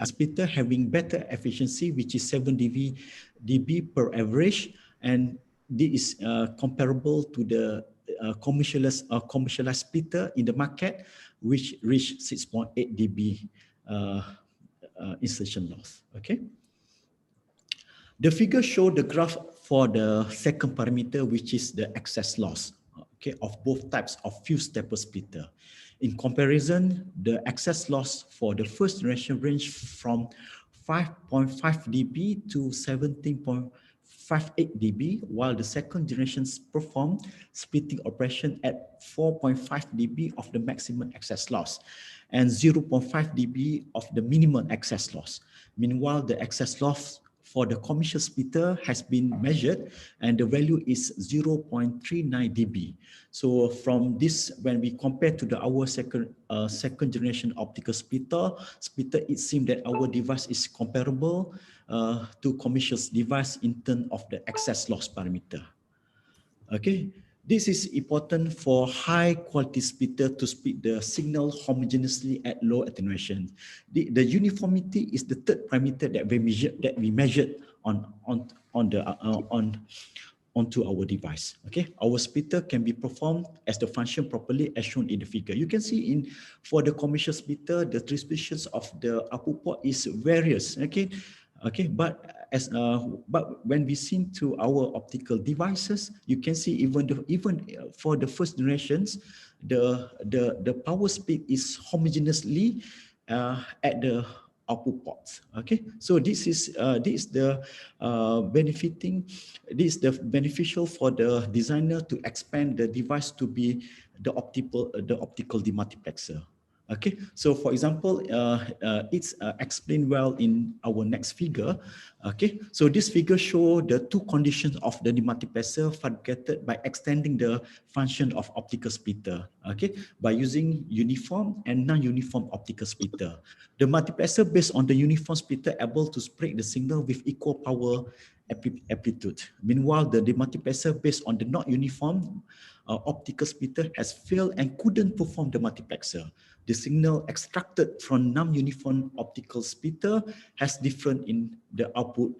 splitter having better efficiency, which is 7 dB per average, and this is comparable to the commercialized splitter in the market, which reached 6.8 dB insertion loss. Okay. The figure show the graph for the second parameter, which is the excess loss, okay, of both types of fused stepper splitter. In comparison, the excess loss for the first generation range from 5.5 dB to 17.58 dB, while the second generation performed splitting operation at 4.5 dB of the maximum excess loss and 0.5 dB of the minimum excess loss. Meanwhile, the excess loss for the commercial splitter has been measured and the value is 0.39 dB. So from this, when we compare to our second generation optical splitter, it seems that our device is comparable to commercial device in terms of the excess loss parameter. Okay. This is important for high quality splitter to split the signal homogeneously at low attenuation. The uniformity is the third parameter that we measured onto our device. Okay, our splitter can be performed as the function properly as shown in the figure. You can see for the commercial splitter, the distributions of the output port is various. Okay, but when we see to our optical devices, you can see even for the first generations, the power split is homogeneously at the output ports. Okay, so this is the beneficial for the designer to expand the device to be the optical demultiplexer. Okay, so for example, it's explained well in our next figure. Okay, so this figure shows the two conditions of the demultiplexer fabricated by extending the function of optical splitter. Okay, by using uniform and non-uniform optical splitter. The multiplexer based on the uniform splitter able to split the signal with equal power amplitude. Meanwhile, the demultiplexer based on the not uniform optical splitter has failed and couldn't perform the multiplexer. The signal extracted from non-uniform optical splitter has different in the output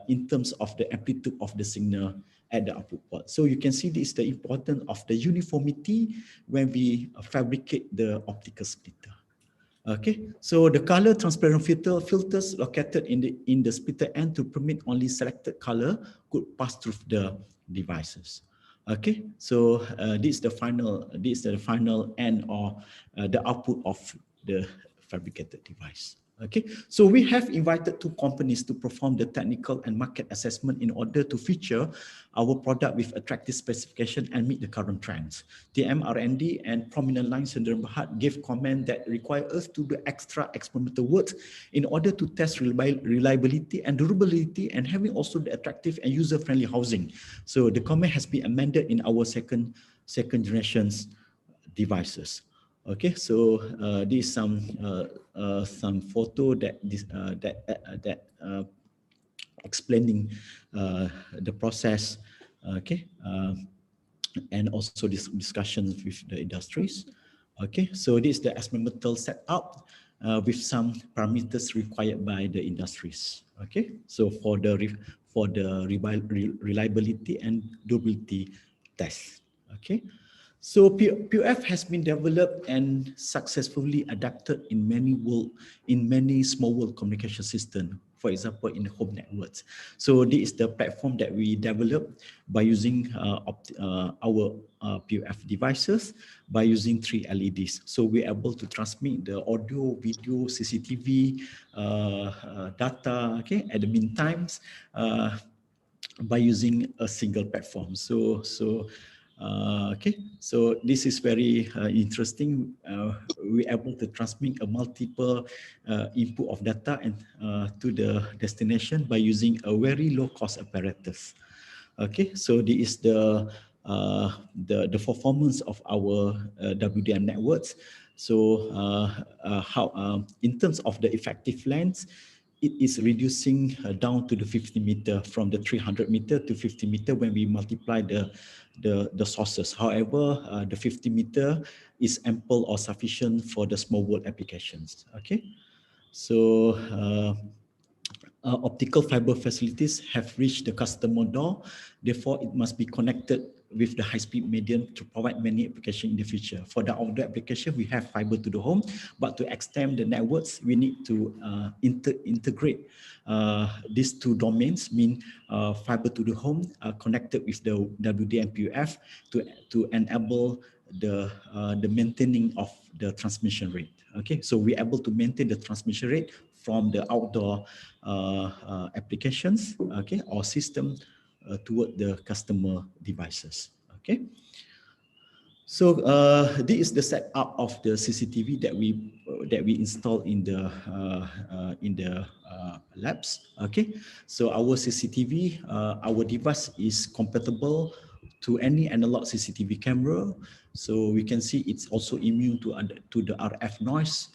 in terms of the amplitude of the signal at the output port. So you can see this is the importance of the uniformity when we fabricate the optical splitter. Okay, so the color transparent filters located in the splitter end to permit only selected color could pass through the devices. Okay, so this is the final end or the output of the fabricated device. Okay, so we have invited two companies to perform the technical and market assessment in order to feature our product with attractive specification and meet the current trends. TM R&D and prominent lines in Berhad gave comment that require us to do extra experimental work in order to test reliability and durability and having also the attractive and user-friendly housing. So the comment has been amended in our second generation's devices. Okay, so this is some photo that explaining the process. Okay, and also this discussions with the industries. Okay, so this is the experimental setup with some parameters required by the industries. Okay, so for the reliability and durability test. Okay. So POF has been developed and successfully adapted in many small world communication systems, for example, in home networks. So this is the platform that we developed by using our POF devices by using 3 LEDs. So we're able to transmit the audio, video, CCTV data, okay, at the meantime by using a single platform. Okay, so this is very interesting. We're able to transmit a multiple input of data and to the destination by using a very low cost apparatus. Okay, so this is the performance of our WDM networks. So how in terms of the effective length, it is reducing down to the 50 meter from the 300 meter to 50 meter when we multiply the sources. However, the 50 meter is ample or sufficient for the small world applications. Okay. So optical fiber facilities have reached the customer door. Therefore, it must be connected with the high-speed medium to provide many applications in the future. For the outdoor application, we have fiber to the home, but to extend the networks, we need to integrate these two domains, mean fiber to the home connected with the WDMPUF to enable the maintaining of the transmission rate. Okay, so we're able to maintain the transmission rate from the outdoor applications, okay, or system toward the customer devices. Okay. So this is the setup of the CCTV that we install in the labs. Okay, so our CCTV, our device is compatible to any analog CCTV camera. So we can see it's also immune to the RF noise,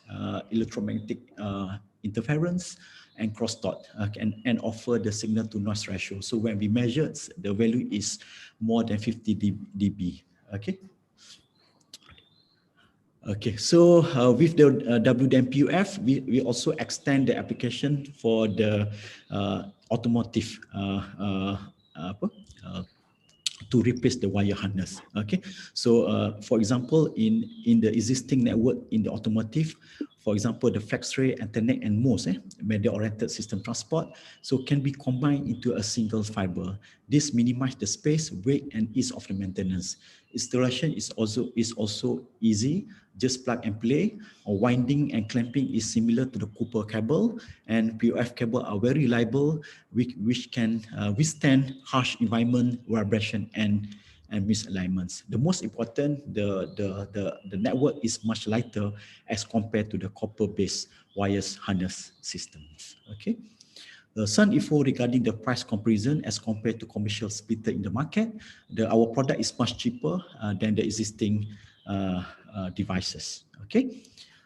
electromagnetic interference, and crosstalk, and offer the signal to noise ratio. So when we measure, the value is more than 50 dB. Okay. Okay, so with the WDMPUF, we also extend the application for the automotive to replace the wire harness. Okay, so for example, in the existing network in the automotive, for example, the FlexRay, Ethernet, and MOS, media-oriented system transport, so can be combined into a single fiber. This minimizes the space, weight, and ease of the maintenance. Installation is also easy, just plug and play. Winding and clamping is similar to the Cooper cable, and POF cable are very reliable, which can withstand harsh environment, vibration, and misalignments. The most important, the network is much lighter as compared to the copper-based wires harness systems. Okay. Some info regarding the price comparison as compared to commercial splitter in the market. Our product is much cheaper than the existing devices. Okay.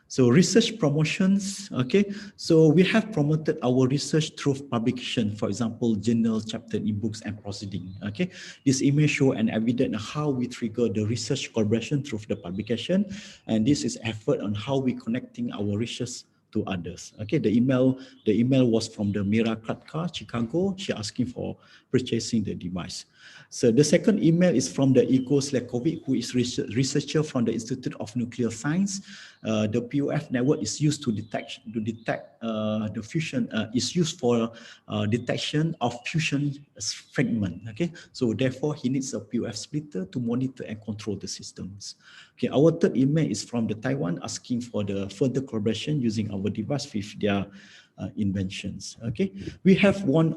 So research promotions, okay. So we have promoted our research through publication, for example, journal, chapter, ebooks, and proceeding, okay. This image show an evidence how we trigger the research collaboration through the publication, and this is effort on how we connecting our research to others. Okay, the email was from the Mira Kratka, Chicago. She asking for purchasing the device. So the second email is from the Igor Slekovic, who is researcher from the Institute of Nuclear Science. The POF network is used to detect the fusion. Is used for detection of fusion fragment. Okay, so therefore he needs a POF splitter to monitor and control the systems. Okay, our third email is from the Taiwan asking for the further collaboration using our device with their inventions. Okay, we have won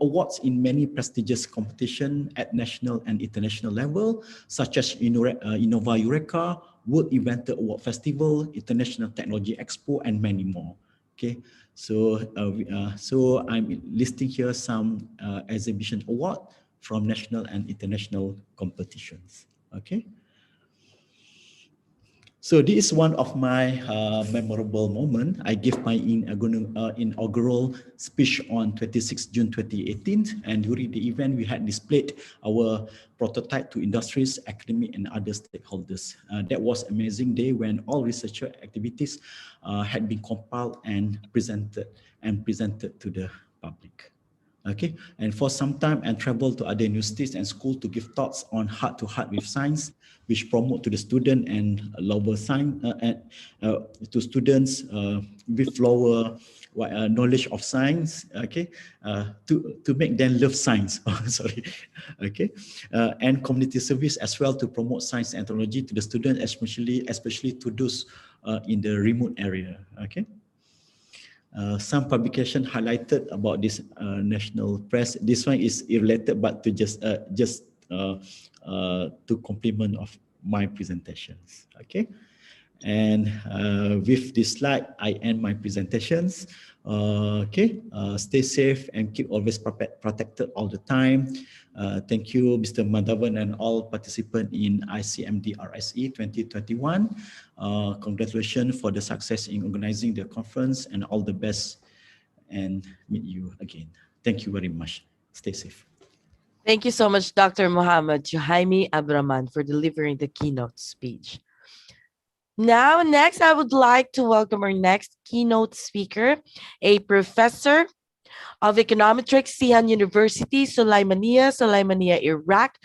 awards in many prestigious competitions at national and international level, such as Innova Eureka, World Inventor Award Festival, International Technology Expo, and many more. Okay, so so I'm listing here some exhibition award from national and international competitions. Okay. So this is one of my memorable moment. I gave my inaugural speech on 26 June 2018, and during the event, we had displayed our prototype to industries, academic, and other stakeholders. That was an amazing day when all research activities had been compiled and presented to the public. Okay, and for some time and travel to other universities and schools to give talks on heart-to-heart with science, which promote to the student and lower science to students with lower knowledge of science. Okay, to make them love science. Oh, sorry. Okay, and community service as well to promote science and technology to the students, especially to those in the remote area. Okay. Some publication highlighted about this national press. This one is irrelated, but to just to complement of my presentations. Okay, and with this slide, I end my presentations. Okay, stay safe and keep always protected all the time. Thank you, Mr. Madhavan, and all participants in ICMDRSE 2021. Congratulations for the success in organizing the conference, and all the best, and meet you again. Thank you very much. Stay safe. Thank you so much, Dr. Muhammad Juhaimi Abraman, for delivering the keynote speech. Now, next, I would like to welcome our next keynote speaker, a professor of econometrics, Sihan University, Sulaimania, Iraq.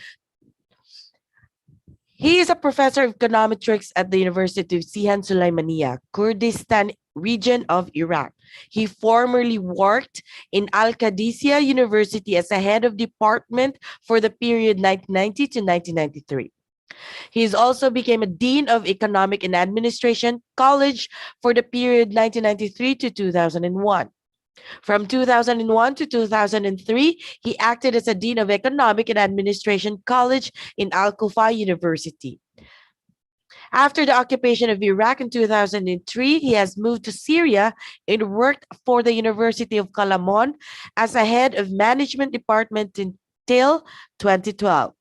He is a professor of econometrics at the University of Sihan Sulaimania, Kurdistan region of Iraq. He formerly worked in Al-Qadisiyah University as a head of department for the period 1990 to 1993. He also became a dean of economic and administration college for the period 1993 to 2001. From 2001 to 2003, he acted as a dean of economic and administration college in Al-Kufa University. After the occupation of Iraq in 2003, he has moved to Syria and worked for the University of Kalamon as a head of management department until 2012.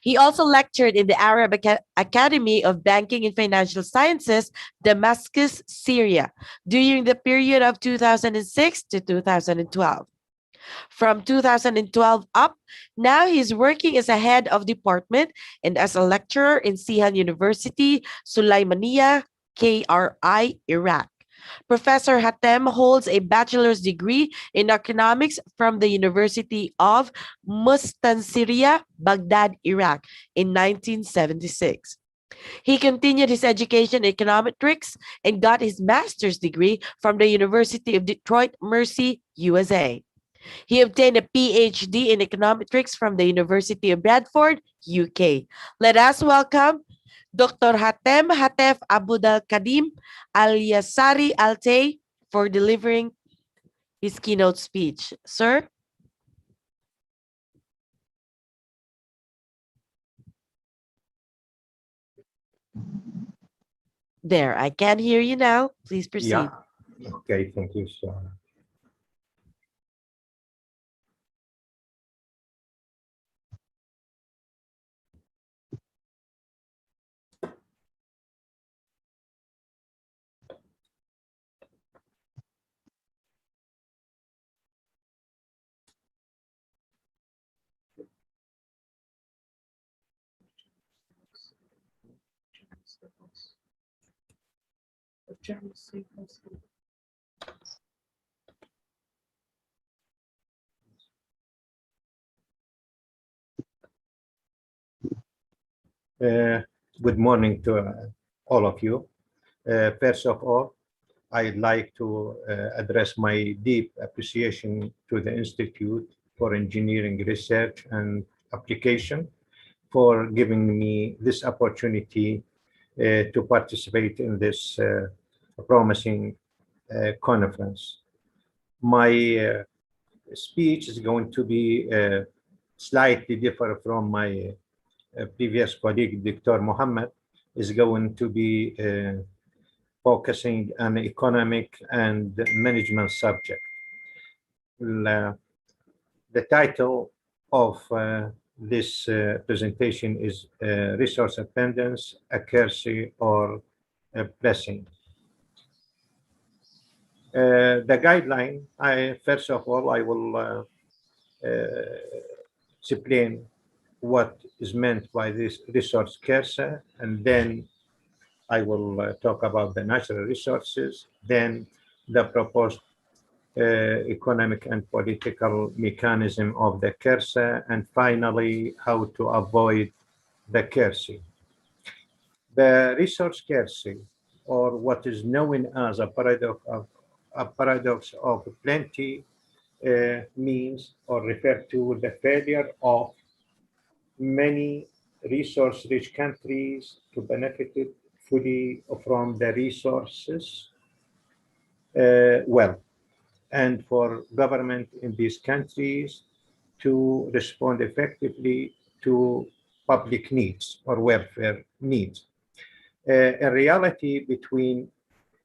He also lectured in the Arab Academy of Banking and Financial Sciences, Damascus, Syria, during the period of 2006 to 2012. From 2012 up, now he's working as a head of department and as a lecturer in Sihan University, Sulaimania, KRI, Iraq. Professor Hatem holds a bachelor's degree in economics from the University of Mustansiriya, Baghdad, Iraq in 1976. He continued his education in econometrics and got his master's degree from the University of Detroit Mercy, USA. He obtained a PhD in econometrics from the University of Bradford, UK. Let us welcome Dr. Hatem Hatef Abudal Kadim Al-Yasari Altay for delivering his keynote speech. Sir? There, I can hear you now. Please proceed. Yeah. Okay, thank you, sir. Good morning to all of you. First of all, I'd like to address my deep appreciation to the Institute for Engineering Research and Application for giving me this opportunity to participate in this promising conference. My speech is going to be slightly different from my previous colleague, Dr. Mohammed, is going to be focusing on economic and management subject. The title of this presentation is Resource Abundance, Accuracy, or Blessing. The guideline, first of all, I will explain what is meant by this resource scarcity, and then I will talk about the natural resources, then the proposed economic and political mechanism of the scarcity, and finally, how to avoid the scarcity. The resource scarcity, or what is known as a paradox of plenty, means or refer to the failure of many resource-rich countries to benefit fully from the resources well, and for government in these countries to respond effectively to public needs or welfare needs. In reality, between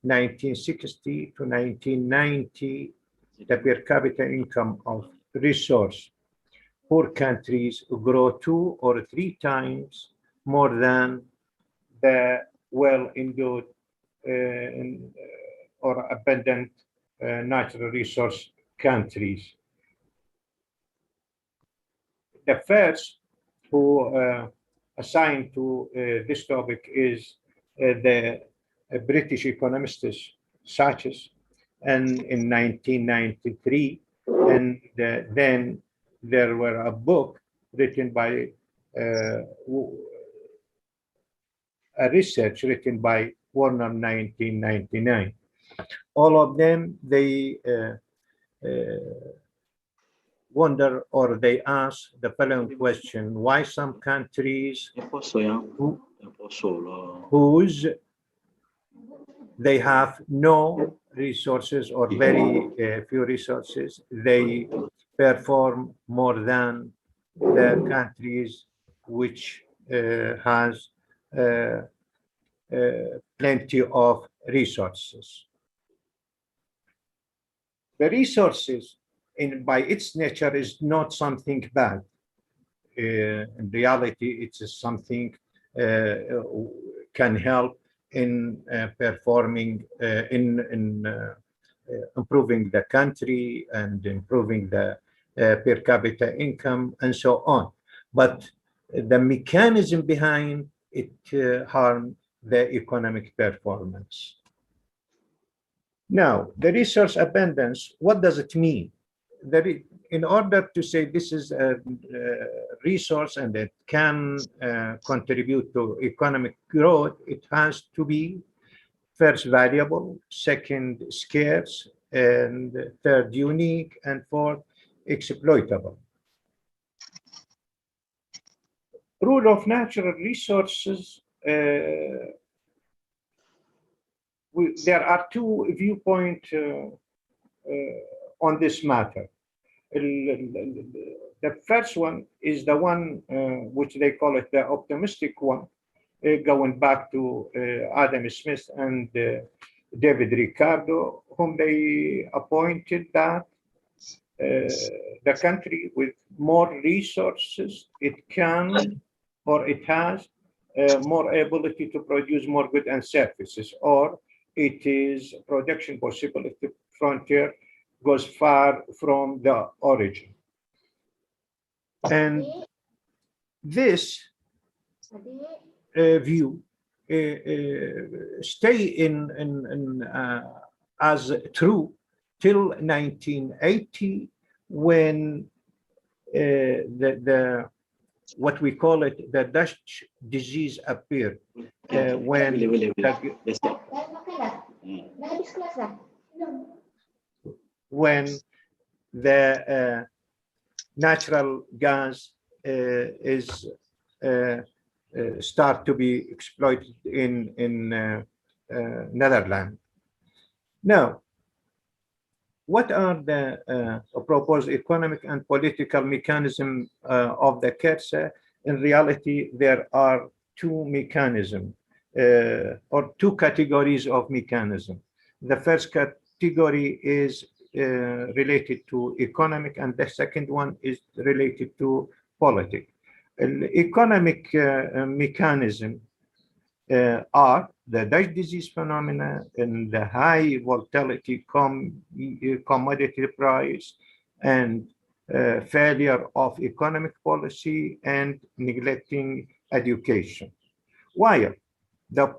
1960 to 1990, the per capita income of poor countries grow 2 or 3 times more than the well-endowed or abundant natural resource countries. The first who assigned to this topic is the British economists such as, and in 1993, and then there were a book written by a research written by Warner 1999. All of them, they wonder or they ask the following question: why some countries whose they have no resources or very few resources, they perform more than the countries which has plenty of resources. The resources, by its nature, is not something bad. In reality, it's something can help in performing, in improving the country and improving the per capita income and so on. But the mechanism behind it harm the economic performance. Now, the resource abundance, what does it mean? In order to say this is a resource and it can contribute to economic growth, it has to be first valuable, second scarce, and third unique, and fourth exploitable. Rule of natural resources, there are two viewpoints on this matter. The first one is the one which they call it the optimistic one, going back to Adam Smith and David Ricardo, whom they appointed that the country with more resources, it can or it has more ability to produce more goods and services, or it is production possible if the frontier goes far from the origin. And this view stay in as true till 1980, when what we call it the Dutch disease appeared, when the natural gas is start to be exploited in Netherlands. Now, what are the proposed economic and political mechanism of the KERSA? In reality, there are two mechanisms or two categories of mechanism. The first category is related to economic, and the second one is related to politics. Economic mechanism are the Dutch disease phenomena and the high volatility commodity price and failure of economic policy and neglecting education. While the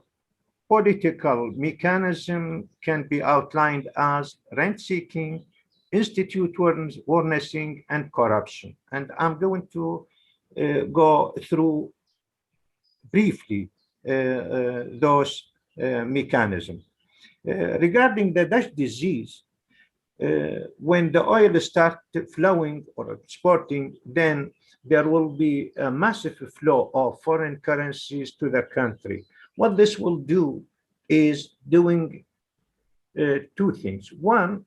political mechanism can be outlined as rent-seeking, institute warnessing, and corruption. And I'm going to go through briefly those mechanisms. Regarding the Dutch disease, when the oil starts flowing or exporting, then there will be a massive flow of foreign currencies to the country. What this will do is doing two things. One,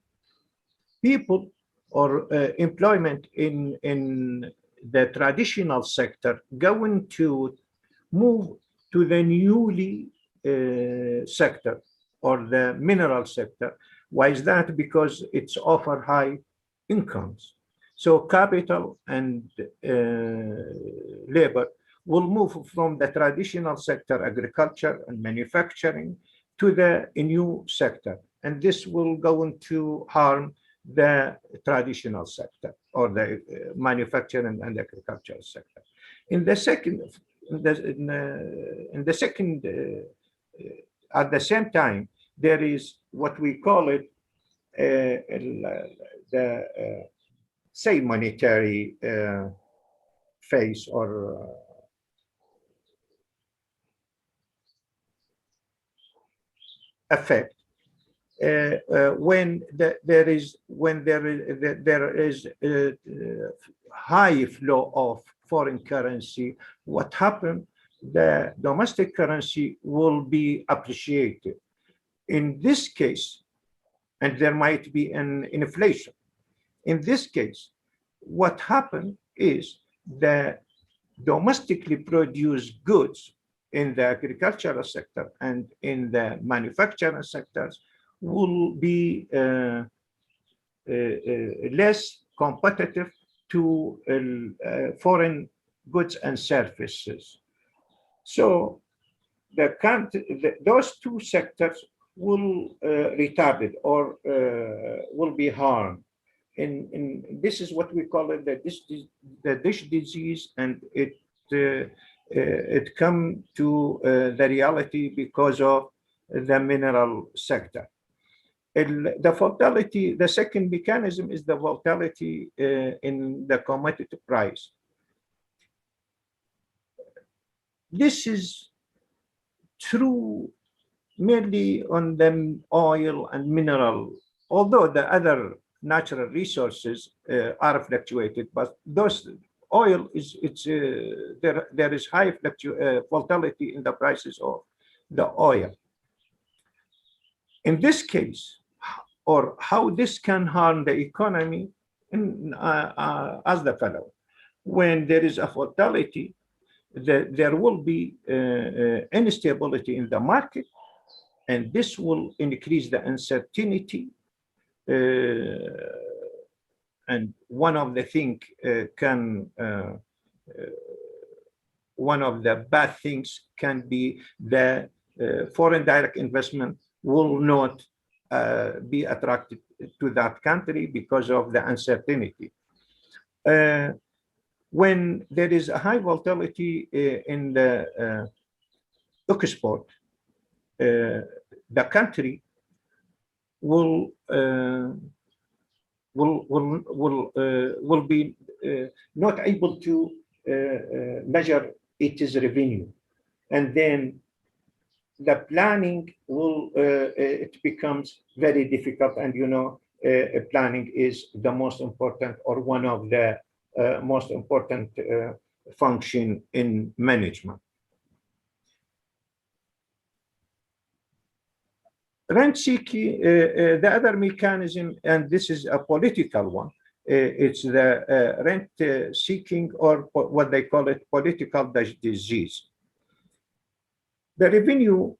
people or employment in the traditional sector going to move to the newly sector or the mineral sector. Why is that? Because it's offer high incomes. So capital and labor will move from the traditional sector, agriculture and manufacturing, to the new sector. And this will go to harm the traditional sector or the manufacturing and agricultural sector. In the second at the same time, there is what we call it say monetary phase or effect when there is high flow of foreign currency. What happened? The domestic currency will be appreciated. In this case, and there might be an inflation. In this case, what happened is the domestically produced goods in the agricultural sector and in the manufacturing sectors will be less competitive to foreign goods and services. So those two sectors will retarded or will be harmed. In this is what we call it the dish disease, and it come to the reality because of the mineral sector. The volatility, the second mechanism is the volatility in the commodity price. This is true mainly on the oil and mineral, although the other natural resources are fluctuated, but those oil is there is high volatility in the prices of the oil. In this case, or how this can harm the economy as the fellow, when there is a volatility, there will be instability in the market, and this will increase the uncertainty. And one of the things one of the bad things can be the foreign direct investment will not be attracted to that country because of the uncertainty. When there is a high volatility in the export, the country will be not able to measure its revenue, and then the planning will it becomes very difficult. And you know, planning is the most important, or one of the most important function in management. Rent seeking, the other mechanism, and this is a political one, it's the rent seeking, or what they call it, political disease. The revenue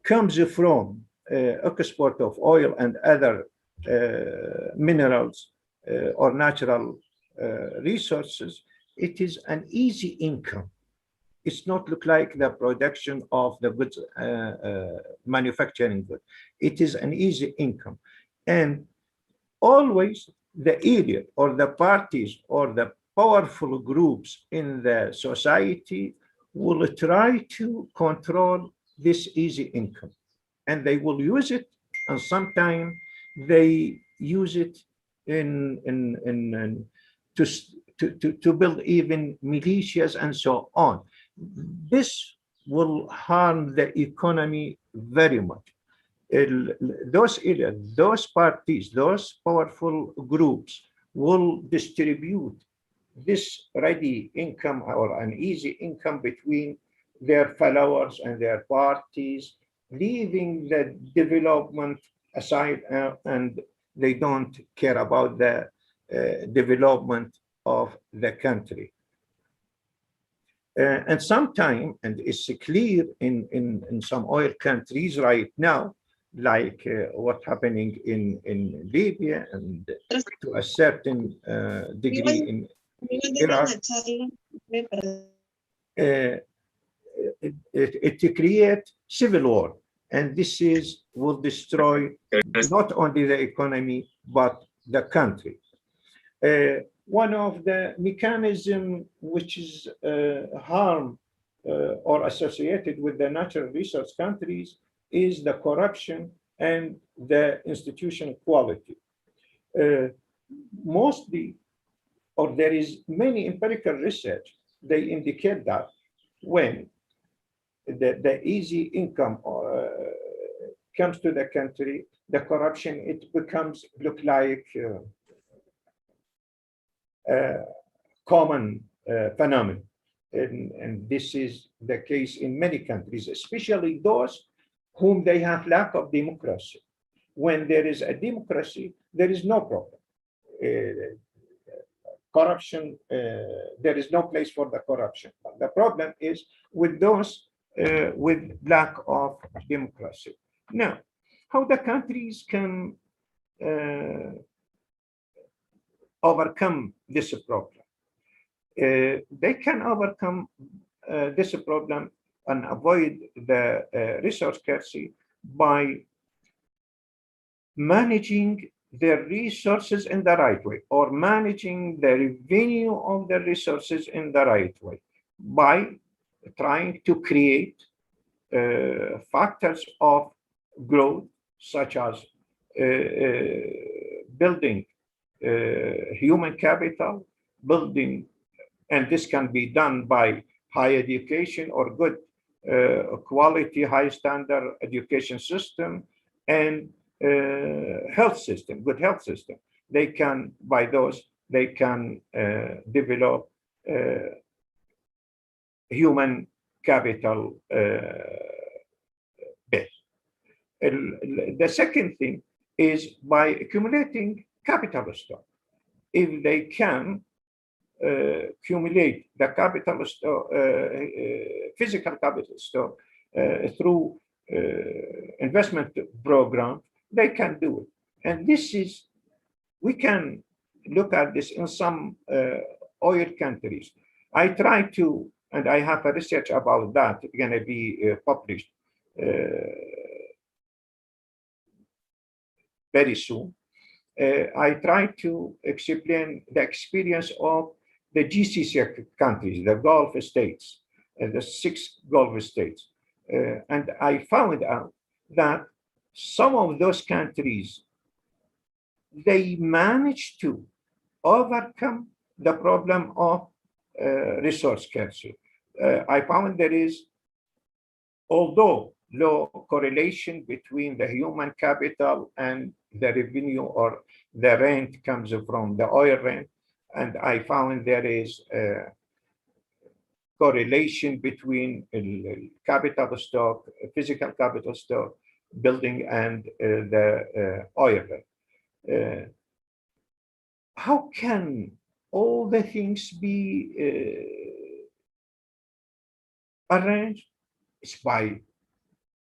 comes from export of oil and other minerals or natural resources. It is an easy income. It's not look like the production of the goods, manufacturing goods. It is an easy income. And always the elite or the parties or the powerful groups in the society will try to control this easy income. And they will use it, and sometimes they use it to build even militias and so on. This will harm the economy very much. Those areas, those parties, those powerful groups will distribute this ready income or an easy income between their followers and their parties, leaving the development aside, and they don't care about the development of the country. And sometimes, and it's clear in some oil countries right now, like what's happening in Libya, and to a certain degree in Iraq, it creates civil war, and this will destroy not only the economy but the country. One of the mechanisms which is harm or associated with the natural resource countries is the corruption and the institution quality. Mostly, or there is many empirical research, they indicate that when the easy income comes to the country, the corruption, it becomes look like common phenomenon. And this is the case in many countries, especially those whom they have lack of democracy. When there is a democracy, there is no problem. Corruption, there is no place for the corruption. But the problem is with those with lack of democracy. Now, how the countries can overcome this problem? They can overcome this problem and avoid the resource scarcity by managing their resources in the right way, or managing the revenue of the resources in the right way, by trying to create factors of growth, such as building human capital, building, and this can be done by high education or good quality, high standard education system, and health system, good health system. They can, by those, they can develop human capital base. The second thing is by accumulating capital stock. If they can accumulate the capital stock, physical capital stock through investment program, they can do it. And this is, we can look at this in some oil countries. I try to, and I have a research about that, going to be published very soon. I try to explain the experience of the GCC countries, the Gulf states, the 6 Gulf states. And I found out that some of those countries, they managed to overcome the problem of resource scarcity. I found there is, although low correlation between the human capital and the revenue or the rent comes from the oil rent, and I found there is a correlation between capital stock, physical capital stock, building, and the oil rent. How can all the things be arranged? It's by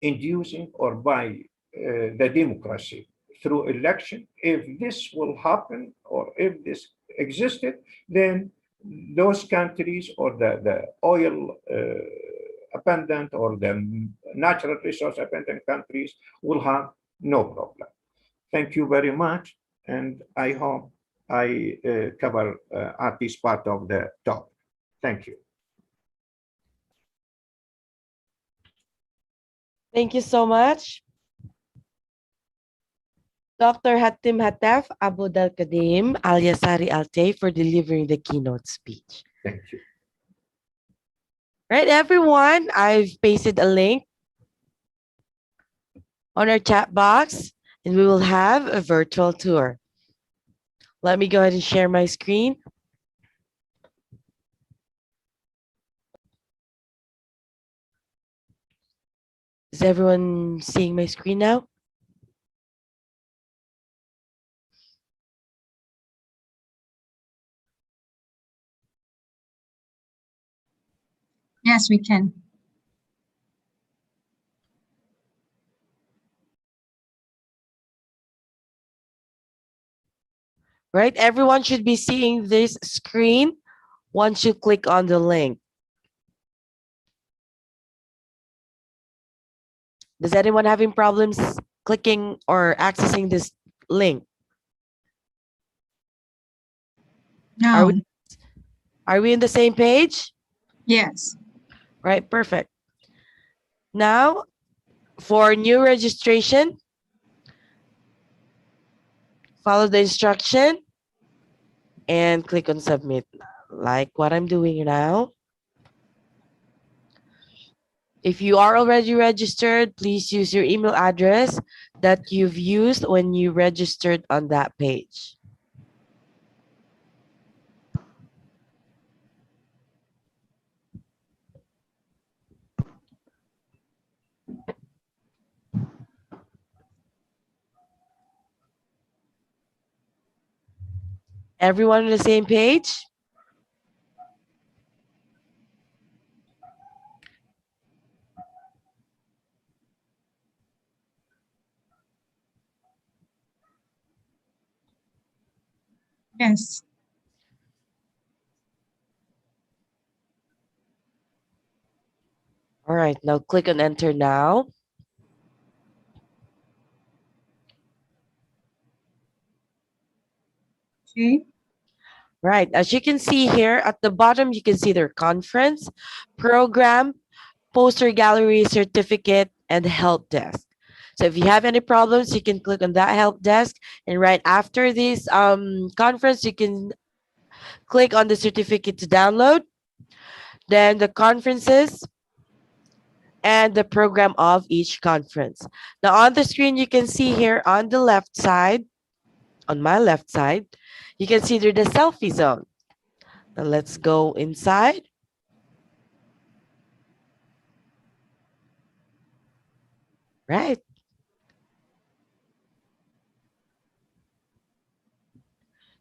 inducing or by the democracy through election. If this will happen, or if this existed, then those countries, or the oil abundant or the natural resource abundant countries, will have no problem. Thank you very much, and I hope I cover at least part of the talk. Thank you. Thank you so much, Dr. Hatim Hatef Abud Al-Kadim Al-Yasari Al-Tay, for delivering the keynote speech. Thank you. Right, everyone, I've pasted a link on our chat box, and we will have a virtual tour. Let me go ahead and share my screen. Is everyone seeing my screen now? Yes, we can. Right, everyone should be seeing this screen once you click on the link. Does anyone having problems clicking or accessing this link? No. Are we on the same page? Yes. Right, perfect. Now, for new registration, follow the instruction and click on submit, like what I'm doing now. If you are already registered, please use your email address that you've used when you registered on that page. Everyone on the same page? Yes. All right, now click on enter now. Okay. Right, as you can see here at the bottom, you can see their conference, program, poster gallery, certificate, and help desk. So if you have any problems, you can click on that help desk. And right after this conference, you can click on the certificate to download, then the conferences, and the program of each conference. Now on the screen, you can see here on the left side, on my left side, you can see there the selfie zone. Now let's go inside. Right.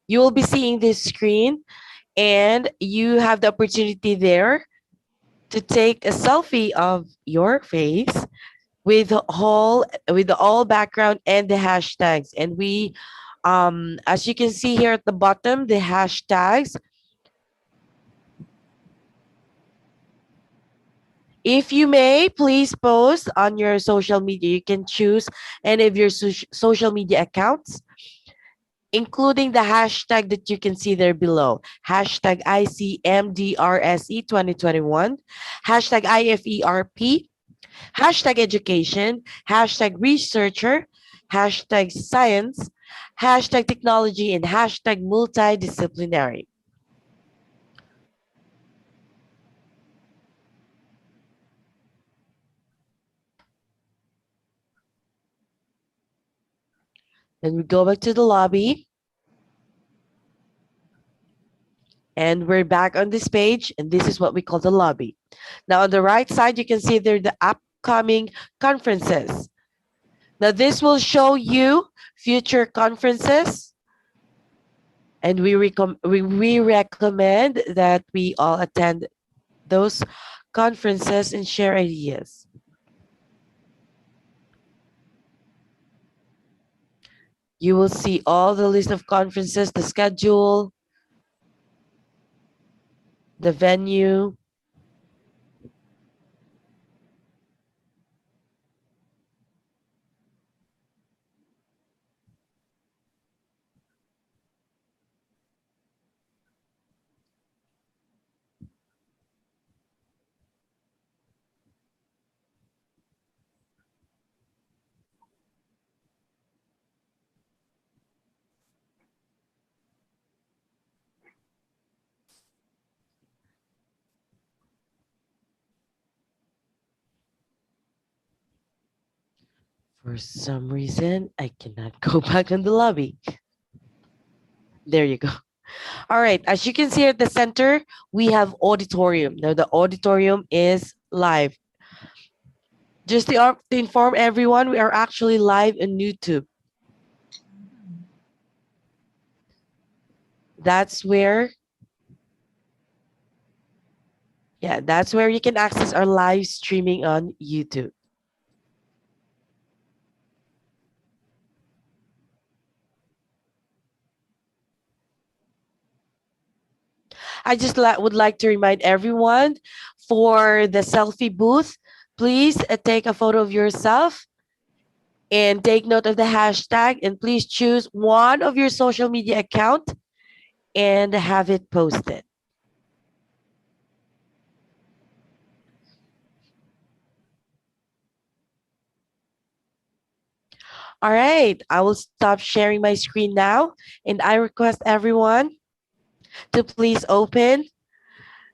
You will be seeing this screen and you have the opportunity there to take a selfie of your face with the all background and the hashtags. And we as you can see here at the bottom, the hashtags. If you may, please post on your social media. You can choose any of your social media accounts, including the hashtag that you can see there below. Hashtag ICMDRSE 2021, hashtag IFERP, hashtag education, hashtag researcher, hashtag science, hashtag technology, and hashtag multidisciplinary. Then we go back to the lobby. And we're back on this page, and this is what we call the lobby. Now on the right side, you can see there the upcoming conferences. Now this will show you future conferences, and we recommend that we all attend those conferences and share ideas. You will see all the list of conferences, the schedule, the venue. For some reason, I cannot go back on the lobby. There you go. All right, as you can see at the center, we have auditorium. Now the auditorium is live. Just to inform everyone, we are actually live on YouTube. That's where, that's where you can access our live streaming on YouTube. I just would like to remind everyone for the selfie booth, please take a photo of yourself and take note of the hashtag, and please choose one of your social media account and have it posted. All right, I will stop sharing my screen now, and I request everyone to please open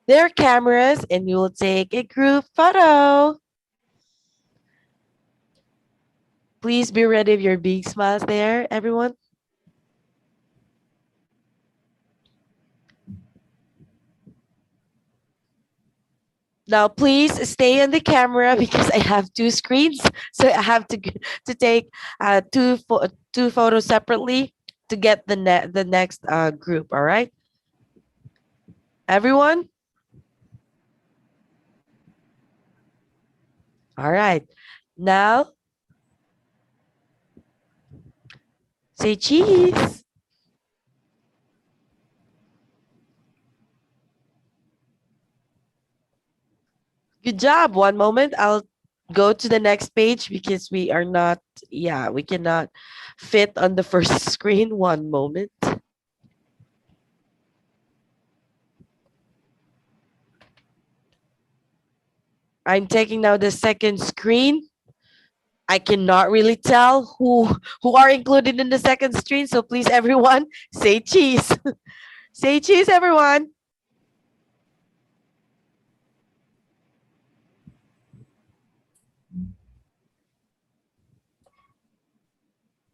their cameras and we will take a group photo. Please be ready with your big smiles there, everyone. Now, please stay on the camera because I have two screens, so I have to take two photos separately to get the next group. All right, everyone. All right, now say cheese. Good job. One moment, I'll go to the next page because we are not. Yeah, we cannot fit on the first screen. One moment. I'm taking now the second screen. I cannot really tell who are included in the second screen. So please, everyone, say cheese. Say cheese, everyone.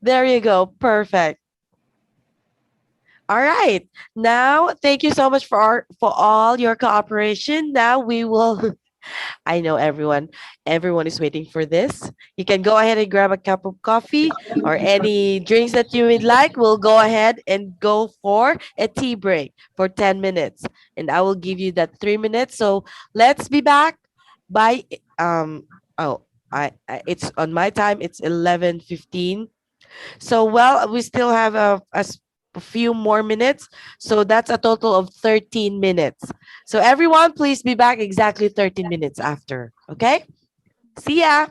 There you go. Perfect. All right. Now, thank you so much for all your cooperation. Now we will I know everyone is waiting for this. You can go ahead and grab a cup of coffee or any drinks that you would like. We'll go ahead and go for a tea break for 10 minutes. And I will give you that 3 minutes. So let's be back by oh it's on my time, it's 11:15. So, well, we still have a few more minutes. So that's a total of 13 minutes. So everyone, please be back exactly 13 minutes after. Okay? See ya.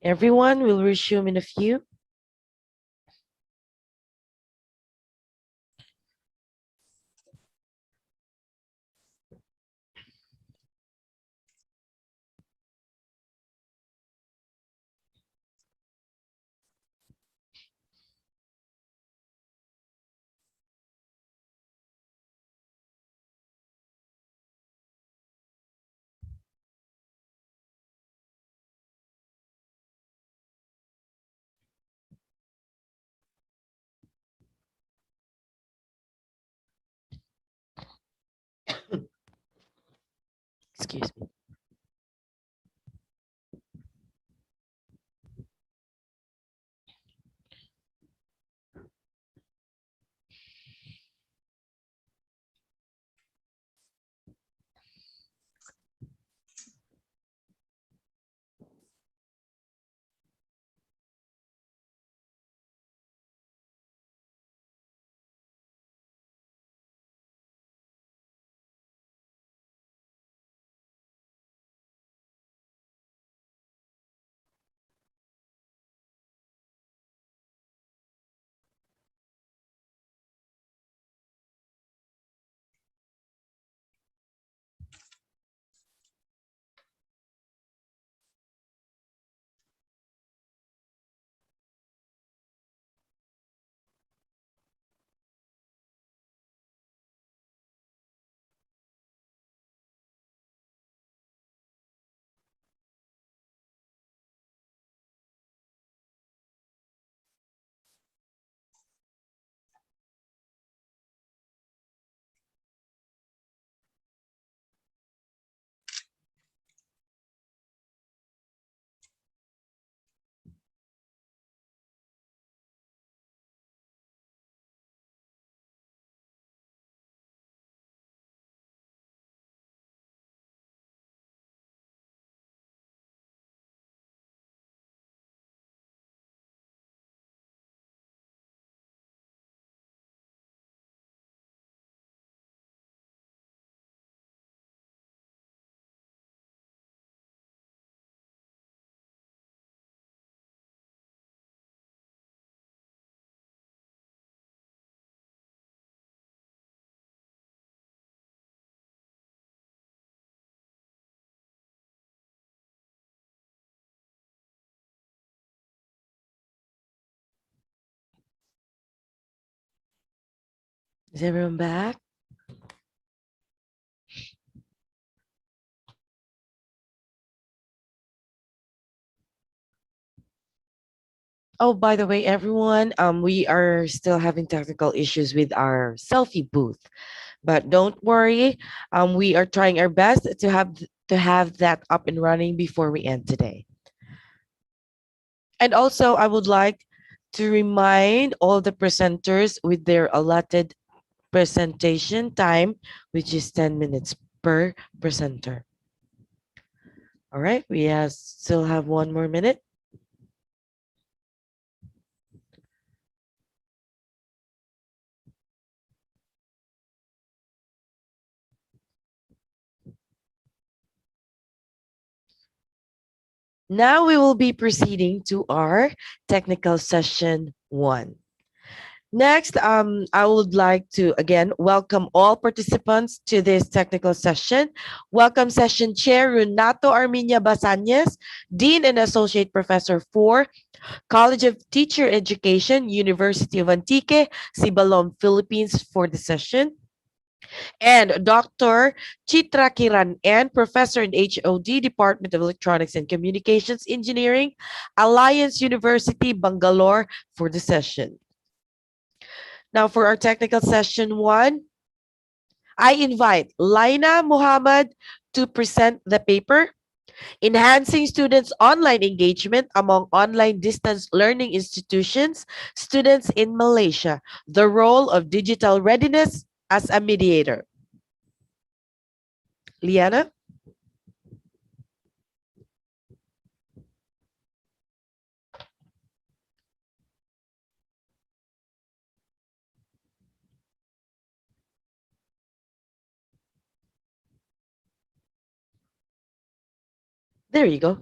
Everyone will resume in a few. Excuse me. Is everyone back? Oh, by the way, everyone, we are still having technical issues with our selfie booth, but don't worry. We are trying our best to have that up and running before we end today. And also, I would like to remind all the presenters with their allotted presentation time, which is 10 minutes per presenter. All right, still have 1 more minute. Now we will be proceeding to our technical session 1. Next, I would like to again welcome all participants to this technical session. Welcome session chair Renato Arminia Basanyes, Dean and Associate Professor for College of Teacher Education, University of Antique, Sibalom, Philippines for the session. And Dr. Chitra Kiran and Professor in HOD, Department of Electronics and Communications Engineering, Alliance University, Bangalore for the session. Now for our technical session 1, I invite Laina Muhammad to present the paper, Enhancing Students' Online Engagement Among Online Distance Learning Institutions, Students in Malaysia, the Role of Digital Readiness as a Mediator. Liana? There you go.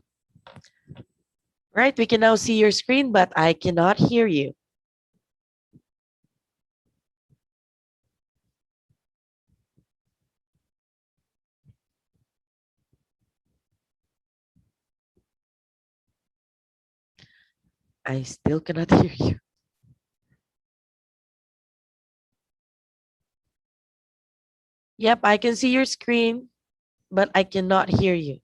Right, we can now see your screen, but I cannot hear you. I still cannot hear you. Yep, I can see your screen, but I cannot hear you.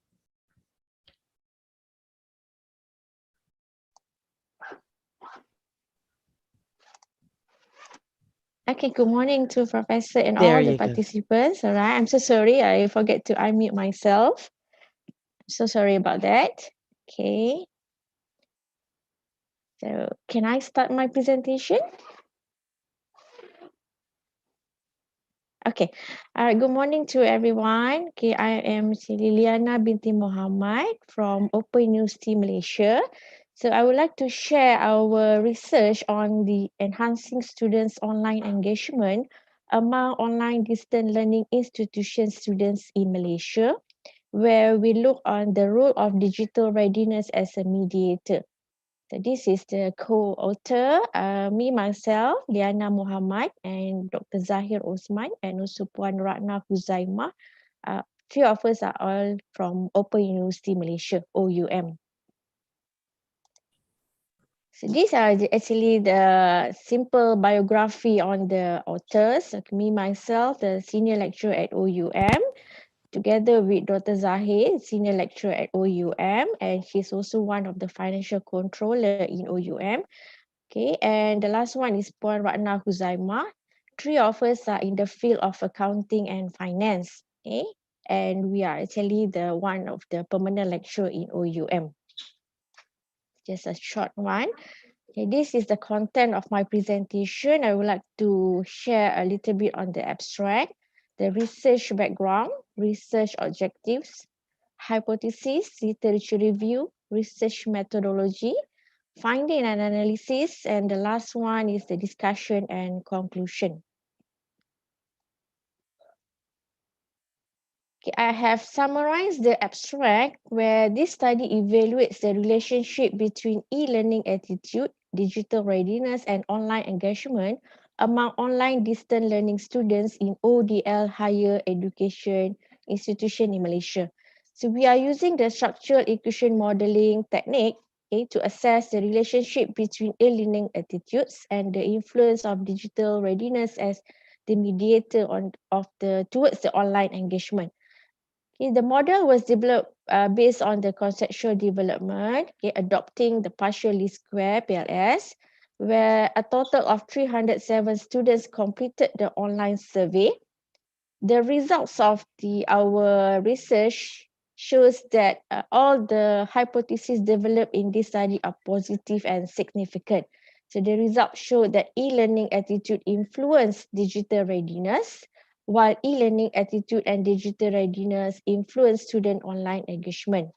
Okay, good morning to Professor and There all the you go. participants. All right, I'm so sorry. I forget to unmute myself. So sorry about that. Okay. So can I start my presentation? Okay. All right. Good morning to everyone. Okay, I am Liliana binti Muhammad from Open University Malaysia. So I would like to share our research on the enhancing students' online engagement among online distance learning institution students in Malaysia, where we look on the role of digital readiness as a mediator. So this is the co-author, me, myself, Liana Muhammad, and Dr. Zahir Osman, and also Puan Ratna Huzaimah. Three of us are all from Open University Malaysia, OUM. So these are actually the simple biography on the authors. Like me, myself, the senior lecturer at OUM, together with Dr. Zahir, senior lecturer at OUM, and she's also one of the financial controller in OUM. Okay, and the last one is Puan Ratna Huzaimah. Three of us are in the field of accounting and finance. Okay, and we are actually the one of the permanent lecturer in OUM. Just a short one. Okay, this is the content of my presentation. I would like to share a little bit on the abstract, the research background, research objectives, hypothesis, literature review, research methodology, finding and analysis, and the last one is the discussion and conclusion. Okay, I have summarized the abstract where this study evaluates the relationship between e-learning attitude, digital readiness, and online engagement among online distance learning students in ODL higher education institution in Malaysia. So we are using the structural equation modeling technique, okay, to assess the relationship between e-learning attitudes and the influence of digital readiness as the mediator towards the online engagement. Okay, the model was developed based on the conceptual development, okay, adopting the partial least square PLS, where a total of 307 students completed the online survey. The results of our research shows that all the hypotheses developed in this study are positive and significant. So the results show that e-learning attitude influence digital readiness, while e-learning attitude and digital readiness influence student online engagement.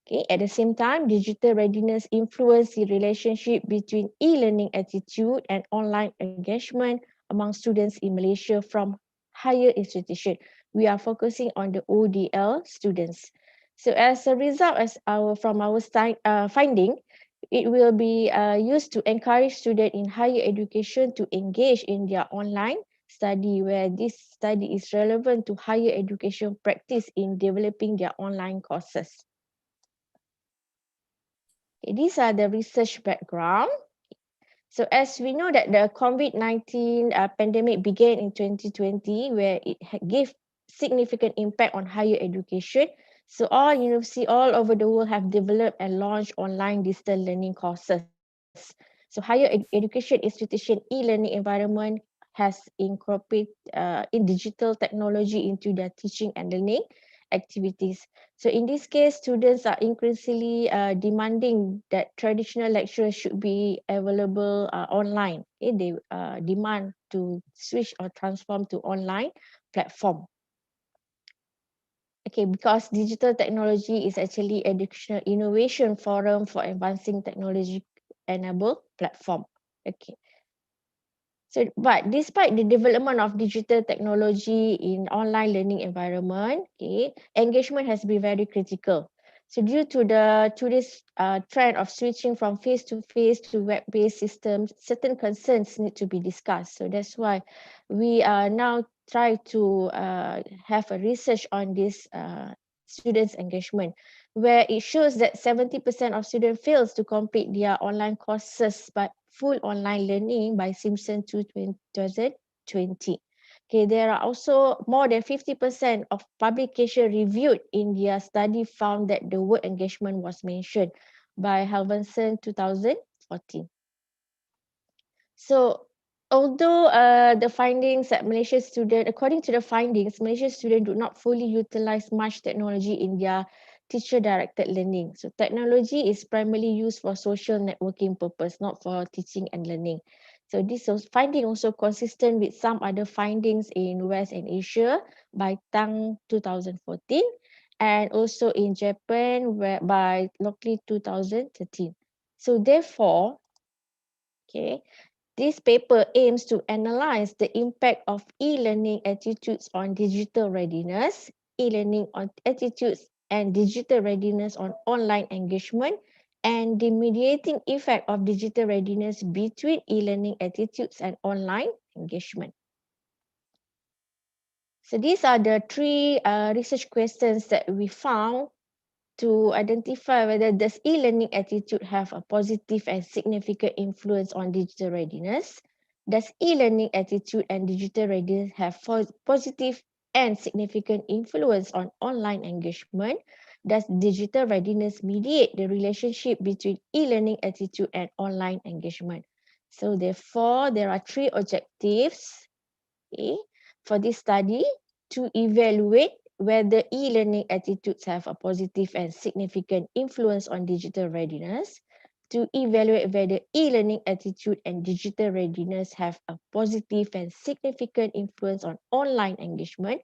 Okay, at the same time, digital readiness influence the relationship between e-learning attitude and online engagement among students in Malaysia from higher institution. We are focusing on the ODL students. So as a result, from our finding, it will be used to encourage students in higher education to engage in their online study, where this study is relevant to higher education practice in developing their online courses. Okay, these are the research background. So as we know that the COVID-19 pandemic began in 2020, where it gave significant impact on higher education. So all universities all over the world have developed and launched online distance learning courses. So higher education institution e-learning environment has incorporated in digital technology into their teaching and learning activities. So in this case, students are increasingly demanding that traditional lectures should be available online. Okay? They demand to switch or transform to online platform. Okay, because digital technology is actually educational innovation forum for advancing technology enabled platform. Okay. So, but despite the development of digital technology in online learning environment, okay, engagement has been very critical. So due to this trend of switching from face-to-face to web-based systems, certain concerns need to be discussed. So that's why we now try to have a research on this students' engagement, where it shows that 70% of students fails to complete their online courses by full online learning by Simpson 2020. Okay, there are also more than 50% of publication reviewed in their study found that the word engagement was mentioned by Halverson 2014. So although the findings that Malaysia student, according to the findings, Malaysia students do not fully utilize much technology in their teacher-directed learning. So technology is primarily used for social networking purpose, not for teaching and learning. So this finding also consistent with some other findings in West and Asia by Tang 2014 and also in Japan by Lockley 2013. So therefore, okay, this paper aims to analyze the impact of e-learning attitudes on digital readiness, e-learning on attitudes and digital readiness on online engagement, and the mediating effect of digital readiness between e-learning attitudes and online engagement. So these are the three research questions that we found to identify whether does e-learning attitude have a positive and significant influence on digital readiness. Does e-learning attitude and digital readiness have positive and significant influence on online engagement? Does digital readiness mediate the relationship between e-learning attitude and online engagement? So therefore, there are three objectives, okay, for this study: to evaluate whether e-learning attitudes have a positive and significant influence on digital readiness, to evaluate whether e-learning attitude and digital readiness have a positive and significant influence on online engagement,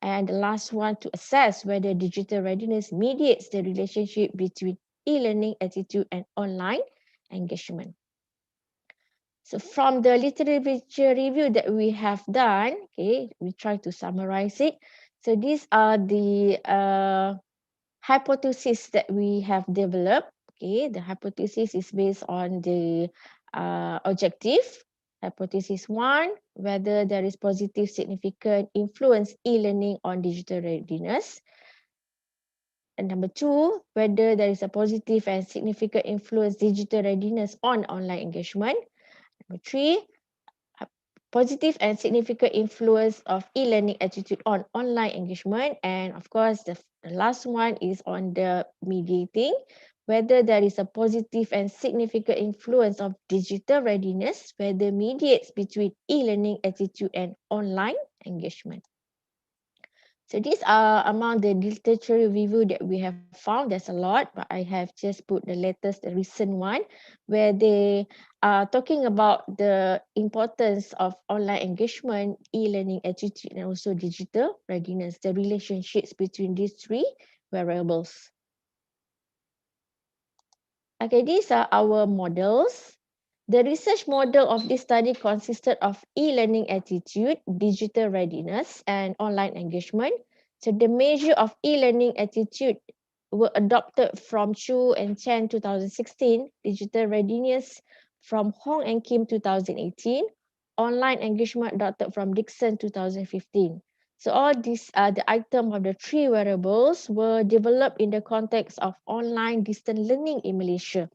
and the last one, to assess whether digital readiness mediates the relationship between e-learning attitude and online engagement. So from the literature review that we have done, okay, we try to summarize it. So these are the hypotheses that we have developed. Okay, the hypothesis is based on the objective. Hypothesis 1, whether there is positive significant influence e-learning on digital readiness. And number 2, whether there is a positive and significant influence digital readiness on online engagement. Number 3, positive and significant influence of e-learning attitude on online engagement. And of course, the last one is on the mediating, whether there is a positive and significant influence of digital readiness, whether mediates between e-learning attitude and online engagement. So these are among the literature review that we have found. There's a lot, but I have just put the latest, the recent one, where they are talking about the importance of online engagement, e-learning attitude, and also digital readiness, the relationships between these three variables. Okay, these are our models. The research model of this study consisted of e-learning attitude, digital readiness, and online engagement. So the measure of e-learning attitude were adopted from Chu and Chen 2016, digital readiness from Hong and Kim 2018, online engagement adopted from Dixon 2015. So all these the item of the three variables were developed in the context of online distant learning in Malaysia.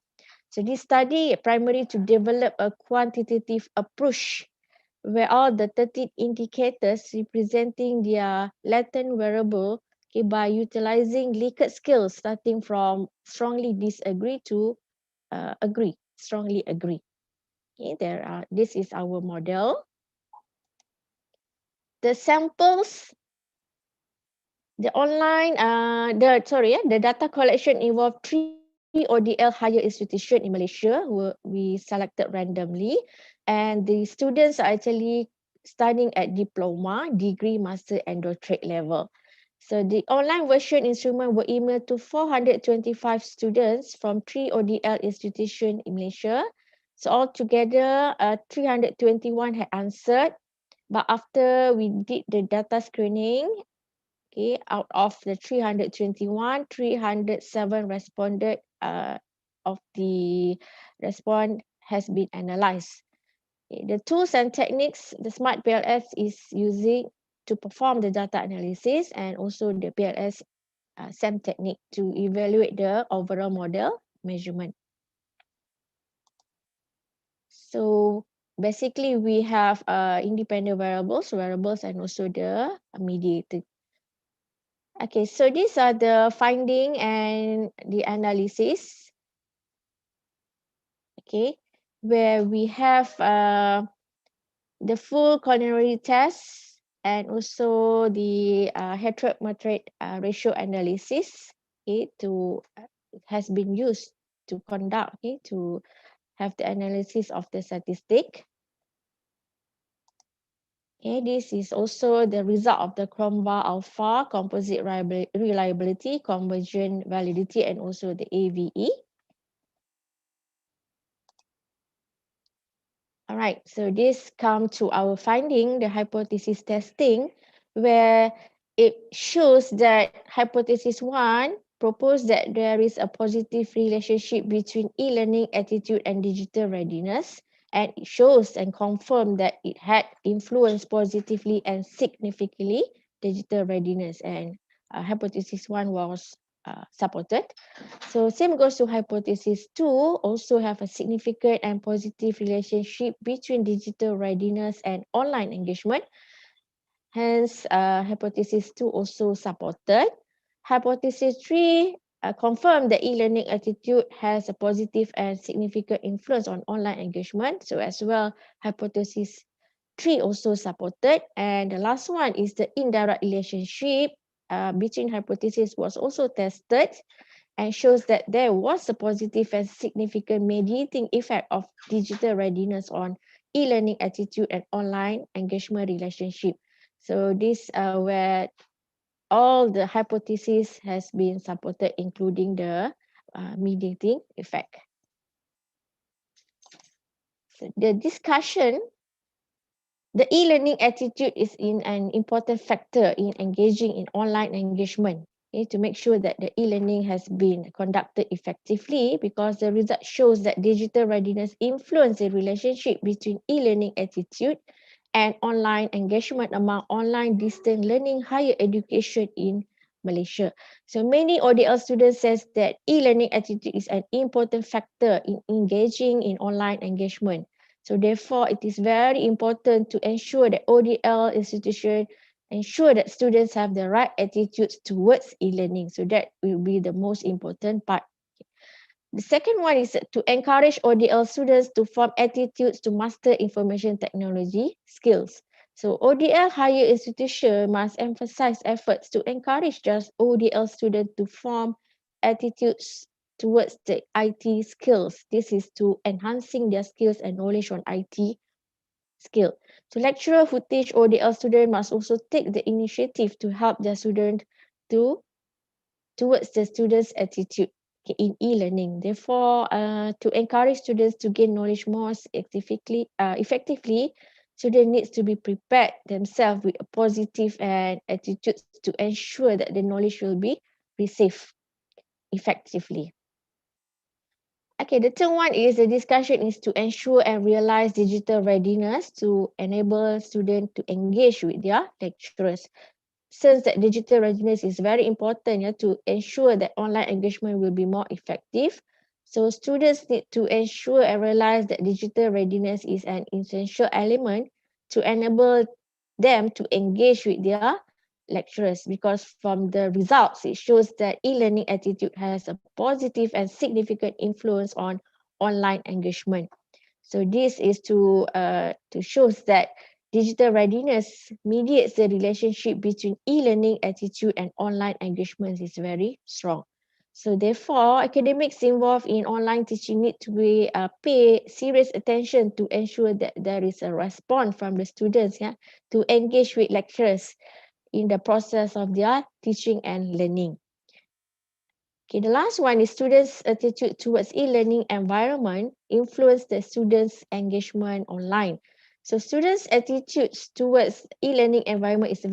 So this study primarily to develop a quantitative approach where all the 13 indicators representing their latent variable, okay, by utilizing Likert scales starting from strongly disagree to agree, strongly agree. Okay, this is our model. The samples, the data collection involved 3 ODL higher institution in Malaysia we selected randomly, and the students are actually studying at diploma, degree, master, and doctorate level. So the online version instrument were emailed to 425 students from 3 ODL institution in Malaysia. So altogether, 321 had answered, but after we did the data screening, Okay, out of the 321, 307 responded of the response has been analyzed. Okay, the tools and techniques the smart PLS is using to perform the data analysis, and also the PLS SAM technique to evaluate the overall model measurement. So basically we have independent variables, and also the mediator. Okay, so these are the finding and the analysis. Okay, where we have the full coronary test and also the heterometric ratio analysis. Okay, has been used to conduct, okay, to have the analysis of the statistic. Okay, this is also the result of the Cromba alpha, composite reliability, conversion validity, and also the AVE. All right, so this comes to our finding, the hypothesis testing, where it shows that hypothesis 1 proposed that there is a positive relationship between e-learning attitude and digital readiness, and it shows and confirmed that it had influenced positively and significantly digital readiness, and hypothesis 1 was supported. So same goes to hypothesis 2, also have a significant and positive relationship between digital readiness and online engagement. Hence, hypothesis 2 also supported. Hypothesis 3 confirmed that e-learning attitude has a positive and significant influence on online engagement. So as well, hypothesis 3 also supported. And the last one is the indirect relationship between hypothesis was also tested and shows that there was a positive and significant mediating effect of digital readiness on e-learning attitude and online engagement relationship. So this where all the hypotheses has been supported, including the mediating effect. So the discussion, the e-learning attitude is an important factor in engaging in online engagement. Okay, to make sure that the e-learning has been conducted effectively, because the result shows that digital readiness influences the relationship between e-learning attitude and online engagement among online distance learning higher education in Malaysia. So many ODL students says that e-learning attitude is an important factor in engaging in online engagement. So therefore, it is very important to ensure that ODL institution ensure that students have the right attitudes towards e-learning. So that will be the most important part. The second one is to encourage ODL students to form attitudes to master information technology skills. So ODL higher institution must emphasize efforts to encourage just ODL students to form attitudes towards the IT skills. This is to enhancing their skills and knowledge on IT skill. So lecturer who teach ODL student must also take the initiative to help their student towards the students' attitude in e-learning. Therefore, to encourage students to gain knowledge more effectively, students needs to be prepared themselves with a positive and attitudes to ensure that the knowledge will be received effectively. Okay, the third one is the discussion is to ensure and realize digital readiness to enable students to engage with their lecturers. Since that digital readiness is very important, to ensure that online engagement will be more effective. So students need to ensure and realize that digital readiness is an essential element to enable them to engage with their lecturers, because from the results, it shows that e-learning attitude has a positive and significant influence on online engagement. So this is to shows that digital readiness mediates the relationship between e-learning attitude and online engagement is very strong. So therefore, academics involved in online teaching need to be pay serious attention to ensure that there is a response from the students, to engage with lecturers in the process of their teaching and learning. Okay, the last one is students' attitude towards e-learning environment influence the students' engagement online. So students' attitudes towards e-learning environment is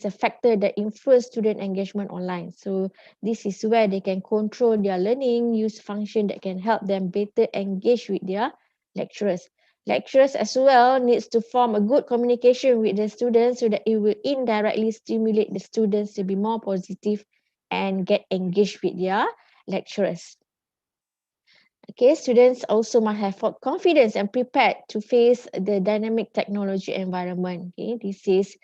a factor that influence student engagement online. So this is where they can control their learning, use function that can help them better engage with their lecturers. Lecturers as well needs to form a good communication with the students so that it will indirectly stimulate the students to be more positive and get engaged with their lecturers. Okay, students also must have confidence and prepared to face the dynamic technology environment. Okay, this is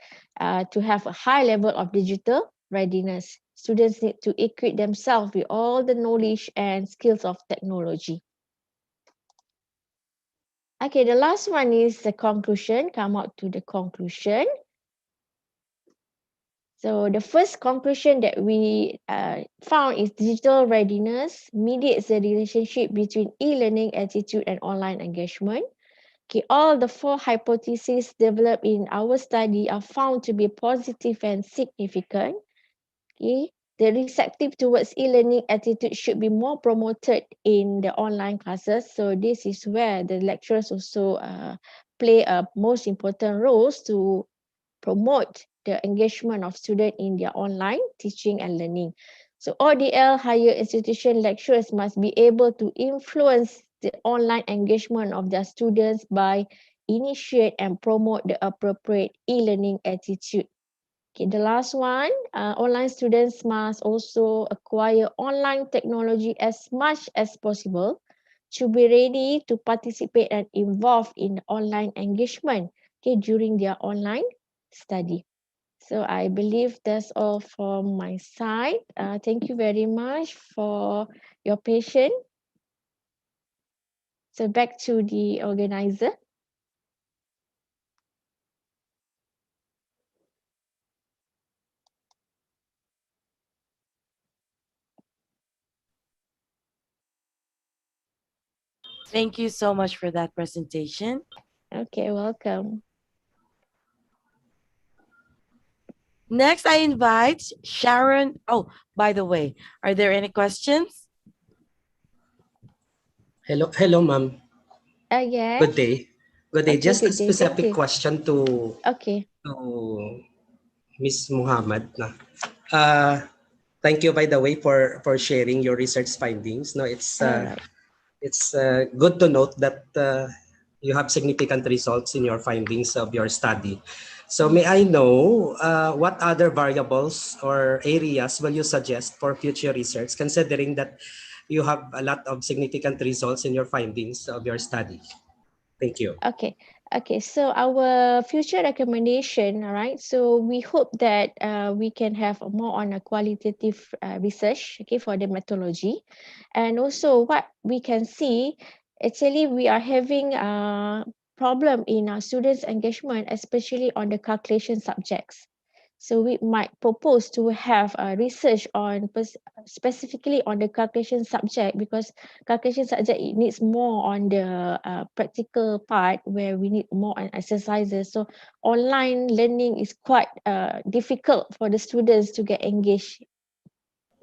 to have a high level of digital readiness. Students need to equip themselves with all the knowledge and skills of technology. Okay, the last one is the conclusion. Come out to the conclusion. So the first conclusion that we found is digital readiness mediates the relationship between e-learning attitude and online engagement. Okay, all the 4 hypotheses developed in our study are found to be positive and significant. Okay, the receptive towards e-learning attitude should be more promoted in the online classes. So this is where the lecturers also play a most important roles to promote the engagement of students in their online teaching and learning. So ODL higher institution lecturers must be able to influence the online engagement of their students by initiate and promote the appropriate e-learning attitude. Okay, the last one, online students must also acquire online technology as much as possible to be ready to participate and involve in online engagement, okay, during their online study. So I believe that's all from my side. Thank you very much for your patience. So back to the organizer. Thank you so much for that presentation. Okay, welcome. Next, I invite Sharon. Oh, by the way, are there any questions? Hello, ma'am. Yes. Good day. Good day. Okay, Just a good day. Thank specific you. question to Okay. Ms. Muhammad. Thank you, by the way, for sharing your research findings. No, it's All right. good to note that you have significant results in your findings of your study. So may I know what other variables or areas will you suggest for future research, considering that you have a lot of significant results in your findings of your study? Thank you. Okay. Okay, so our future recommendation, all right, so we hope that we can have more on a qualitative research, okay, for the methodology. And also what we can see, actually we are having a problem in our students' engagement, especially on the calculation subjects. So we might propose to have a research on specifically on the calculation subject, because calculation subject it needs more on the practical part where we need more on exercises. So online learning is quite difficult for the students to get engaged.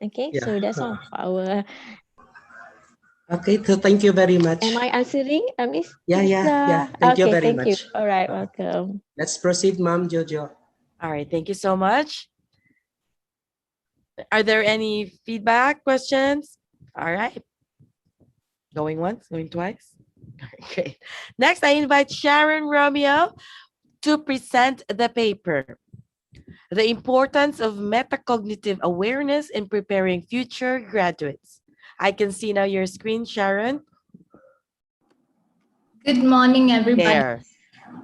Okay, Yeah. so that's all for our. Okay, so thank you very much. Am I answering, Miss? Yeah. Thank you Okay, very thank you. much. All right, welcome. Let's proceed, Ma'am Jojo. All right, thank you so much. Are there any feedback, questions? All right. Going once, going twice. Great. Next, I invite Sharon Romeo to present the paper, The Importance of Metacognitive Awareness in Preparing Future Graduates. I can see now your screen, Sharon. Good morning, everybody. There.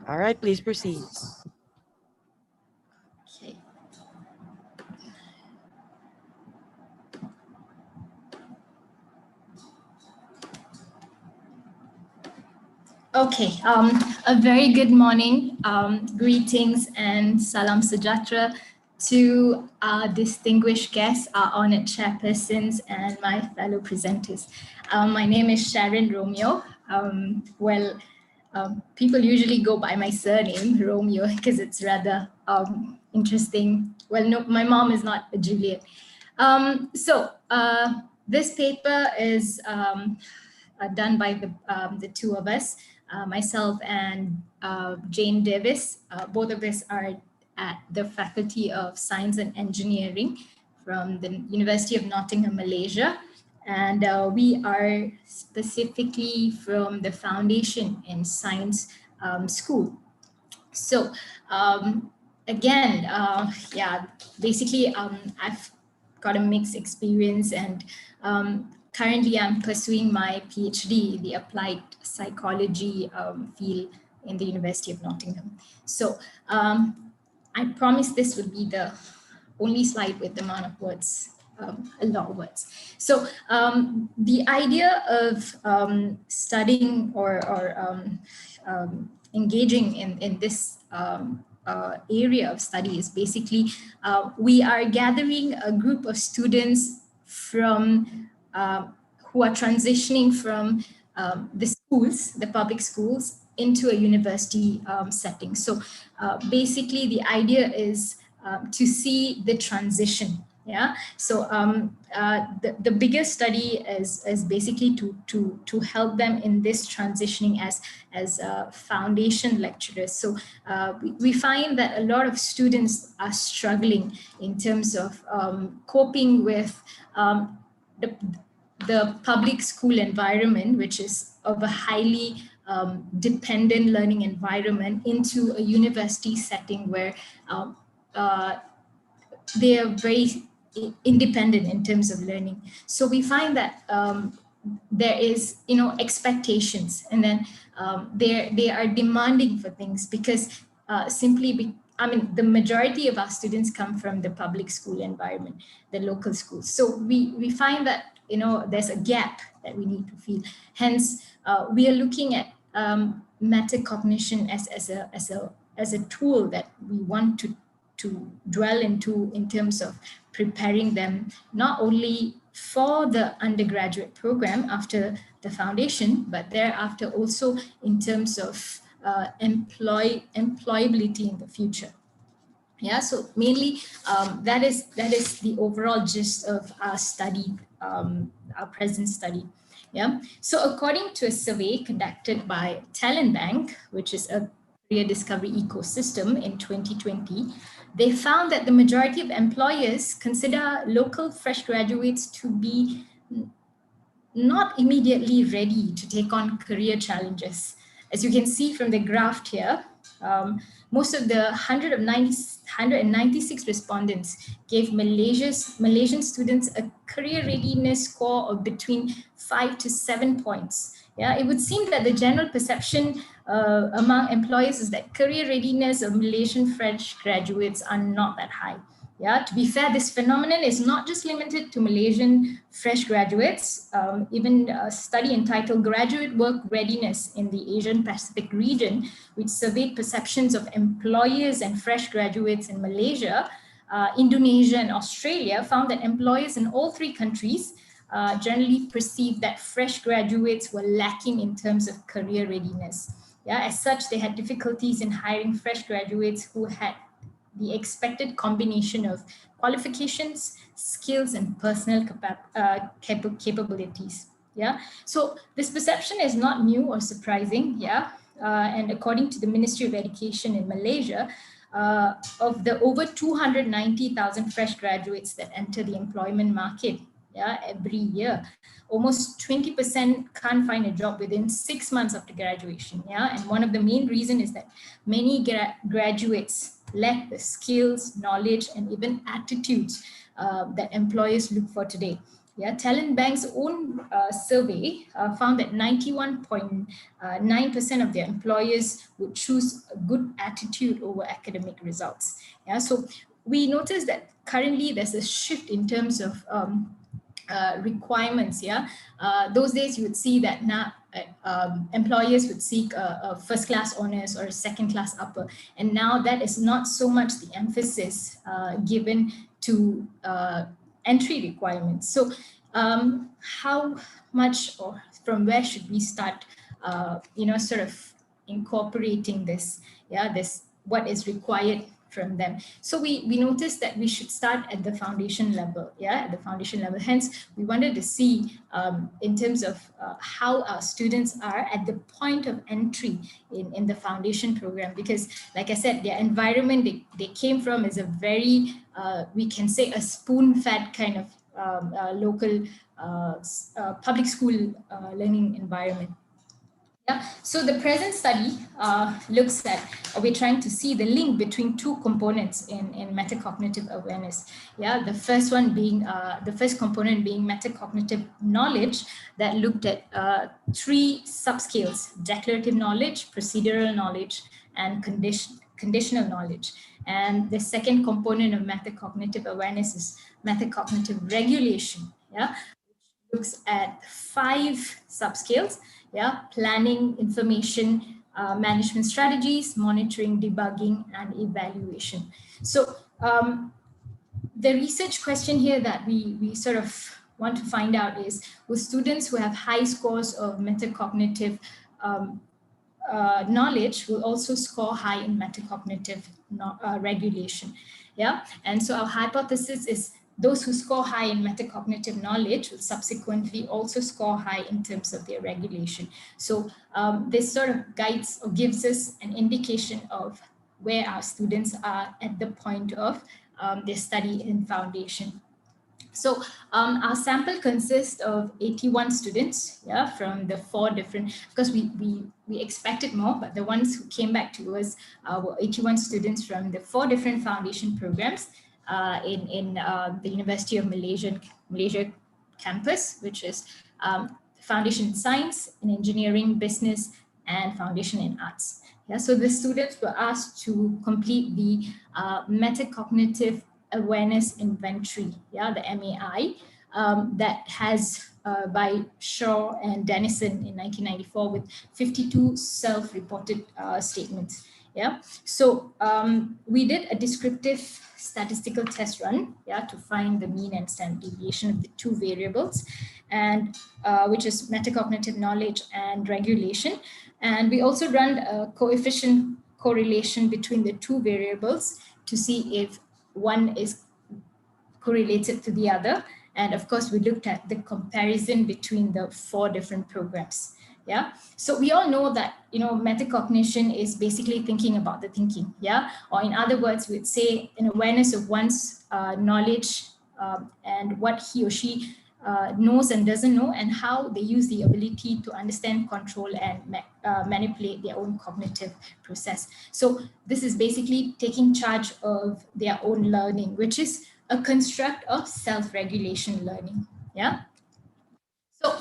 All right, please proceed. Okay. Okay, a very good morning, greetings and salam sejahtera to our distinguished guests, our honored chairpersons and my fellow presenters. My name is Sharon Romeo. People usually go by my surname, Romeo, because it's rather interesting. Well, no, my mom is not a Juliet. This paper is done by the two of us, myself and Jane Davis. Both of us are at the Faculty of Science and Engineering from the University of Nottingham, Malaysia. And we are specifically from the Foundation in Science School. So again, yeah, basically I've got a mixed experience, and currently I'm pursuing my PhD in the applied psychology field in the University of Nottingham. So I promised this would be the only slide with the amount of words, a lot of words. So the idea of studying or engaging in this area of study is basically we are gathering a group of students from who are transitioning from the schools, the public schools, into a university setting. So basically the idea is to see the transition. Yeah, so the bigger study is basically to help them in this transitioning as foundation lecturers. So we find that a lot of students are struggling in terms of coping with the public school environment, which is of a highly dependent learning environment, into a university setting where they are very independent in terms of learning. So we find that there is, expectations, and then they are demanding for things because the majority of our students come from the public school environment, the local schools. So we find that, there's a gap that we need to fill. Hence, we are looking at metacognition as a tool that we want to dwell into in terms of preparing them not only for the undergraduate program after the foundation, but thereafter also in terms of employability in the future. Yeah, so mainly that is the overall gist of our study, our present study. Yeah, so according to a survey conducted by Talent Bank, which is a career discovery ecosystem in 2020, they found that the majority of employers consider local fresh graduates to be not immediately ready to take on career challenges. As you can see from the graph here, most of the 196 respondents gave Malaysian students a career readiness score of between 5 to 7 points. Yeah, it would seem that the general perception among employers is that career readiness of Malaysian fresh graduates are not that high. Yeah, to be fair, this phenomenon is not just limited to Malaysian fresh graduates. Even a study entitled Graduate Work Readiness in the Asian Pacific region, which surveyed perceptions of employers and fresh graduates in Malaysia, Indonesia, and Australia, found that employers in all three countries generally perceived that fresh graduates were lacking in terms of career readiness. Yeah, as such, they had difficulties in hiring fresh graduates who had the expected combination of qualifications, skills, and personal capabilities. Yeah, so this perception is not new or surprising. Yeah, and according to the Ministry of Education in Malaysia, of the over 290,000 fresh graduates that enter the employment market, yeah, every year, almost 20% can't find a job within 6 months after graduation. Yeah, and one of the main reasons is that many graduates lack the skills, knowledge, and even attitudes that employers look for today. Yeah, Talent Bank's own survey found that 91.9% of their employers would choose a good attitude over academic results. Yeah, so we noticed that currently there's a shift in terms of requirements. Yeah, those days you would see that now employers would seek a first-class honors or a second-class upper, and now that is not so much the emphasis given to entry requirements. So how much or from where should we start sort of incorporating this, yeah, this what is required from them. So we noticed that we should start at the foundation level, at the foundation level. Hence, we wanted to see in terms of how our students are at the point of entry in the foundation program, because like I said, their environment they came from is a very, we can say a spoon-fed kind of local public school learning environment. Yeah. So the present study looks at, we're trying to see the link between two components in metacognitive awareness. Yeah, the first one being, the first component being metacognitive knowledge that looked at 3 subscales: declarative knowledge, procedural knowledge, and conditional knowledge. And the second component of metacognitive awareness is metacognitive regulation. Yeah, looks at 5 subscales, planning, information, management strategies, monitoring, debugging, and evaluation. So the research question here that we sort of want to find out is, with students who have high scores of metacognitive knowledge will also score high in metacognitive regulation. Yeah, and so our hypothesis is those who score high in metacognitive knowledge will subsequently also score high in terms of their regulation. So this sort of guides or gives us an indication of where our students are at the point of their study in foundation. So our sample consists of 81 students, from the 4 different, because we expected more, but the ones who came back to us were 81 students from the 4 different foundation programs in the University of Malaysia campus, which is Foundation in Science, in Engineering, Business, and Foundation in Arts. Yeah, so the students were asked to complete the metacognitive awareness inventory, the MAI, that has by Shaw and Dennison in 1994 with 52 self-reported statements. Yeah, so we did a descriptive statistical test run, to find the mean and standard deviation of the 2 variables, and which is metacognitive knowledge and regulation. And we also ran a coefficient correlation between the 2 variables to see if one is correlated to the other. And of course, we looked at the comparison between the 4 different programs. Yeah, so we all know that, metacognition is basically thinking about the thinking. Yeah, or in other words, we'd say an awareness of one's knowledge and what he or she knows and doesn't know, and how they use the ability to understand, control, and manipulate their own cognitive process. So this is basically taking charge of their own learning, which is a construct of self-regulation learning. Yeah. So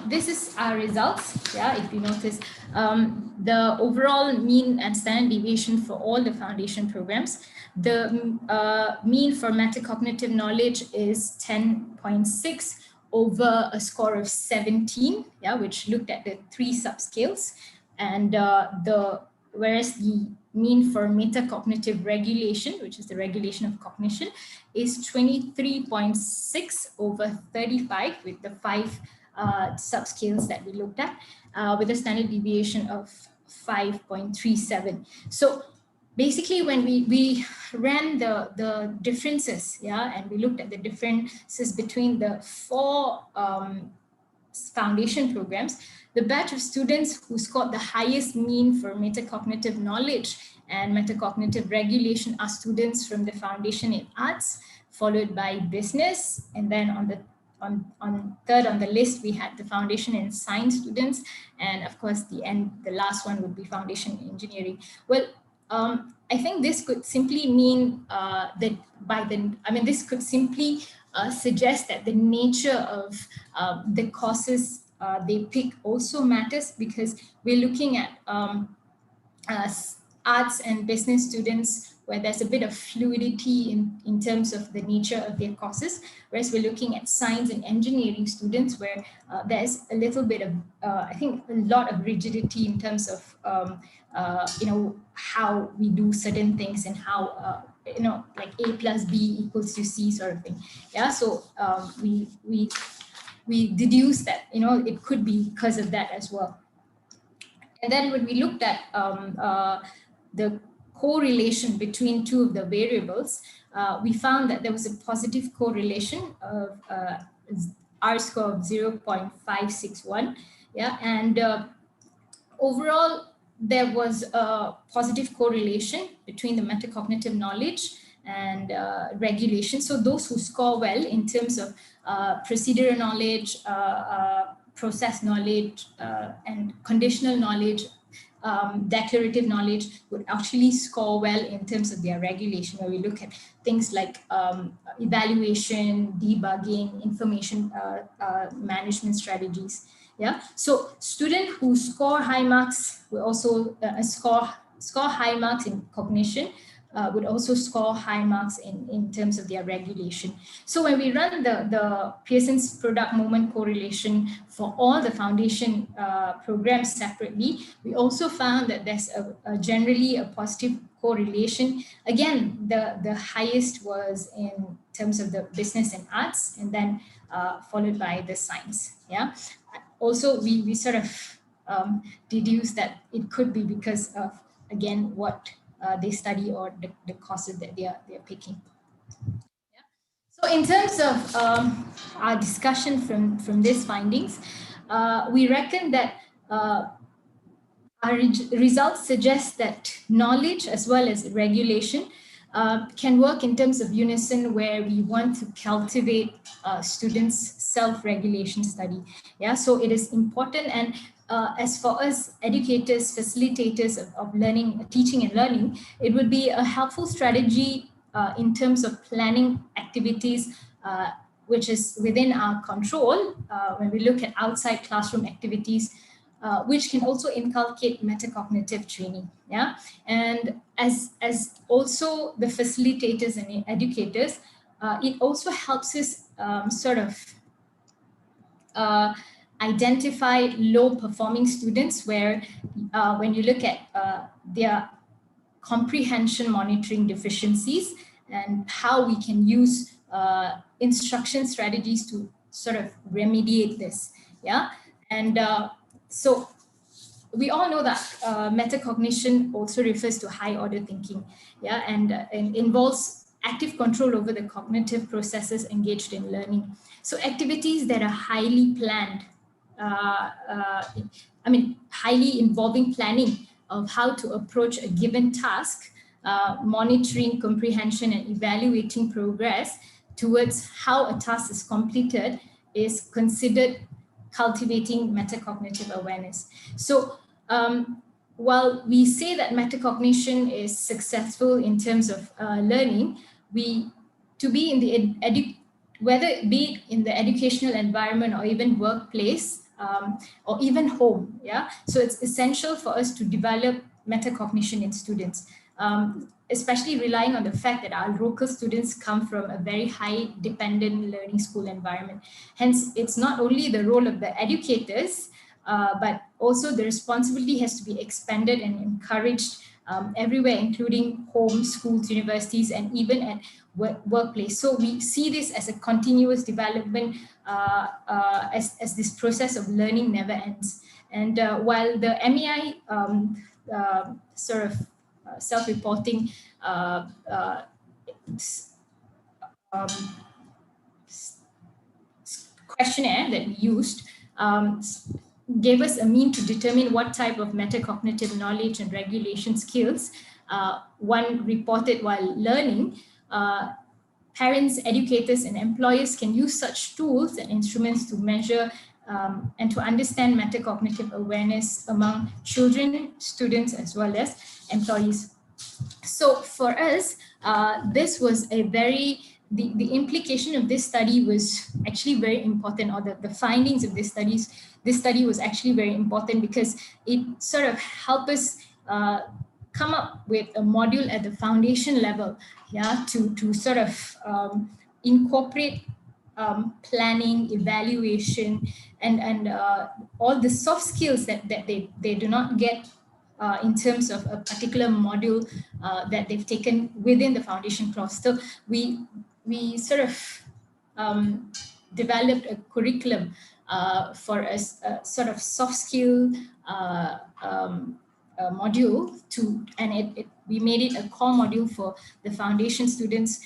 this is our results. Yeah, if you notice, the overall mean and standard deviation for all the foundation programs, the mean for metacognitive knowledge is 10.6 over a score of 17, which looked at the 3 subscales, and whereas the mean for metacognitive regulation, which is the regulation of cognition, is 23.6 over 35 with the 5 subscales that we looked at, with a standard deviation of 5.37. So basically, when we ran the differences, and we looked at the differences between the 4 foundation programs, the batch of students who scored the highest mean for metacognitive knowledge and metacognitive regulation are students from the foundation in arts, followed by business, and then on third on the list we had the foundation in science students, and of course the last one would be foundation in engineering. Well, I think this could simply mean this could simply suggest that the nature of the courses they pick also matters, because we're looking at arts and business students where there's a bit of fluidity in terms of the nature of their courses, whereas we're looking at science and engineering students where there's a little bit of, I think, a lot of rigidity in terms of, how we do certain things and how, like A plus B equals to C sort of thing. Yeah, so we deduce that, it could be because of that as well. And then when we looked at the correlation between two of the variables, we found that there was a positive correlation of R-score of 0.561. Yeah, and overall, there was a positive correlation between the metacognitive knowledge and regulation. So those who score well in terms of procedural knowledge, process knowledge, and conditional knowledge, declarative knowledge would actually score well in terms of their regulation, where we look at things like evaluation, debugging, information management strategies. Yeah, so students who score high marks will also score high marks in cognition, would also score high marks in terms of their regulation. So when we run the Pearson's product moment correlation for all the foundation programs separately, we also found that there's generally a positive correlation. Again, the highest was in terms of the business and arts, and then followed by the science. Yeah. Also, we sort of deduce that it could be because of, again, what they study or the courses that they're picking. Yeah. So in terms of our discussion from these findings, we reckon that our results suggest that knowledge as well as regulation can work in terms of unison, where we want to cultivate students' self-regulation study. Yeah, so it is important, and as for us educators, facilitators of learning, teaching and learning, it would be a helpful strategy in terms of planning activities which is within our control when we look at outside classroom activities, which can also inculcate metacognitive training. Yeah, and as also the facilitators and educators, it also helps us sort of identify low performing students, where when you look at their comprehension monitoring deficiencies and how we can use instruction strategies to sort of remediate this. Yeah, and so we all know that metacognition also refers to high order thinking. Yeah, and involves active control over the cognitive processes engaged in learning. So activities that are highly planned, highly involving planning of how to approach a given task, monitoring comprehension and evaluating progress towards how a task is completed, is considered cultivating metacognitive awareness. So while we say that metacognition is successful in terms of learning, to be in the whether it be in the educational environment or even workplace, or even home. Yeah, so it's essential for us to develop metacognition in students, especially relying on the fact that our local students come from a very high dependent learning school environment. Hence, it's not only the role of the educators, but also the responsibility has to be expanded and encouraged everywhere, including home, schools, universities, and even at workplace. So we see this as a continuous development, as this process of learning never ends. And while the MEI sort of self-reporting questionnaire that we used gave us a mean to determine what type of metacognitive knowledge and regulation skills one reported while learning. Parents, educators, and employers can use such tools and instruments to measure and to understand metacognitive awareness among children, students, as well as employees. So for us, this was a the implication of this study was actually very important, or the findings of this study was actually very important, because it sort of helped us come up with a module at the foundation level, yeah, to sort of incorporate planning, evaluation, and all the soft skills that they do not get in terms of a particular module that they've taken within the foundation course. So we sort of developed a curriculum for a sort of soft skill module we made it a core module for the foundation students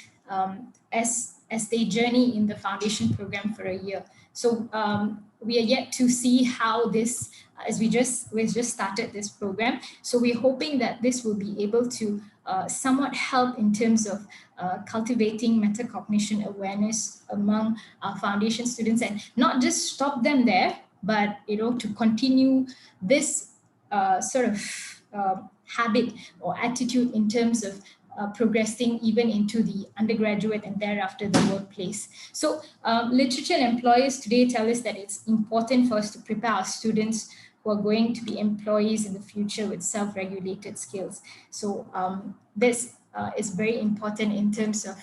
as they journey in the foundation program for a year. So we are yet to see how this, as we just started this program. So we're hoping that this will be able to somewhat help in terms of cultivating metacognition awareness among our foundation students, and not just stop them there, but to continue this sort of habit or attitude in terms of progressing even into the undergraduate and thereafter the workplace. So literature and employers today tell us that it's important for us to prepare our students who are going to be employees in the future with self-regulated skills. So this is very important in terms of,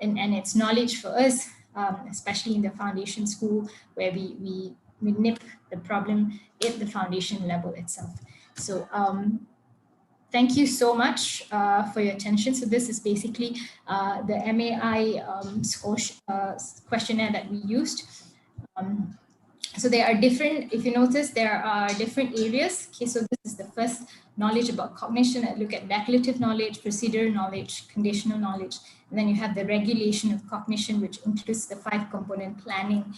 and it's knowledge for us, especially in the foundation school, where we nip the problem at the foundation level itself. So thank you so much for your attention. So this is basically the MAI score questionnaire that we used. So there are different, if you notice, there are different areas. Okay, so this is the first, knowledge about cognition. I look at declarative knowledge, procedural knowledge, conditional knowledge. And then you have the regulation of cognition, which includes the 5-component planning,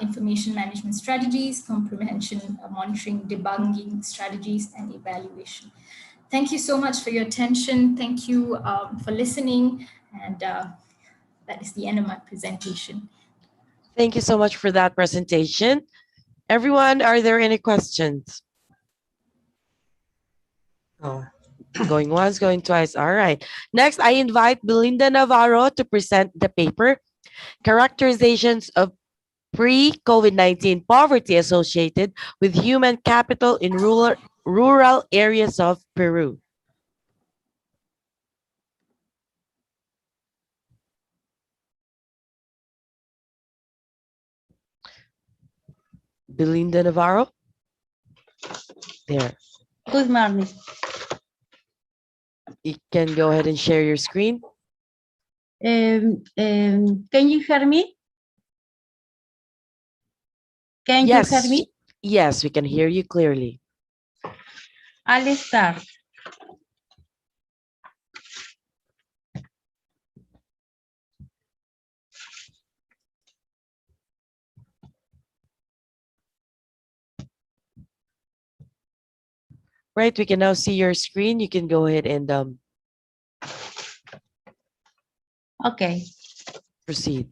information management strategies, comprehension, monitoring, debugging strategies, and evaluation. Thank you so much for your attention. Thank you for listening. And that is the end of my presentation. Thank you so much for that presentation. Everyone, are there any questions? Going once, going twice. All right. Next, I invite Belinda Navarro to present the paper, Characterizations of Pre-COVID-19 Poverty Associated with Human Capital in Rural Areas of Peru. Belinda Navarro. There. Good morning. You can go ahead and share your screen. Can you hear me? Can Yes. you hear me? Yes, we can hear you clearly. I'll start. Right, we can now see your screen. You can go ahead and Okay. proceed.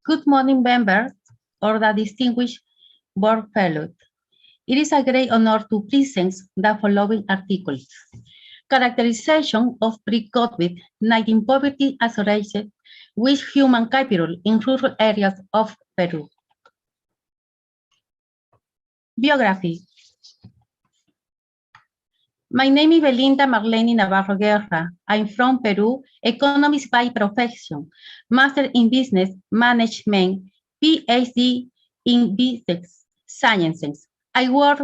Good morning, members, or the distinguished board fellows. It is a great honor to present the following articles. Characterization of pre-COVID-19 poverty associated with human capital in rural areas of Peru. Biography. My name is Belinda Marlene Navarro Guerra. I'm from Peru, economist by profession, master in business management, PhD in business sciences. I work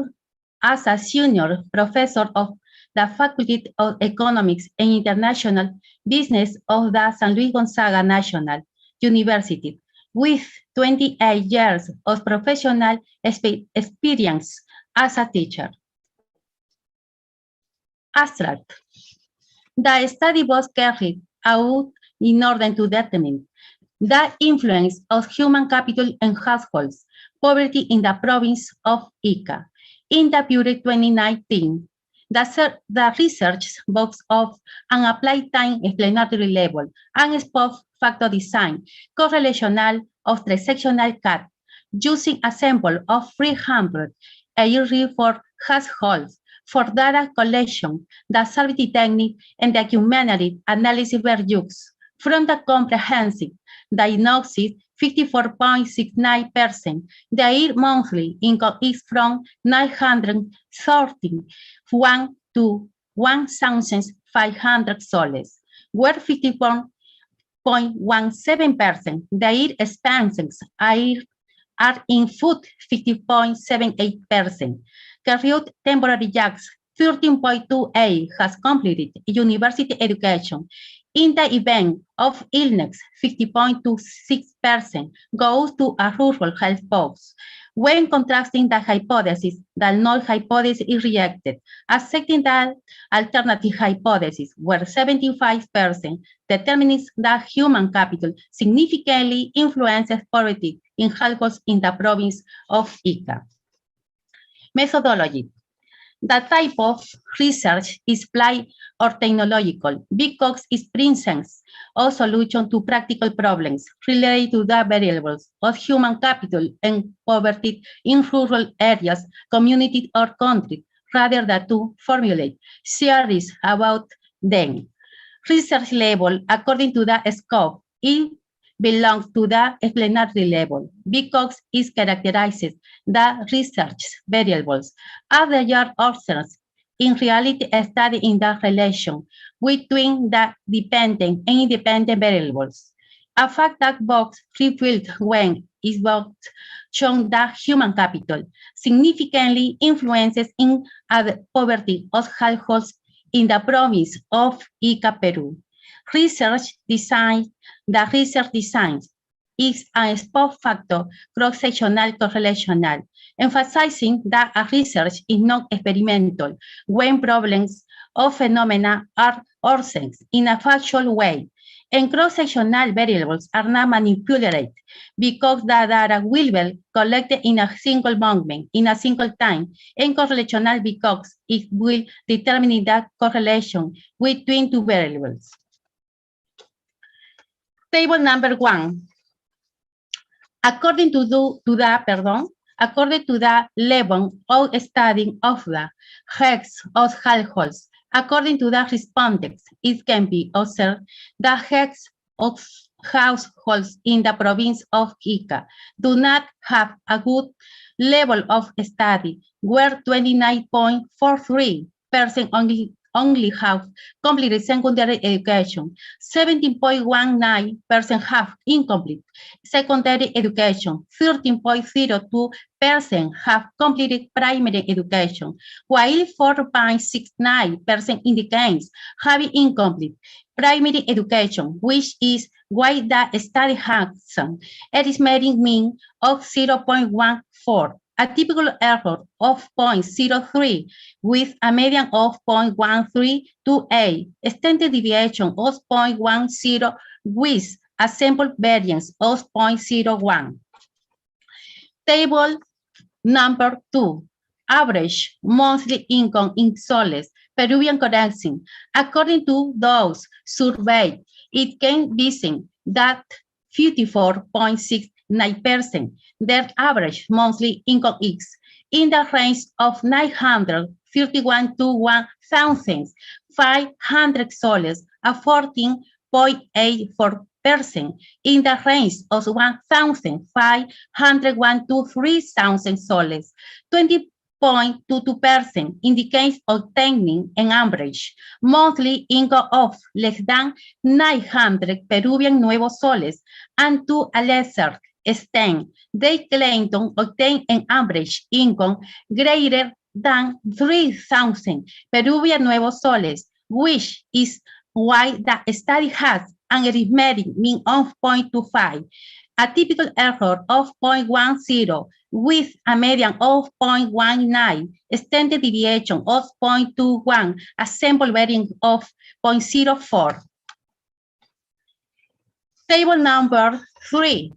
as a senior professor of the Faculty of Economics and International Business of the San Luis Gonzaga National University, with 28 years of professional experience as a teacher. Abstract. The study was carried out in order to determine the influence of human capital and households poverty in the province of Ica. In the period 2019, the research box of an applied time explanatory level and spot factor design correlational of transactional cut using a sample of 384 households for data collection, the survey technique, and the cumulative analysis were used From the comprehensive diagnosis, 54.69%. Their monthly income is from $931 to $1,500, where 51.17%. Their expenses are in food, 50.78%. Career temporary jobs, 13.28 has completed university education. In the event of illness, 50.26% goes to a rural health post. When contrasting the hypothesis, the null hypothesis is rejected, accepting the alternative hypothesis, where 75% determines that human capital significantly influences poverty in households in the province of Ica. Methodology. The type of research is applied or technological because it presents a solution to practical problems related to the variables of human capital and poverty in rural areas, communities, or countries, rather than to formulate theories about them. Research level, according to the scope, it belongs to the explanatory level because it characterizes the research variables as they are observed in reality study in the relation between the dependent and independent variables. A fact that box refilled when is box shown that human capital significantly influences in the poverty of households in the province of Ica, Peru. The research design is a spot factor cross-sectional correlational, emphasizing that a research is not experimental when problems or phenomena are observed in a factual way, and cross-sectional variables are not manipulated because the data will be collected in a single moment, in a single time, and correlational because it will determine the correlation between two variables. Table number 1. According to the level of study of the heads of households, according to the respondents, it can be observed that heads of households in the province of Ica do not have a good level of study, where 29.43% only have completed secondary education, 17.19% have incomplete secondary education, 13.02% have completed primary education, while 4.69% indicates having incomplete primary education, which is why the study has an arithmetic mean of 0.14. A typical error of 0.03 with a median of 0.1328, standard deviation of 0.10 with a sample variance of 0.01. Table number 2, average monthly income in soles, Peruvian currency. According to those surveyed, it can be seen that 54.69% their average monthly income is in the range of 931 to 1,500 soles, a 14.84%, in the range of 1,501 to 3,000 soles, 20.22% indicates obtaining an average monthly income of less than 900 Peruvian nuevos soles, and to a lesser extent, they claim to obtain an average income greater than 3,000 Peruvian nuevos soles, which is why the study has an arithmetic mean of 0.25, a typical error of 0.10 with a median of 0.19, standard deviation of 0.21, a sample variance of 0.04. Table number 3.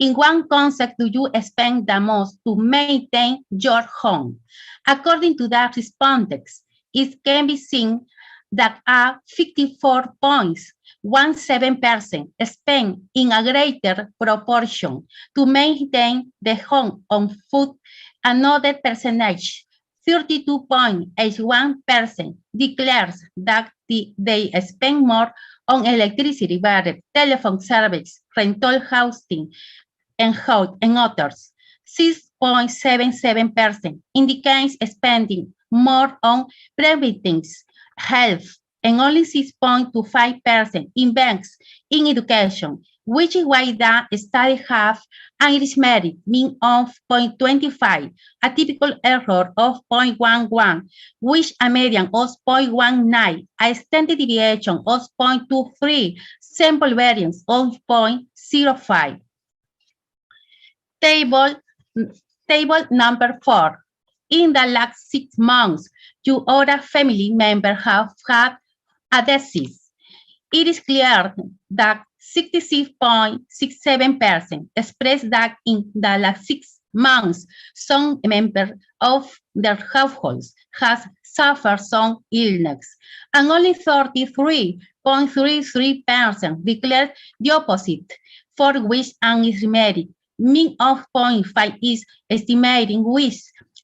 In what concept do you spend the most to maintain your home? According to the respondents, it can be seen that a 54.17% spend in a greater proportion to maintain the home on food. Another percentage, 32.81%, declares that they spend more on electricity, water, telephone service, rental housing, and health and others. 6.77% indicates spending more on preventions, health, and only 6.25% invests in education, which is why the study have an arithmetic mean of 0.25, a typical error of 0.11, which a median of 0.19, a standard deviation of 0.23, sample variance of 0.05. Table number 4. In the last 6 months, you or a family member have had a disease. It is clear that 66.67% express that in the last 6 months, some member of their households has suffered some illness, and only 33.33% declared the opposite, for which an arithmetic mean of 0.5 is estimating with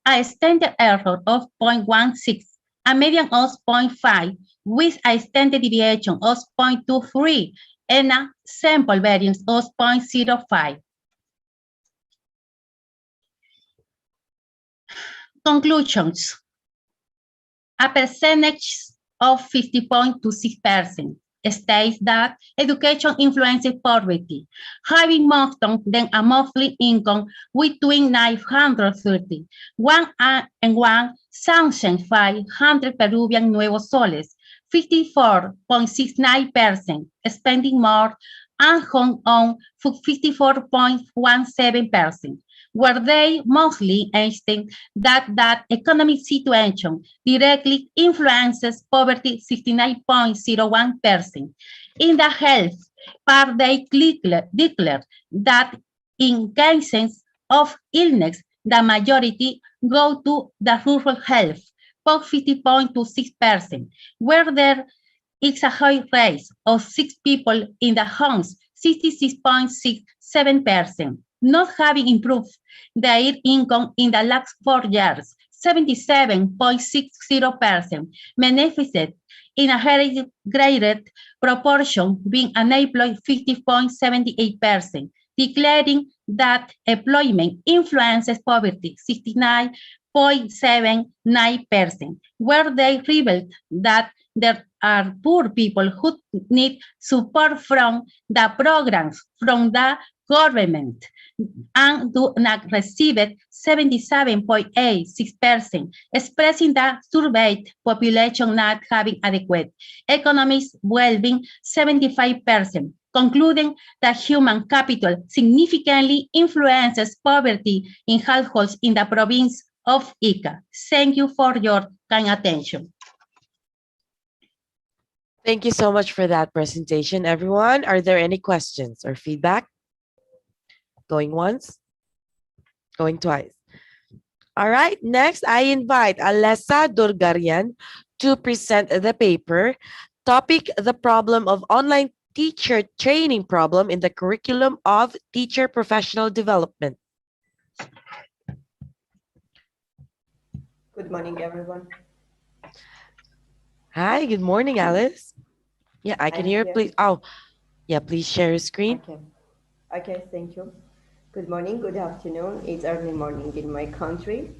a standard error of 0.16, a median of 0.5 with a standard deviation of 0.23 and a sample variance of 0.05. Conclusions. A percentage of 50.26% states that education influences poverty, having more than a monthly income between 930 and 1,500 Peruvian nuevos soles, 54.69%, spending more, and home on 54.17%, where they mostly estimate that economic situation directly influences poverty 69.01%. In the health part, they declare that in cases of illness, the majority go to the rural health, 50.26%, where there is a high rate of 6 people in the homes, 66.67%, not having improved their income in the last 4 years, 77.60%, benefited in a very greater proportion, being unemployed 50.78%, declaring that employment influences poverty 69.79%, where they revealed that there are poor people who need support from the programs from the government and do not receive it 77.86%, expressing the surveyed population not having adequate economic well-being 75%, concluding that human capital significantly influences poverty in households in the province of Ica. Thank you for your kind attention. Thank you so much for that presentation, everyone. Are there any questions or feedback? Going once, going twice. All right, next I invite Alessa Durgarian to present the paper, topic, the problem of online teacher training problem in the curriculum of teacher professional development. Good morning, everyone. Hi, good morning, Alice. Yeah, I can hear, please. Oh, yeah, please share your screen. Okay, thank you. Good morning, good afternoon. It's early morning in my country.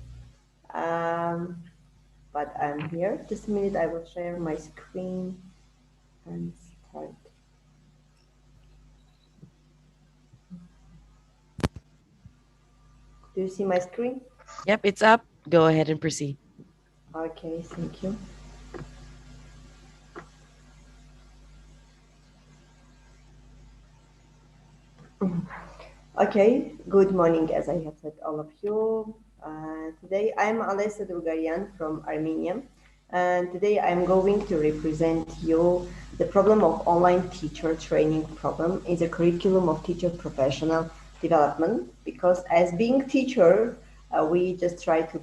But I'm here. Just a minute, I will share my screen and start. Do you see my screen? Yep, it's up. Go ahead and proceed. Okay, thank you. Okay, good morning, as I have said, all of you. Today I'm Alessa Durgarian from Armenia, and today I'm going to represent you the problem of online teacher training problem in the curriculum of teacher professional development, because as being teacher, we just try to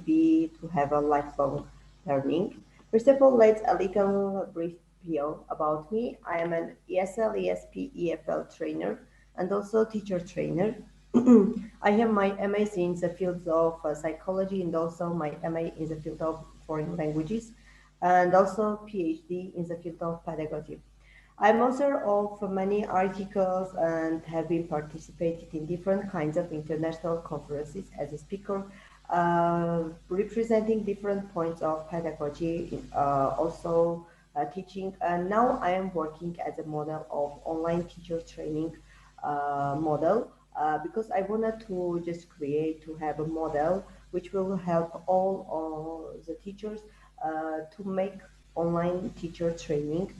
have a lifelong learning. First of all, let's a little brief bio about me. I am an ESL, ESP, EFL trainer, and also teacher trainer. I have my MSc in the field of psychology, and also my MA in the field of foreign languages, and also PhD in the field of pedagogy. I'm author of many articles and have been participated in different kinds of international conferences as a speaker, representing different points of pedagogy, also teaching. And now I am working as a model of online teacher training model because I wanted to just to have a model which will help all the teachers to make online teacher training,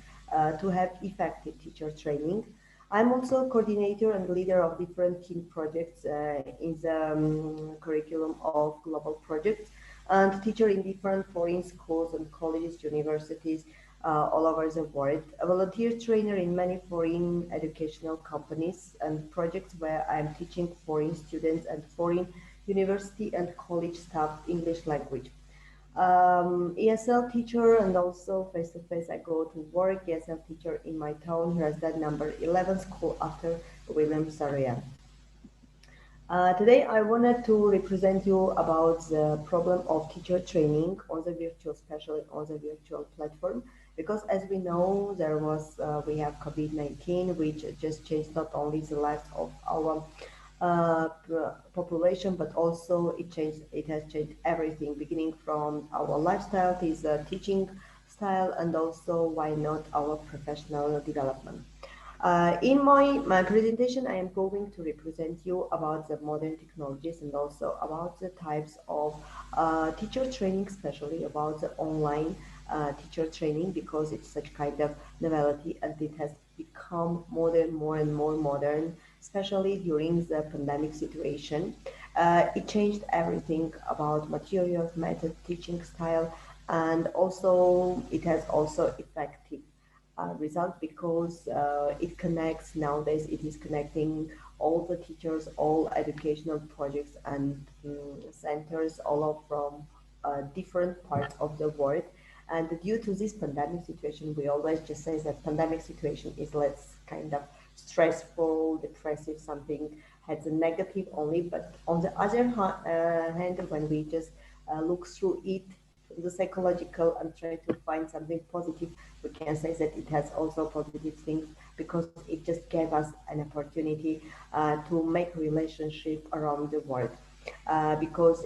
to have effective teacher training. I'm also coordinator and leader of different team projects in the curriculum of global projects, and teacher in different foreign schools and colleges, universities all over the world. A volunteer trainer in many foreign educational companies and projects where I'm teaching foreign students and foreign university and college staff English language. ESL teacher, and also face-to-face I go to work. ESL teacher in my town, Hrazdan number 11 school after William Sarayan. Today I wanted to represent you about the problem of teacher training on the virtual, especially on the virtual platform, because as we know, there was we have COVID-19, which just changed not only the lives of our population, but also it has changed everything, beginning from our lifestyle, his teaching style, and also why not our professional development. In my presentation, I am going to represent you about the modern technologies and also about the types of teacher training, especially about the online teacher training, because it's such kind of novelty and it has become modern, more and more modern, especially during the pandemic situation. It changed everything about materials, method, teaching style, and also it has also effective result because it connects nowadays. It is connecting all the teachers, all educational projects and centers all of from different parts of the world. And due to this pandemic situation, we always just say that pandemic situation is less kind of stressful, depressive, something has a negative only. But on the other hand, when we just look through it, the psychological, and try to find something positive, we can say that it has also positive things because it just gave us an opportunity to make relationship around the world. Because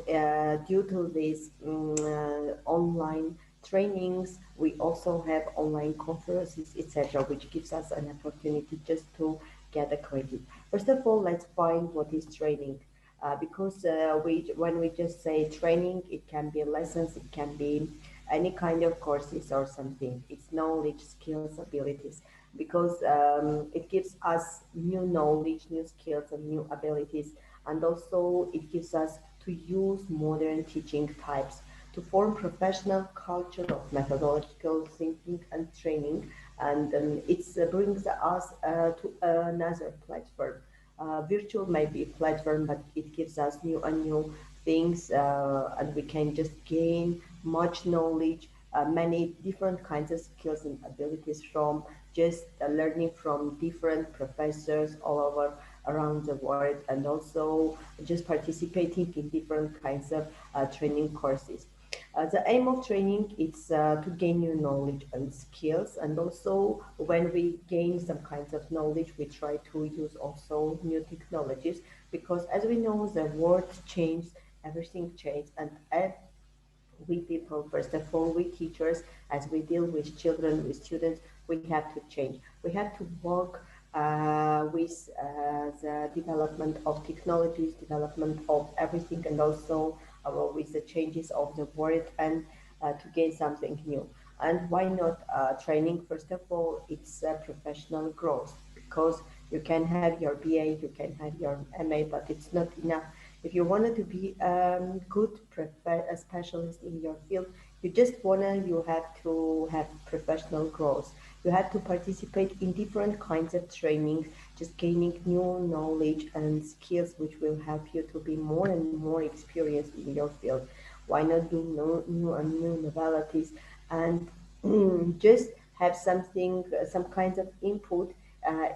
due to these online trainings, we also have online conferences, etc., which gives us an opportunity just to get acquainted. First of all, let's find what is training. Because when we just say training, it can be lessons, it can be any kind of courses or something. It's knowledge, skills, abilities, because it gives us new knowledge, new skills, and new abilities. And also it gives us to use modern teaching types to form professional culture of methodological thinking and training. And it brings us to another platform. Virtual may be a platform, but it gives us new and new things, and we can just gain much knowledge, many different kinds of skills and abilities from just learning from different professors all over around the world, and also just participating in different kinds of training courses. The aim of training is to gain new knowledge and skills, and also when we gain some kinds of knowledge, we try to use also new technologies, because as we know, the world changed, everything changed, and we people, first of all, we teachers, as we deal with children, with students, we have to change. We have to work with the development of technologies, development of everything, and also with the changes of the world, and to gain something new. And why not training? First of all, it's professional growth, because you can have your BA, you can have your MA, but it's not enough. If you wanted to be good a specialist in your field, you have to have professional growth. You have to participate in different kinds of trainings, just gaining new knowledge and skills, which will help you to be more and more experienced in your field. Why not do new and new novelties, and just have something, some kinds of input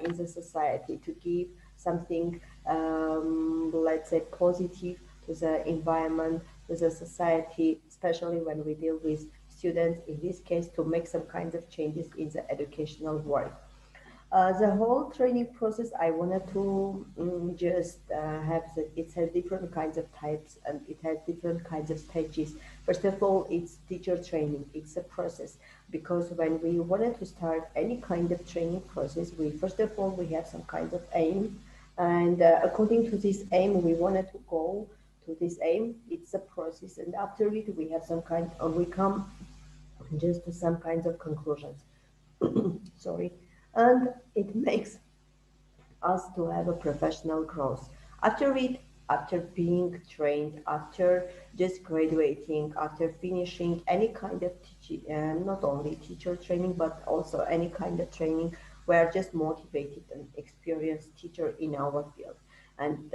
in the society to give something, let's say, positive to the environment, to the society, especially when we deal with students, in this case, to make some kinds of changes in the educational world. The whole training process, I wanted to just have it has different kinds of types and it has different kinds of stages. First of all, it's teacher training. It's a process because when we wanted to start any kind of training process, first of all we have some kind of aim, and according to this aim, we wanted to go to this aim. It's a process, and after it, we have some kind, we come just to some kinds of conclusions. Sorry. And it makes us to have a professional growth. After it, after being trained, after just graduating, after finishing any kind of teaching, not only teacher training, but also any kind of training, we are just motivated and experienced teacher in our field. And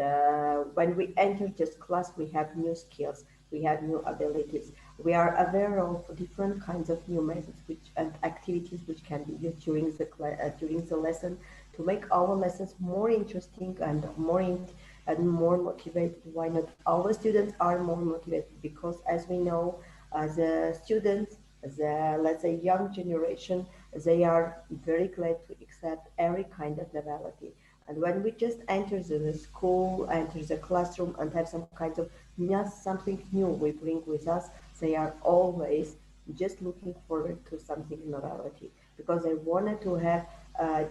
when we enter just class, we have new skills, we have new abilities. We are aware of different kinds of new methods and activities which can be used during the lesson to make our lessons more interesting and more motivated. Why not? Our students are more motivated because, as we know, the students, let's say young generation, they are very glad to accept every kind of novelty. And when we just enter the school, enter the classroom, and have some kind of something new we bring with us, they are always just looking forward to something novelty because they wanted to have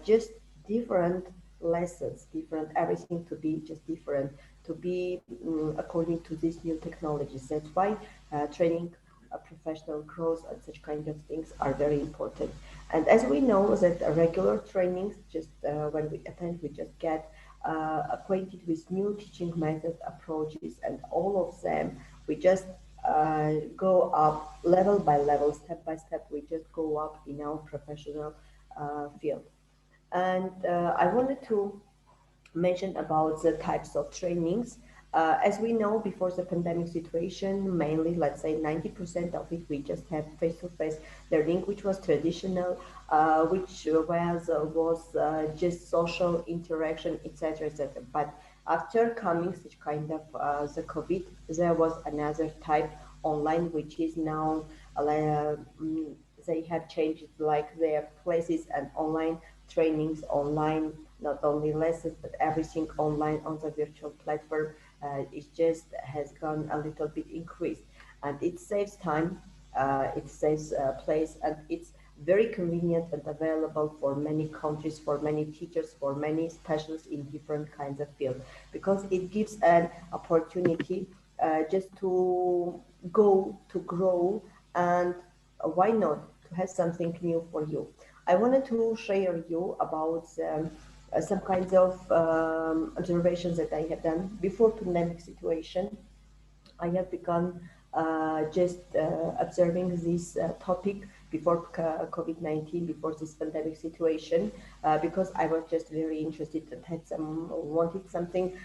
just different lessons, different, everything to be just different, to be according to these new technologies. That's why training, professional growth, and such kind of things are very important. And as we know that regular trainings, just when we attend, we just get acquainted with new teaching method approaches, and all of them, we just go up level by level, step by step, we just go up in our professional field. And I wanted to mention about the types of trainings. As we know, before the pandemic situation, mainly, let's say 90% of it, we just have face-to-face learning, which was traditional, which was just social interaction, etc., etc. But after coming such kind of the COVID, there was another type online, which is now they have changed like their places and online trainings, online, not only lessons, but everything online on the virtual platform. It just has gone a little bit increased, and it saves time, it saves place, and it's very convenient and available for many countries, for many teachers, for many specialists in different kinds of fields, because it gives an opportunity just to go to grow, and why not to have something new for you. I wanted to share you about some kinds of observations that I have done before pandemic situation. I have begun just observing this topic before COVID-19, before this pandemic situation, because I was just very interested and wanted something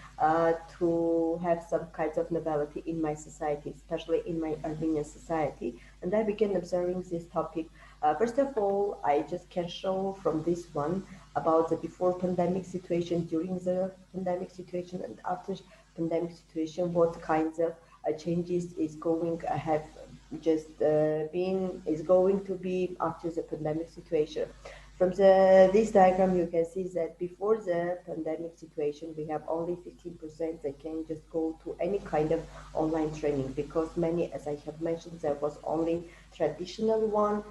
to have some kinds of novelty in my society, especially in my Armenian society. And I began observing this topic. First of all, I just can show from this one about the before pandemic situation, during the pandemic situation, and after pandemic situation, what kinds of changes is going have just is going to be after the pandemic situation. From this diagram, you can see that before the pandemic situation, we have only 15% that can just go to any kind of online training, because many, as I have mentioned, there was only traditional one,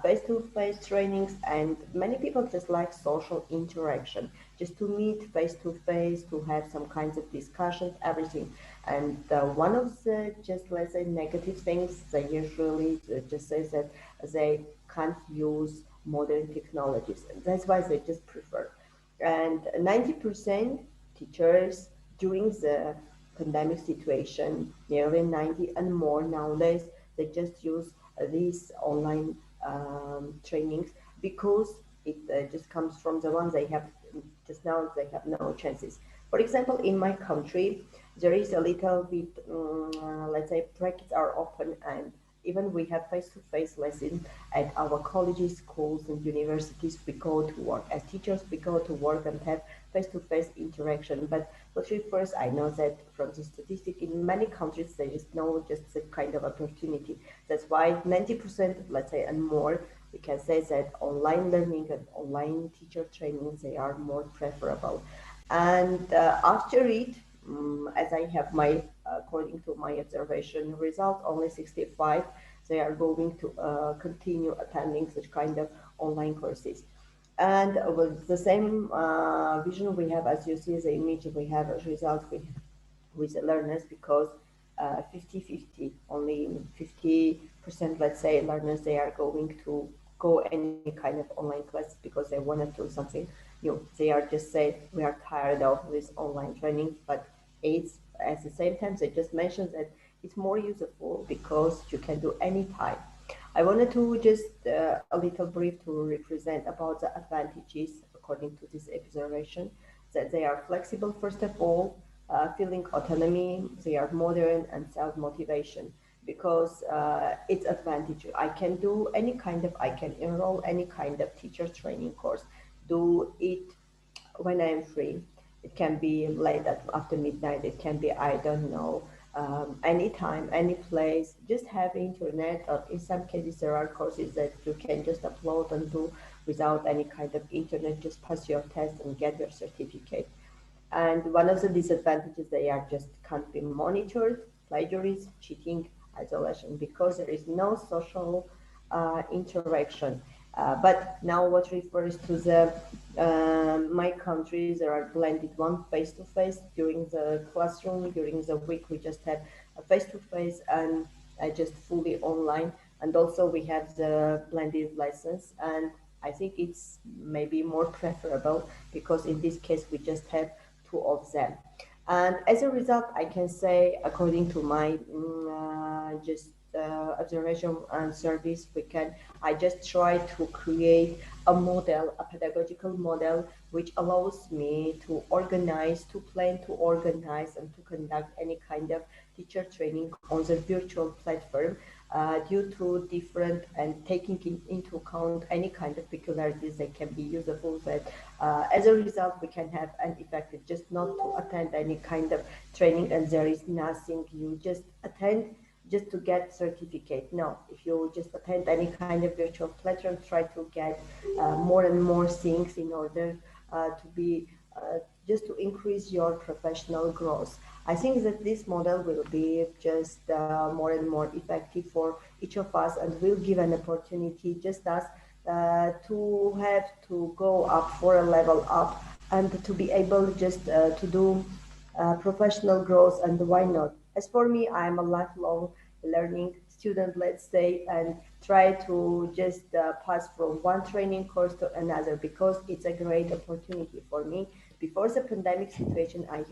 face-to-face trainings, and many people just like social interaction, just to meet face-to-face, to have some kinds of discussions, everything. And one of the, just let's say, negative things, they usually just say that they can't use modern technologies. That's why they just prefer. And 90% teachers during the pandemic situation, nearly 90 and more nowadays, they just use these online trainings, because it just comes from the ones they have just now, they have no chances. For example, in my country, there is a little bit, let's say, brackets are open, and even we have face-to-face lessons at our colleges, schools, and universities. We go to work as teachers, we go to work and have face-to-face interaction. But first, I know that from the statistic, in many countries, there is no just a kind of opportunity. That's why 90%, let's say, and more, we can say that online learning and online teacher trainings, they are more preferable. And after it, as I have my, according to my observation result, only 65, they are going to continue attending such kind of online courses. And with the same vision we have, as you see the image, we have a result with the learners, because 50-50, only 50%, let's say, learners, they are going to go any kind of online class because they want to do something new. They are just say, we are tired of this online training, but it's at the same time, they just mentioned that it's more useful because you can do anytime. I wanted to just a little brief to represent about the advantages according to this observation, that they are flexible, first of all, feeling autonomy, they are modern, and self-motivation, because it's advantage. I can do any kind of, I can enroll any kind of teacher training course, do it when I'm free. It can be late after midnight, it can be, I don't know, anytime, any place, just have internet, or in some cases there are courses that you can just upload and do without any kind of internet, just pass your test and get your certificate. And one of the disadvantages, they are just can't be monitored, plagiarism, cheating, isolation, because there is no social interaction. But now what refers to the my countries, there are blended one face-to-face during the classroom, during the week we just have a face-to-face and just fully online. And also we have the blended lessons, and I think it's maybe more preferable because in this case we just have two of them. And as a result, I can say, according to my observation and service, I just try to create a model, a pedagogical model, which allows me to organize, to plan, to organize, and to conduct any kind of teacher training on the virtual platform due to different and taking into account any kind of peculiarities that can be useful. That as a result, we can have an effect, just not to attend any kind of training and there is nothing, you just attend just to get certificate. No, if you just attend any kind of virtual platform, try to get more and more things in order to be just to increase your professional growth. I think that this model will be just more and more effective for each of us and will give an opportunity just us to have to go up for a level up and to be able just to do professional growth. And why not? As for me, I'm a lifelong learning student, let's say, and try to just pass from one training course to another because it's a great opportunity for me. Before the pandemic situation, I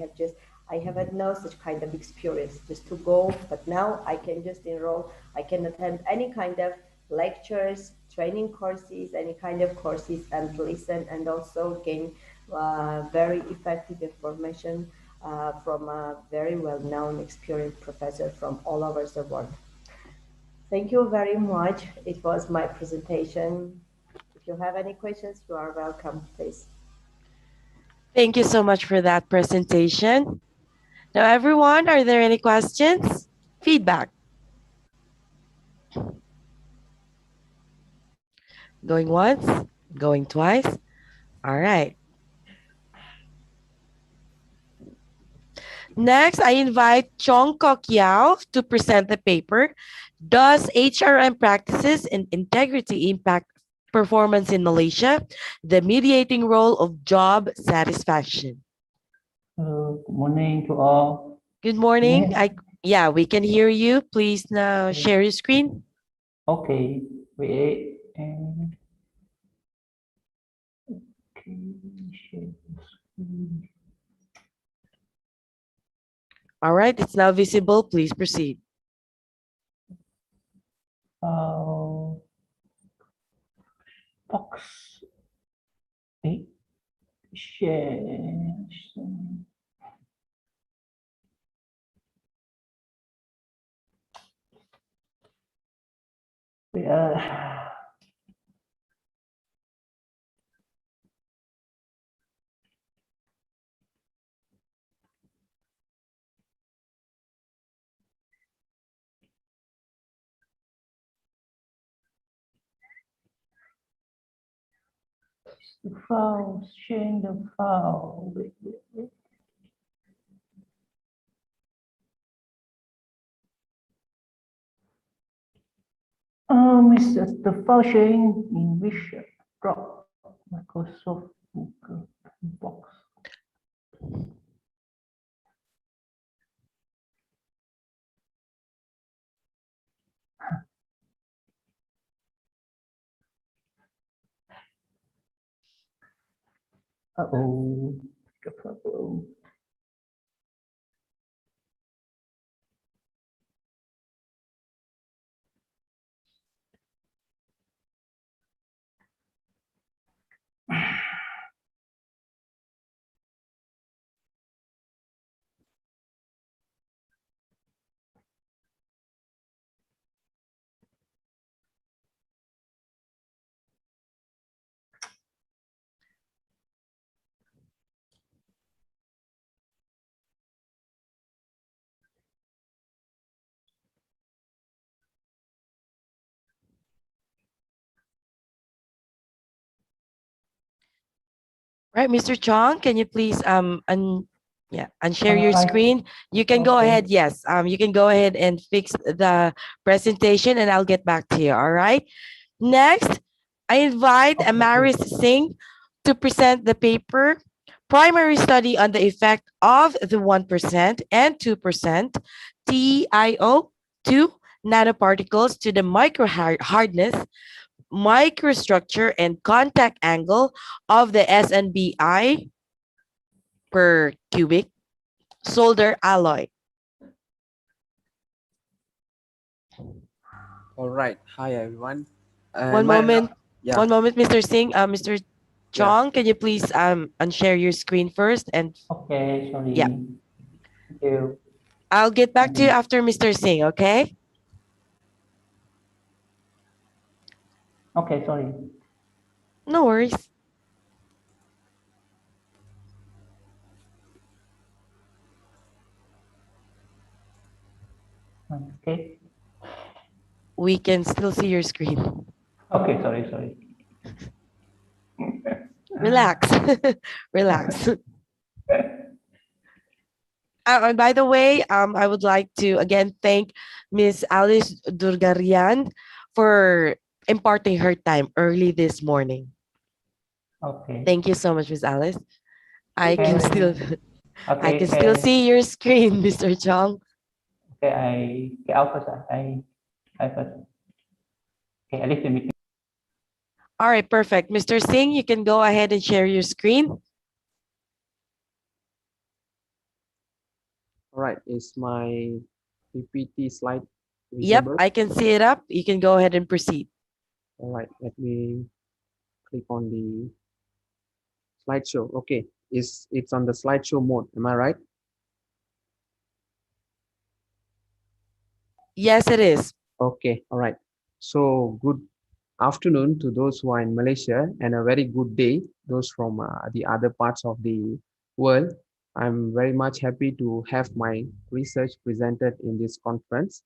have had no such kind of experience just to go, but now I can just enroll, I can attend any kind of lectures, training courses, any kind of courses, and listen and also gain very effective information from a very well-known, experienced professor from all over the world. Thank you very much. It was my presentation. If you have any questions, you are welcome, please. Thank you so much for that presentation. Now, everyone, are there any questions? Feedback? Going once, going twice. All right. Next, I invite Chong Kok Yao to present the paper, Does HRM Practices and Integrity Impact Performance in Malaysia? The Mediating Role of Job Satisfaction. Good morning to all. Good morning. Yeah, we can hear you. Please now share your screen. Okay. Wait. Okay, share the screen. All right, it's now visible. Please proceed. Box. Share. The file, sharing the file. Wait. It's just the file sharing in which drop Microsoft Google Box. Uh-oh, the problem. Right, Mr. Chong, can you please unshare your I- screen? You can go okay. ahead. Yes, you can go ahead and fix the presentation, and I'll get back to you. All right. Next, I invite Okay. Amaris Singh to present the paper primary study on the effect of the 1% and 2% TiO2 nanoparticles to the micro hardness, microstructure, and contact angle of the SNBI per cubic solder alloy. All right. Hi, everyone. One moment. Yeah. One moment, Mr. Singh. Mr. Chong, can you please unshare your screen first? And Okay, sorry. yeah, Thank you. I'll get back to you after Mr. Singh, okay? Okay, sorry. No worries. Okay. We can still see your screen. Okay, sorry. Relax. Relax. And by the way, I would like to again thank Miss Alice Durgarian for imparting her time early this morning. Okay. Thank you so much, Miss Alice. I Okay. can still I can still see your screen, Mr. Chong. Okay, I out first. I first. Okay, I leave the meeting. All right, perfect. Mr. Singh, you can go ahead and share your screen. All right. Is my PPT slide Yep, visible? I can see it up. You can go ahead and proceed. All right. Let me click on the slideshow. Okay. It's on the slideshow mode. Am I right? Yes, it is. Okay. All right. So good afternoon to those who are in Malaysia, and a very good day those from the other parts of the world. I'm very much happy to have my research presented in this conference.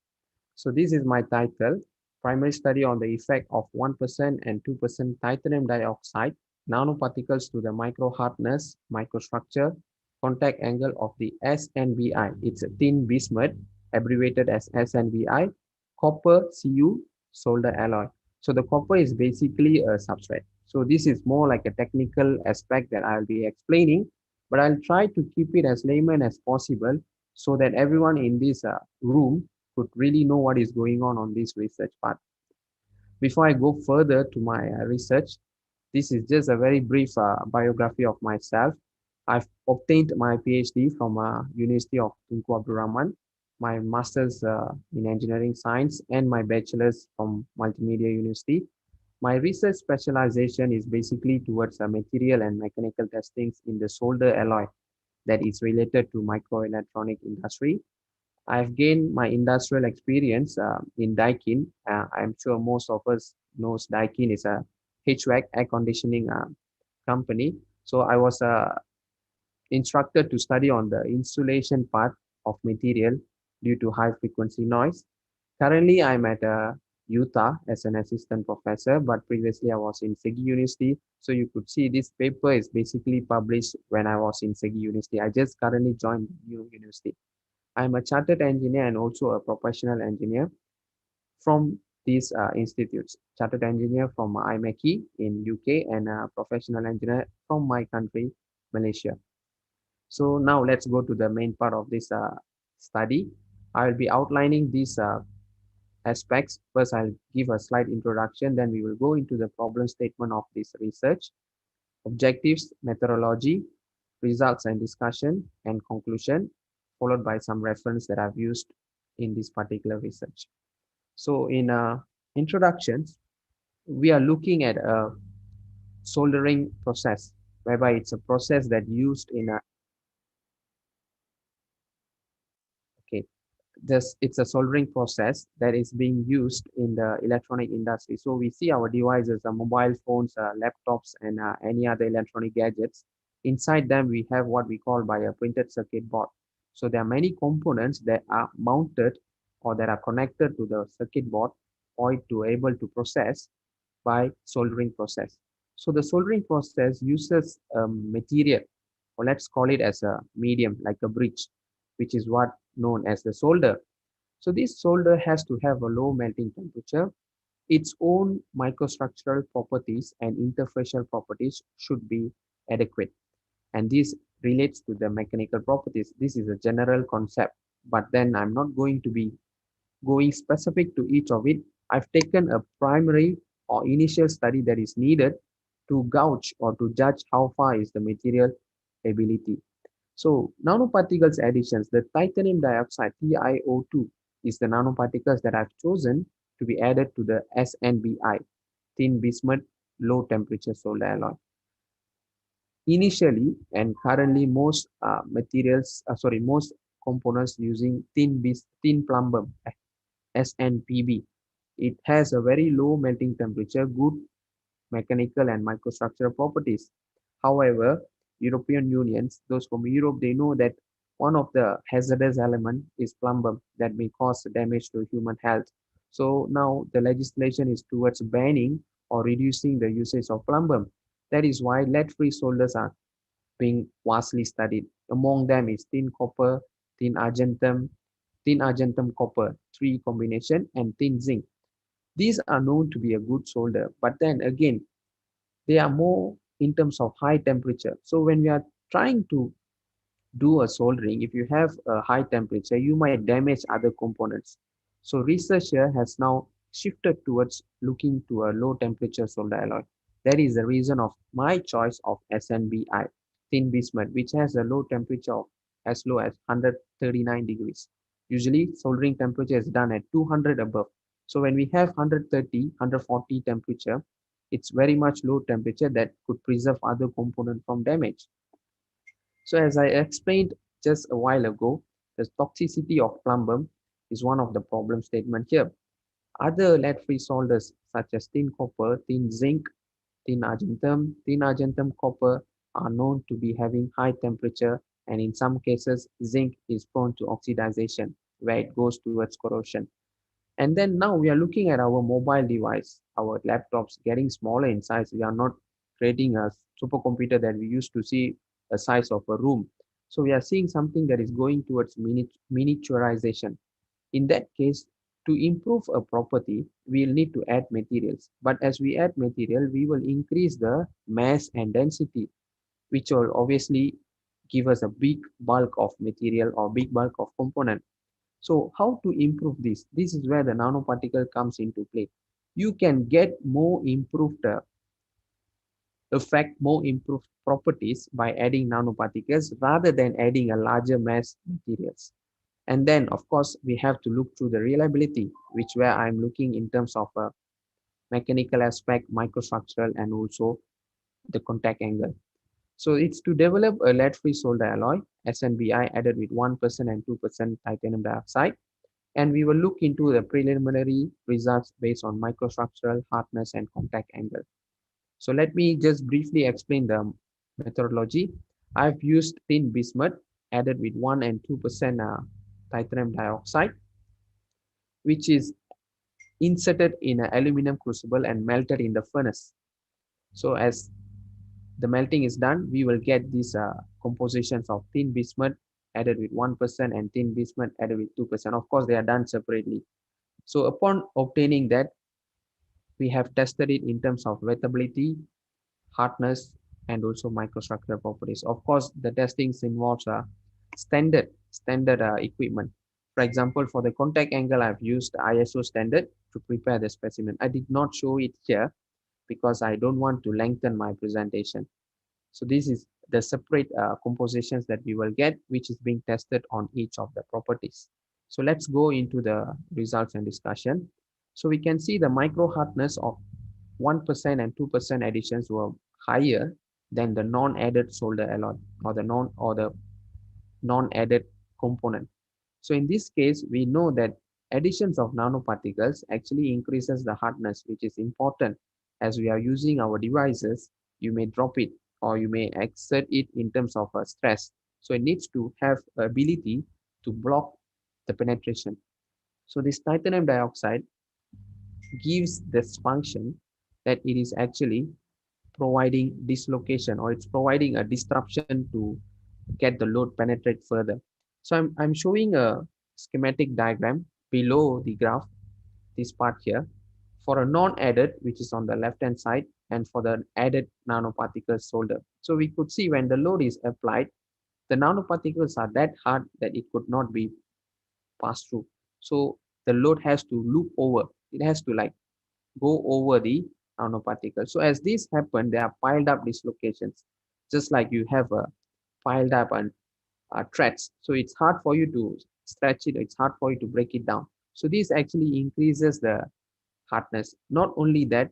So this is my title: primary study on the effect of 1% and 2% titanium dioxide nanoparticles to the micro hardness, microstructure, contact angle of the SNBI. It's a thin bismuth, abbreviated as SNBI, copper Cu solder alloy. So the copper is basically a substrate. So this is more like a technical aspect that I'll be explaining, but I'll try to keep it as layman as possible so that everyone in this room could really know what is going on this research part. Before I go further to my research, this is just a very brief biography of myself. I've obtained my PhD from University of Tunku Abdul Rahman, my master's in engineering science, and my bachelor's from Multimedia University. My research specialization is basically towards material and mechanical testings in the solder alloy that is related to microelectronic industry. I've gained my industrial experience in Daikin. I'm sure most of us knows Daikin is a HVAC air conditioning company. So I was instructed to study on the insulation part of material due to high frequency noise. Currently, I'm at Utah as an assistant professor, but previously I was in Segi University. So you could see this paper is basically published when I was in Segi University. I just currently joined the new university. I'm a chartered engineer and also a professional engineer from these institutes. Chartered engineer from IMechE in UK and a professional engineer from my country, Malaysia. So now let's go to the main part of this study. I'll be outlining these aspects. First, I'll give a slight introduction, then we will go into the problem statement of this research, objectives, methodology, results and discussion, and conclusion, followed by some reference that I've used in this particular research. So in introductions, we are looking at a soldering process, whereby it's a process that used in a it's a soldering process that is being used in the electronic industry. So we see our devices, mobile phones, laptops, and any other electronic gadgets. Inside them, we have what we call by a printed circuit board. So there are many components that are mounted or that are connected to the circuit board or to able to process by soldering process. So the soldering process uses material, or let's call it as a medium, like a bridge, which is what known as the solder. So this solder has to have a low melting temperature. Its own microstructural properties and interfacial properties should be adequate. And this relates to the mechanical properties. This is a general concept, but then I'm not going to be going specific to each of it. I've taken a primary or initial study that is needed to gauge or to judge how far is the material ability. So nanoparticles additions, the titanium dioxide, TiO2, is the nanoparticles that I've chosen to be added to the SNBI, thin bismuth low temperature solder alloy. Initially and currently most most components using thin plumbum, SNPB. It has a very low melting temperature, good mechanical and microstructural properties. However, European Unions, those from Europe, they know that one of the hazardous element is plumbum that may cause damage to human health. So now the legislation is towards banning or reducing the usage of plumbum. That is why lead-free solders are being vastly studied. Among them is thin copper, thin argentum copper, 3 combination, and thin zinc. These are known to be a good solder, but then again, they are more in terms of high temperature. So when we are trying to do a soldering, if you have a high temperature, you might damage other components. So research here has now shifted towards looking to a low temperature solder alloy. That is the reason of my choice of SNBI, thin bismuth, which has a low temperature of as low as 139 degrees. Usually soldering temperature is done at 200 above. So when we have 130, 140 temperature, it's very much low temperature that could preserve other components from damage. So as I explained just a while ago, the toxicity of plumbum is one of the problem statement here. Other lead-free solders such as thin copper, thin zinc, thin argentum copper are known to be having high temperature, and in some cases zinc is prone to oxidization where it goes towards corrosion. And then now we are looking at our mobile device, our laptops getting smaller in size. We are not creating a supercomputer that we used to see the size of a room. So we are seeing something that is going towards miniaturization. In that case, to improve a property, we'll need to add materials. But as we add material, we will increase the mass and density, which will obviously give us a big bulk of material or big bulk of component. So how to improve this? This is where the nanoparticle comes into play. You can get more improved effect, more improved properties by adding nanoparticles rather than adding a larger mass materials. And then, of course, we have to look through the reliability, which where I'm looking in terms of a mechanical aspect, microstructural, and also the contact angle. So it's to develop a lead-free solder alloy, SNBI, added with 1% and 2% titanium dioxide. And we will look into the preliminary results based on microstructural hardness and contact angle. So let me just briefly explain the methodology. I've used thin bismuth added with 1 and 2% titanium dioxide, which is inserted in an aluminum crucible and melted in the furnace. So as the melting is done, we will get these compositions of thin bismuth added with 1% and thin bismuth added with 2%. Of course, they are done separately. So upon obtaining that, we have tested it in terms of wettability, hardness, and also microstructural properties. Of course, the testings involves standard equipment. For example, for the contact angle, I've used ISO standard to prepare the specimen. I did not show it here because I don't want to lengthen my presentation. So this is the separate compositions that we will get, which is being tested on each of the properties. So let's go into the results and discussion. So we can see the micro hardness of 1% and 2% additions were higher than the non-added solder alloy or the non-added component. So in this case, we know that additions of nanoparticles actually increases the hardness, which is important. As we are using our devices, you may drop it or you may exert it in terms of stress. So it needs to have ability to block the penetration. So this titanium dioxide gives this function that it is actually providing dislocation, or it's providing a disruption to get the load penetrate further. So I'm showing a schematic diagram below the graph, this part here, for a non-added, which is on the left-hand side, and for the added nanoparticle solder. So we could see when the load is applied, the nanoparticles are that hard that it could not be passed through. So the load has to loop over. It has to like go over the nanoparticles. So as this happen, there are piled up dislocations, just like you have a piled up and threads. So it's hard for you to stretch it. It's hard for you to break it down. So this actually increases the hardness. Not only that,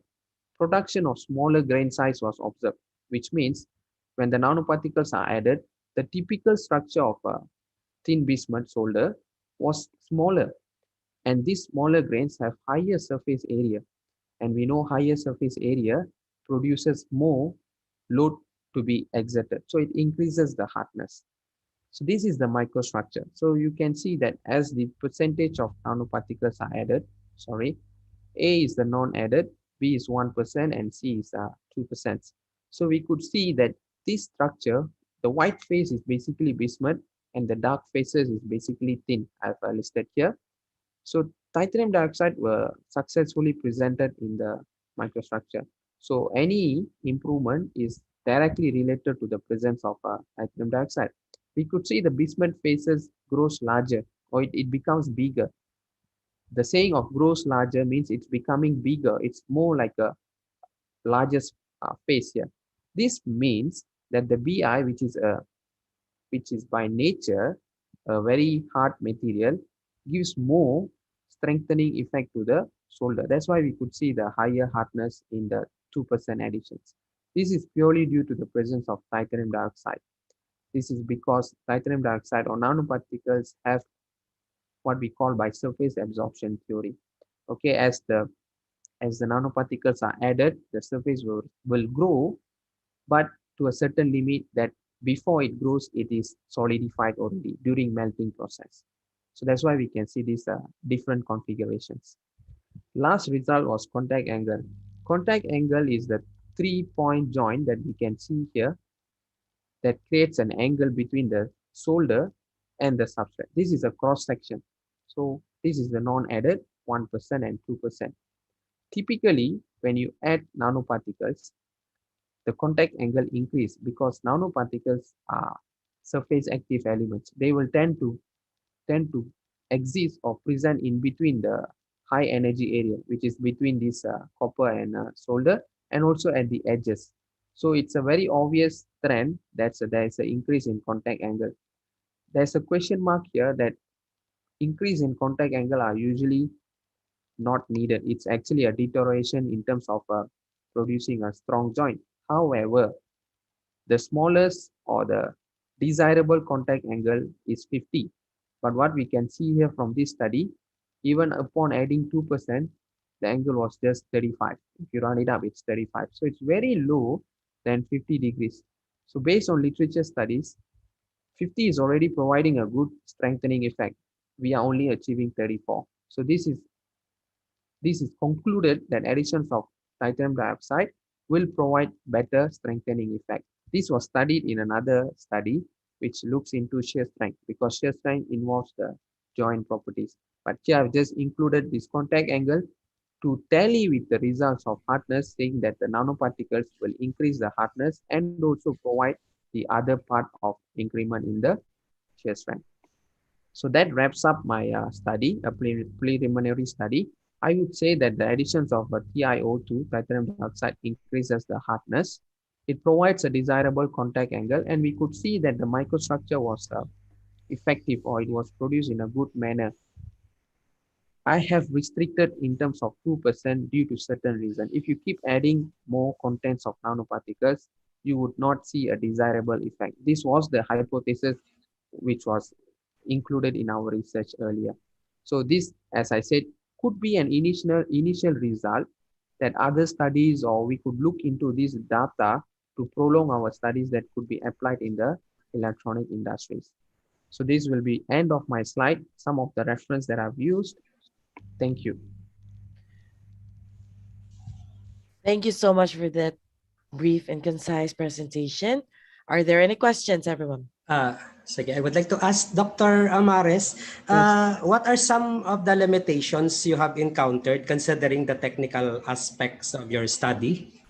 production of smaller grain size was observed, which means when the nanoparticles are added, the typical structure of a thin bismuth solder was smaller, and these smaller grains have higher surface area, and we know higher surface area produces more load to be exerted, so it increases the hardness. So this is the microstructure. So you can see that as the percentage of nanoparticles are added, A is the non-added, B is 1%, and C is 2%. So we could see that this structure, the white phase is basically bismuth and the dark phases is basically thin. I've listed here. So titanium dioxide were successfully presented in the microstructure. So any improvement is directly related to the presence of titanium dioxide. We could see the bismuth phases grows larger, or it becomes bigger. The saying of grows larger means it's becoming bigger. It's more like a largest phase here. This means that the Bi, which is by nature a very hard material, gives more strengthening effect to the solder. That's why we could see the higher hardness in the 2% additions. This is purely due to the presence of titanium dioxide. This is because titanium dioxide or nanoparticles have what we call by surface absorption theory. Okay, as the nanoparticles are added, the surface will grow, but to a certain limit that before it grows, it is solidified already during melting process. So that's why we can see these different configurations. Last result was contact angle. Contact angle is the 3-point joint that we can see here that creates an angle between the solder and the substrate. This is a cross section. So this is the non-added 1% and 2%. Typically, when you add nanoparticles, the contact angle increase because nanoparticles are surface active elements. They will tend to exist or present in between the high energy area, which is between this copper and solder, and also at the edges. So it's a very obvious trend that there is an increase in contact angle. There's a question mark here that increase in contact angle are usually not needed. It's actually a deterioration in terms of producing a strong joint. However, the smallest or the desirable contact angle is 50. But what we can see here from this study, even upon adding 2%, the angle was just 35. If you run it up, it's 35. So it's very low than 50 degrees. So based on literature studies, 50 is already providing a good strengthening effect. We are only achieving 34. So this is This is concluded that additions of titanium dioxide will provide better strengthening effect. This was studied in another study which looks into shear strength, because shear strength involves the joint properties. But here I've just included this contact angle to tally with the results of hardness, saying that the nanoparticles will increase the hardness and also provide the other part of increment in the shear strength. So that wraps up my study, a preliminary study. I would say that the additions of TiO2, titanium dioxide, increases the hardness. It provides a desirable contact angle, and we could see that the microstructure was effective, or it was produced in a good manner. I have restricted in terms of 2% due to certain reason. If you keep adding more contents of nanoparticles, you would not see a desirable effect. This was the hypothesis which was included in our research earlier. So this, as I said, could be an initial result that other studies, or we could look into this data to prolong our studies that could be applied in the electronic industries. So this will be end of my slide, some of the reference that I've used. Thank you. Thank you so much for that brief and concise presentation. Are there any questions, everyone? Sige, I would like to ask Dr. Amares, what are some of the limitations you have encountered considering the technical aspects of your study?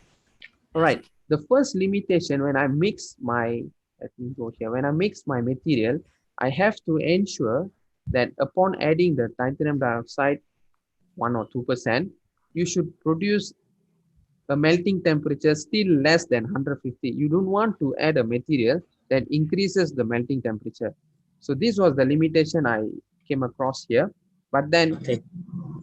All right. The first limitation, when I mix my, let me go here, when I mix my material, I have to ensure that upon adding the titanium dioxide 1 or 2%, you should produce a melting temperature still less than 150. You don't want to add a material that increases the melting temperature. So this was the limitation I came across here. But then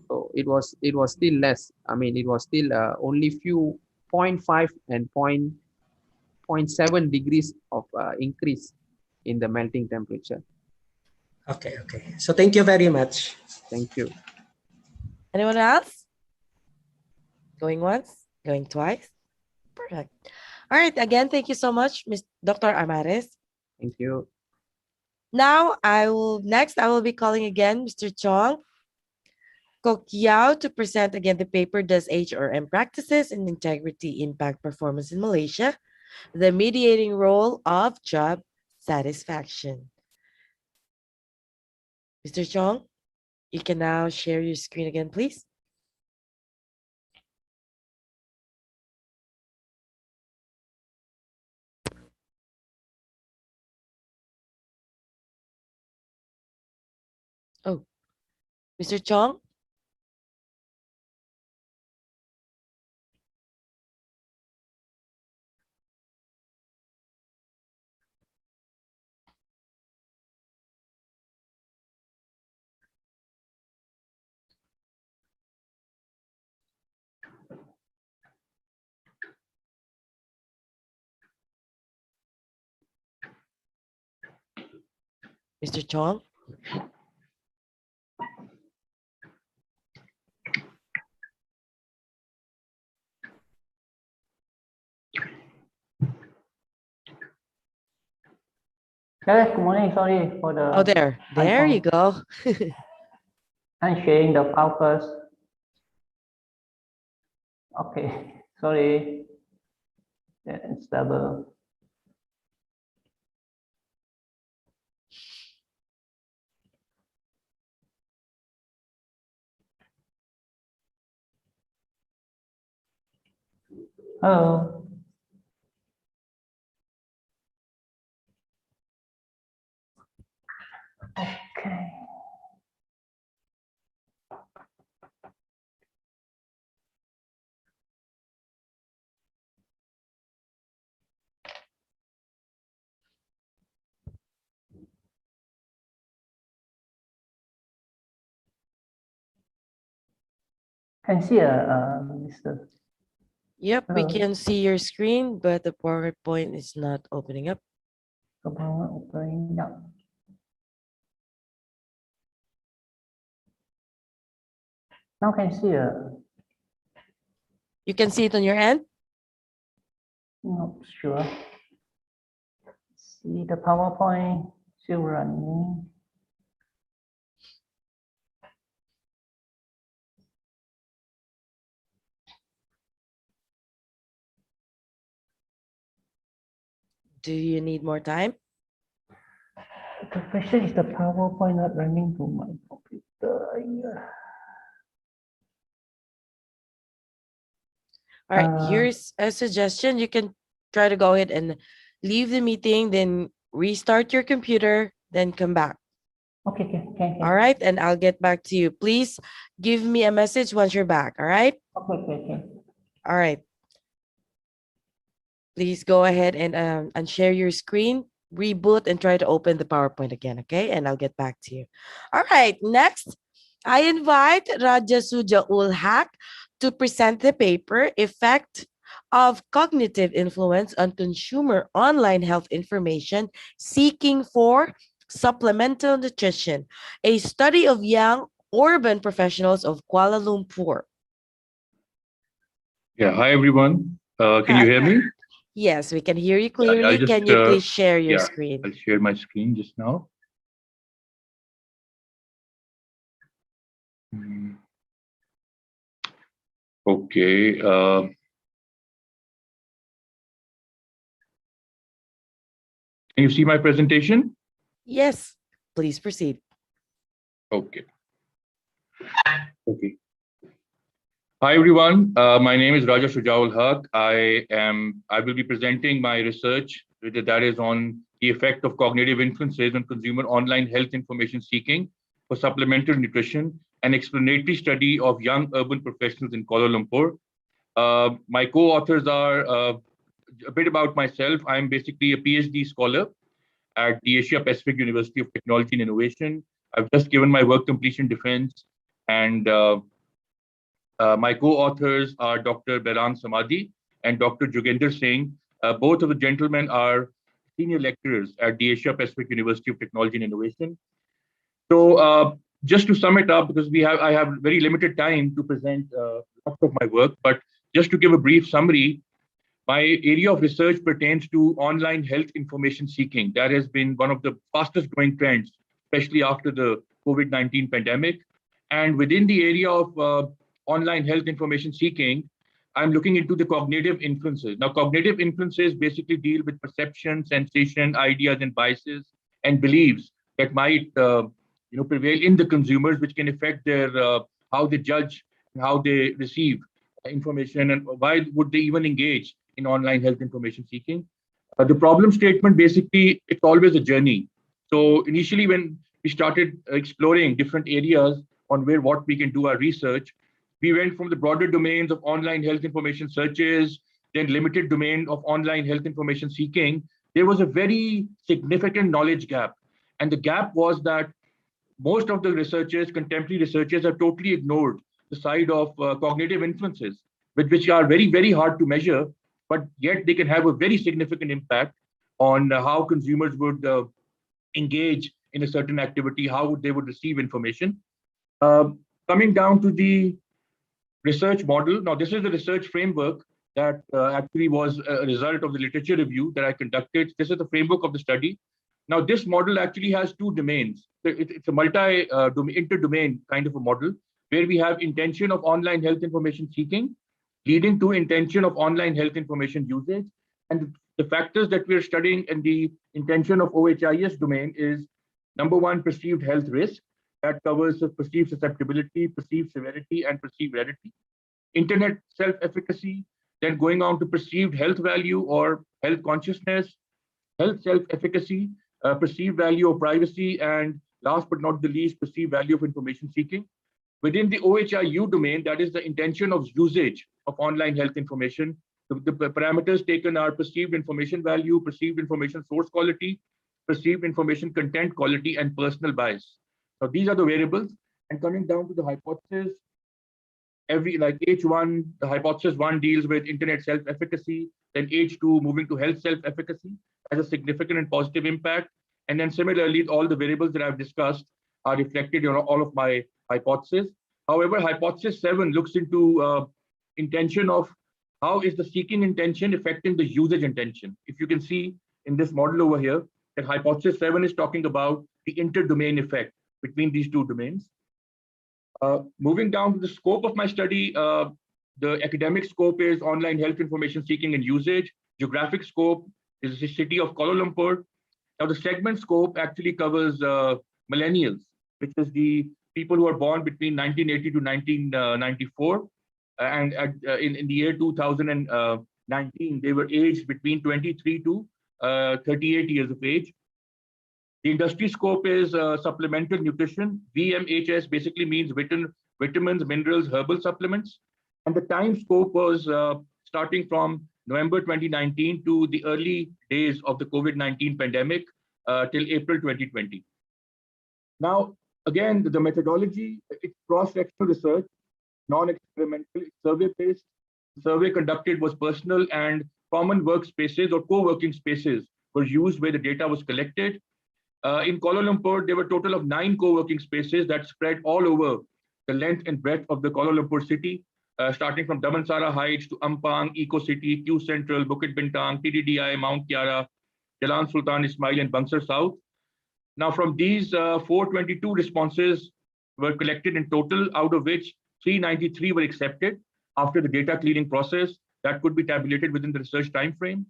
so it was still less. I mean, it was still only few 0.5 and 0.7 degrees of increase in the melting temperature. Okay. So thank you very much. Thank you. Anyone else? Going once? Going twice? Perfect. All right. Again, thank you so much, Ms. Dr. Amares. Thank you. Now, I will be calling again Mr. Chong Kokiao to present again the paper, Does HRM Practices and Integrity Impact Performance in Malaysia? The mediating role of job satisfaction. Mr. Chong, you can now share your screen again, please. Oh, Mr. Chong? Mr. Chong? Yes, good morning. Sorry for the. Oh, there you go. I'm sharing the file first. Okay, sorry. Yeah, it's double. Hello. Okay. Can see Mr. Yep, we Hello. can see your screen, but the PowerPoint is not opening up. Opening up. Now can see You can see it on your end? not sure. See the PowerPoint still running. do you need more time? The question is the PowerPoint not running to my computer. Yeah. All right, here's a suggestion. You can try to go ahead and leave the meeting, then restart your computer, then come back. Okay. All right, and I'll get back to you. Please give me a message once you're back. All right? Okay. All right. Please go ahead and share your screen, reboot, and try to open the PowerPoint again, okay? And I'll get back to you. All right, next, I invite Raja Suja Haq to present the paper, Effect of Cognitive Influence on Consumer Online Health Information Seeking for Supplemental Nutrition, a study of young urban professionals of Kuala Lumpur. Yeah, hi everyone. Can you hear me? Yes, we can hear you clearly. Can you please share your screen? I'll share my screen just now. Okay. Can you see my presentation? Yes, please proceed. Okay. Hi everyone. My name is Raja Shujaul Haq. I will be presenting my research that is on the effect of cognitive influences on consumer online health information seeking for supplemental nutrition, an explanatory study of young urban professionals in Kuala Lumpur. My co-authors are a bit about myself. I'm basically a PhD scholar at the Asia Pacific University of Technology and Innovation. I've just given my work completion defense, and my co-authors are Dr. Beran Samadhi and Dr. Jogender Singh. Both of the gentlemen are senior lecturers at the Asia Pacific University of Technology and Innovation. So just to sum it up, because I have very limited time to present lots of my work, but just to give a brief summary, my area of research pertains to online health information seeking. That has been one of the fastest growing trends, especially after the COVID-19 pandemic. And within the area of online health information seeking, I'm looking into the cognitive influences. Now, cognitive influences basically deal with perception, sensation, ideas, and biases and beliefs that might prevail in the consumers, which can affect their how they judge and how they receive information, and why would they even engage in online health information seeking. The problem statement, basically, it's always a journey. So initially, when we started exploring different areas on what we can do our research, we went from the broader domains of online health information searches, then limited domain of online health information seeking. There was a very significant knowledge gap. And the gap was that most of the researchers, contemporary researchers, have totally ignored the side of cognitive influences, which are very, very hard to measure, but yet they can have a very significant impact on how consumers would engage in a certain activity, how they would receive information. Coming down to the research model. Now, this is the research framework that actually was a result of the literature review that I conducted. This is the framework of the study. Now, this model actually has two domains. It's a inter-domain kind of a model where we have intention of online health information seeking, leading to intention of online health information usage. And the factors that we're studying in the intention of OHIS domain is, number one, perceived health risk. That covers perceived susceptibility, perceived severity, and perceived rarity. Internet self-efficacy, then going on to perceived health value or health consciousness, health self-efficacy, perceived value of privacy, and last but not the least, perceived value of information seeking. Within the OHIU domain, that is the intention of usage of online health information. The parameters taken are perceived information value, perceived information source quality, perceived information content quality, and personal bias. So these are the variables. And coming down to the hypothesis, H1, the hypothesis 1 deals with internet self-efficacy, then H2 moving to health self-efficacy has a significant and positive impact. And then similarly, all the variables that I've discussed are reflected in all of my hypotheses. However, hypothesis 7 looks into intention of how is the seeking intention affecting the usage intention. If you can see in this model over here, that hypothesis 7 is talking about the inter-domain effect between these two domains. Moving down to the scope of my study, the academic scope is online health information seeking and usage. Geographic scope is the city of Kuala Lumpur. Now, the segment scope actually covers millennials, which is the people who are born between 1980 to 1994. And in the year 2019, they were aged between 23 to 38 years of age. The industry scope is supplemental nutrition. VMHS basically means vitamins, minerals, herbal supplements. And the time scope was starting from November 2019 to the early days of the COVID-19 pandemic till April 2020. Now, again, the methodology, it's cross-sectional research, non-experimental, it's survey-based. The survey conducted was personal, and common workspaces or co-working spaces were used where the data was collected. In Kuala Lumpur, there were a total of 9 co-working spaces that spread all over the length and breadth of the Kuala Lumpur city, starting from Damansara Heights to Ampang, Eco City, Q Central, Bukit Bintang, TDDI, Mount Kiara, Jalan Sultan Ismail, and Bangsar South. Now, from these 422 responses were collected in total, out of which 393 were accepted after the data cleaning process that could be tabulated within the research time frame.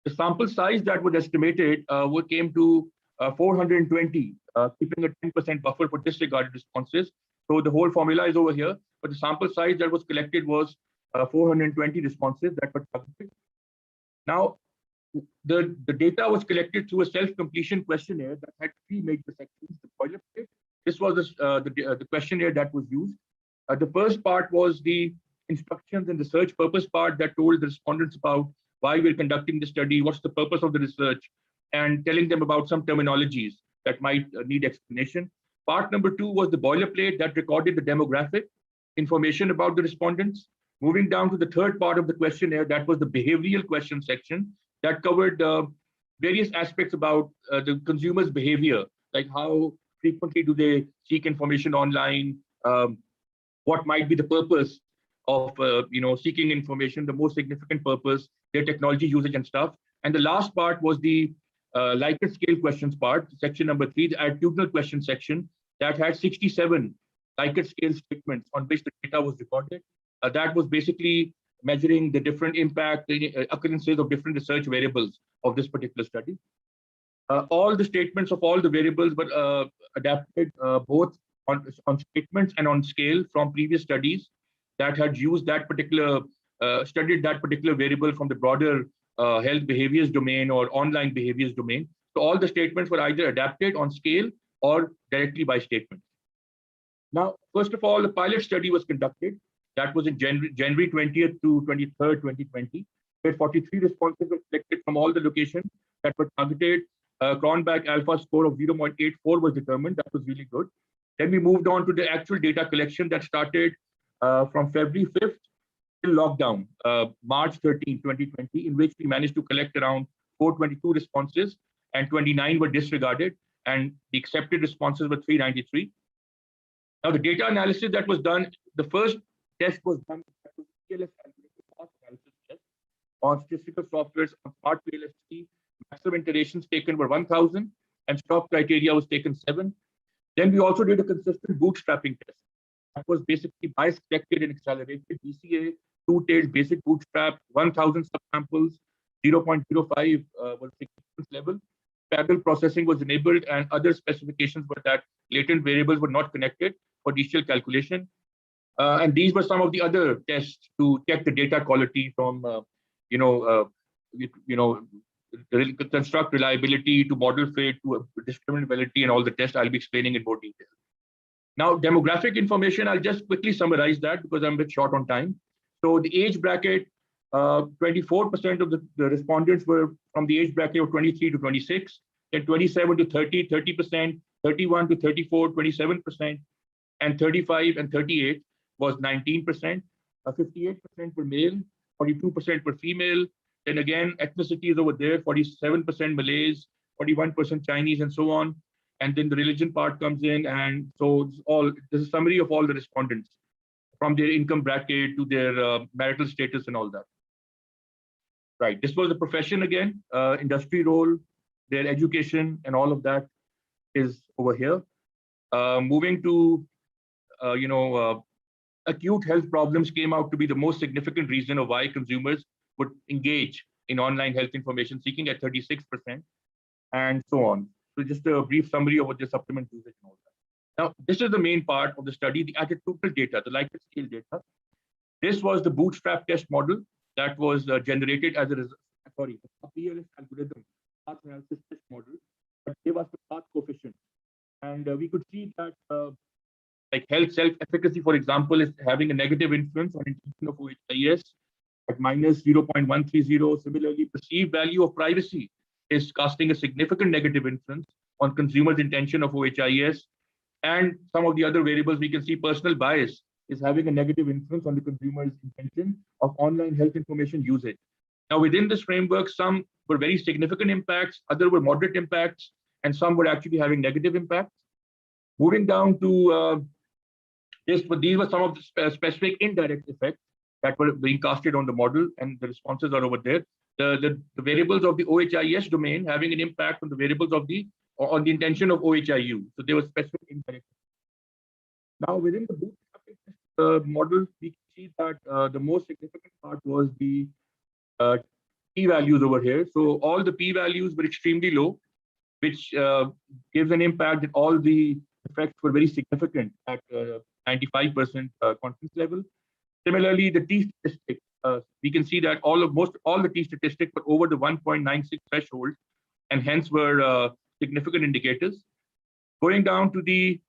The sample size that was estimated came to 420, keeping a 10% buffer for disregarded responses. So the whole formula is over here, but the sample size that was collected was 420 responses that were targeted. Now, the data was collected through a self-completion questionnaire that had 3 major sections. The boilerplate. This was the questionnaire that was used. The first part was the instructions and the search purpose part that told the respondents about why we're conducting the study, what's the purpose of the research, and telling them about some terminologies that might need explanation. Part number 2 was the boilerplate that recorded the demographic information about the respondents. Moving down to the third part of the questionnaire, that was the behavioral question section that covered various aspects about the consumer's behavior, like how frequently do they seek information online, what might be the purpose of seeking information, the most significant purpose, their technology usage and stuff. And the last part was the Likert scale questions part, section number 3, the attitudinal question section that had 67 Likert scale statements on which the data was recorded. That was basically measuring the different impact, occurrences of different research variables of this particular study. All the statements of all the variables were adapted both on statements and on scale from previous studies that had used that particular, studied that particular variable from the broader health behaviors domain or online behaviors domain. So all the statements were either adapted on scale or directly by statement. Now, first of all, the pilot study was conducted. That was in January 20th to 23rd, 2020, where 43 responses were collected from all the locations that were targeted. Cronbach alpha score of 0.84 was determined. That was really good. Then we moved on to the actual data collection that started from February 5th till lockdown, March 13, 2020, in which we managed to collect around 422 responses and 29 were disregarded, and the accepted responses were 393. Now, the data analysis that was done, the first test was done on statistical softwares on smart PLST. Maximum iterations taken were 1,000 and stop criteria was taken 7. Then we also did a consistent bootstrapping test. That was basically bias corrected and accelerated BCA, 2-tailed basic bootstrap, 1,000 subsamples, 0.05 was the significance level. Parallel processing was enabled, and other specifications were that latent variables were not connected for digital calculation. And these were some of the other tests to check the data quality from, construct reliability to model fit to discriminability and all the tests I'll be explaining in more detail. Now, demographic information, I'll just quickly summarize that because I'm a bit short on time. So the age bracket, 24% of the respondents were from the age bracket of 23 to 26, then 27 to 30, 30%, 31 to 34, 27%, and 35 and 38 was 19%, 58% were male, 42% were female. Then again, ethnicities over there, 47% Malays, 41% Chinese, and so on. And then the religion part comes in, and so it's all, this is a summary of all the respondents from their income bracket to their marital status and all that. Right, this was the profession again, industry role, their education, and all of that is over here. Moving to, acute health problems came out to be the most significant reason of why consumers would engage in online health information seeking at 36%, and so on. So just a brief summary of what the supplement usage and all that. Now, this is the main part of the study, the attitudinal data, the Likert scale data. This was the bootstrap test model that was generated as a result, sorry, the PLS algorithm, path analysis test model, that gave us the path coefficient. And we could see that like health self-efficacy, for example, is having a negative influence on intention of OHIS at minus 0.130. Similarly, perceived value of privacy is casting a significant negative influence on consumers' intention of OHIS. And some of the other variables, we can see personal bias is having a negative influence on the consumer's intention of online health information usage. Now, within this framework, some were very significant impacts, others were moderate impacts, and some were actually having negative impacts. Moving down to these were some of the specific indirect effects that were being casted on the model, and the responses are over there. The variables of the OHIS domain having an impact on the variables of the intention of OHIU. So there was specific indirect. Now within the bootstrap model, we can see that the most significant part was the p-values over here. So all the p-values were extremely low, which gives an impact that all the effects were very significant at 95% confidence level. Similarly, the t-statistics, we can see that almost all the t-statistics were over the 1.96 threshold, and hence were significant indicators. Going down to the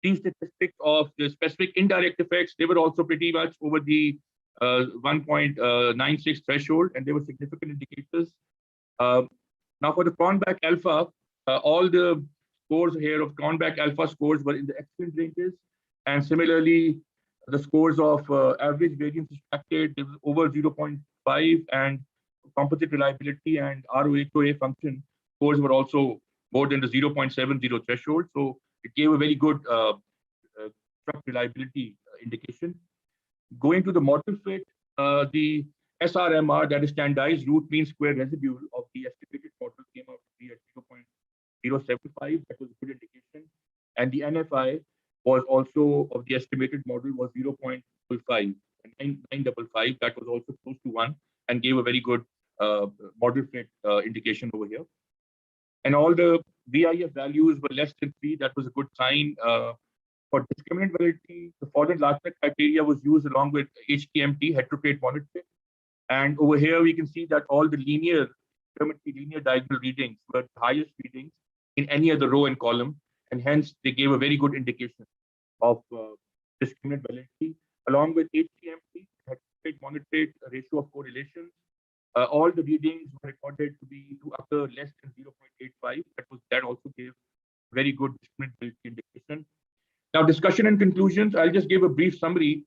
t-statistics of the specific indirect effects, they were also pretty much over the 1.96 threshold, and they were significant indicators. Now for the Cronbach alpha, all the scores here of Cronbach alpha scores were in the excellent ranges, and similarly, the scores of average variance extracted over 0.5, and composite reliability and ROHOA function scores were also more than the 0.70 threshold. So it gave a very good truck reliability indication. Going to the model fit, the SRMR, that is standardized root mean square residue of the estimated model, came out to be at 0.075. That was a good indication. And the NFI was also of the estimated model was 0.25 and 955. That was also close to 1 and gave a very good model fit indication over here. And all the VIF values were less than 3. That was a good sign. For discriminant validity, the following Larsen criteria was used along with HTMT, heterocrate monitoring. And over here, we can see that all the linear diagonal readings were the highest readings in any other row and column. And hence, they gave a very good indication of discriminant validity. Along with HTMT, heterocrate monitored ratio of correlations, all the readings were recorded to be to occur less than 0.85. That also gave very good discriminant validity indication. Now, discussion and conclusions, I'll just give a brief summary.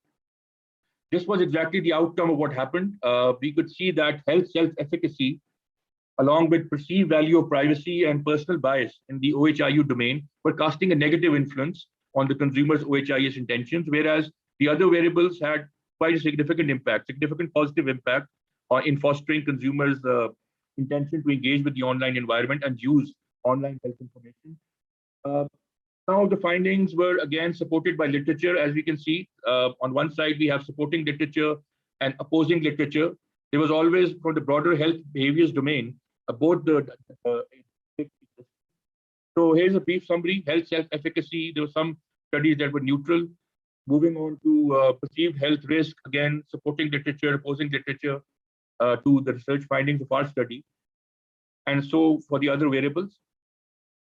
This was exactly the outcome of what happened. We could see that health self-efficacy, along with perceived value of privacy and personal bias in the OHIU domain, were casting a negative influence on the consumer's OHIS intentions, whereas the other variables had quite a significant impact, significant positive impact in fostering consumers' intention to engage with the online environment and use online health information. Some of the findings were again supported by literature. As we can see, on one side, we have supporting literature and opposing literature. There was always, from the broader health behaviors domain, both the so here's a brief summary. Health self-efficacy, there were some studies that were neutral. Moving on to perceived health risk, again, supporting literature, opposing literature to the research findings of our study. And so for the other variables.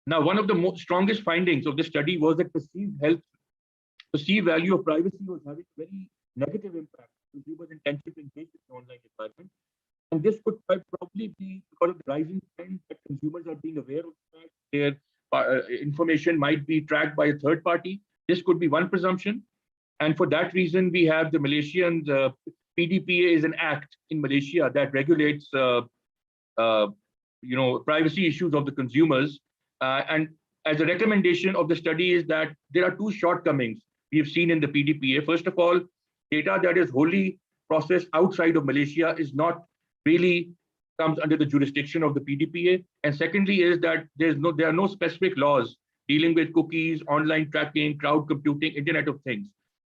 Now, one of the most strongest findings of this study was that perceived value of privacy was having a very negative impact on consumers' intention to engage with the online environment. And this could quite probably be because of the rising trend that consumers are being aware of that their information might be tracked by a third party. This could be one presumption. And for that reason, we have the Malaysian PDPA is an act in Malaysia that regulates privacy issues of the consumers. And as a recommendation of the study is that there are two shortcomings we've seen in the PDPA. First of all, data that is wholly processed outside of Malaysia is not really comes under the jurisdiction of the PDPA. And secondly is that there are no specific laws dealing with cookies, online tracking, cloud computing, Internet of Things.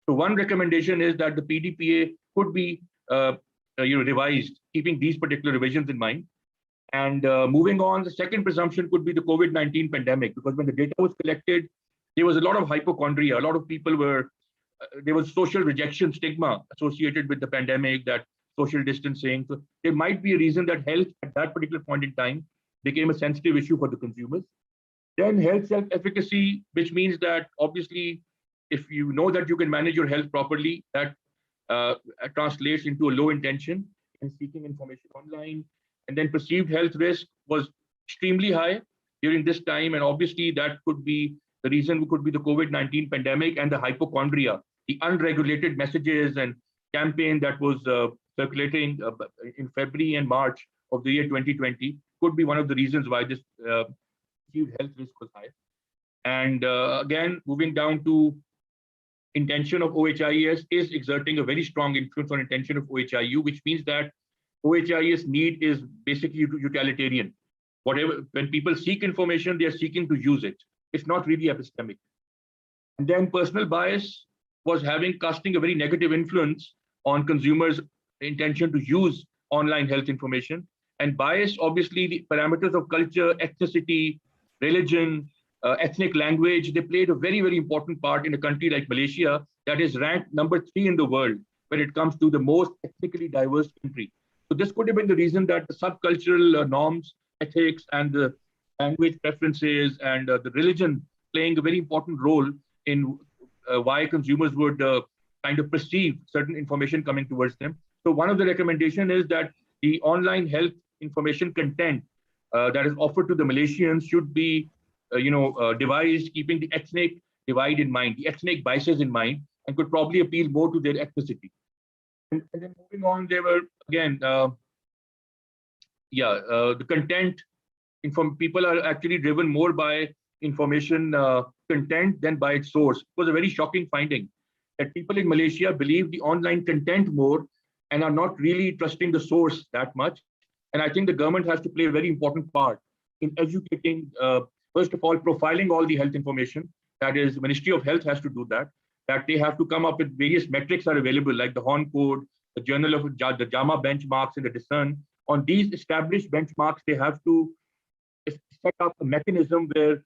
So one recommendation is that the PDPA could be revised keeping these particular revisions in mind. And moving on, the second presumption could be the COVID-19 pandemic, because when the data was collected, there was a lot of hypochondria. A lot of people were, there was social rejection stigma associated with the pandemic, that social distancing. So there might be a reason that health at that particular point in time became a sensitive issue for the consumers. Then health self-efficacy, which means that obviously, if you know that you can manage your health properly, that translates into a low intention in seeking information online. And then perceived health risk was extremely high during this time. And obviously that could be the reason, could be the COVID-19 pandemic and the hypochondria, the unregulated messages and campaign that was circulating in February and March of the year 2020 could be one of the reasons why this perceived health risk was high. And again, moving down to intention of OHIES is exerting a very strong influence on intention of OHIU, which means that OHIES need is basically utilitarian. Whatever, when people seek information, they are seeking to use it. It's not really epistemic. And then personal bias was casting a very negative influence on consumers' intention to use online health information. And bias, obviously, the parameters of culture, ethnicity, religion, ethnic language, they played a very, very important part in a country like Malaysia that is ranked number 3 in the world when it comes to the most ethnically diverse country. So this could have been the reason that the subcultural norms, ethics, and the language preferences and the religion playing a very important role in why consumers would kind of perceive certain information coming towards them. So one of the recommendations is that the online health information content that is offered to the Malaysians should be devised keeping the ethnic divide in mind, the ethnic biases in mind, and could probably appeal more to their ethnicity. And then moving on, there were again, the content. People are actually driven more by information content than by its source. It was a very shocking finding that people in Malaysia believe the online content more and are not really trusting the source that much. And I think the government has to play a very important part in educating, first of all, profiling all the health information. That is, Ministry of Health has to do that. That they have to come up with various metrics are available, like the Horn Code, the Journal of the JAMA benchmarks, and the Discern. On these established benchmarks, they have to set up a mechanism where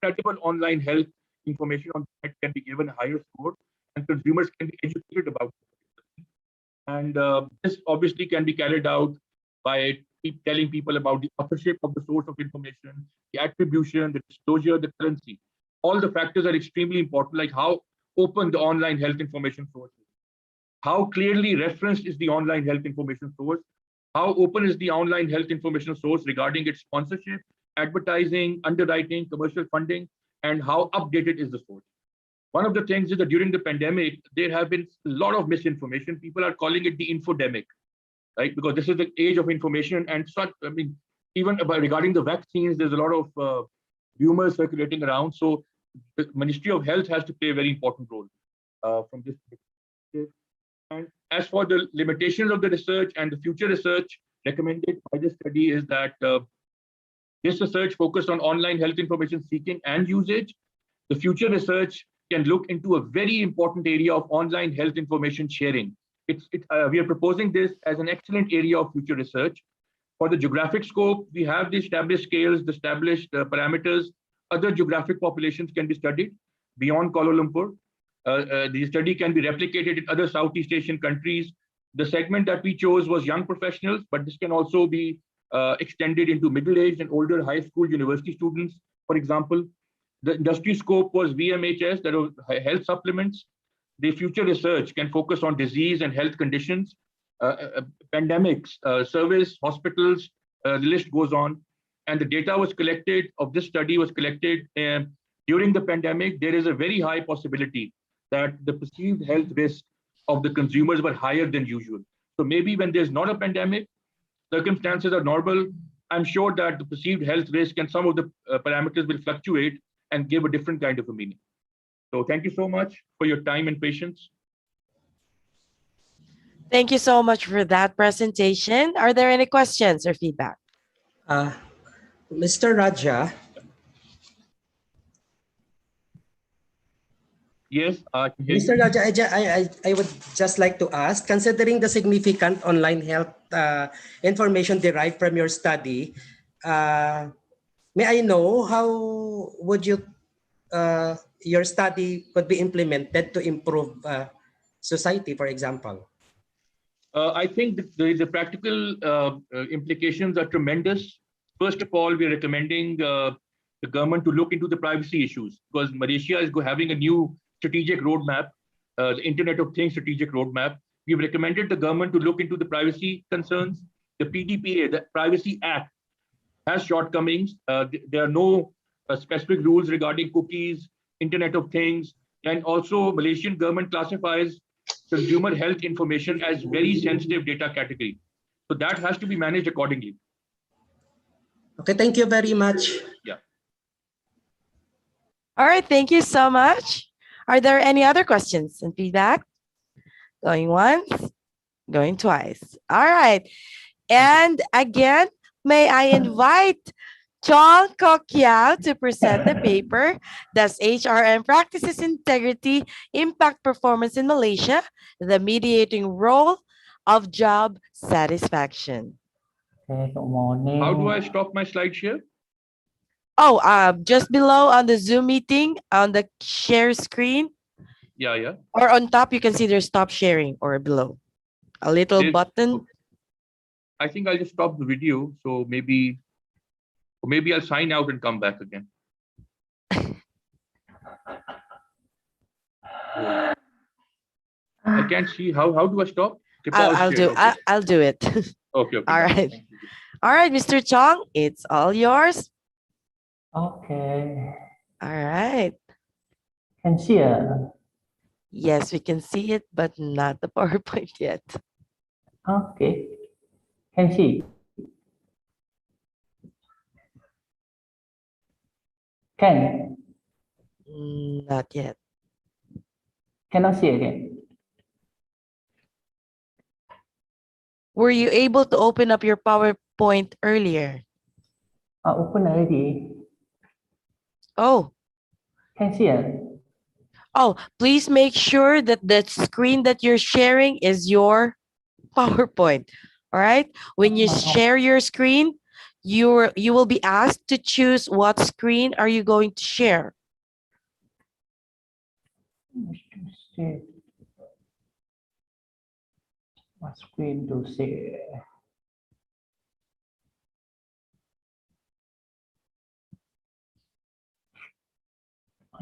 credible online health information on the net can be given a higher score, and consumers can be educated about it. And this obviously can be carried out by telling people about the authorship of the source of information, the attribution, the disclosure, the currency. All the factors are extremely important, like how open the online health information source is, how clearly referenced is the online health information source, how open is the online health information source regarding its sponsorship, advertising, underwriting, commercial funding, and how updated is the source. One of the things is that during the pandemic, there have been a lot of misinformation. People are calling it the infodemic, right? Because this is the age of information, and such. I mean, even regarding the vaccines, there's a lot of rumors circulating around. So the Ministry of Health has to play a very important role from this perspective. And as for the limitations of the research and the future research recommended by this study is that this research focused on online health information seeking and usage. The future research can look into a very important area of online health information sharing. We are proposing this as an excellent area of future research. For the geographic scope, we have the established scales, the established parameters. Other geographic populations can be studied beyond Kuala Lumpur. The study can be replicated in other Southeast Asian countries. The segment that we chose was young professionals, but this can also be extended into middle-aged and older high school university students, for example. The industry scope was VMHS, that was health supplements. The future research can focus on disease and health conditions, pandemics, service, hospitals, the list goes on. And the data was collected of this study was collected during the pandemic. There is a very high possibility that the perceived health risk of the consumers were higher than usual. So maybe when there's not a pandemic, circumstances are normal, I'm sure that the perceived health risk and some of the parameters will fluctuate and give a different kind of a meaning. So thank you so much for your time and patience. Thank you so much for that presentation. Are there any questions or feedback? Mr. Raja, Yes, I can hear you. Mr. Raja, I would just like to ask, considering the significant online health information derived from your study, may I know how would you your study could be implemented to improve society, for example? I think the practical implications are tremendous. First of all, we're recommending the government to look into the privacy issues because Malaysia is having a new strategic roadmap, the Internet of Things strategic roadmap. We've recommended the government to look into the privacy concerns. The PDPA, the Privacy Act, has shortcomings. There are no specific rules regarding cookies, Internet of Things, and also Malaysian government classifies consumer health information as very sensitive data category. So that has to be managed accordingly. Okay, thank you very much. Yeah. All right, thank you so much. Are there any other questions and feedback? Going once, going twice. All right. And again, may I invite Chong Kok Kiao to present the paper, Does HRM Practices Integrity Impact Performance in Malaysia? The Mediating Role of Job Satisfaction. Okay, good morning. How do I stop my slide share? Oh, just below on the Zoom meeting, on the share screen. Yeah, yeah. Or on top, you can see there's stop sharing or below. A little button. I think I'll just stop the video. So maybe I'll sign out and come back again. I can't see. How do I stop? Okay, I'll do. Okay. I'll do it. Okay. All right. All right, Mr. Chong, it's all yours. Okay. All right. Can see it? Yes, we can see it, but not the PowerPoint yet. Okay. Can see. Can. Not yet. Cannot see again. Were you able to open up your PowerPoint earlier? Open already. Oh. Can see it. Oh, please make sure that the screen that you're sharing is your PowerPoint. All right. When you share your screen, you will be asked to choose what screen are you going to share. What screen to share?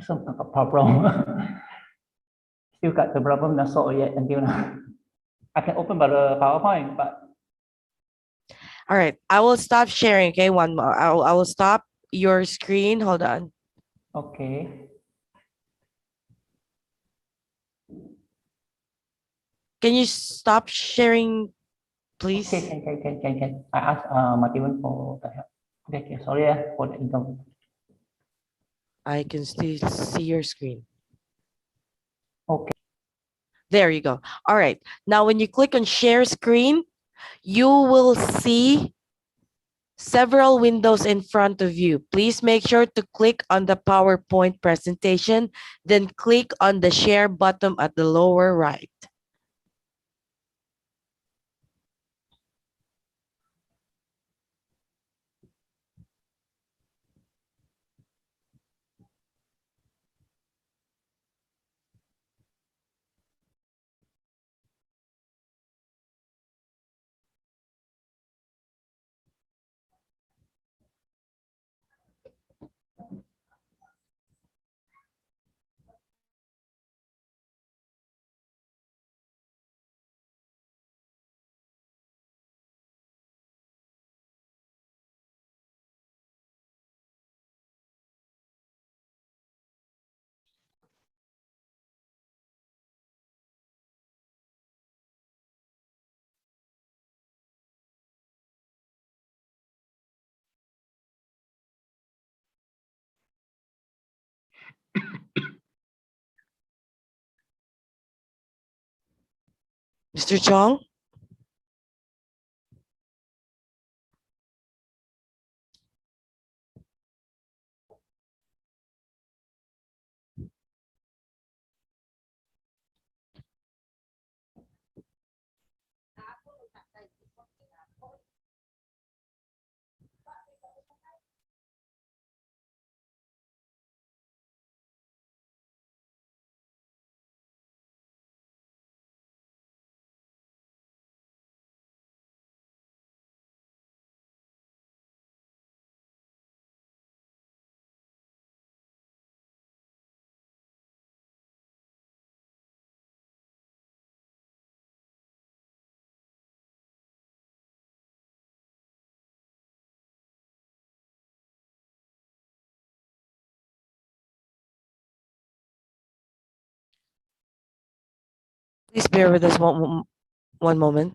Some problem. Still got the problem not solved yet until now. I can open by the PowerPoint, but all right, I will stop sharing. Okay, one more. I will stop your screen. Hold on. Okay. Can you stop sharing, please? Okay, can. I ask Martin for the help. Okay, sorry for the income. I can still see your screen. Okay. There you go. All right. Now, when you click on share screen, you will see several windows in front of you. Please make sure to click on the PowerPoint presentation, then click on the share button at the lower right. Mr. Chong? Please bear with us one moment.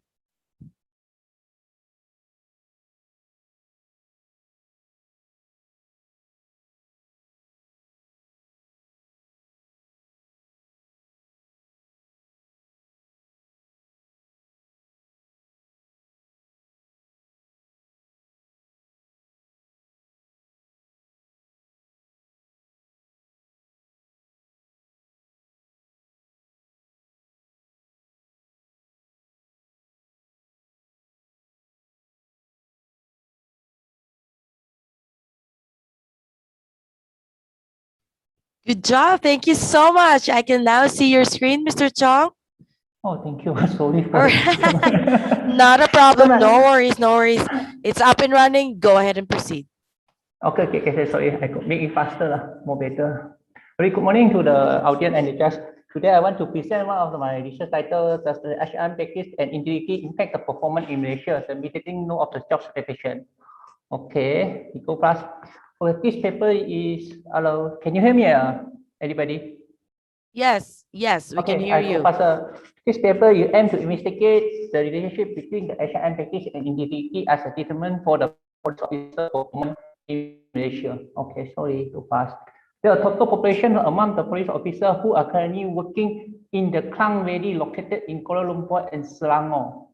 Good job. Thank you so much. I can now see your screen, Mr. Chong. Oh, thank you. Sorry for Not a problem. No worries. No worries. It's up and running. Go ahead and proceed. Okay. Sorry, I could make it faster, more better. Very good morning to the audience and the judge. Today, I want to present one of my research titles, Does the HRM practice and integrity impact the performance in Malaysia? The mitigating note of the job certification. Okay, we go fast. Okay, this paper is, hello, can you hear me, anybody? Yes, we can hear you. This paper, you aim to investigate the relationship between the HRM practice and integrity as a determinant for the police officer performance in Malaysia. Okay, sorry, too fast. The total population among the police officers who are currently working in the Klang Valley located in Kuala Lumpur and Selangor.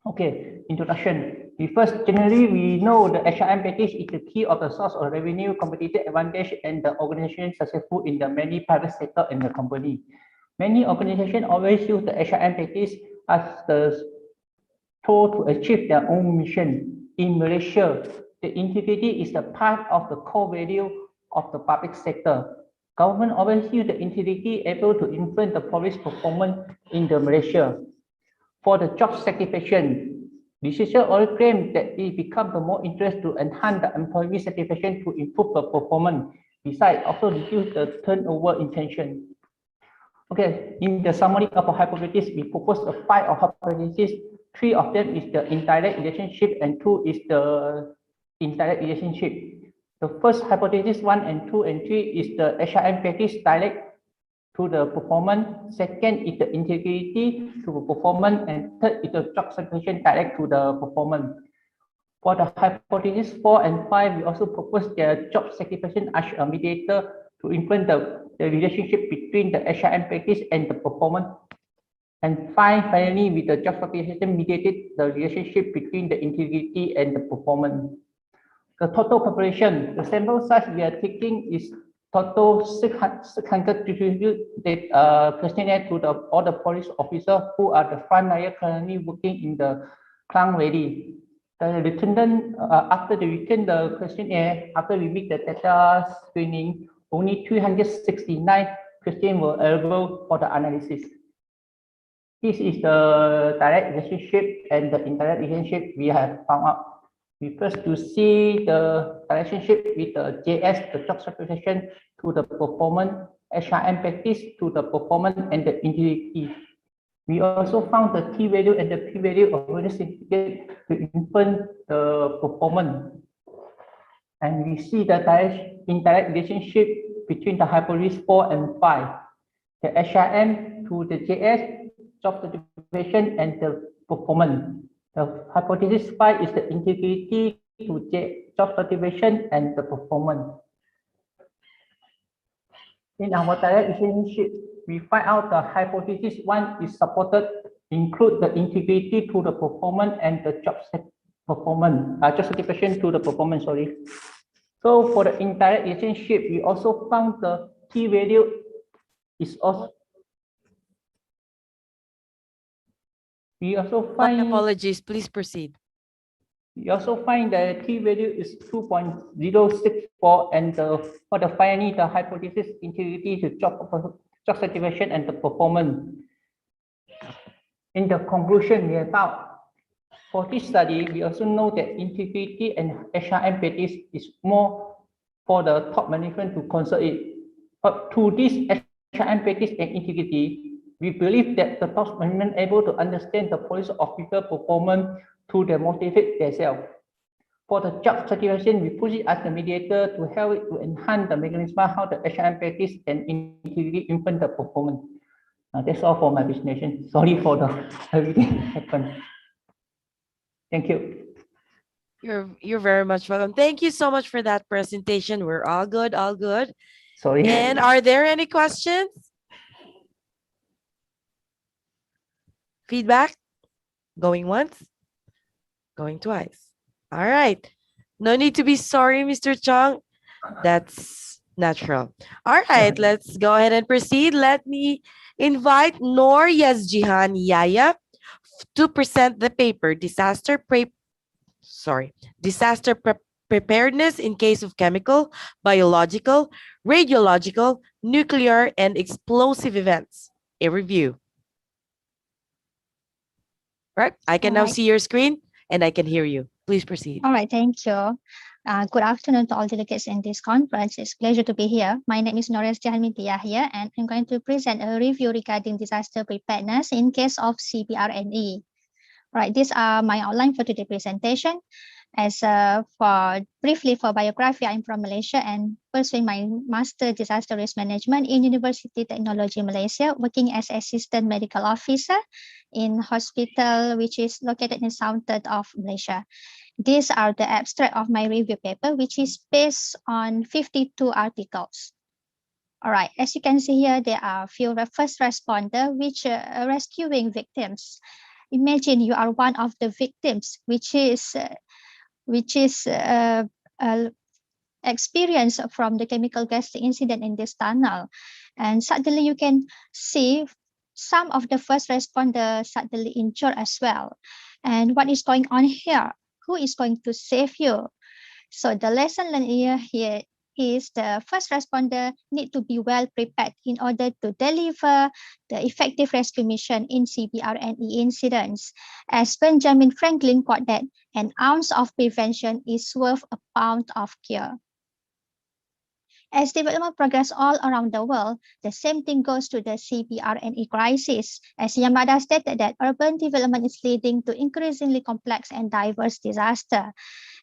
Okay, introduction. First, generally, we know the HRM package is the key of the source of revenue, competitive advantage, and the organization successful in the many private sector in the company. Many organizations always use the HRM package as the tool to achieve their own mission. In Malaysia, the integrity is the part of the core value of the public sector. Government always use the integrity able to influence the police performance in the Malaysia. For the job satisfaction, decision already claim that it becomes the more interest to enhance the employee satisfaction to improve the performance. Besides, also reduce the turnover intention. Okay, in the summary of our hypothesis, we propose 5 of hypotheses. 3 of them is the indirect relationship and 2 is the indirect relationship. The first hypothesis 1 and 2 and 3 is the HRM practice direct to the performance. Second is the integrity to performance, and third is the job satisfaction direct to the performance. For the hypothesis 4 and 5, we also propose the job satisfaction as a mediator to influence the relationship between the HRM practice and the performance. And finally, with the job satisfaction mediated the relationship between the integrity and the performance. The total population, the sample size we are taking is total 600 questionnaire to all the police officers who are the front line currently working in the Klang Valley. The respondent, after they return the questionnaire, after we make the data screening, only 369 questions were available for the analysis. This is the direct relationship and the indirect relationship we have found out. We first to see the relationship with the JS, the job satisfaction to the performance, HRM practice to the performance and the integrity. We also found the T value and the P value of very significant to influence the performance. And we see the indirect relationship between the hypothesis 4 and 5. The HRM to the JS, job satisfaction and the performance. The hypothesis 5 is the integrity to job satisfaction and the performance. In our direct relationship, we find out the hypothesis 1 is supported, include the integrity to the performance and the job satisfaction to the performance, sorry. So for the indirect relationship, we also found the T value is also. We also find. My apologies, please proceed. We also find that T value is 2.064, and for the finally the hypothesis integrity to job satisfaction and the performance. In the conclusion, we have found for this study, we also know that integrity and HRM practice is more for the top management to consider it. But through this HRM practice and integrity, we believe that the top management able to understand the police officer performance to motivate themselves. For the job satisfaction, we put it as the mediator to help it to enhance the mechanism how the HRM practice and integrity influence the performance. That's all for my presentation. Sorry for the everything happened. Thank you. You're very much welcome. Thank you so much for that presentation. We're all good, all good. Sorry. And are there any questions? Feedback? Going once? Going twice. All right. No need to be sorry, Mr. Chong. That's natural. All right, let's go ahead and proceed. Let me invite Noor Yazjihan Yaya to present the paper, Disaster Preparedness in Case of Chemical, Biological, Radiological, Nuclear, and Explosive Events. A review. Right, I can now see your screen and I can hear you. Please proceed. All right, thank you. Good afternoon to all delegates in this conference. It's a pleasure to be here. My name is Noor Yazjihan Yahya, and I'm going to present a review regarding disaster preparedness in case of CBRNE. Right, these are my outline for today's presentation. As briefly for biography, I'm from Malaysia and pursuing my Master Disaster Risk Management in University Technology Malaysia, working as Assistant Medical Officer in hospital which is located in southern of Malaysia. These are the abstract of my review paper, which is based on 52 articles. All right, as you can see here, there are a few first responders which are rescuing victims. Imagine you are one of the victims, which is experience from the chemical gas incident in this tunnel. And suddenly you can see some of the first responders suddenly injured as well. And what is going on here? Who is going to save you? So the lesson learned here is the first responder need to be well prepared in order to deliver the effective rescue mission in CBRNE incidents. As Benjamin Franklin quoted that, an ounce of prevention is worth a pound of cure. As development progresses all around the world, the same thing goes to the CBRNE crisis. As Yamada stated that urban development is leading to increasingly complex and diverse disaster.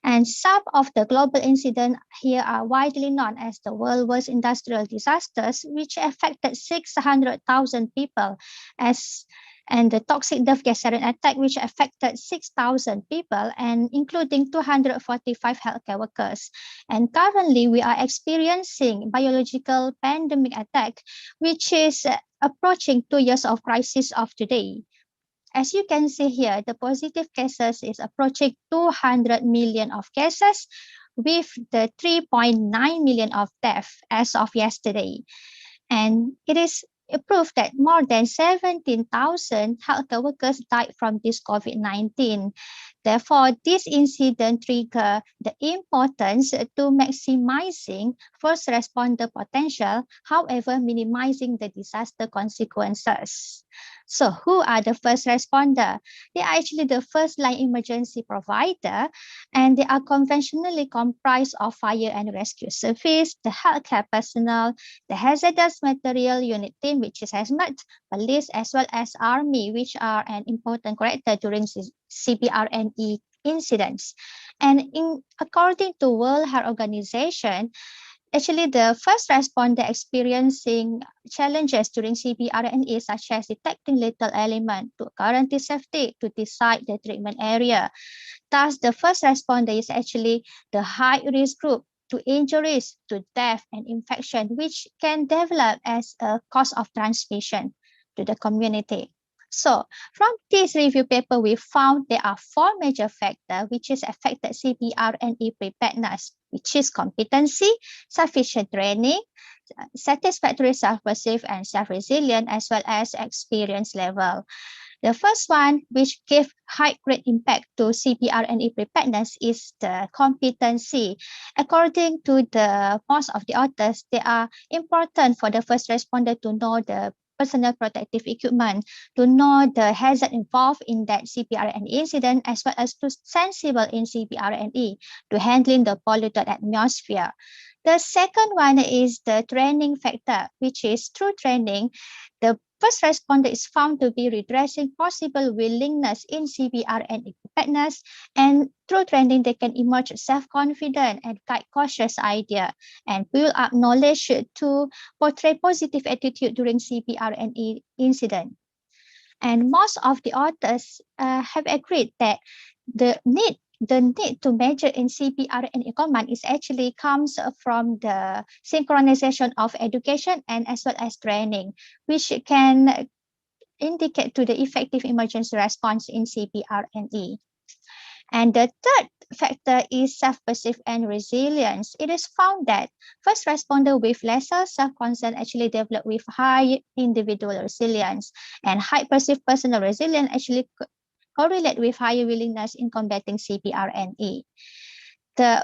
And some of the global incidents here are widely known as the world's worst industrial disasters, which affected 600,000 people, and the toxic Dove gas sarin attack, which affected 6,000 people, and including 245 healthcare workers. And currently, we are experiencing biological pandemic attack, which is approaching 2 years of crisis of today. As you can see here, the positive cases is approaching 200 million of cases, with the 3.9 million of deaths as of yesterday. And it is proved that more than 17,000 healthcare workers died from this COVID-19. Therefore, this incident triggered the importance to maximizing first responder potential, however, minimizing the disaster consequences. So who are the first responder? They are actually the first line emergency provider, and they are conventionally comprised of fire and rescue service, the healthcare personnel, the hazardous material unit team, which is hazmat, police, as well as army, which are an important character during CBRNE incidents. And according to World Health Organization, actually, the first responder experiencing challenges during CBRNE, such as detecting lethal element, to guarantee safety, to decide the treatment area. Thus, the first responder is actually the high-risk group to injuries, to death and infection, which can develop as a cause of transmission to the community. So from this review paper, we found there are 4 major factors which is affected CBRNE preparedness, which is competency, sufficient training, satisfactory self-perceived and self-resilient, as well as experience level. The first one, which gave high great impact to CBRNE preparedness, is the competency. According to the most of the authors, they are important for the first responder to know the personal protective equipment, to know the hazard involved in that CBRNE incident, as well as to sensible in CBRNE to handling the polluted atmosphere. The second one is the training factor, which is through training, the first responder is found to be redressing possible willingness in CBRNE preparedness. And through training, they can emerge self-confident and guide cautious idea and build up knowledge to portray positive attitude during CPR and incident. And most of the authors have agreed that the need to measure in CPR and command is actually comes from the synchronization of education and as well as training, which can indicate to the effective emergency response in CPR and E. And the third factor is self-perceived and resilience. It is found that first responder with lesser self-concern actually develop with high individual resilience, and high perceived personal resilience actually correlate with higher willingness in combating CPR and E. The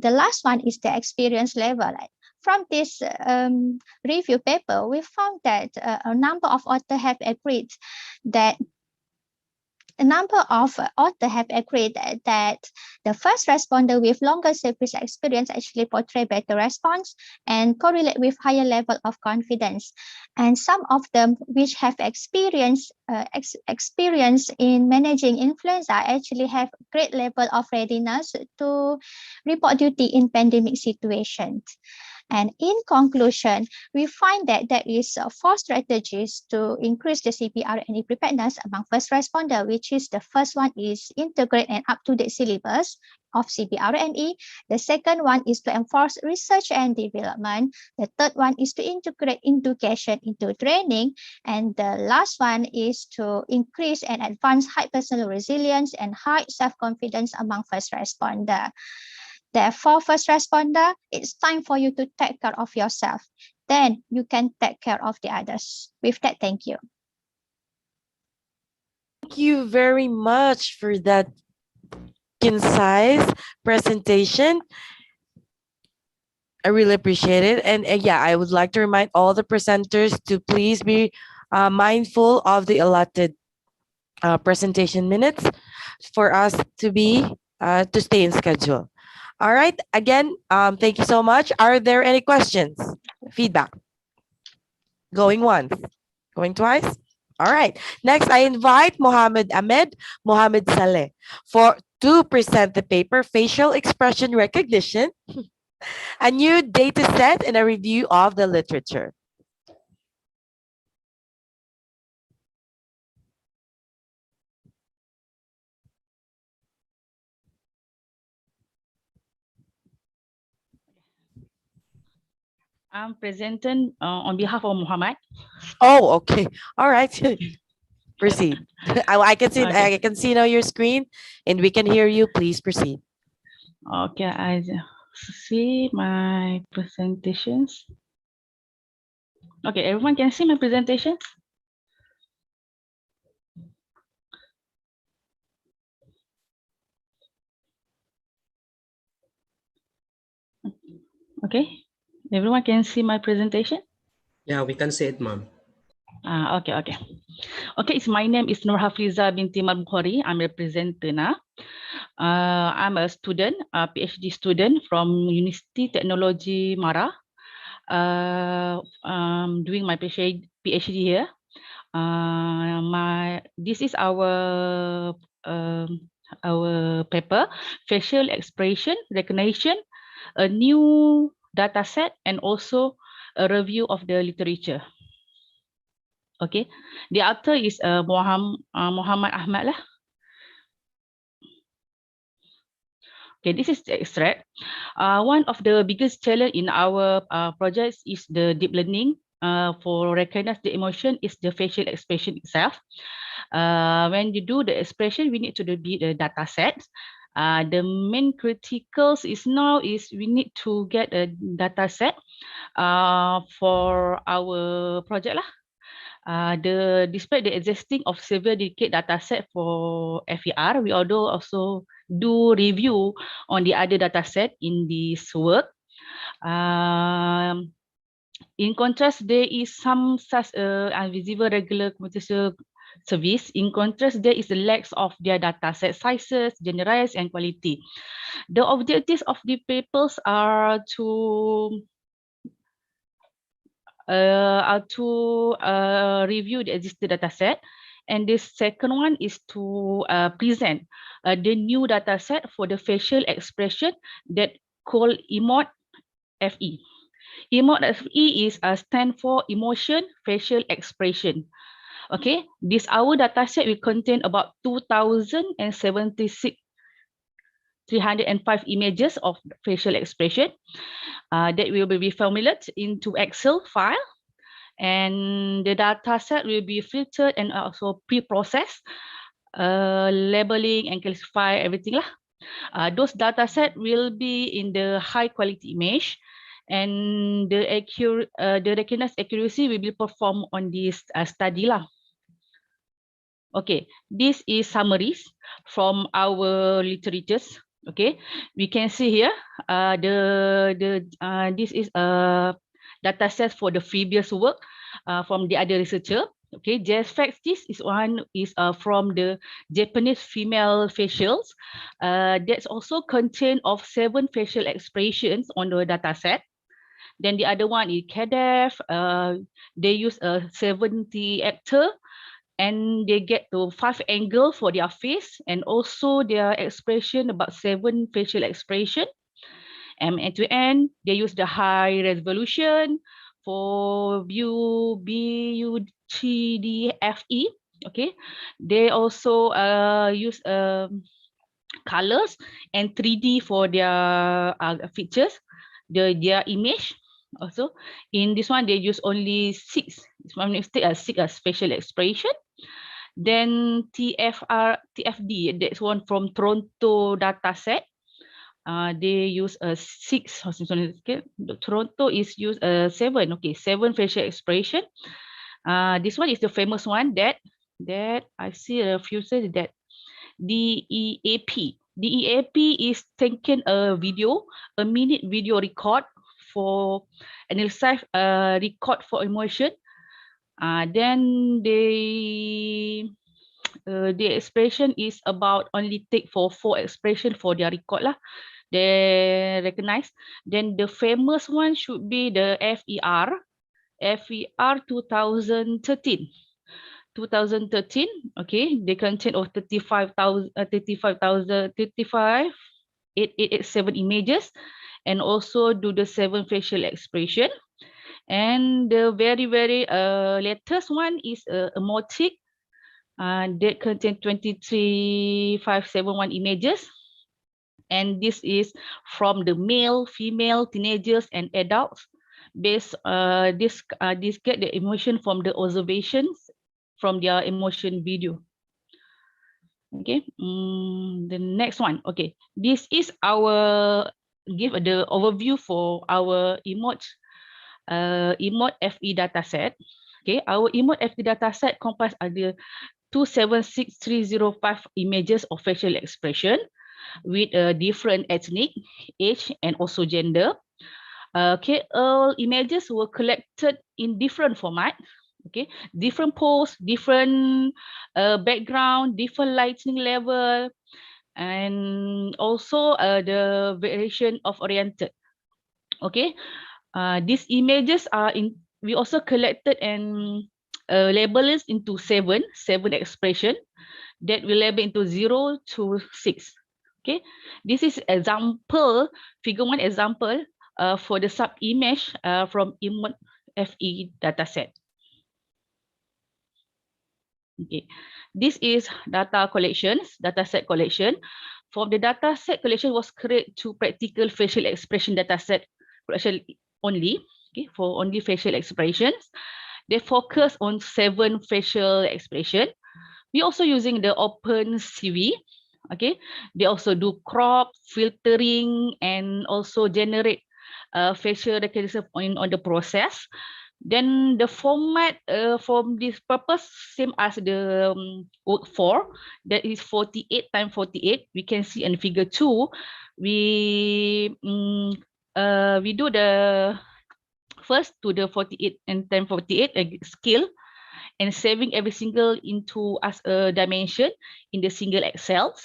last one is the experience level. From this review paper, we found that a number of authors have agreed that the first responder with longer service experience actually portray better response and correlate with higher level of confidence. And some of them which have experience in managing influenza actually have great level of readiness to report duty in pandemic situations. And in conclusion, we find that there is 4 strategies to increase the CPR and E preparedness among first responder, which is the first one is integrate an up-to-date syllabus of CPR and E. The second one is to enforce research and development. The third one is to integrate education into training. And the last one is to increase and advance high personal resilience and high self-confidence among first responder. Therefore, first responder, it's time for you to take care of yourself. Then you can take care of the others. With that, thank you. Thank you very much for that concise presentation. I really appreciate it. And yeah, I would like to remind all the presenters to please be mindful of the allotted presentation minutes for us to stay in schedule. All right. Again, thank you so much. Are there any questions? Feedback? Going once, going twice? All right. Next, I invite Mohammed Saleh to present the paper Facial Expression Recognition, a new data set and a review of the literature. I'm presenting on behalf of Muhammad. Oh, okay. All right. Proceed. I can see. Okay. I can see now your screen, and we can hear you. Please proceed. Okay, I see my presentations. Okay, everyone can see my presentation. Okay, everyone can see my presentation. Yeah, we can see it, ma'am. Okay. It's my name is Nur Hafriza binti Bukhari. I'm a presenter now. I'm a student, a PhD student from University Technology Mara. Doing my PhD here. This is our paper, facial expression recognition, a new data set, and also a review of the literature. Okay, the author is Muhammad Ahmad lah. Okay, this is the extract. One of the biggest challenge in our projects is the deep learning. For recognize the emotion is the facial expression itself. When you do the expression, we need to do the data set. The main criticals is we need to get a data set for our project lah. Despite the existing of several dedicated data set for FER, we also do review on the other data set in this work. In contrast, there is some such invisible regular computation service. In contrast, there is a lack of their data set sizes, generalized and quality. The objectives of the papers are to review the existing data set And the second one is to present the new data set for the facial expression that called Emote FE. Emote FE is stand for emotion facial expression. Okay, this our data set will contain about 2,076 305 images of facial expression that will be formulated into Excel file, and the data set will be filtered and also pre-processed, labeling and classify everything lah. Those data set will be in the high quality image, and the recognize accuracy will be performed on this study lah. Okay, this is summaries from our literatures. Okay, we can see here this is a data set for the previous work from the other researcher. Okay, just facts. This is one is from the Japanese female facials. That's also contain of 7 facial expressions on the data set. Then the other one is CADEF. They use a 70 actor, and they get to 5 angle for their face, and also their expression about 7 facial expression. And end to end, they use the high resolution for view BUGDFE. Okay, they also use colors and 3D for their features, their image. Also, in this one, they use only 6. This one mistake 6 spatial expression. Then TFD, that's one from Toronto dataset. They use a 6. Toronto is use a 7. Okay, 7 facial expression. This one is the famous one that I see a few says that DEAP. DEAP is taken a minute video record for analyze record for emotion. Then the expression is about only take for 4 expression for their record lah. They recognize. Then the famous one should be the FER 2013. 2013. Okay, they contain of 35,887 images, and also do the 7 facial expression. And the very latest one is Emotic, that contain 23,571 images, and this is from the male, female, teenagers, and adults. Based this get the emotion from the observations from their emotion video. Okay, the next one. Okay, this is our give the overview for our Emote FE dataset. Okay, our Emote FE dataset comprise the 276,305 images of facial expression with different ethnic, age, and also gender. Okay, all images were collected in different format. Okay, different pose, different background, different lighting level, and also the variation of oriented. Okay, these images are in. We also collected and labeled into seven expression that will label into 0 to 6. Okay, this is example figure 1 example for the sub image from Emote FE dataset. Okay, this is data set collection. For the data set collection was created to practical facial expression dataset collection only. Okay, for only facial expressions. They focus on 7 facial expression. We also using the open CV. Okay, they also do crop, filtering, and also generate facial recognition on the process. Then the format from this purpose same as the work 4, that is 48 times 48. We can see in figure 2. We do the first to the 48 and times 48 scale, and saving every single into as a dimension in the single Excel.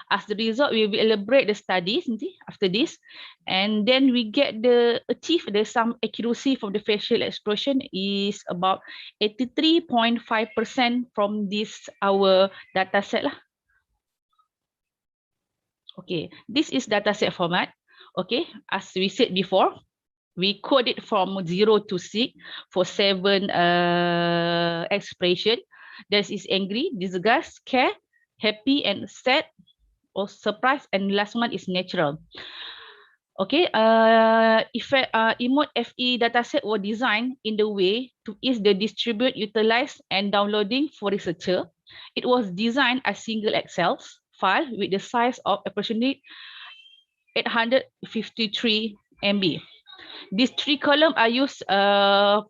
As the result, we will elaborate the studies after this, and then we get the achieve the some accuracy from the facial expression is about 83.5% from this our data set lah. Okay, this is data set format. Okay, as we said before, we code it from 0 to 6 for 7 expression. That is angry, disgust, care, happy, and sad, or surprise, and last one is natural. Okay, Emote FE dataset were designed in the way to ease the distribute, utilize, and downloading for researcher. It was designed as single Excel file with the size of approximately 853 MB. These 3 columns are used.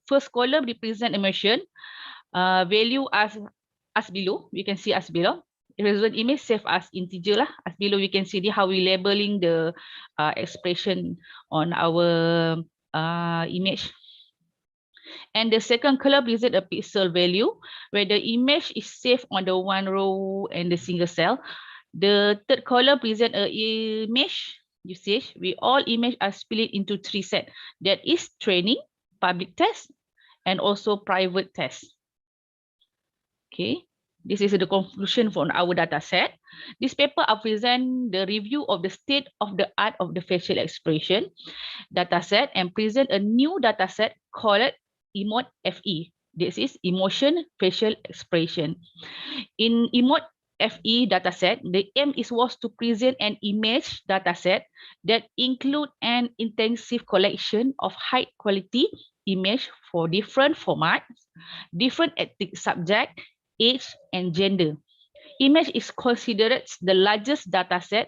First column represent immersion, value as below. We can see as below. Result image save as integer lah. As below, we can see how we labeling the expression on our image. And the second column present a pixel value where the image is saved on the one row and the single cell. The third column present a image usage. We all image are split into 3 sets. That is training, public test, and also private test. Okay. This is the conclusion for our data set. This paper present the review of the state of the art of the facial expression data set and present a new data set called Emote FE. This is emotion facial expression. In Emote FE dataset, the aim was to present an image dataset that include an intensive collection of high quality image for different formats, different ethnic subject, age, and gender. Image is considered the largest dataset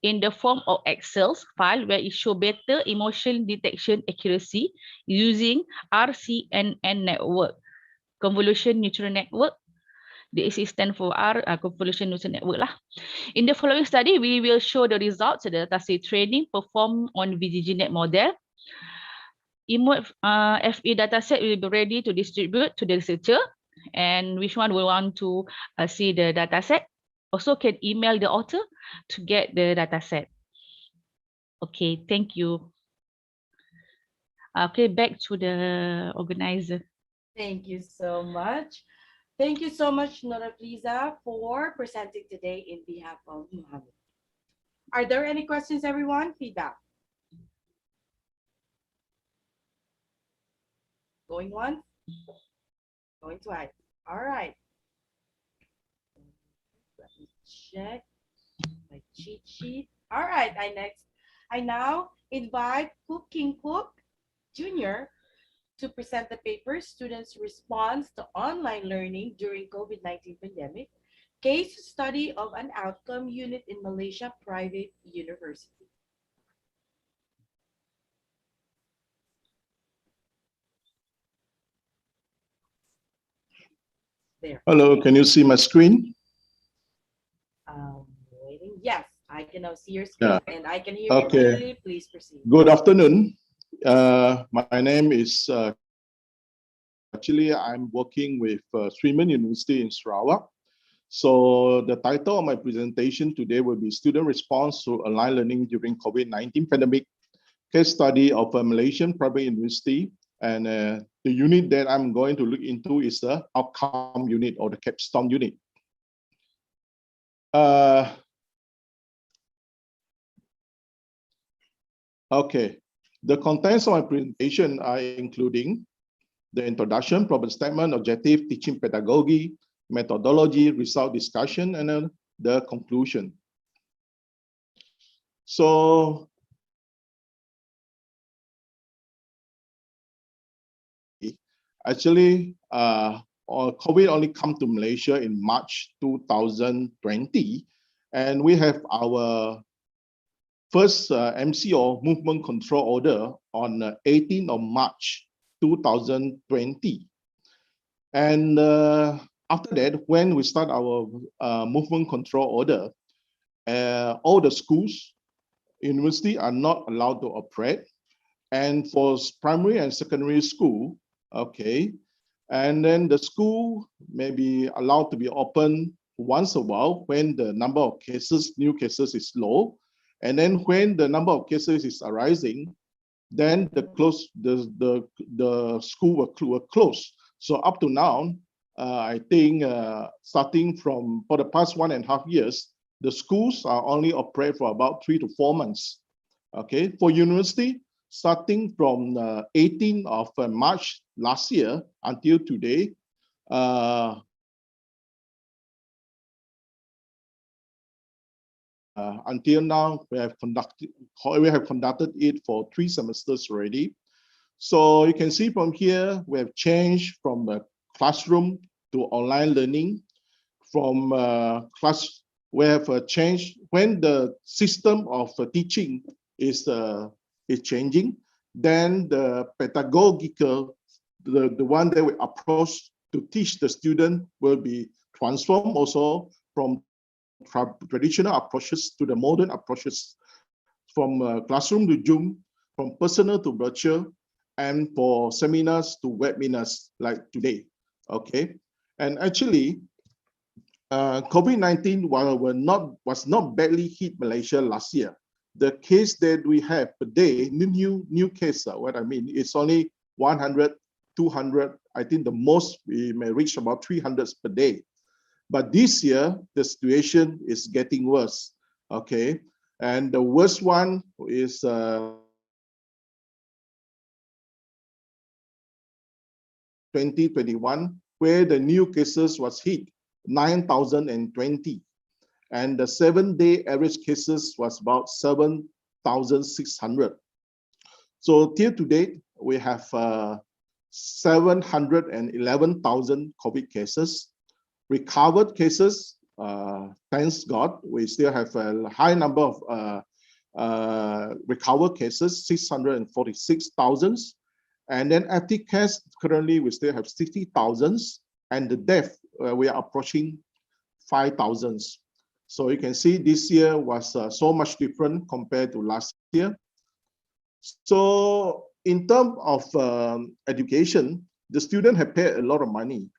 in the form of Excel file where it shows better emotion detection accuracy using RCNN network, convolution neural network. The AC stand for R, convolution neural network lah. In the following study, we will show the results of the dataset training performed on VGGNet model. Emote FE dataset will be ready to distribute to the researcher, and which one will want to see the dataset also can email the author to get the dataset. Okay, thank you. Okay, back to the organizer. Thank you so much. Thank you so much, Nora Pliza, for presenting today in behalf of Muhammad. Are there any questions, everyone? Feedback? Going once? Going twice. All right. Let me check my cheat sheet. All right, I now invite Cook King Cook Jr. to present the paper, Students' Response to Online Learning During COVID-19 Pandemic, Case Study of an Outcome Unit in Malaysia Private University. There. Hello, can you see my screen? Waiting. Yes, I can now see your screen and I can hear you clearly. Please proceed. Good afternoon. My name is, actually I'm working with Sriman University in Sarawak. So the title of my presentation today will be Student Response to Online Learning During COVID-19 Pandemic, Case Study of a Malaysian Private University. And the unit that I'm going to look into is the outcome unit or the capstone unit. Okay, the contents of my presentation are including the introduction, problem statement, objective, teaching pedagogy, methodology, result discussion, and then the conclusion. So, actually, COVID only come to Malaysia in March 2020, and we have our first MCO movement control order on 18th of March 2020. And after that, when we start our movement control order, all the schools, university are not allowed to operate. And for primary and secondary school, okay, and then the school may be allowed to be open once a while when the number of cases, new cases is low. And then when the number of cases is arising, then the school will close. So up to now, I think starting from for the past 1.5 years, the schools are only operate for about 3 to 4 months. Okay, for university, starting from 18th of March last year until today, until now, we have conducted it for 3 semesters already. So you can see from here, we have changed from the classroom to online learning. From we have changed when the system of teaching is changing. Then the pedagogical, the one that we approach to teach the student will be transformed also from traditional approaches to the modern approaches, from classroom to Zoom, from personal to virtual, and for seminars to webinars like today. Okay, and actually, COVID-19 was not badly hit Malaysia last year. The case that we have per day, new case, what I mean, it's only 100, 200. I think the most we may reach about 300 per day. But this year, the situation is getting worse, okay? And the worst one is 2021, where the new cases was hit 9,020. And the 7-day average cases was about 7,600. So till to date, we have 711,000 COVID cases. Recovered cases, thanks God, we still have a high number of recovered cases, 646,000. And then active cases, currently we still have 60,000. And the death, we are approaching 5,000. So you can see this year was so much different compared to last year. So in terms of education, the student have paid a lot of money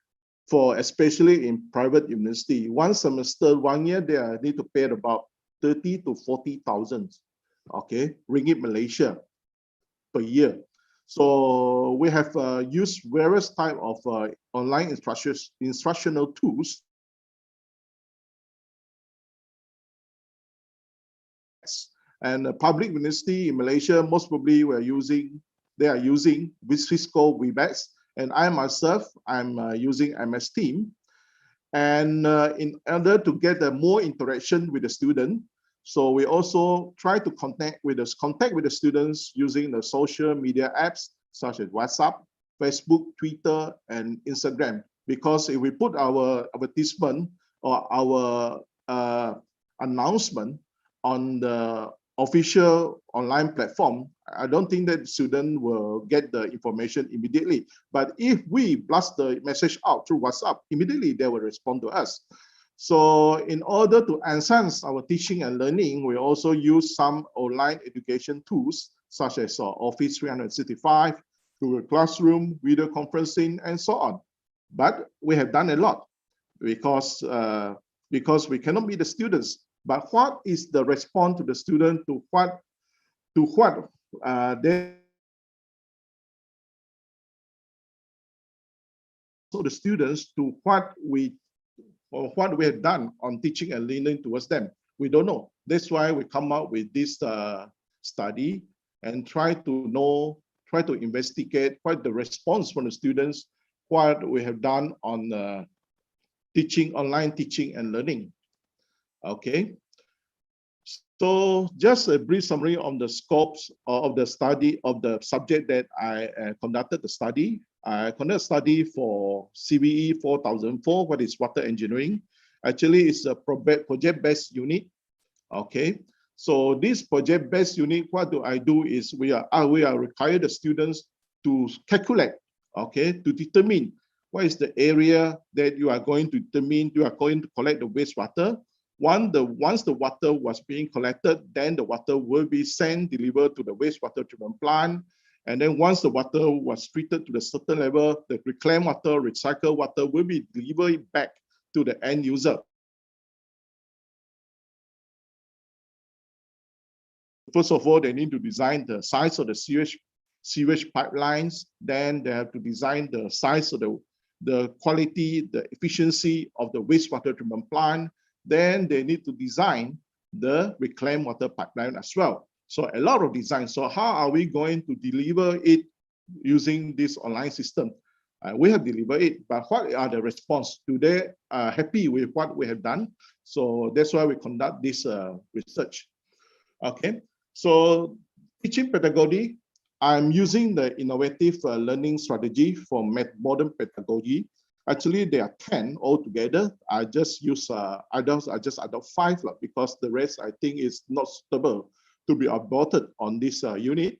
for, especially in private university. One semester, 1 year, they need to pay about 30 to 40,000, okay, ringgit Malaysia per year. So we have used various type of online instructional tools. And public university in Malaysia, most probably they are using Cisco Webex. And I myself, I'm using MS Team. And in order to get more interaction with the student, so we also try to contact with the students using the social media apps such as WhatsApp, Facebook, Twitter, and Instagram. Because if we put our advertisement or our announcement on the official online platform, I don't think that students will get the information immediately. But if we blast the message out through WhatsApp, immediately they will respond to us. So in order to enhance our teaching and learning, we also use some online education tools such as Office 365, Google Classroom, video conferencing, and so on. But we have done a lot because we cannot meet the students. But what is the response to the student to what they, so the students to what we have done on teaching and learning towards them? We don't know. That's why we come up with this study and try to investigate what the response from the students, what we have done on online teaching and learning. Okay. So just a brief summary on the scopes of the study of the subject that I conducted the study. I conducted a study for CBE 4004, what is water engineering. Actually, it's a project-based unit. Okay, so this project-based unit, what do I do is we are required the students to calculate, okay, to determine what is the area that you are going to determine, you are going to collect the wastewater. Once the water was being collected, then the water will be delivered to the wastewater treatment plant. And then once the water was treated to a certain level, the reclaimed water, recycled water will be delivered back to the end user. First of all, they need to design the size of the sewage pipelines. Then they have to design the size of the quality, the efficiency of the wastewater treatment plant. Then they need to design the reclaimed water pipeline as well. So a lot of design. So how are we going to deliver it using this online system? We have delivered it, but what are the response? Do they happy with what we have done? So that's why we conduct this research. Okay, so teaching pedagogy, I'm using the innovative learning strategy for modern pedagogy. Actually, there are 10 altogether. I just use I just adopt 5 because the rest I think is not suitable to be aborted on this unit.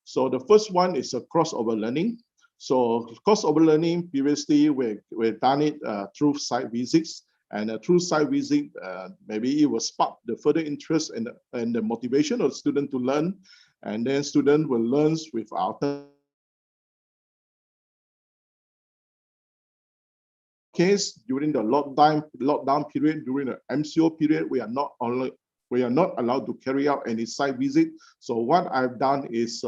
So the first one is a crossover learning. So crossover learning, previously we've done it through site visits, and through site visit, maybe it will spark the further interest and the motivation of the student to learn, and then student will learn with our case during the lockdown period, during the MCO period, we are not allowed to carry out any site visit. So what I've done is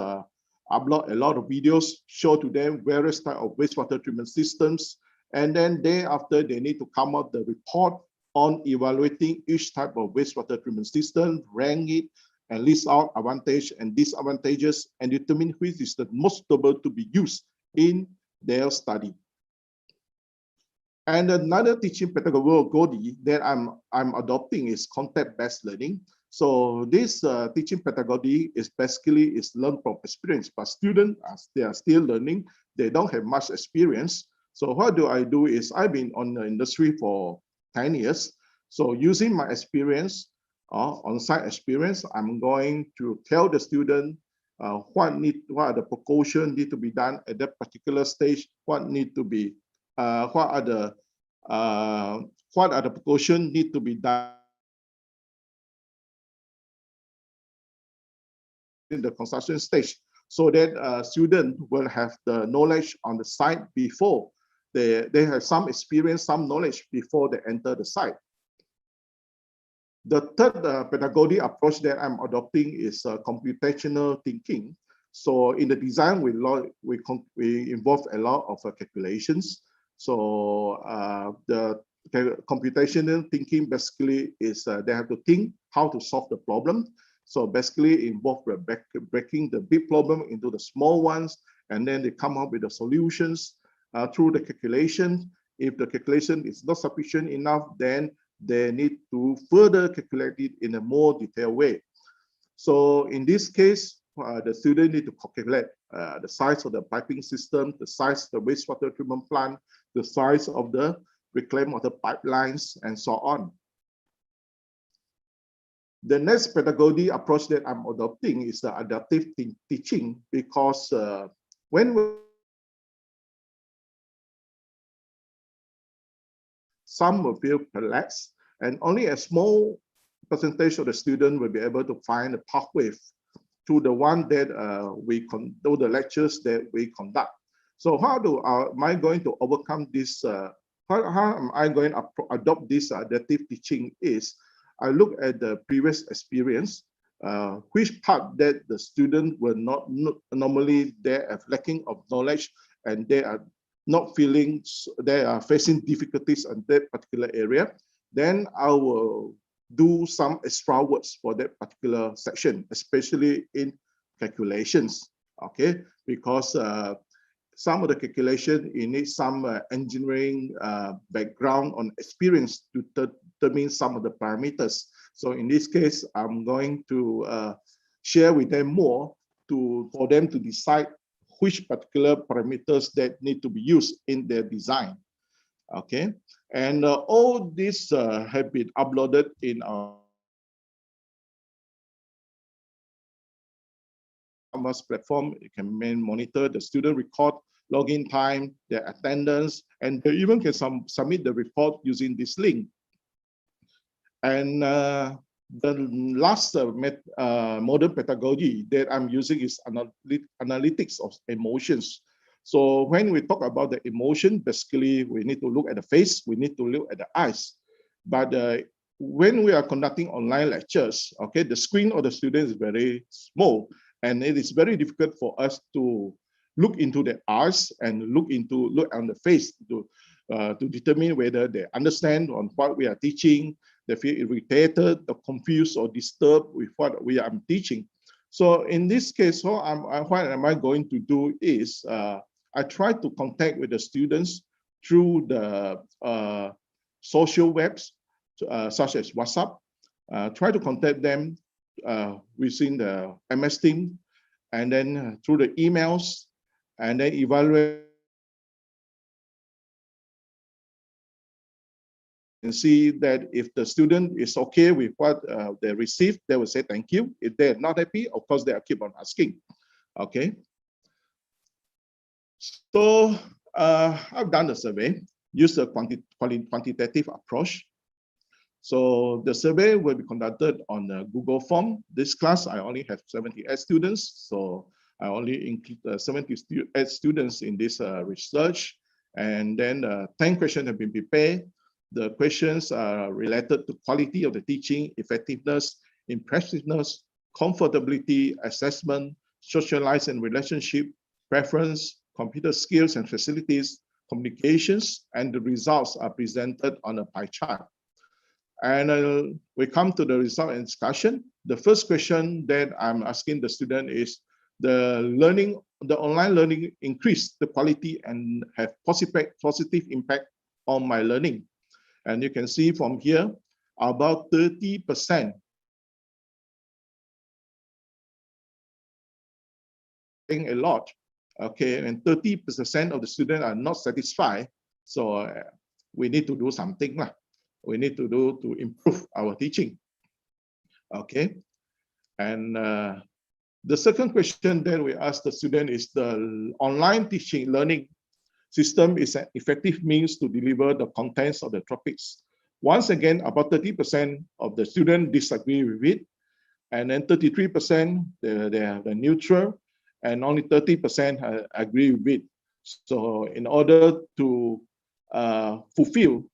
upload a lot of videos, show to them various type of wastewater treatment systems, and then day after they need to come out the report on evaluating each type of wastewater treatment system, rank it, and list out advantage and disadvantages, and determine which is the most suitable to be used in their study. And another teaching pedagogy that I'm adopting is content-based learning. So this teaching pedagogy is basically learn from experience, but students, as they are still learning, they don't have much experience. So what do I do is I've been on the industry for 10 years. So using my experience, on-site experience, I'm going to tell the student what are the precautions need to be done at that particular stage, what are the precautions need to be done in the construction stage, so that students will have the knowledge on the site before they have some experience, some knowledge before they enter the site. The third pedagogy approach that I'm adopting is computational thinking. So in the design, we involve a lot of calculations. So the computational thinking basically is they have to think how to solve the problem. So basically involve breaking the big problem into the small ones, and then they come up with the solutions through the calculation. If the calculation is not sufficient enough, then they need to further calculate it in a more detailed way. So in this case, the student need to calculate the size of the piping system, the size of the wastewater treatment plant, the size of the reclaimed water pipelines, and so on. The next pedagogy approach that I'm adopting is the adaptive teaching, because when some will feel perplexed, and only a small percentage of the student will be able to find a pathway to the one that the lectures that we conduct. So how am I going to overcome this? How am I going to adopt this adaptive teaching? Is I look at the previous experience, which part that the student will not normally they are lacking of knowledge, and they are not feeling, they are facing difficulties in that particular area. Then I will do some extra works for that particular section, especially in calculations. Okay, because some of the calculation, you need some engineering background on experience to determine some of the parameters. So in this case, I'm going to share with them more for them to decide which particular parameters that need to be used in their design. Okay, and all this have been uploaded in our platform. You can monitor the student record, login time, their attendance, and they even can submit the report using this link. And the last modern pedagogy that I'm using is analytics of emotions. So when we talk about the emotion, basically we need to look at the face, we need to look at the eyes. But when we are conducting online lectures, okay, the screen of the student is very small, and it is very difficult for us to look into the eyes and look on the face to determine whether they understand on what we are teaching, they feel irritated, or confused, or disturbed with what we are teaching. So in this case, what am I going to do is I try to contact with the students through the social webs, such as WhatsApp. Try to contact them within the MS Team, and then through the emails, and then evaluate and see that if the student is okay with what they received, they will say thank you. If they're not happy, of course, they'll keep on asking. Okay. So I've done the survey, used a quantitative approach. So the survey will be conducted on a Google form. This class, I only have 78 students. So I only include 78 students in this research. And then 10 questions have been prepared. The questions are related to quality of the teaching, effectiveness, impressiveness, comfortability, assessment, socialize and relationship, preference, computer skills and facilities, communications, and the results are presented on a pie chart. And we come to the result and discussion. The first question that I'm asking the student is, the online learning increased the quality and have positive impact on my learning. And you can see from here, about 30% a lot, okay, and 30% of the students are not satisfied. So we need to do something lah. We need to do to improve our teaching. Okay, and the second question that we ask the student is, the online teaching learning system is an effective means to deliver the contents of the topics. Once again, about 30% of the students disagree with it, and then 33% they are neutral, and only 30% agree with it. So in order to fulfill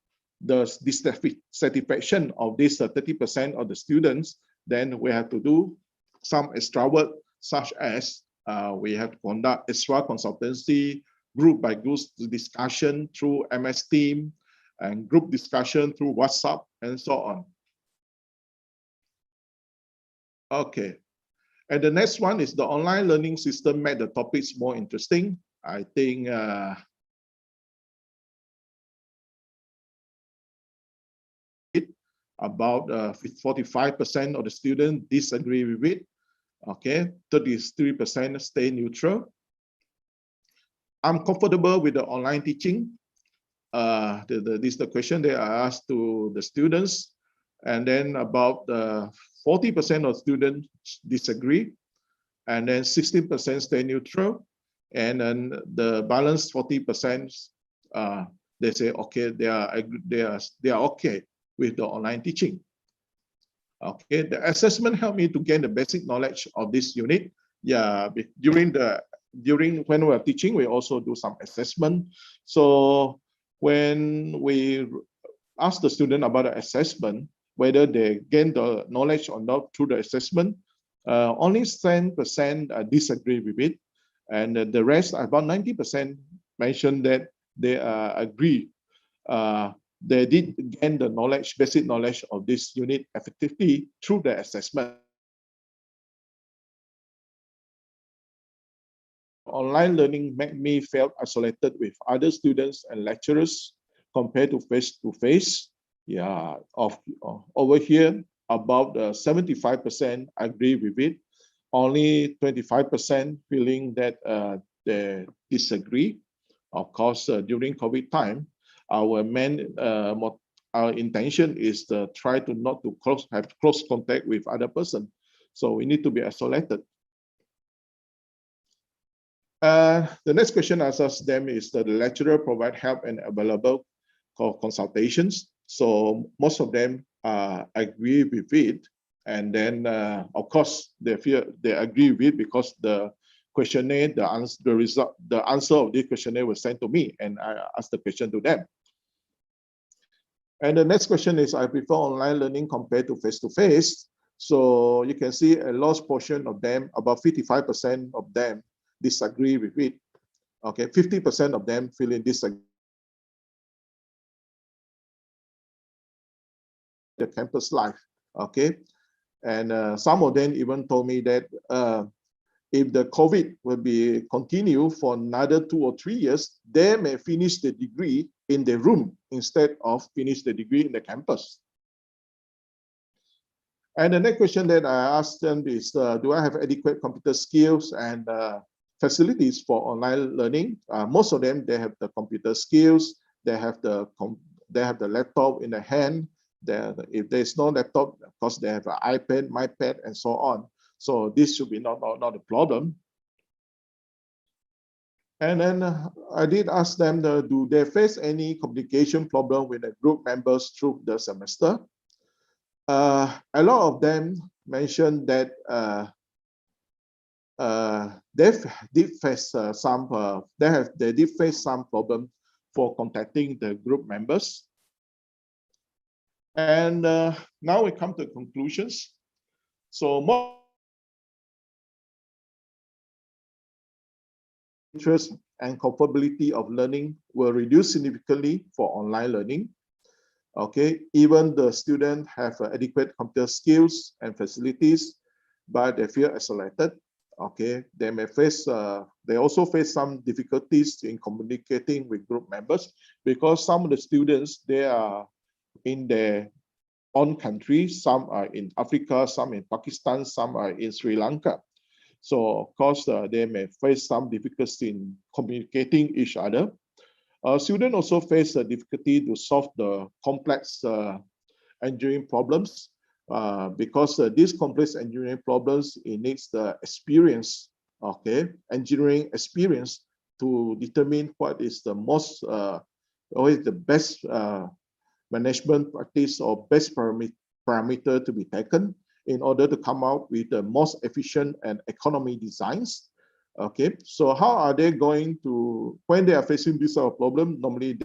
the dissatisfaction of this 30% of the students, then we have to do some extra work, such as we have to conduct extra consultancy, group by group discussion through MS Team, and group discussion through WhatsApp, and so on. Okay, and the next one is the online learning system made the topics more interesting. I think about 45% of the students disagree with it. Okay, 33% stay neutral. I'm comfortable with the online teaching. This is the question that I asked to the students, and then about 40% of students disagree, and then 16% stay neutral, and then the balance 40% they say okay, they are okay with the online teaching. Okay, the assessment helped me to gain the basic knowledge of this unit. Yeah, during when we are teaching, we also do some assessment. So when we ask the student about the assessment, whether they gain the knowledge or not through the assessment, only 10% disagree with it, and the rest, about 90%, mentioned that they agree. They did gain the knowledge, basic knowledge of this unit effectively through the assessment. Online learning made me feel isolated with other students and lecturers compared to face-to-face. Yeah, over here, about 75% agree with it. Only 25% feeling that they disagree. Of course, during COVID time, our intention is to try to not to have close contact with other person. So we need to be isolated. The next question I asked them is that the lecturer provide help and available consultations. So most of them agree with it, and then of course they agree with it because the questionnaire, the answer of the questionnaire was sent to me, and I asked the question to them. And the next question is, I prefer online learning compared to face-to-face. So you can see a large portion of them, about 55% of them disagree with it. Okay, 50% of them feeling disagree. The campus life, okay? And some of them even told me that if the COVID will be continue for another 2 or 3 years, they may finish the degree in the room instead of finish the degree in the campus. And the next question that I asked them is, do I have adequate computer skills and facilities for online learning? Most of them, they have the computer skills, they have the laptop in the hand. If there's no laptop, of course, they have an iPad, MyPad, and so on. So this should be not a problem. And then I did ask them, do they face any communication problem with the group members through the semester? A lot of them mentioned that they did face some problem for contacting the group members. And now we come to conclusions. So more interest and comfortability of learning will reduce significantly for online learning. Okay, even the students have adequate computer skills and facilities, but they feel isolated. Okay, they may face, they also face some difficulties in communicating with group members because some of the students, they are in their own country, some are in Africa, some in Pakistan, some are in Sri Lanka. So of course, they may face some difficulty in communicating each other. Students also face a difficulty to solve the complex engineering problems because these complex engineering problems, it needs the experience, okay, engineering experience to determine what is the most, always the best management practice or best parameter to be taken in order to come out with the most efficient and economy designs. Okay, so how are they going to, when they are facing this sort of problem, normally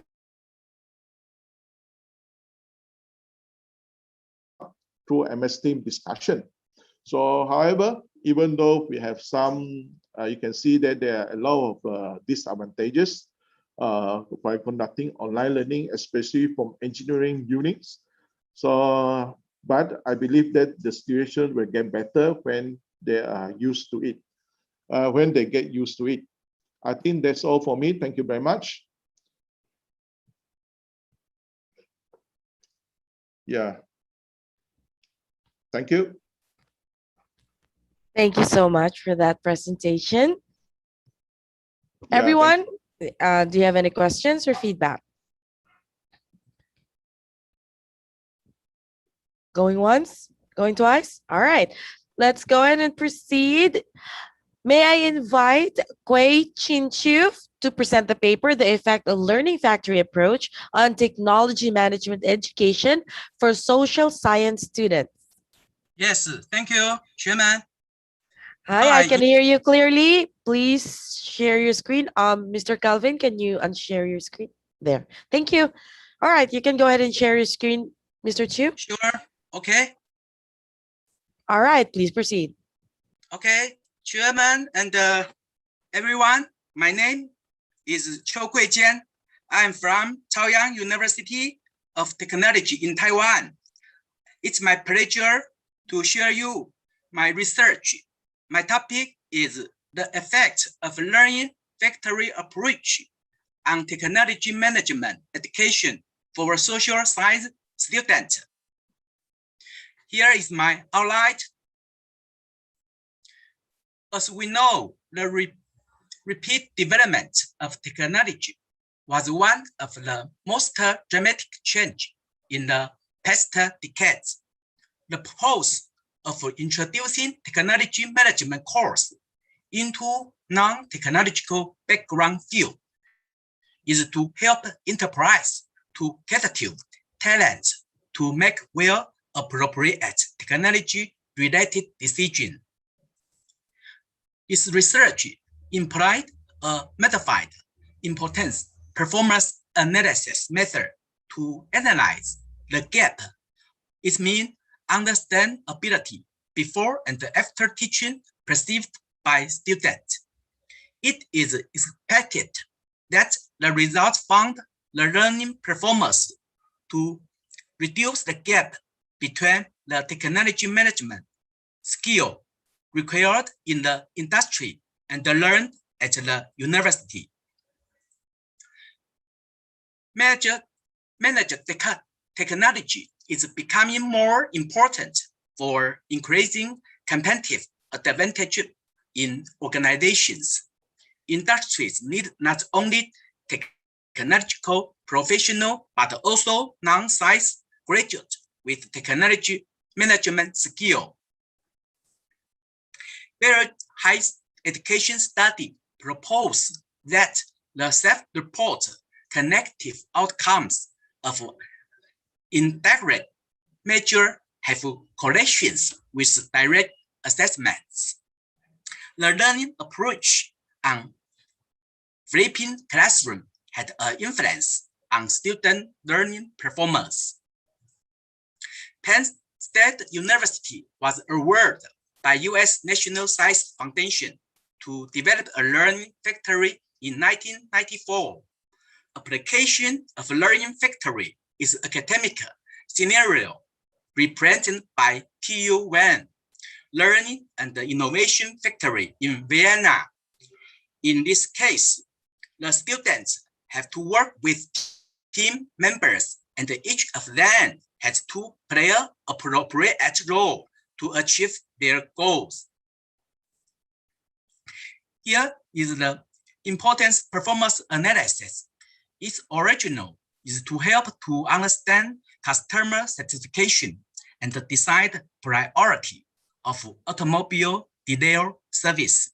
through MS Team discussion. So however, even though we have some, you can see that there are a lot of disadvantages by conducting online learning, especially from engineering units. So, but I believe that the situation will get better when they are used to it. When they get used to it. I think that's all for me. Thank you very much. Yeah. Thank you. Thank you so much for that presentation. Yeah, everyone, do you have any questions or feedback? Going once, going twice? All right, let's go ahead and proceed. May I invite Kwei Chin-Chu to present the paper, The Effect of Learning Factory Approach on Technology Management Education for Social Science Students. Yes, thank you, Chairman. Hi, I can hear you clearly. Please share your screen. Mr. Calvin, can you unshare your screen? There. Thank you. All right, you can go ahead and share your screen, Mr. Chu. Sure. Okay. All right, please proceed. Okay. Chairman and everyone, my name is Chiu Kui Jian. I'm from Chaoyang University of Technology in Taiwan. It's my pleasure to share you my research. My topic is the effect of learning factory approach on technology management education for social science students. Here is my outline. As we know, the repeat development of technology was one of the most dramatic change in the past decades. The purpose of introducing technology management course into non-technological background field is to help enterprise to capture talents to make well appropriate technology-related decisions. This research implied a modified importance performance analysis method to analyze the gap. It means understand ability before and after teaching perceived by students. It is expected that the results found the learning performance to reduce the gap between the technology management skill required in the industry and learned at the university. Managed technology is becoming more important for increasing competitive advantage in organizations. Industries need not only technological professional, but also non-science graduates with technology management skill. Very high education study propose that the self-report connective outcomes of indirect measure have correlations with direct assessments. The learning approach on flipping classroom had an influence on student learning performance. Penn State University was awarded by U.S. National Science Foundation to develop a learning factory in 1994. Application of learning factory is academic scenario represented by TU1 Learning and Innovation Factory in Vienna. In this case, the students have to work with team members, and each of them has to play an appropriate role to achieve their goals. Here is the importance performance analysis. Its original is to help to understand customer satisfaction and decide priority of automobile detail service.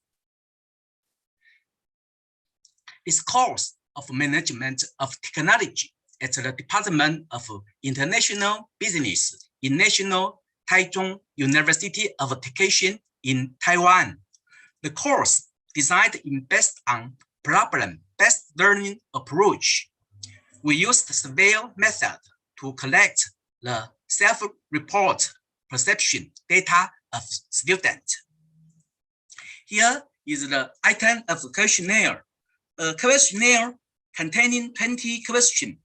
This course of management of technology at the Department of International Business in National Taichung University of Education in Taiwan. The course designed based on problem-based learning approach. We used the survey method to collect the self-report perception data of students. Here is the item of questionnaire. A questionnaire containing 20 questions.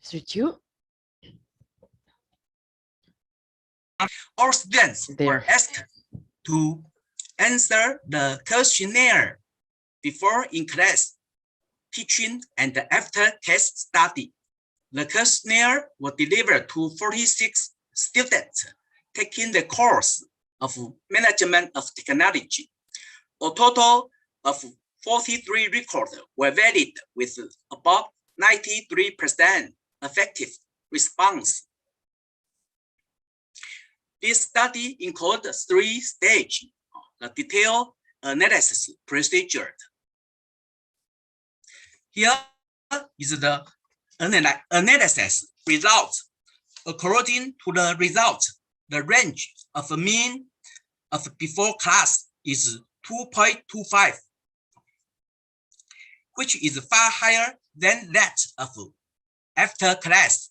Mr. Chu? All students were asked to answer the questionnaire before in class, teaching, and after test study. The questionnaire was delivered to 46 students taking the course of Management of Technology. A total of 43 records were valid with about 93% effective response. This study includes 3 stages, the detailed analysis procedure. Here is the analysis results. According to the results, the range of mean of before class is 2.25, which is far higher than that of after class,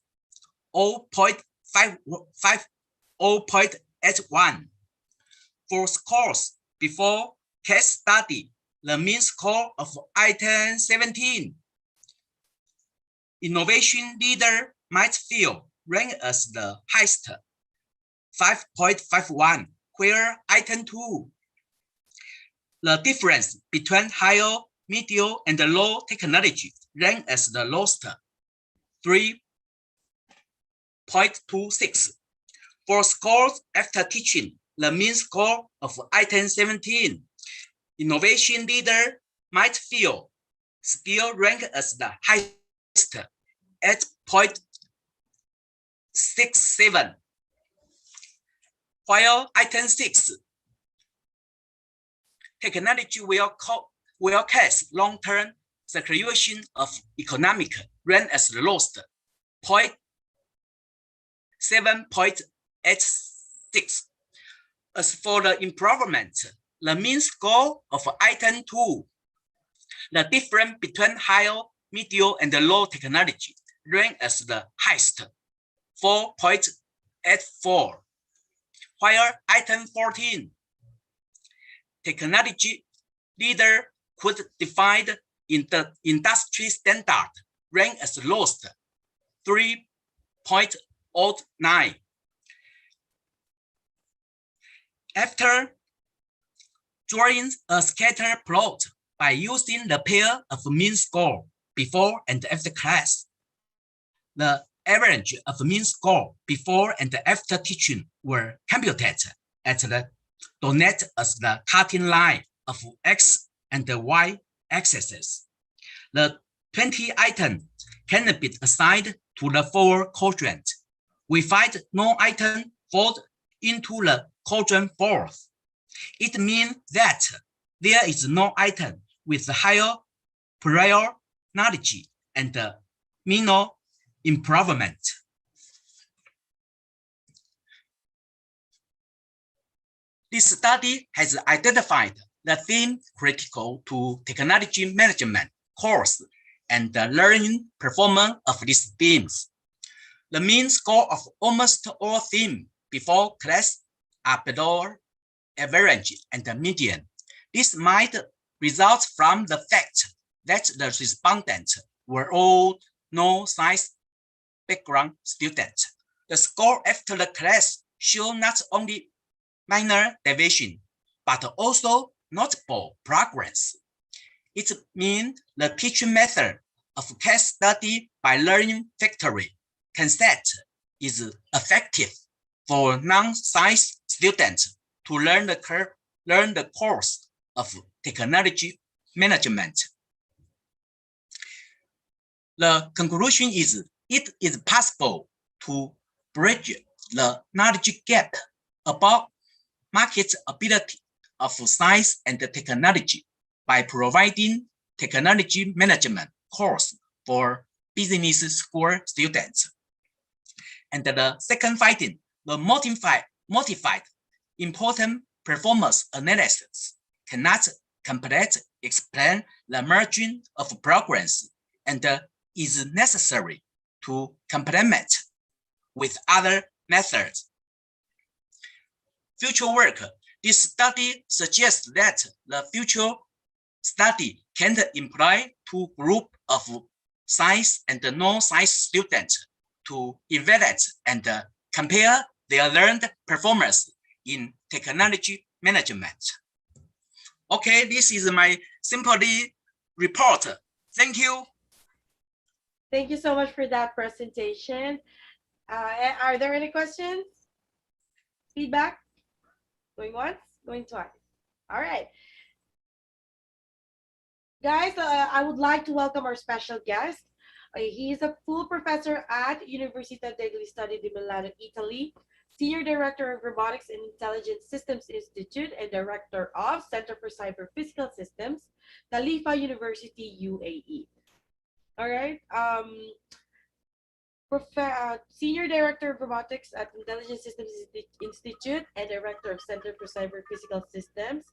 0.81. For scores before case study, the mean score of item 17. Innovation leader might feel ranked as the highest, 5.51, where item 2. The difference between higher, medium, and low technology ranked as the lowest, 3.26. For scores after teaching, the mean score of item 17. Innovation leader might feel still ranked as the highest, 8.67. While item 6, technology will cause long-term circulation of economic ran as the lowest, 7.86. As for the improvement, the mean score of item 2, the difference between higher, medium, and low technology ran as the highest, 4.84, while item 14, technology leader could define in the industry standard, ran as the lowest, 3.09. After drawing a scatter plot by using the pair of mean score before and after class, the average of mean score before and after teaching were computed at the donut as the cutting line of X and the Y axes. The 20 items can be assigned to the 4 quadrants. We find no item fall into the quadrant 4th. It means that there is no item with higher prior knowledge and minor improvement. This study has identified the theme critical to technology management course and the learning performance of these themes. The mean score of almost all themes before class are below average and median. This might result from the fact that the respondents were all no-science background students. The score after the class show not only minor deviation, but also notable progress. It means the teaching method of case study by learning factory concept is effective for non-science students to learn the course of technology management. The conclusion is it is possible to bridge the knowledge gap about market ability of science and technology by providing technology management course for business school students. And the second finding, the modified important performance analysis cannot completely explain the margin of progress and is necessary to complement with other methods. Future work. This study suggests that the future study can employ 2 groups of science and non-science students to evaluate and compare their learned performance in technology management. Okay, this is my simply report. Thank you. Thank you so much for that presentation. Are there any questions? Feedback? Going once, going twice. All right. Guys, I would like to welcome our special guest. He is a full professor at Università degli Studi di Milano, Italy, Senior Director of Robotics and Intelligent Systems Institute, and Director of Center for Cyber Physical Systems, Khalifa University, UAE. All right. Senior Director of Robotics at Intelligent Systems Institute and Director of Center for Cyber Physical Systems,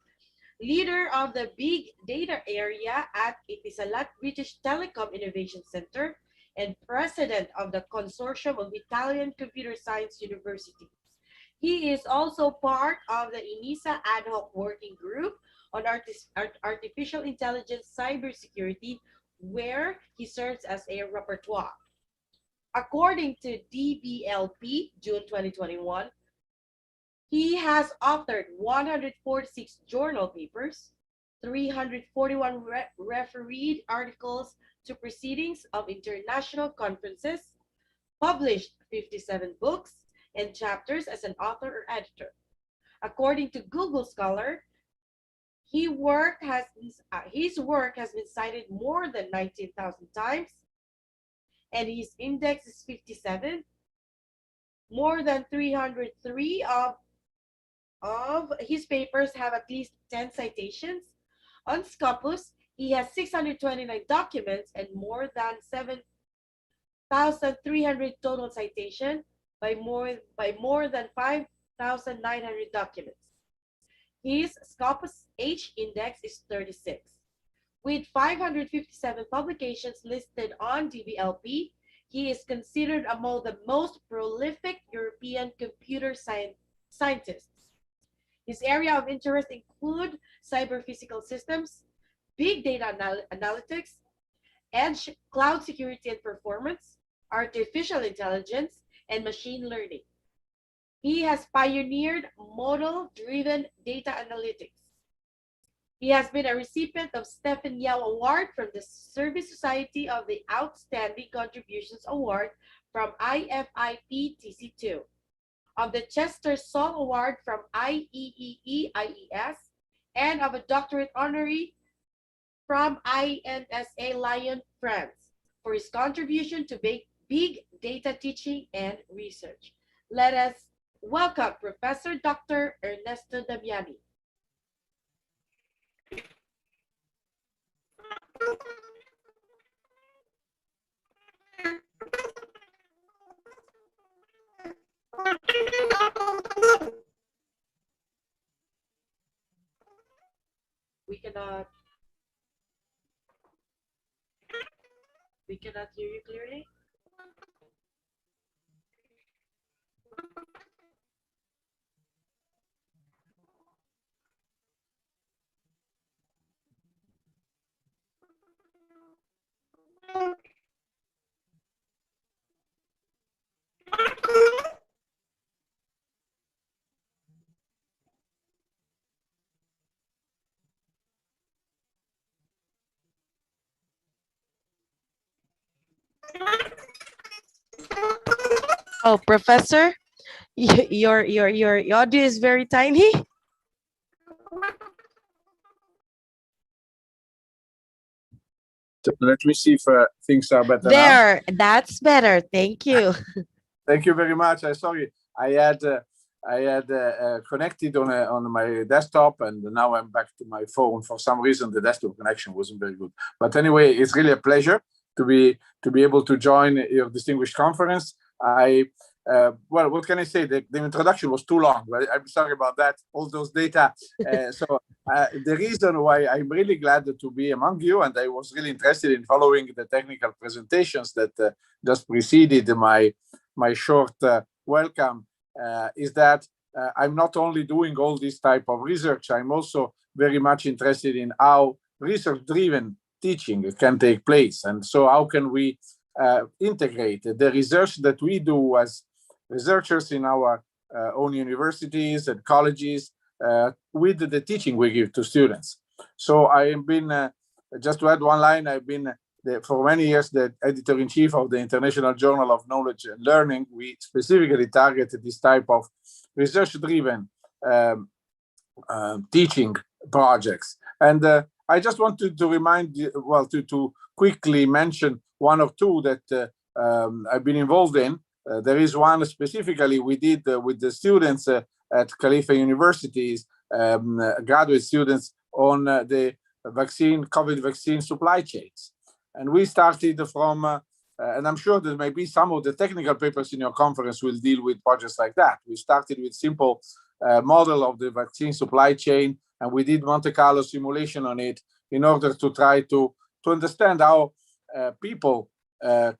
leader of the Big Data area at Etisalat British Telecom Innovation Center, and president of the Consortium of Italian Computer Science Universities. He is also part of the INISA Ad Hoc Working Group on Artificial Intelligence Cybersecurity, where he serves as a rapporteur. According to DBLP, June 2021, he has authored 146 journal papers, 341 refereed articles to proceedings of international conferences, published 57 books and chapters as an author or editor. According to Google Scholar, his work has been cited more than 19,000 times, and his index is 57. More than 303 of his papers have at least 10 citations. On Scopus, he has 629 documents and more than 6,300 total citation by more than 5,900 documents. His Scopus H index is 36. With 557 publications listed on DBLP, he is considered among the most prolific European computer scientists. His area of interest include cyber-physical systems, big data analytics, edge cloud security and performance, artificial intelligence, and machine learning. He has pioneered model-driven data analytics. He has been a recipient of Stephen Yao Award from the Service Society of the Outstanding Contributions Award from IFIP TC2, of the Chester Sol Award from IEEE-IES, and of a doctorate honorary from INSA Lyon, France, for his contribution to big data teaching and research. Let us welcome Professor Dr. Ernesto Damiani. We cannot hear you clearly. Oh, Professor, your audio is very tiny. Let me see if things are better there, now. that's better. Thank you. Thank you very much. I'm sorry. I had connected on my desktop, and now I'm back to my phone. For some reason, the desktop connection wasn't very good. But anyway, it's really a pleasure to be able to join your distinguished conference. Well, what can I say? The introduction was too long. I'm sorry about that. All those data. The reason why I'm really glad to be among you, and I was really interested in following the technical presentations that just preceded my short welcome, is that I'm not only doing all this type of research, I'm also very much interested in how research-driven teaching can take place. And so how can we integrate the research that we do as researchers in our own universities and colleges with the teaching we give to students. So I have been, just to add one line, I've been for many years the editor-in-chief of the International Journal of Knowledge and Learning. We specifically targeted this type of research-driven teaching projects. And I just wanted to remind you, well, to quickly mention one or two that I've been involved in. There is one specifically we did with the students at Khalifa universities, graduate students on the COVID vaccine supply chains. And we started from, and I'm sure there may be some of the technical papers in your conference will deal with projects like that. We started with simple model of the vaccine supply chain, and we did Monte Carlo simulation on it in order to try to understand how people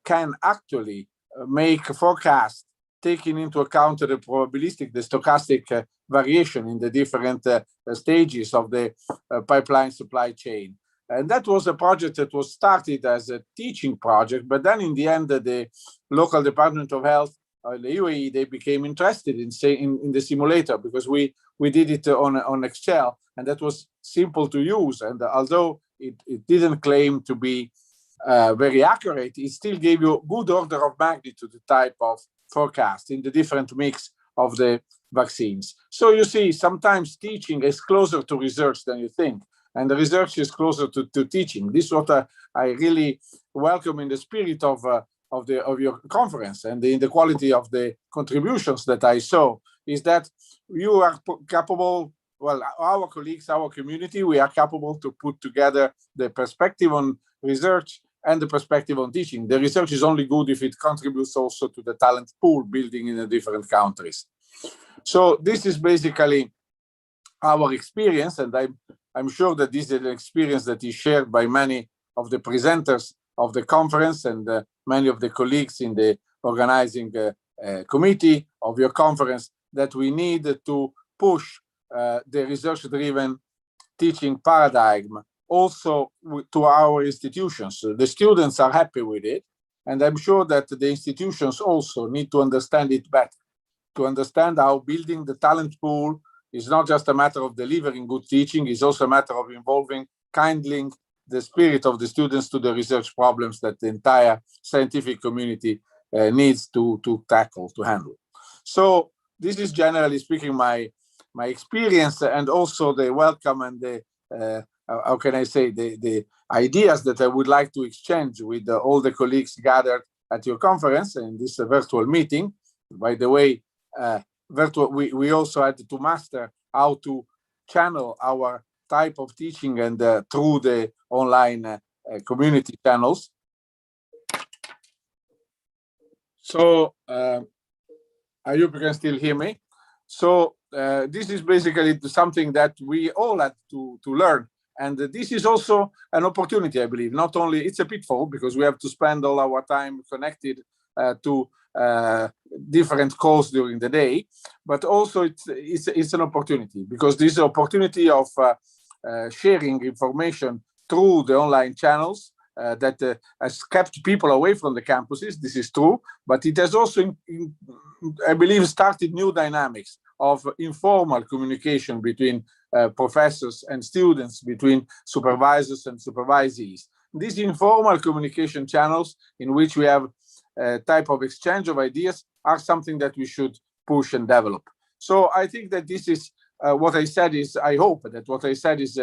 can actually make a forecast taking into account the probabilistic, the stochastic variation in the different stages of the pipeline supply chain. And that was a project that was started as a teaching project, but then in the end, the local Department of Health, the UAE, they became interested in the simulator because we did it on Excel, and that was simple to use. And although it didn't claim to be very accurate, it still gave you a good order of magnitude type of forecast in the different mix of the vaccines. So you see, sometimes teaching is closer to research than you think, and the research is closer to teaching. This is what I really welcome in the spirit of your conference, and in the quality of the contributions that I saw, is that you are capable, well, our colleagues, our community, we are capable to put together the perspective on research and the perspective on teaching. The research is only good if it contributes also to the talent pool building in the different countries. So this is basically our experience, and I'm sure that this is an experience that is shared by many of the presenters of the conference and many of the colleagues in the organizing committee of your conference, that we need to push the research-driven teaching paradigm also to our institutions. The students are happy with it, and I'm sure that the institutions also need to understand it better, to understand how building the talent pool is not just a matter of delivering good teaching, it's also a matter of involving, kindling the spirit of the students to the research problems that the entire scientific community needs to tackle, to handle. So this is generally speaking my experience, and also the welcome and the, how can I say, the ideas that I would like to exchange with all the colleagues gathered at your conference in this virtual meeting. By the way, we also had to master how to channel our type of teaching and through the online community channels. So I hope you can still hear me. So this is basically something that we all had to learn. And this is also an opportunity, I believe. Not only it's a pitfall because we have to spend all our time connected to different calls during the day, but also it's an opportunity, because this opportunity of sharing information through the online channels that has kept people away from the campuses. This is true, but it has also, I believe, started new dynamics of informal communication between professors and students, between supervisors and supervisees. These informal communication channels in which we have a type of exchange of ideas are something that we should push and develop. So I think that this is what I said is, I hope that what I said is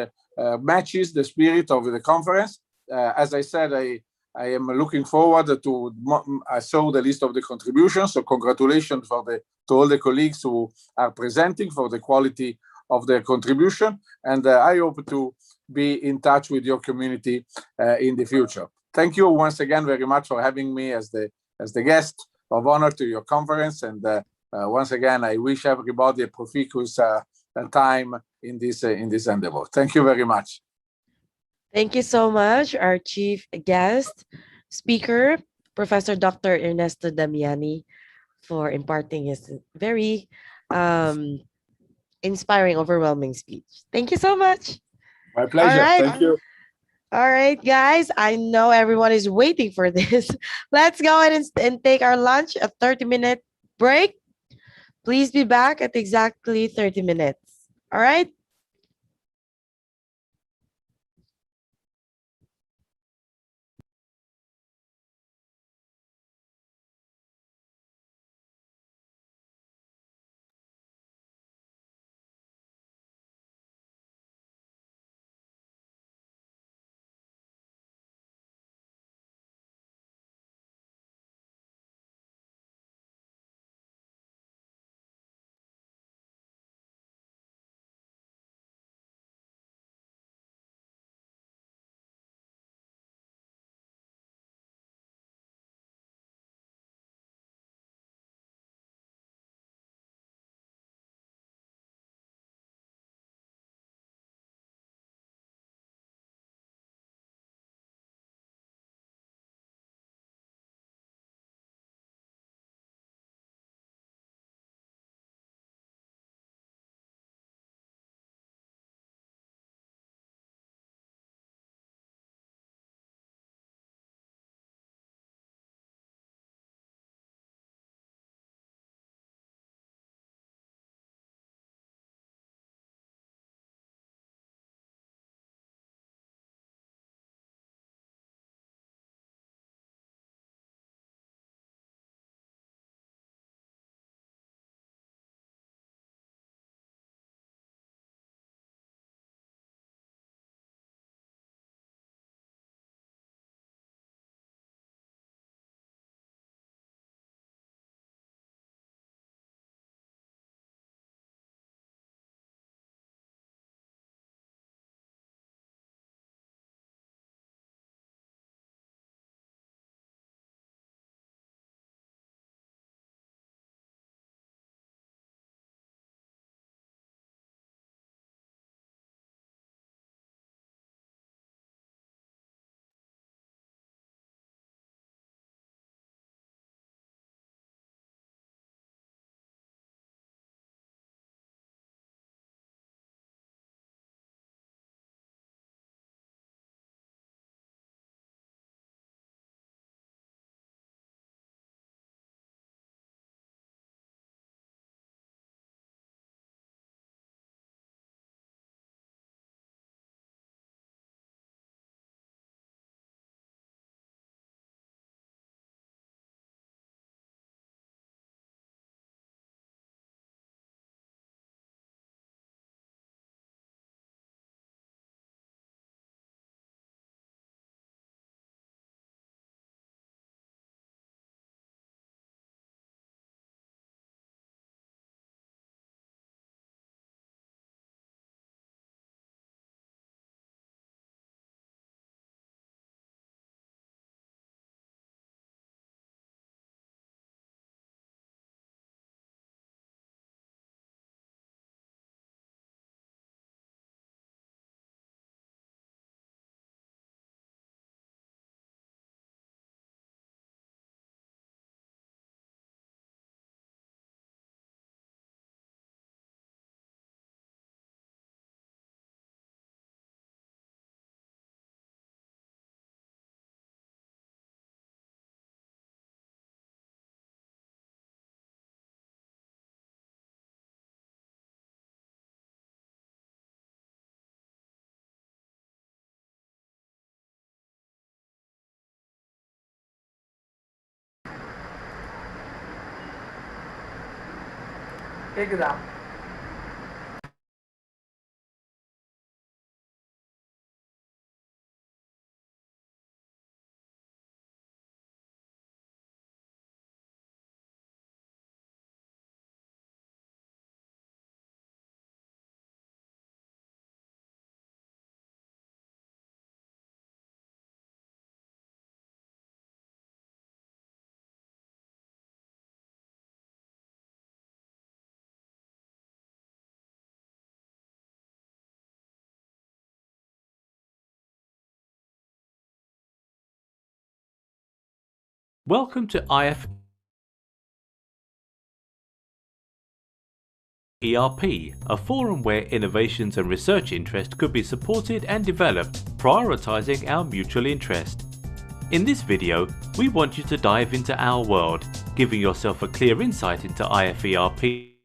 matches the spirit of the conference. As I said, I am looking forward to, I saw the list of the contributions, so congratulations to all the colleagues who are presenting for the quality of their contribution, and I hope to be in touch with your community in the future. Thank you once again very much for having me as the guest of honor to your conference, and once again I wish everybody a profitous time in this endeavor. Thank you very much. Thank you so much, our chief guest speaker, Professor Dr. Ernesto Damiani, for imparting his very inspiring, overwhelming speech. Thank you so much. My pleasure. Thank you. All right, guys, I know everyone is waiting for this. Let's go ahead and take our lunch, a 30-minute break. Please be back at exactly 30 minutes. All right? கேக்குதா? Welcome to IFERP, a forum where innovations and research interest could be supported and developed, prioritizing our mutual interest. In this video, we want you to dive into our world, giving yourself a clear insight into IFERP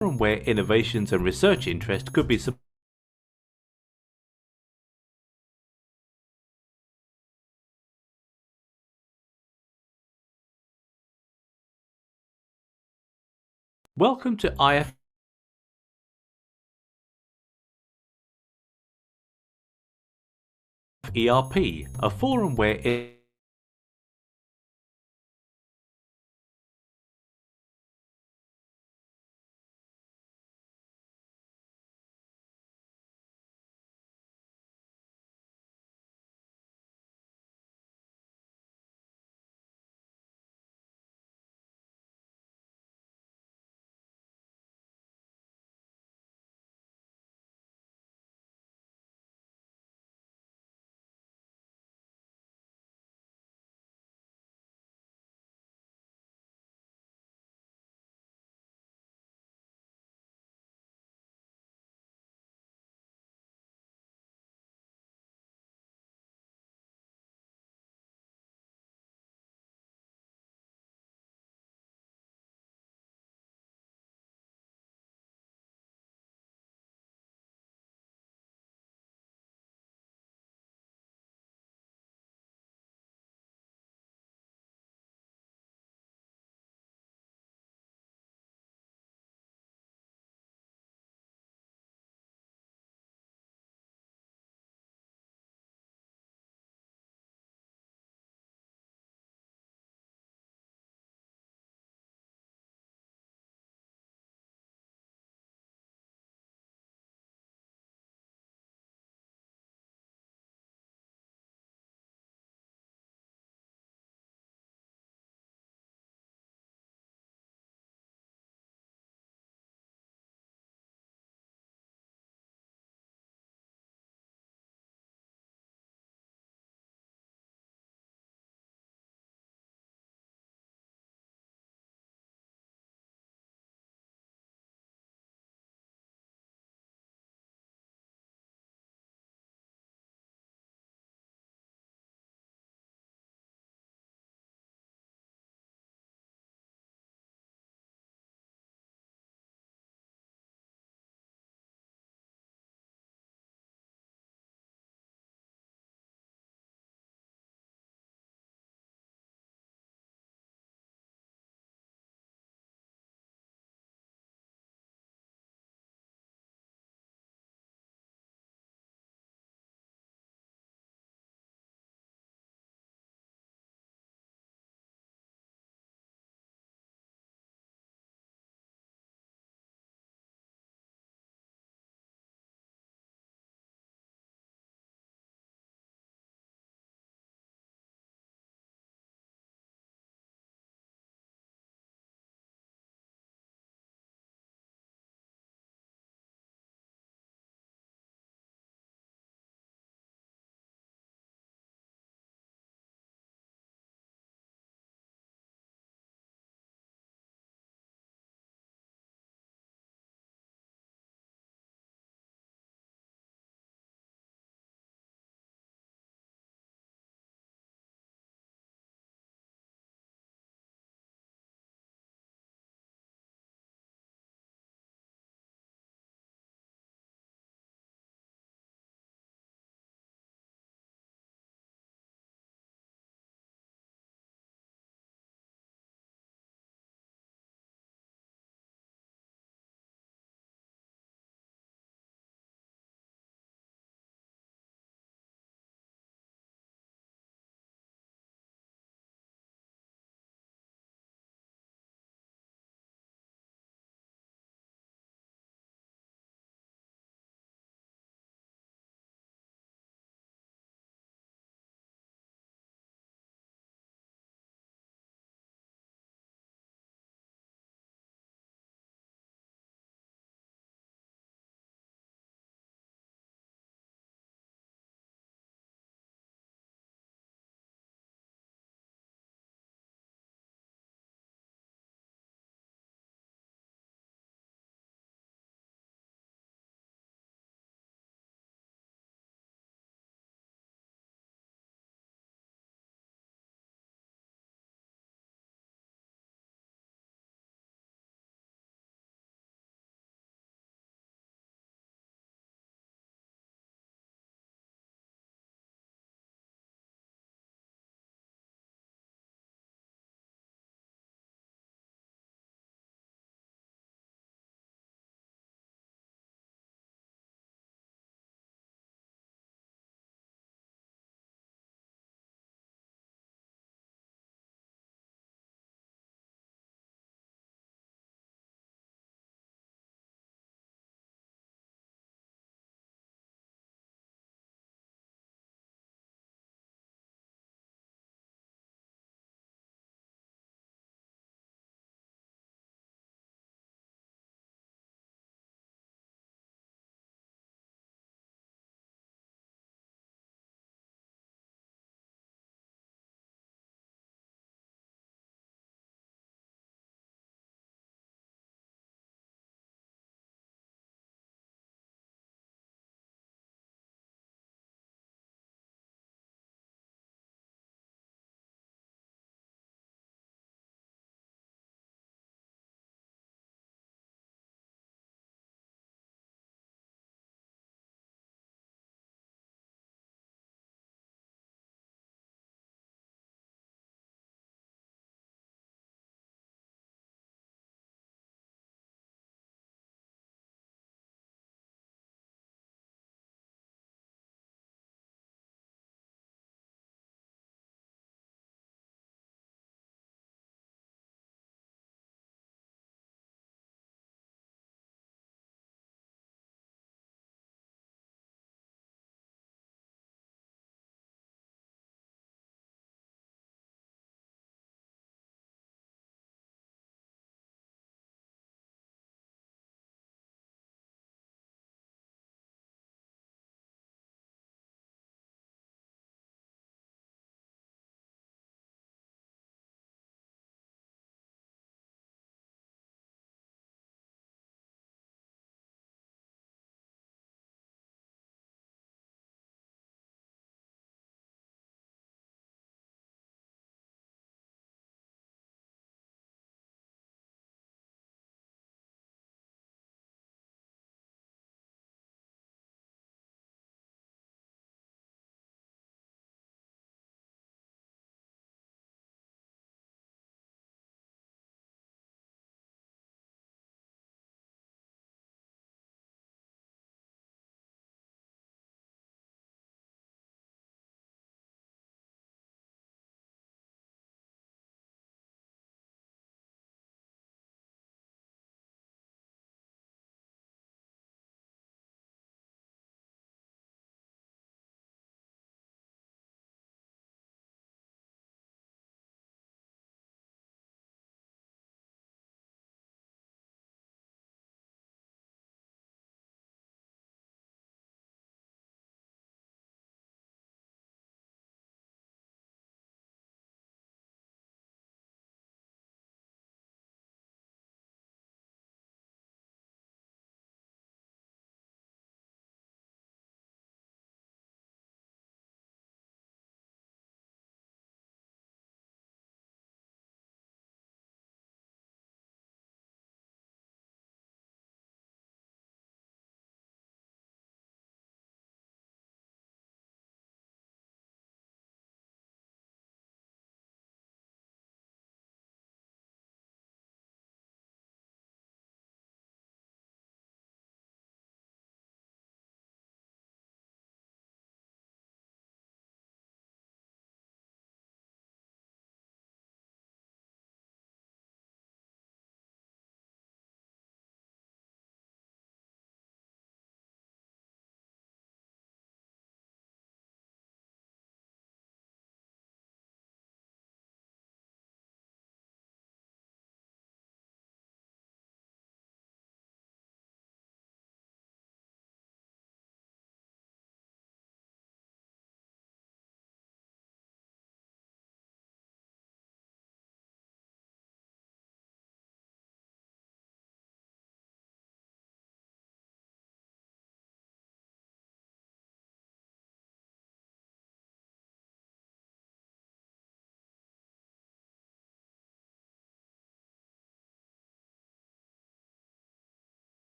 where innovations and research interest could be supported. Welcome to IFERP, a forum where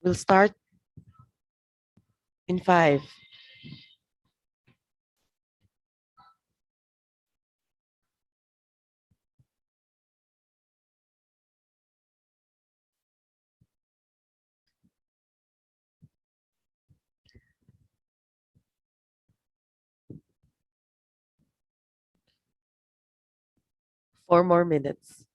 We'll start in 5. Four more minutes.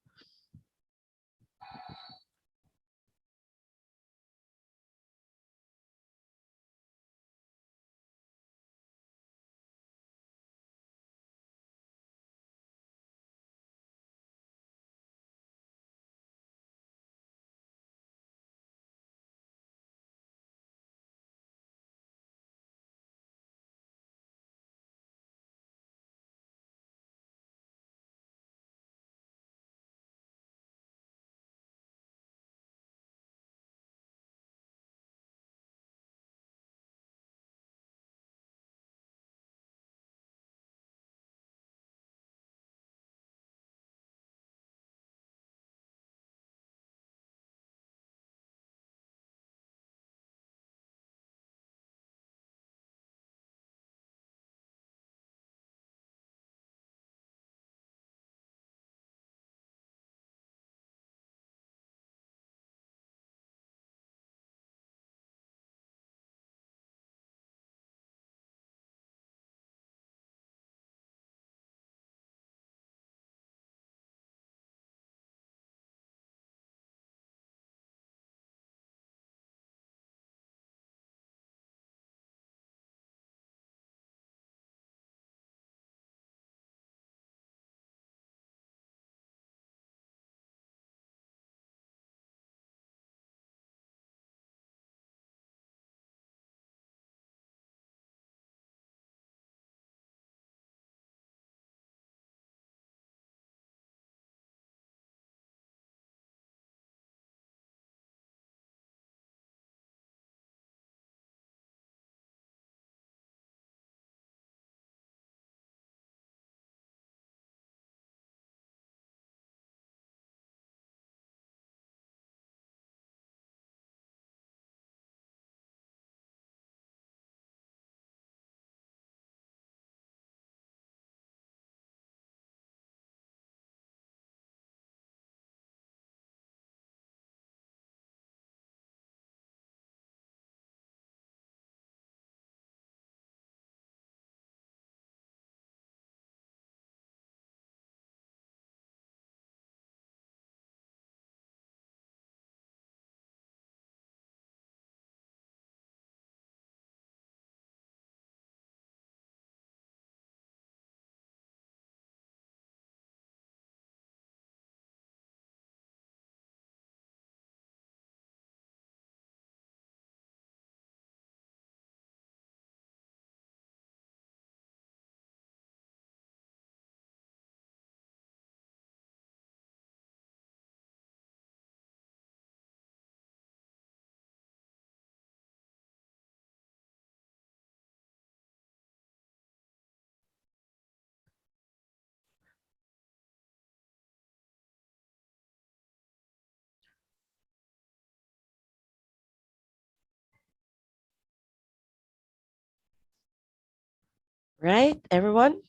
Right, everyone?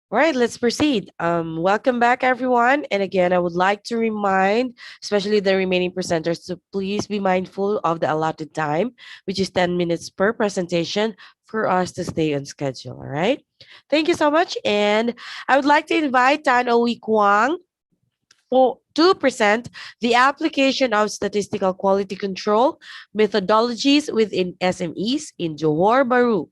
All right, let's proceed. Welcome back, everyone. And again, I would like to remind, especially the remaining presenters, to please be mindful of the allotted time, which is 10 minutes per presentation for us to stay on schedule. All right. Thank you so much. And I would like to invite Tan Owi Kwang to present the application of statistical quality control methodologies within SMEs in Johor Bahru.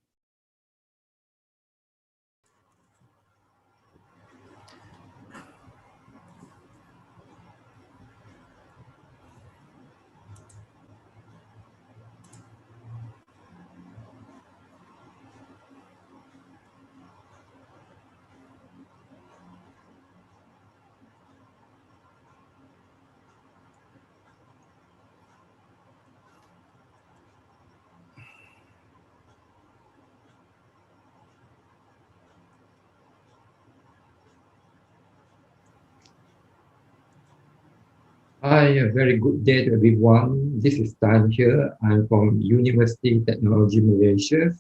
Hi, a very good day to everyone. This is Tan here. I'm from University Technology Malaysia.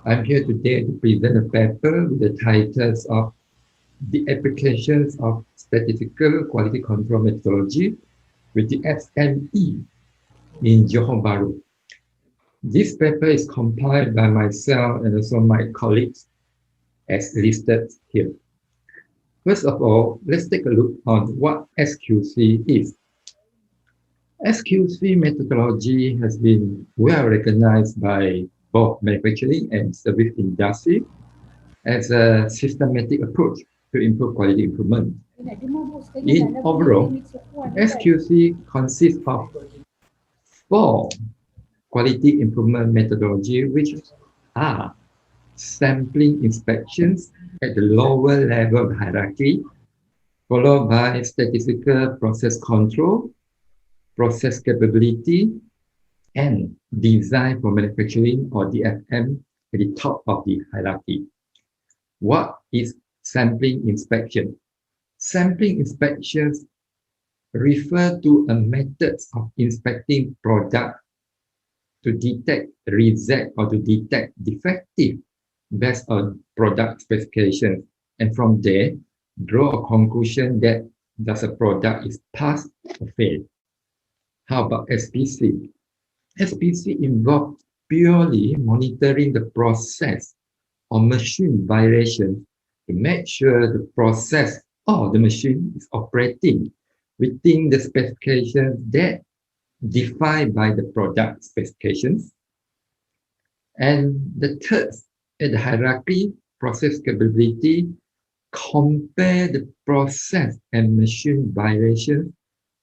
I'm here today to present a paper with the titles of The Applications of Statistical Quality Control Methodology with the SME in Johor Bahru. This paper is compiled by myself and also my colleagues as listed here. First of all, let's take a look on what SQC is. SQC methodology has been well recognized by both manufacturing and service industry as a systematic approach to improve quality improvement. In overall, SQC consists of 4 quality improvement methodology, which are sampling inspections at the lower level of hierarchy, followed by statistical process control, process capability, and design for manufacturing or DFM at the top of the hierarchy. What is sampling inspection? Sampling inspections refer to a method of inspecting product to detect, reject, or to detect defective based on product specifications, and from there draw a conclusion that does a product is pass or fail. How about SPC? SPC involves purely monitoring the process or machine violation to make sure the process or the machine is operating within the specifications that defined by the product specifications. And the third, at the hierarchy, process capability, compare the process and machine violations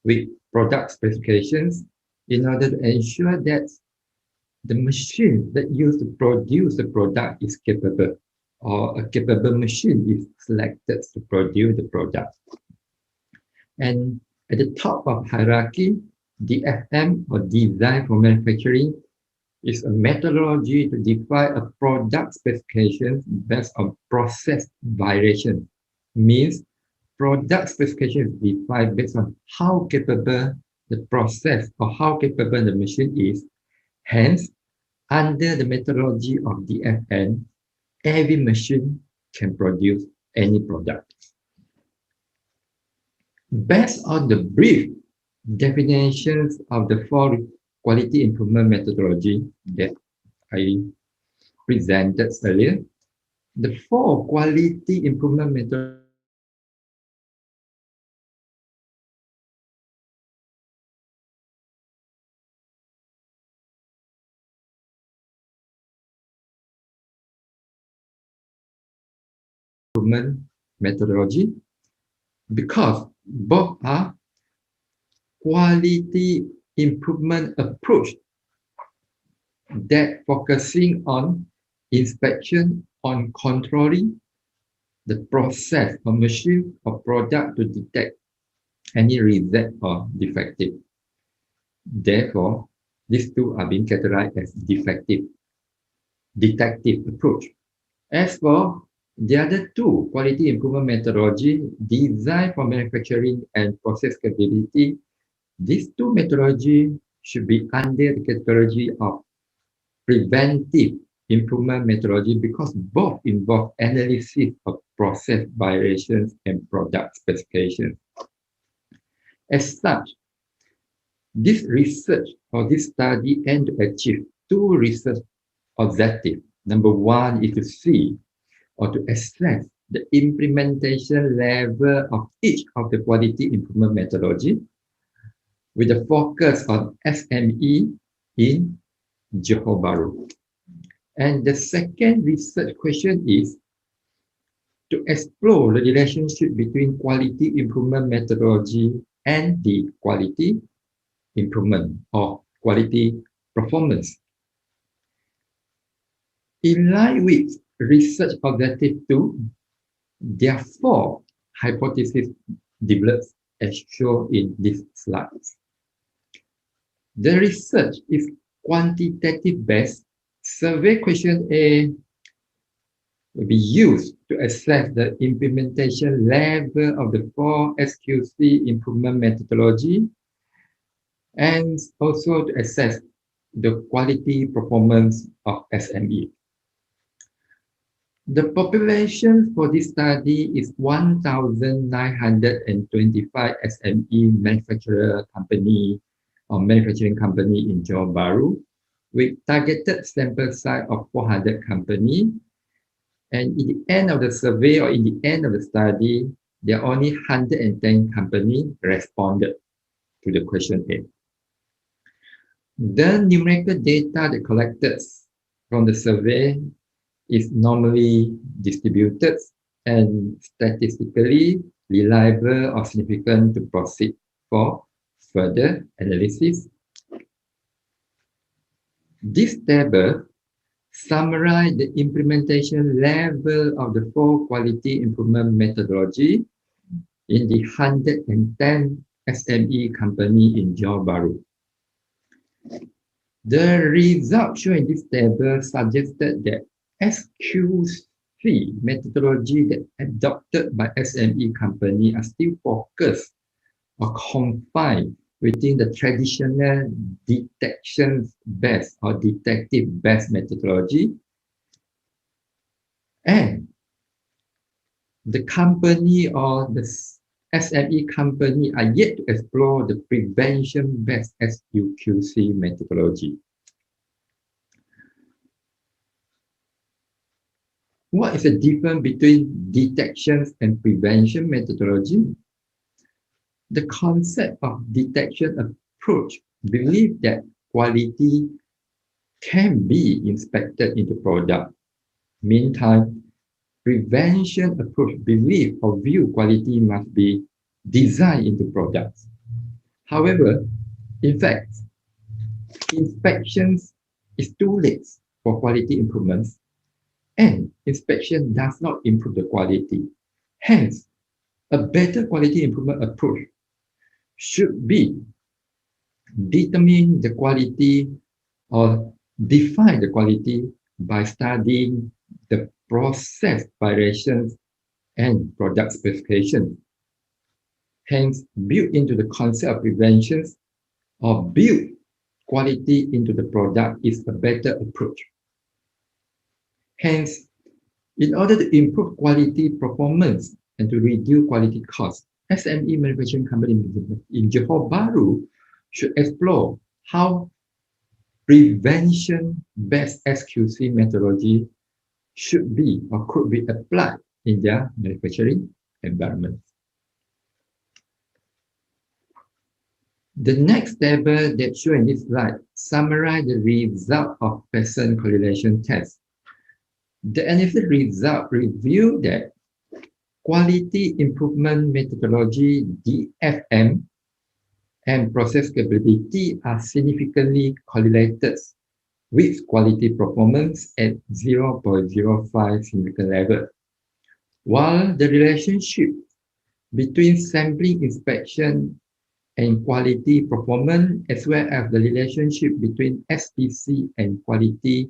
with product specifications in order to ensure that the machine that used to produce the product is capable, or a capable machine is selected to produce the product. And at the top of hierarchy, DFM, or design for manufacturing, is a methodology to define a product specification based on process violation. Means product specification is defined based on how capable the process or how capable the machine is. Hence, under the methodology of DFM, every machine can produce any product. Based on the brief definitions of the 4 quality improvement methodology that I presented earlier, the 4 quality improvement methodology methodology, because both are quality improvement approach that focusing on inspection, on controlling the process of machine or product to detect any reject or defective. Therefore, these 2 are being categorized as detective approach. As for the other 2 quality improvement methodology, design for manufacturing and process capability, these 2 methodology should be under the category of preventive improvement methodology because both involve analysis of process violations and product specifications. As such, this research or this study aims to achieve 2 research objectives. Number 1 is to see or to assess the implementation level of each of the quality improvement methodology with a focus on SME in Johor Bahru. And the second research question is to explore the relationship between quality improvement methodology and the quality improvement or quality performance. In line with research objective 2, there are 4 hypotheses developed as shown in these slides. The research is quantitative based. Survey question A will be used to to assess the implementation level of the 4 SQC improvement methodology, and also to assess the quality performance of SME. The population for this study is 1,925 SME manufacturer company or manufacturing company in Johor Bahru, with targeted sample size of 400 company. And in the end of the survey or in the end of the study, there are only 110 companies responded to the question A. The numerical data that collected from the survey is normally distributed and statistically reliable or significant to proceed for further analysis. This table summarizes the implementation level of the 4 quality improvement methodology in the 110 SME company in Johor Bahru. The results shown in this table suggested that SQC methodology that adopted by SME company are still focused or confined within the traditional detection-based or detective-based methodology. And the company or the SME company are yet to explore the prevention-based SQC methodology. What is the difference between detection and prevention methodology? The concept of detection approach believes that quality can be inspected in the product. Meantime, prevention approach believes or view quality must be designed into products. However, in fact, inspections is too late for quality improvements, and inspection does not improve the quality. Hence, a better quality improvement approach should be determine the quality or define the quality by studying the process variations and product specifications. Hence, build into the concept of preventions or build quality into the product is a better approach. Hence, in order to improve quality performance and to reduce quality costs, SME manufacturing company in Johor Bahru should explore how prevention-based SQC methodology should be or could be applied in their manufacturing environment. The next table that shown in this slide summarizes the result of Pearson correlation test. The initial result revealed that quality improvement methodology DFM and process capability are significantly correlated with quality performance at 0.05 significant level, while the relationship between sampling inspection and quality performance, as well as the relationship between SPC and quality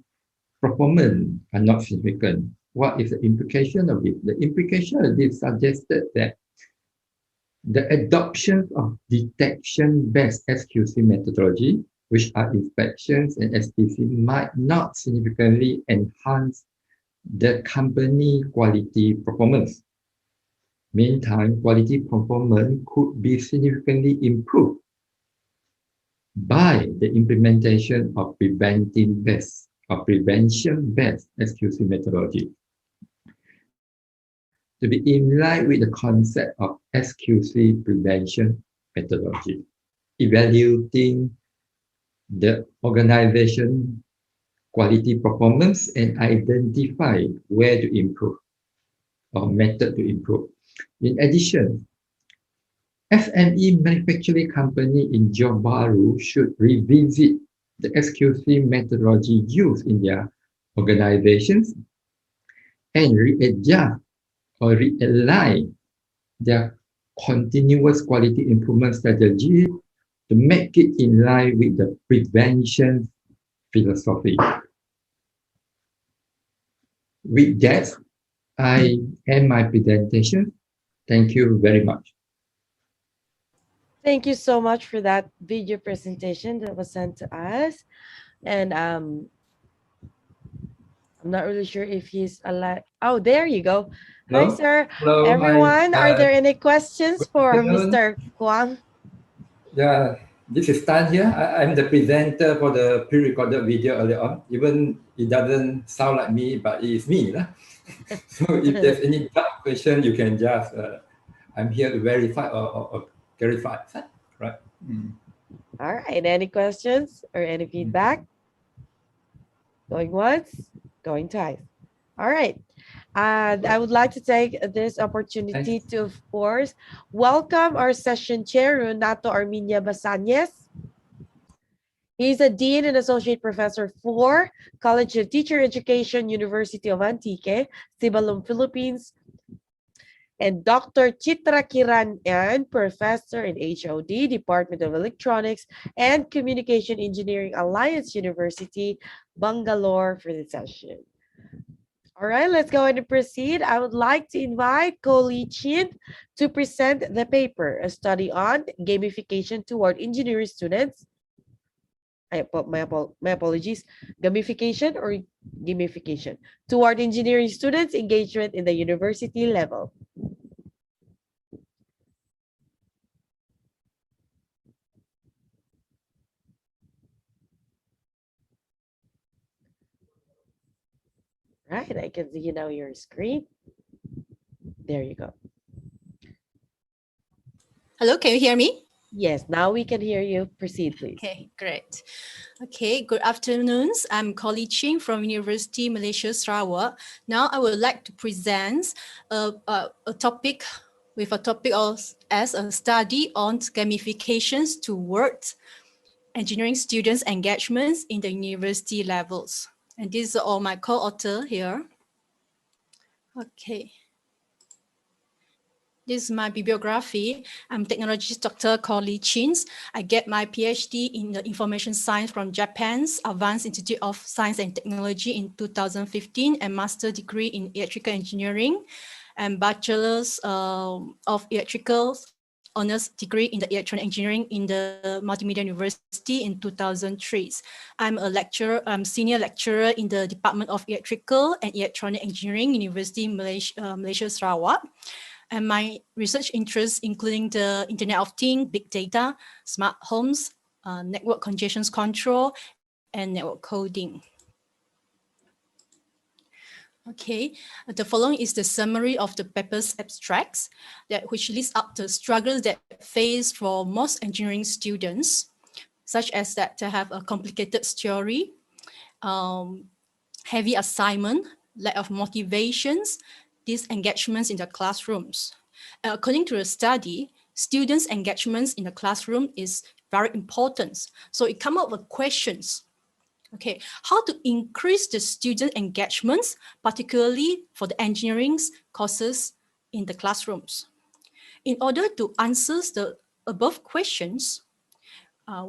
performance, are not significant. What is the implication of it? The implication of this suggested that the adoption of detection-based SQC methodology, which are inspections and SPC, might not significantly enhance the company quality performance. Meantime, quality performance could be significantly improved by the implementation of preventive-based or prevention-based SQC methodology. To be in line with the concept of SQC prevention methodology, evaluating the organization quality performance and identify where to improve or method to improve. In addition, SME manufacturing company in Johor Bahru should revisit the SQC methodology used in their organizations and readjust or realign their continuous quality improvement strategy to make it in line with the prevention philosophy. With that, I end my presentation. Thank you very much. Thank you so much for that video presentation that was sent to us. And I'm not really sure if he's alive. Oh, there you go. Hi, Hello. sir. Hello. Everyone, are there any questions for afternoon. Mr. Kwang? Yeah, this is Stan here. I'm the presenter for the pre-recorded video earlier on. Even it doesn't sound like me, but it is me. So if there's any doubt question, you can just, I'm here to verify or clarify, right? All right, any questions or any feedback? Going once, going twice. All right. And I would like to take this opportunity to, of course, welcome our session chair, Renato Arminia Basañez. He's a Dean and Associate Professor for College of Teacher Education, University of Antique, Sibalom, Philippines. And Dr. Chitra Kiran, Professor in HOD, Department of Electronics and Communication Engineering, Alliance University, Bangalore, for the session. All right, let's go ahead and proceed. I would like to invite Ko Lee Chin to present the paper, a study on gamification toward engineering students. My apologies, gamification or gamification toward engineering students' engagement in the university level. Right, I can see now your screen. There you go. Hello, can you hear me? Yes, now we can hear you. Proceed, please. Okay, great. Okay, good afternoons. I'm Collie Ching from University Malaysia Sarawak. Now I would like to present a topic as a study on gamifications towards engineering students' engagements in the university levels. And these are all my co-author here. Okay. This is my bibliography. I'm technologist Dr. Collie Chins. I get my PhD in the information science from Japan's Advanced Institute of Science and Technology in 2015 and master degree in electrical engineering and bachelor's of electrical honors degree in the electronic engineering in the Multimedia University in 2003. I'm a lecturer, senior lecturer in the Department of Electrical and Electronic Engineering, University Malaysia Sarawak. And my research interests including the Internet of Things, big data, smart homes, network congestion control, and network coding. Okay, the following is the summary of the paper's abstracts which lists up the struggles that face for most engineering students, such as that to have a complicated theory, heavy assignment, lack of motivations, disengagements in the classrooms. According to a study, students' engagements in the classroom is very important. So it comes up with questions. Okay, how to increase the student engagements, particularly for the engineering courses in the classrooms. In order to answer the above questions,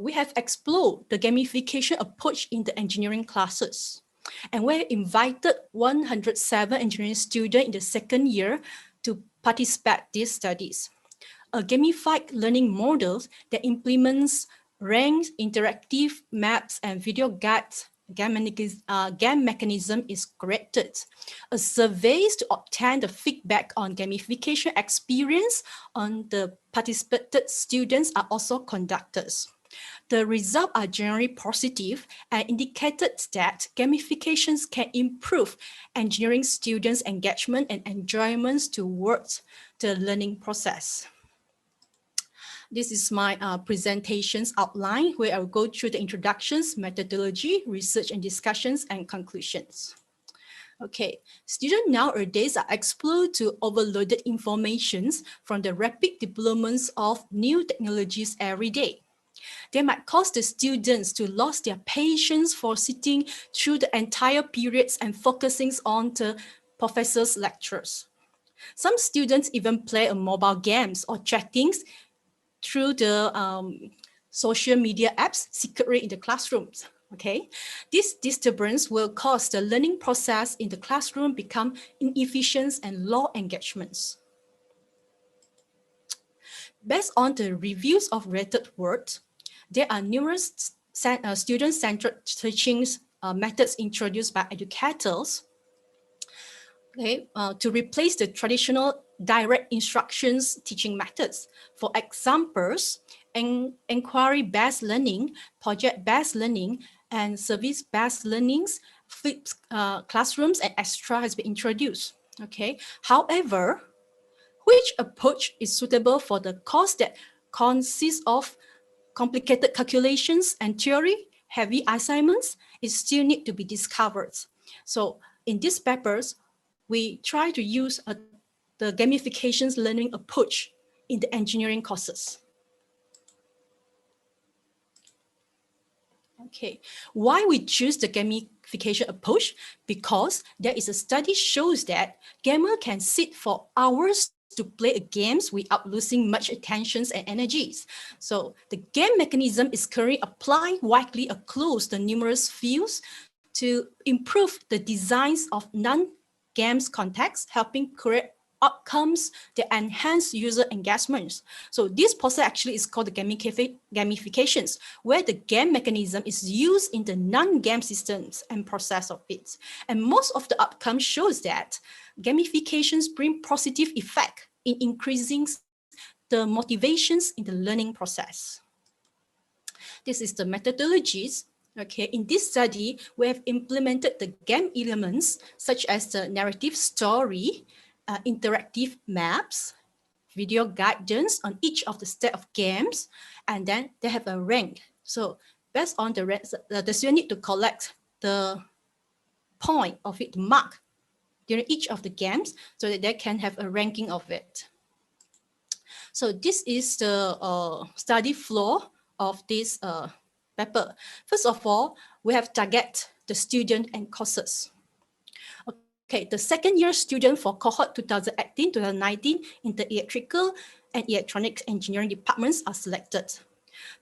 we have explored the gamification approach in the engineering classes. And we invited 107 engineering students in the second year to participate in these studies. A gamified learning model that implements ranked interactive maps and video guides game mechanism is created. A surveys to obtain the feedback on gamification experience on the participated students are also conducted. The results are generally positive and indicated that gamifications can improve engineering students' engagement and enjoyment towards the learning process. This is my presentations outline where I will go through the introductions, methodology, research and discussions, and conclusions. Okay, students nowadays are exposed to overloaded informations from the rapid developments of new technologies every day. They might cause the students to lose their patience for sitting through the entire periods and focusing on the professor's lectures. Some students even play mobile games or chattings through the social media apps secretly in the classrooms. Okay, this disturbance will cause the learning process in the classroom become inefficient and low engagements. Based on the reviews of related work, there are numerous student-centered teaching methods introduced by educators, okay, to replace the traditional direct instructions teaching methods. For examples, inquiry-based learning, project-based learning, and service-based learnings, flipped classrooms, and extra has been introduced. Okay. However, which approach is suitable for the course that consists of complicated calculations and theory-heavy assignments is still need to be discovered. So in these papers, we try to use the gamifications learning approach in the engineering courses. Okay, why we choose the gamification approach? Because there is a study shows that gamer can sit for hours to play games without losing much attention and energies. So the game mechanism is currently applied widely across the numerous fields to improve the designs of non-games contexts, helping create outcomes that enhance user engagements. So this process actually is called the gamifications, where the game mechanism is used in the non-game systems and process of it. And most of the outcomes shows that gamifications bring positive effect in increasing the motivations in the learning process. This is the methodologies. Okay, in this study, we have implemented the game elements such as the narrative story, interactive maps, video guidance on each of the step of games, and then they have a rank. So based on the rank, the student need to collect the point of it, mark during each of the games so that they can have a ranking of it. So this is the study flow of this paper. First of all, we have target the student and courses. Okay, the second year student for cohort 2018-2019 in the electrical and electronics engineering departments are selected.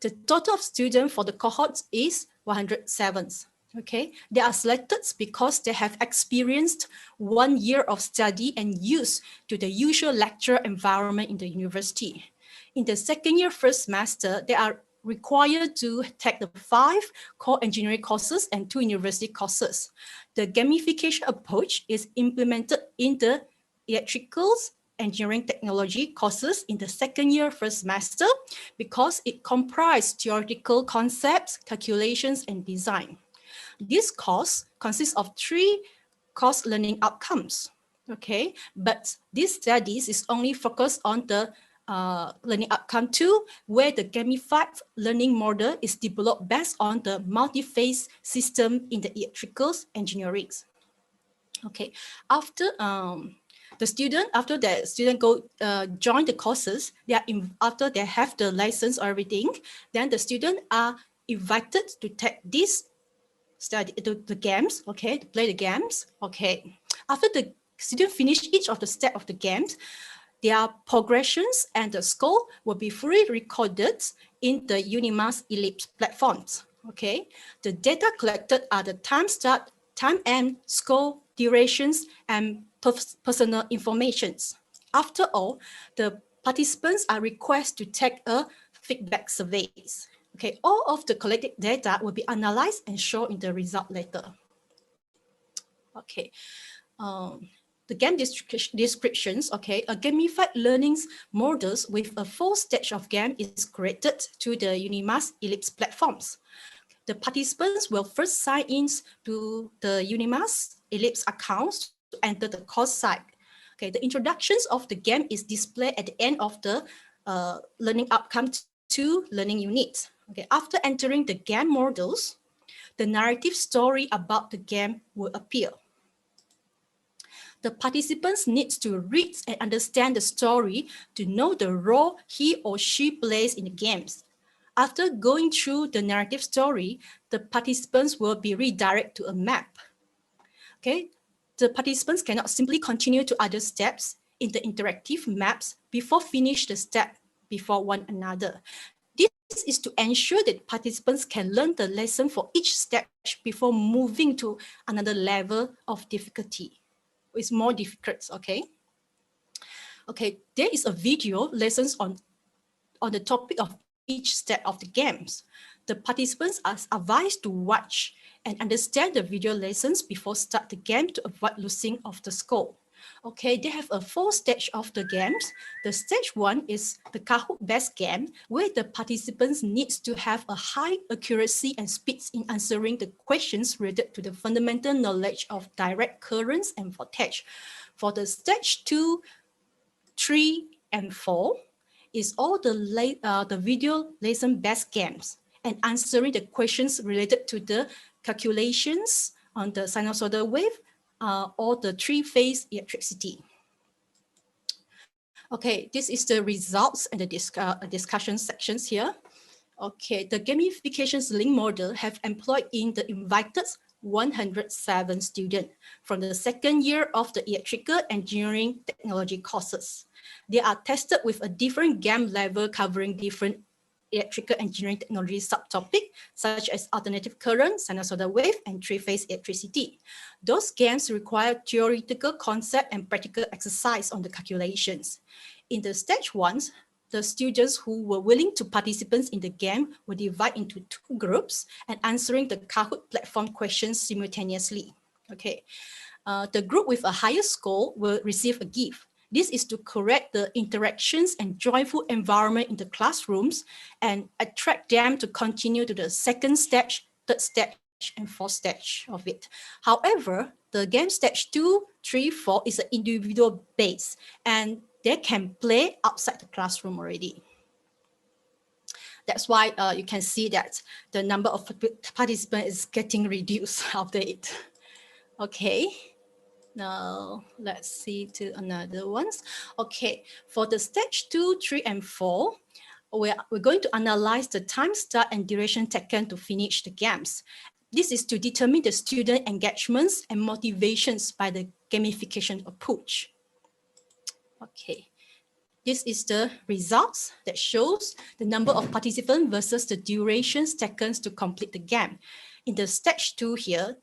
The total of students for the cohort is 107. Okay, they are selected because they have experienced 1 year of study and used to the usual lecture environment in the university. In the second year first semester, they are required to take the 5 core engineering courses and 2 university courses. The gamification approach is implemented in the electricals engineering technology courses in the second year first semester because it comprises theoretical concepts, calculations, and design. This course consists of 3 course learning outcomes. Okay, but this studies is only focused on the learning outcome 2, where the gamified learning model is developed based on the multi-phase system in the electricals engineering. Okay, after the student go join the courses, they are after they have the license or everything, then the student are invited to take this study the games. Okay, to play the games. Okay, after the student finish each of the step of the games, their progressions and the score will be fully recorded in the UNIMAS Ellipse platforms. Okay, the data collected are the time start, time end, score, durations, and personal informations. After all, the participants are requested to take a feedback surveys. Okay, all of the collected data will be analyzed and shown in the result later. Okay. The game descriptions, okay, a gamified learning models with a full stage of game is created to the UNIMAS Ellipse platforms. The participants will first sign in to the UNIMAS Ellipse accounts to enter the course site. Okay, the introductions of the game is displayed at the end of the learning outcome 2 learning unit. Okay, after entering the game models, the narrative story about the game will appear. The participants need to read and understand the story to know the role he or she plays in the games. After going through the narrative story, the participants will be redirected to a map. Okay, the participants cannot simply continue to other steps in the interactive maps before finish the step before one another. This is to ensure that participants can learn the lesson for each stage before moving to another level of difficulty. It's more difficult, okay? Okay, there is a video lessons on the topic of each step of the games. The participants are advised to watch and understand the video lessons before start the game to avoid losing of the score. Okay, they have a 4 stage of the games. The stage 1 is the Kahoot-based game, where the participants needs to have a high accuracy and speeds in answering the questions related to the fundamental knowledge of direct currents and voltage. For the stage 2, 3, and 4 is all the video lesson-based games and answering the questions related to the calculations on the sinusoidal wave or the 3-phase electricity. Okay, this is the results and the discussion sections here. Okay, the gamification's link model have employed in the invited 107 students from the second year of the electrical engineering technology courses. They are tested with a different game level covering different electrical engineering technology subtopic, such as alternative current, sinusoidal wave, and 3-phase electricity. Those games require theoretical concept and practical exercise on the calculations. In the stage 1, the students who were willing to participate in the game were divided into 2 groups and answering the Kahoot platform questions simultaneously. Okay, the group with a higher score will receive a gift. This is to correct the interactions and joyful environment in the classrooms and attract them to continue to the 2nd stage, 3rd stage, and 4th stage of it. However, the game stage 2, 3, 4 is an individual base, and they can play outside the classroom already. That's why you can see that the number of participants is getting reduced after it. Okay. Now, let's see to another ones. Okay, for the stage 2, 3, and 4, we're going to analyze the time start and duration taken to finish the games. This is to determine the student engagements and motivations by the gamification approach. Okay, this is the results that shows the number of participants versus the durations taken to complete the game. In the stage 2 here,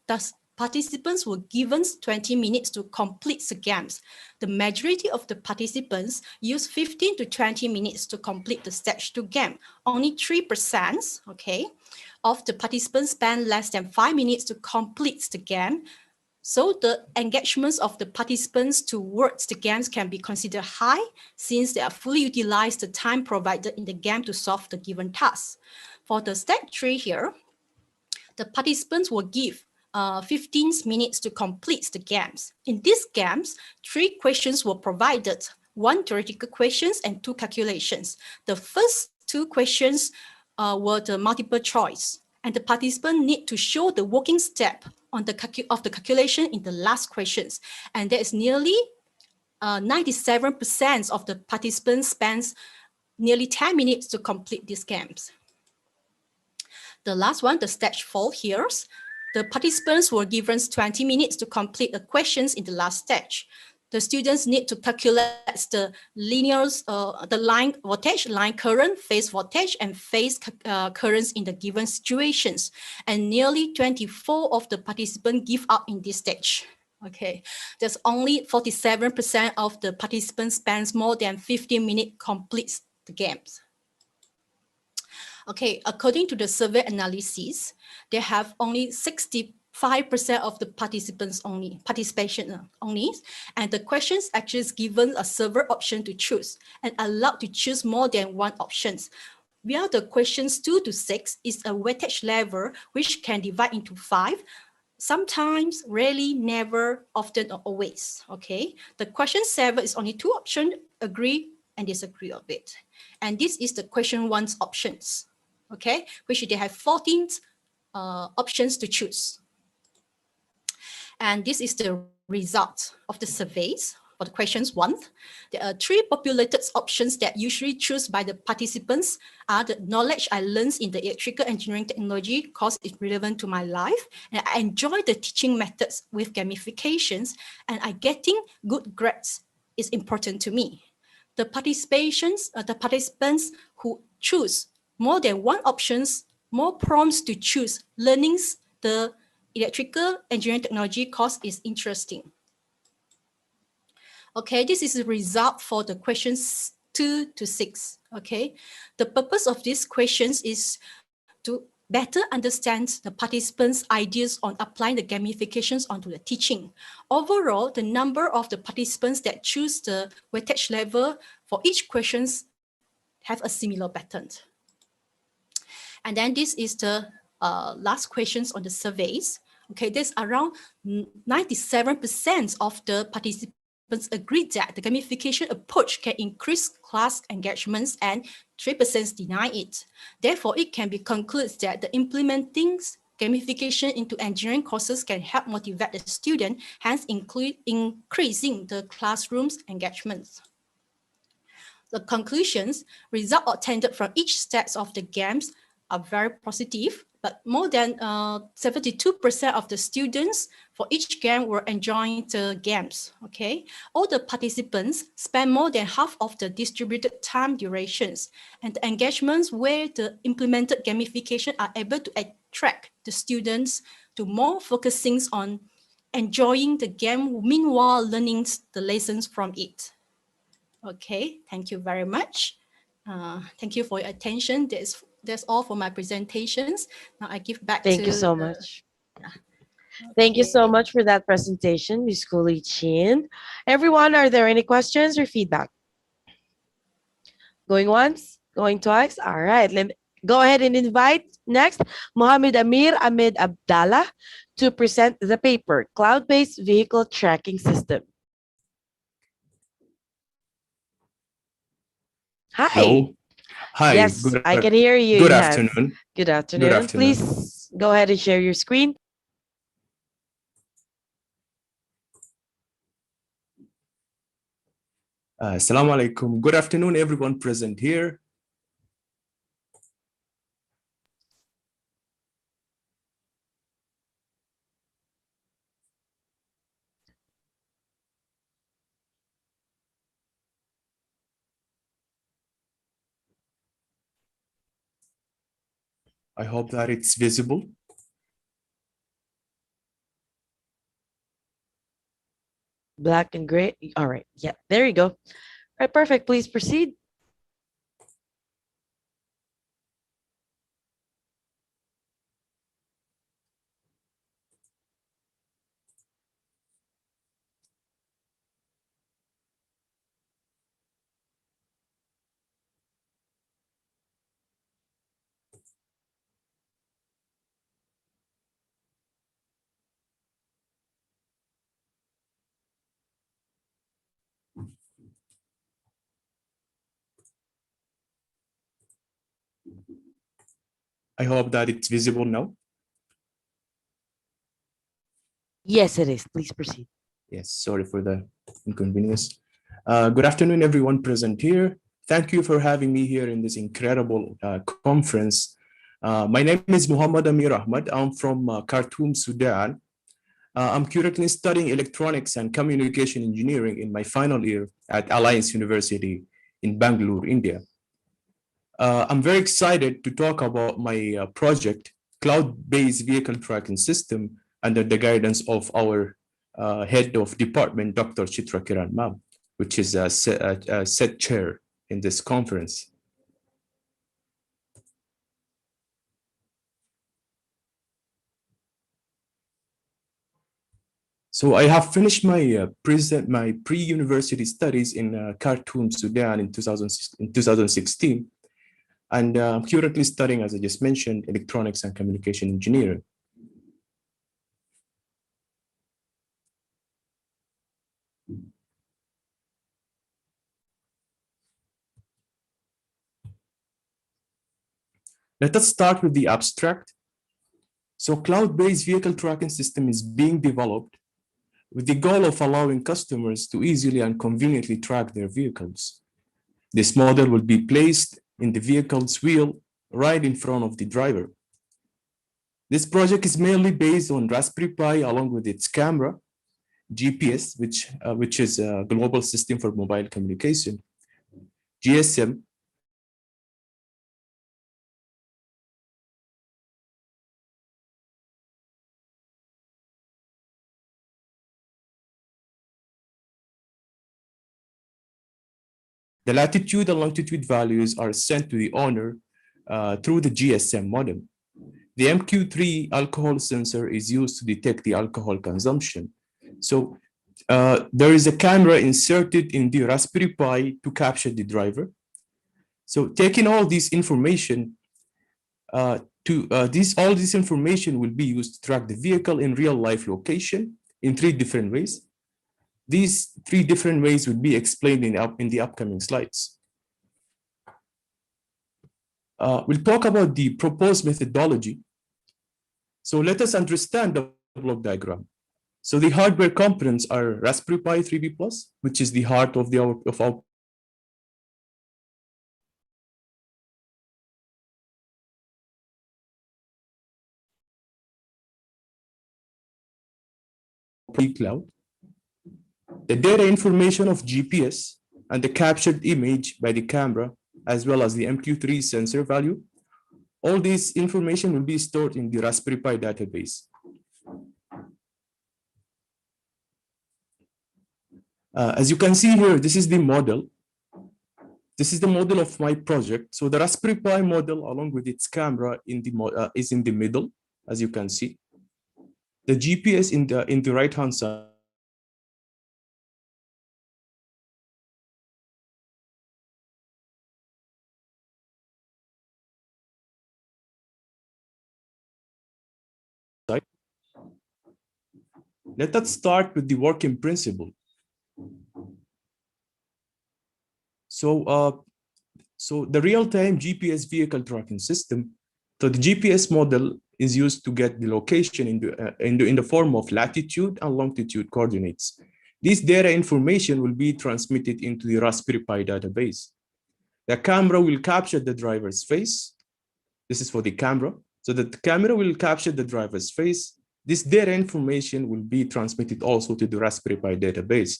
participants were given 20 minutes to complete the games. The majority of the participants used 15 to 20 minutes to complete the stage 2 game. Only 3%, okay, of the participants spent less than 5 minutes to complete the game. So the engagements of the participants towards the games can be considered high since they are fully utilized the time provided in the game to solve the given task. For the stage 3 here, the participants will give 15 minutes to complete the games. In these games, 3 questions were provided, 1 theoretical questions and 2 calculations. The first 2 questions were the multiple choice, and the participant need to show the working step on the calculation in the last questions. And there is nearly 97% of the participants spends nearly 10 minutes to complete these games. The last one, the stage 4 here, the participants were given 20 minutes to complete the questions in the last stage. The students need to calculate the linears, the line voltage, line current, phase voltage, and phase currents in the given situations. And nearly 24 of the participants give up in this stage. Okay, there's only 47% of the participants spends more than 15 minutes completes the games. Okay, according to the survey analysis, they have only 65% of the participants participation only, and the questions actually is given a several option to choose and allowed to choose more than 1 options. Where the questions 2 to 6 is a weightage level which can divide into 5. Sometimes, rarely, never, often, or always. Okay, the question 7 is only 2 options: agree and disagree of it. And this is the question 1's options. Okay, which they have 14 options to choose. And this is the result of the surveys for the questions 1. There are 3 populated options that usually choose by the participants are the knowledge I learned in the electrical engineering technology course is relevant to my life, and I enjoy the teaching methods with gamifications, and I getting good grades is important to me. The participants who choose more than one options, more prompts to choose. Learning's the electrical engineering technology course is interesting. Okay, this is the result for the questions 2 to 6. Okay, the purpose of these questions is to better understand the participants' ideas on applying the gamifications onto the teaching. Overall, the number of the participants that choose the weightage level for each questions have a similar pattern. And then this is the last questions on the surveys. Okay, there's around 97% of the participants agreed that the gamification approach can increase class engagements and 3% deny it. Therefore, it can be concluded that the implementing gamification into engineering courses can help motivate the student, hence increasing the classroom's engagements. The conclusions, results obtained from each steps of the games are very positive, but more than 72% of the students for each game were enjoying the games, okay? All the participants spend more than half of the distributed time durations, and the engagements where the implemented gamification are able to attract the students to more focusing on enjoying the game, meanwhile learning the lessons from it. Okay, thank you very much. Thank you for your attention. That's all for my presentations. Now I give back to... Thank you so much. Thank you so much for that presentation, Ms. Kuli Chin. Everyone, are there any questions or feedback? Going once, going twice? All right, let me go ahead and invite next Mohammed Amir Ahmed Abdallah to present the paper, Cloud-Based Vehicle Tracking System. Hi. Hello. Hi. Yes, I can hear you. Good Yes. afternoon. Good afternoon. Good afternoon. Please go ahead and share your screen. Assalamu alaikum. Good afternoon, everyone present here. I hope that it's visible. Black and gray. All right. Yeah, there you go. All right, perfect. Please proceed. I hope that it's visible now. Yes, it is. Please proceed. Yes, sorry for the inconvenience. Good afternoon, everyone present here. Thank you for having me here in this incredible conference. My name is Muhammad Amir Ahmad. I'm from Khartoum, Sudan. I'm currently studying electronics and communication engineering in my final year at Alliance University in Bangalore, India. I'm very excited to talk about my project, Cloud-Based Vehicle Tracking System, under the guidance of our head of department, Dr. Chitra Kiran Ma'am, which is a set chair in this conference. So I have finished my pre-university studies in Khartoum, Sudan in 2016. And I'm currently studying, as I just mentioned, electronics and communication engineering. Let us start with the abstract. So cloud-based vehicle tracking system is being developed with the goal of allowing customers to easily and conveniently track their vehicles. This model will be placed in the vehicle's wheel right in front of the driver. This project is mainly based on Raspberry Pi along with its camera, GPS, which is a global system for mobile communication, GSM, The latitude and longitude values are sent to the owner through the GSM modem. The MQ3 alcohol sensor is used to detect the alcohol consumption. So there is a camera inserted in the Raspberry Pi to capture the driver. So taking all this information, all this information will be used to track the vehicle in real life location in 3 different ways. These 3 different ways will be explained in the upcoming slides. We'll talk about the proposed methodology. So let us understand the block diagram. So the hardware components are Raspberry Pi 3B+, which is the heart of our cloud, the data information of GPS, and the captured image by the camera, as well as the MQ3 sensor value. All this information will be stored in the Raspberry Pi database. As you can see here, this is the model. This is the model of my project. So the Raspberry Pi model, along with its camera, is in the middle, as you can see. The GPS in the right-hand side. Let us start with the working principle. So the real-time GPS vehicle tracking system. So the GPS model is used to get the location in the form of latitude and longitude coordinates. This data information will be transmitted into the Raspberry Pi database. The camera will capture the driver's face. This is for the camera. So the camera will capture the driver's face. This data information will be transmitted also to the Raspberry Pi database.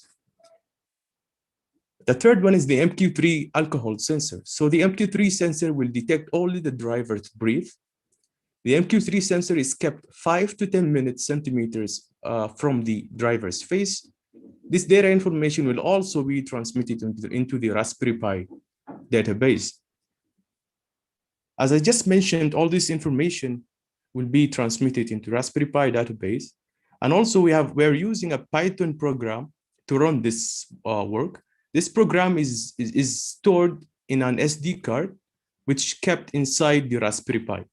The third one is the MQ3 alcohol sensor. So the MQ3 sensor will detect only the driver's breath. The MQ3 sensor is kept 5 to 10 centimeters from the driver's face. This data information will also be transmitted into the Raspberry Pi database. As I just mentioned, all this information will be transmitted into Raspberry Pi database. And also we're using a Python program to run this work. This program is stored in an SD card, which kept inside the Raspberry Pi.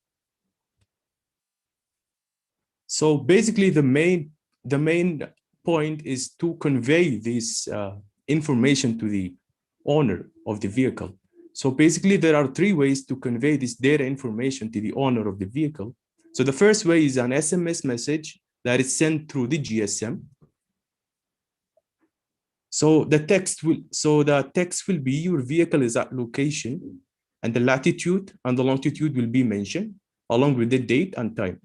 So basically the main point is to convey this information to the owner of the vehicle. So basically there are 3 ways to convey this data information to the owner of the vehicle. So the first way is an SMS message that is sent through the GSM. So the text will be your vehicle is at location, and the latitude and the longitude will be mentioned along with the date and time.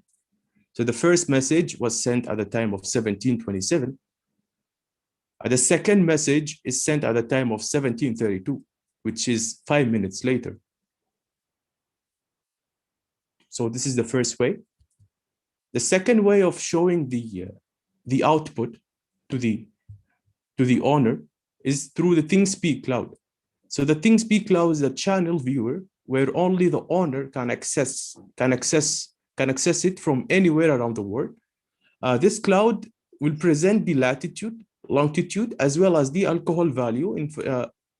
So the first message was sent at the time of 1727. The second message is sent at the time of 1732, which is 5 minutes later. So this is the first way. The second way of showing the output to the owner is through the ThingSpeak cloud. So the ThingSpeak cloud is a channel viewer where only the owner can access it from anywhere around the world. This cloud will present the latitude, longitude, as well as the alcohol value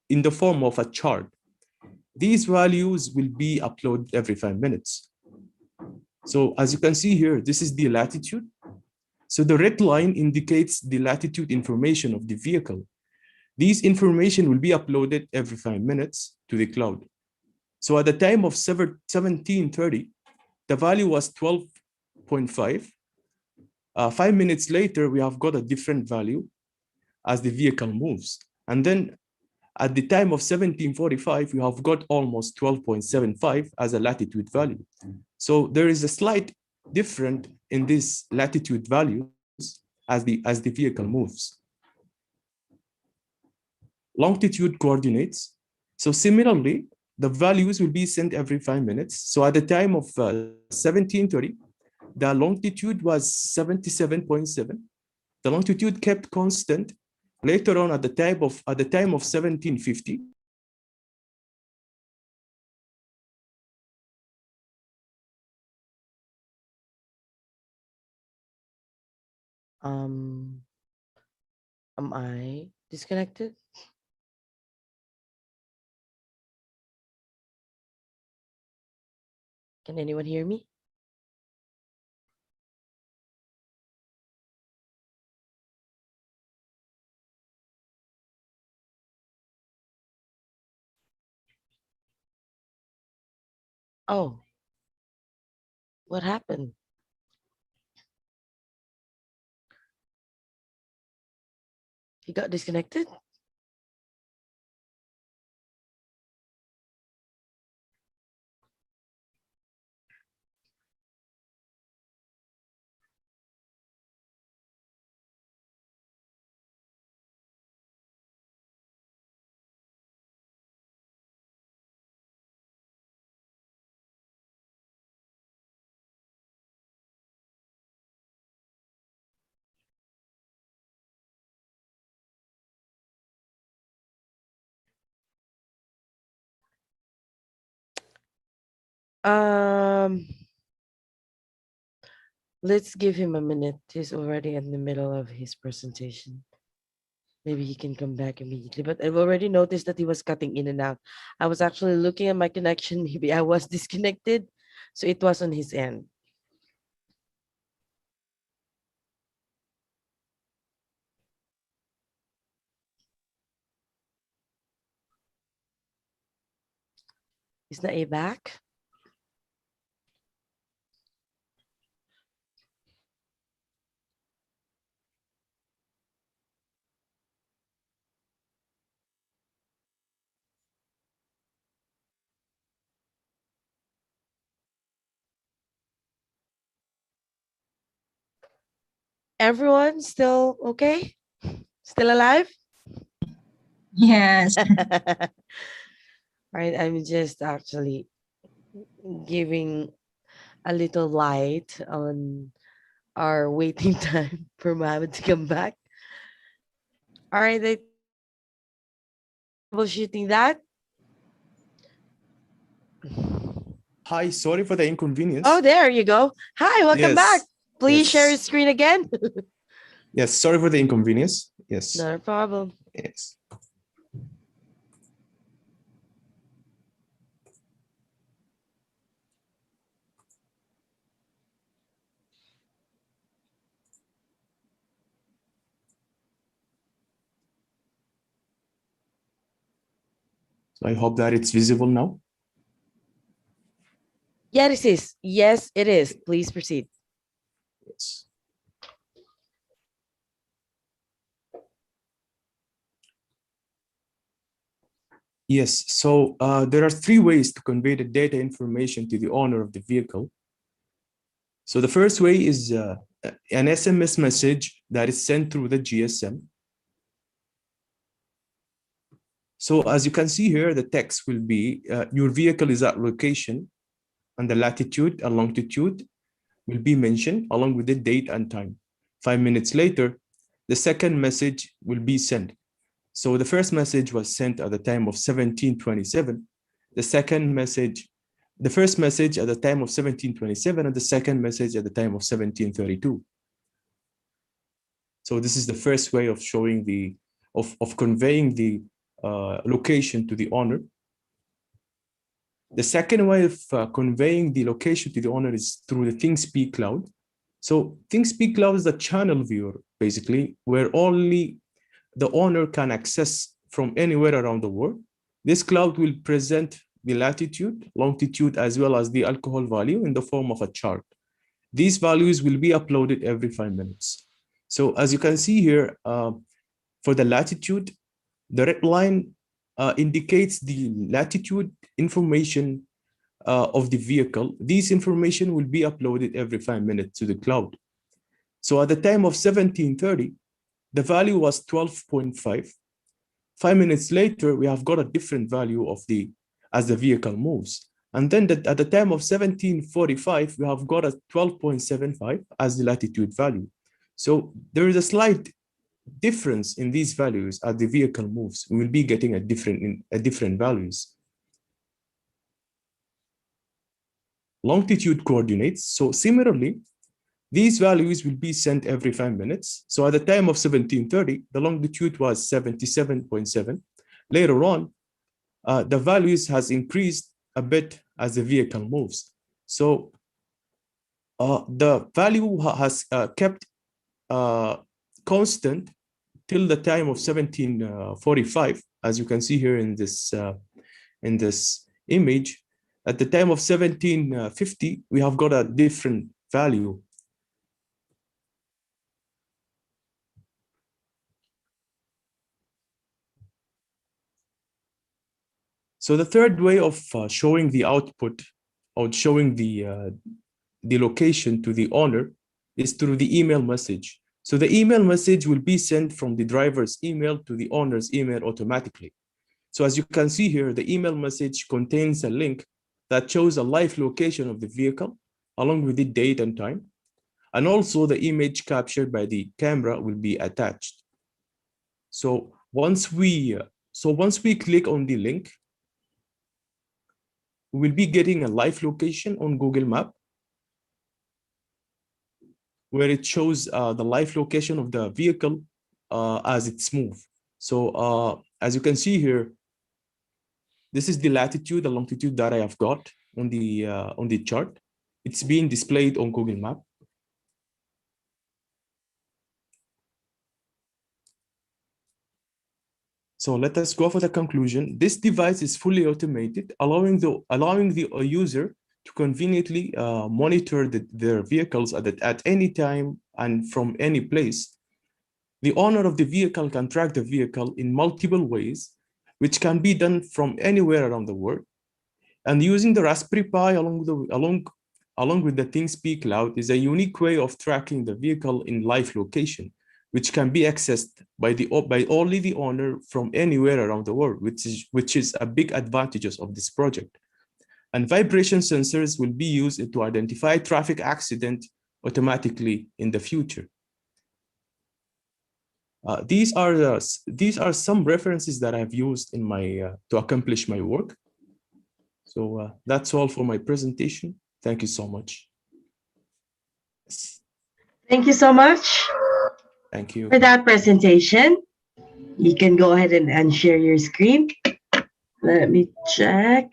in the form of a chart. These values will be uploaded every 5 minutes. So as you can see here, this is the latitude. So the red line indicates the latitude information of the vehicle. These information will be uploaded every 5 minutes to the cloud. So at the time of 1730, the value was 12.5. 5 minutes later, we have got a different value as the vehicle moves. And then at the time of 1745, we have got almost 12.75 as a latitude value. So there is a slight difference in this latitude values as the vehicle moves. Longitude coordinates. So similarly, the values will be sent every 5 minutes. So at the time of 1730, the longitude was 77.7. The longitude kept constant. Later on, at the time of 1750, Am I disconnected? Can anyone hear me? Oh, what happened? He got disconnected? Let's give him a minute. He's already in the middle of his presentation. Maybe he can come back immediately, but I've already noticed that he was cutting in and out. I was actually looking at my connection. Maybe I was disconnected. So it was on his end. Is Nae back? Everyone still okay? Still alive? Yes. All right, I'm just actually giving a little light on our waiting time for Mohammed to come back. All right, they troubleshooting that. Hi, sorry for the inconvenience. Oh, there you go. Hi, welcome back. Yes. Please share your Yes. screen again. Yes, sorry for the inconvenience. Yes. Not a problem. Yes. So I hope that it's visible now. Yes, it is. Yes, it is. Please proceed. Yes. Yes, so there are three ways to convey the data information to the owner of the vehicle. So the first way is an SMS message that is sent through the GSM. So as you can see here, the text will be, your vehicle is at location, and the latitude and longitude will be mentioned along with the date and time. 5 minutes later, the second message will be sent. So the first message was sent at the time of 1727. The first message at the time of 1727, and the second message at the time of 1732. So this is the first way of showing of conveying the location to the owner. The second way of conveying the location to the owner is through the ThingSpeak cloud. So ThingSpeak cloud is a channel viewer, basically, where only the owner can access from anywhere around the world. This cloud will present the latitude, longitude, as well as the alcohol value in the form of a chart. These values will be uploaded every 5 minutes. So as you can see here, for the latitude, the red line indicates the latitude information of the vehicle. This information will be uploaded every 5 minutes to the cloud. So at the time of 1730, the value was 12.5. 5 minutes later, we have got a different value as the vehicle moves. And then at the time of 1745, we have got a 12.75 as the latitude value. So there is a slight difference in these values as the vehicle moves. We will be getting a different values. Longitude coordinates. So similarly, These values will be sent every 5 minutes. So at the time of 1730, the longitude was 77.7. Later on, the values has increased a bit as the vehicle moves. So the value has kept constant till the time of 1745, as you can see here in this image. At the time of 1750, we have got a different value. So the third way of showing the output or showing the location to the owner is through the email message. So the email message will be sent from the driver's email to the owner's email automatically. So as you can see here, the email message contains a link that shows a live location of the vehicle along with the date and time. And also the image captured by the camera will be attached. So once we click on the link, we will be getting a live location on Google Map, where it shows the live location of the vehicle as it's moved. So as you can see here, this is the latitude, the longitude that I have got on the chart. It's being displayed on Google Map. So let us go for the conclusion. This device is fully automated, allowing the user to conveniently monitor their vehicles at any time and from any place. The owner of the vehicle can track the vehicle in multiple ways, which can be done from anywhere around the world. And using the Raspberry Pi along with the ThinkSpeak Cloud is a unique way of tracking the vehicle in live location, which can be accessed by only the owner from anywhere around the world, which is a big advantage of this project. And vibration sensors will be used to identify traffic accident automatically in the future. These are some references that I've used in my to accomplish my work. So that's all for my presentation. Thank you so much. Thank you so much. Thank you for that presentation. You can go ahead and share your screen. Let me check.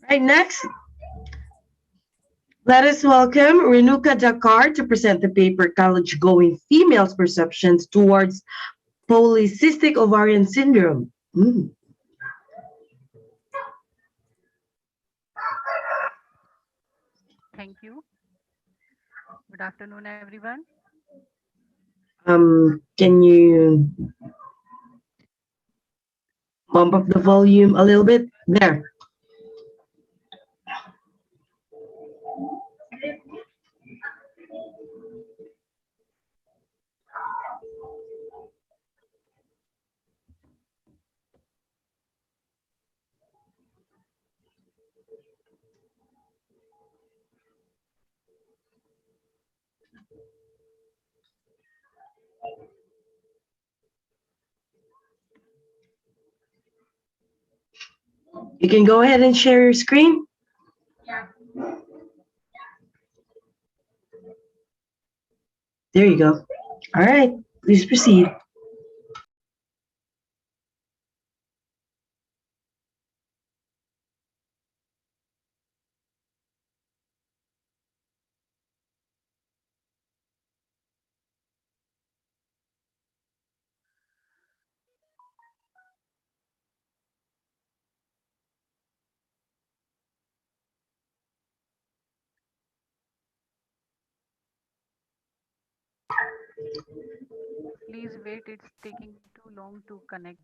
Right, next, let us welcome Renuka Dakar to present the paper College-Going Females' Perceptions Towards Polycystic Ovarian Syndrome. Thank you. Good afternoon, everyone. Can you bump up the volume a little bit? There. You can go ahead and share your screen. There you go. All right, please proceed. Please wait, it's taking too long to connect.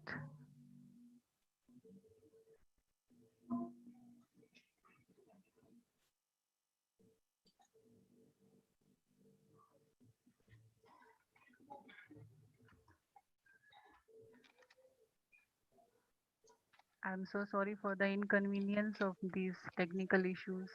I'm so sorry for the inconvenience of these technical issues.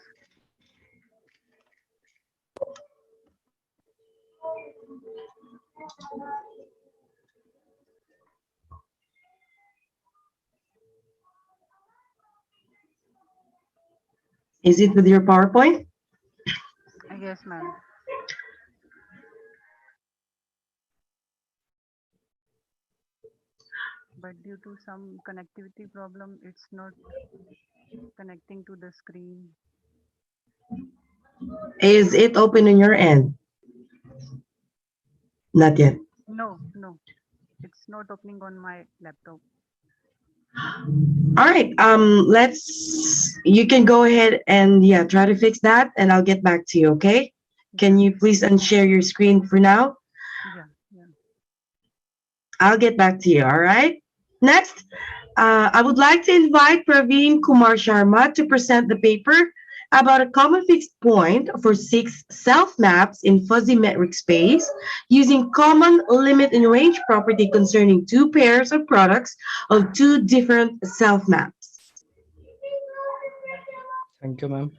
Is it with your PowerPoint? Yes, ma'am. But due to some connectivity problem, it's not connecting to the screen. Is it open on your end? Not yet. No, no, it's not opening on my laptop. All right. You can go ahead and try to fix that, and I'll get back to you. Okay. Can you please unshare your screen for now? Yeah, yeah. I'll get back to you. All right. Next, I would like to invite Praveen Kumar Sharma to present the paper about a common fixed point for 6 self-maps in fuzzy metric space using common limit and range property concerning 2 pairs of products of 2 different self-maps. Thank you, ma'am.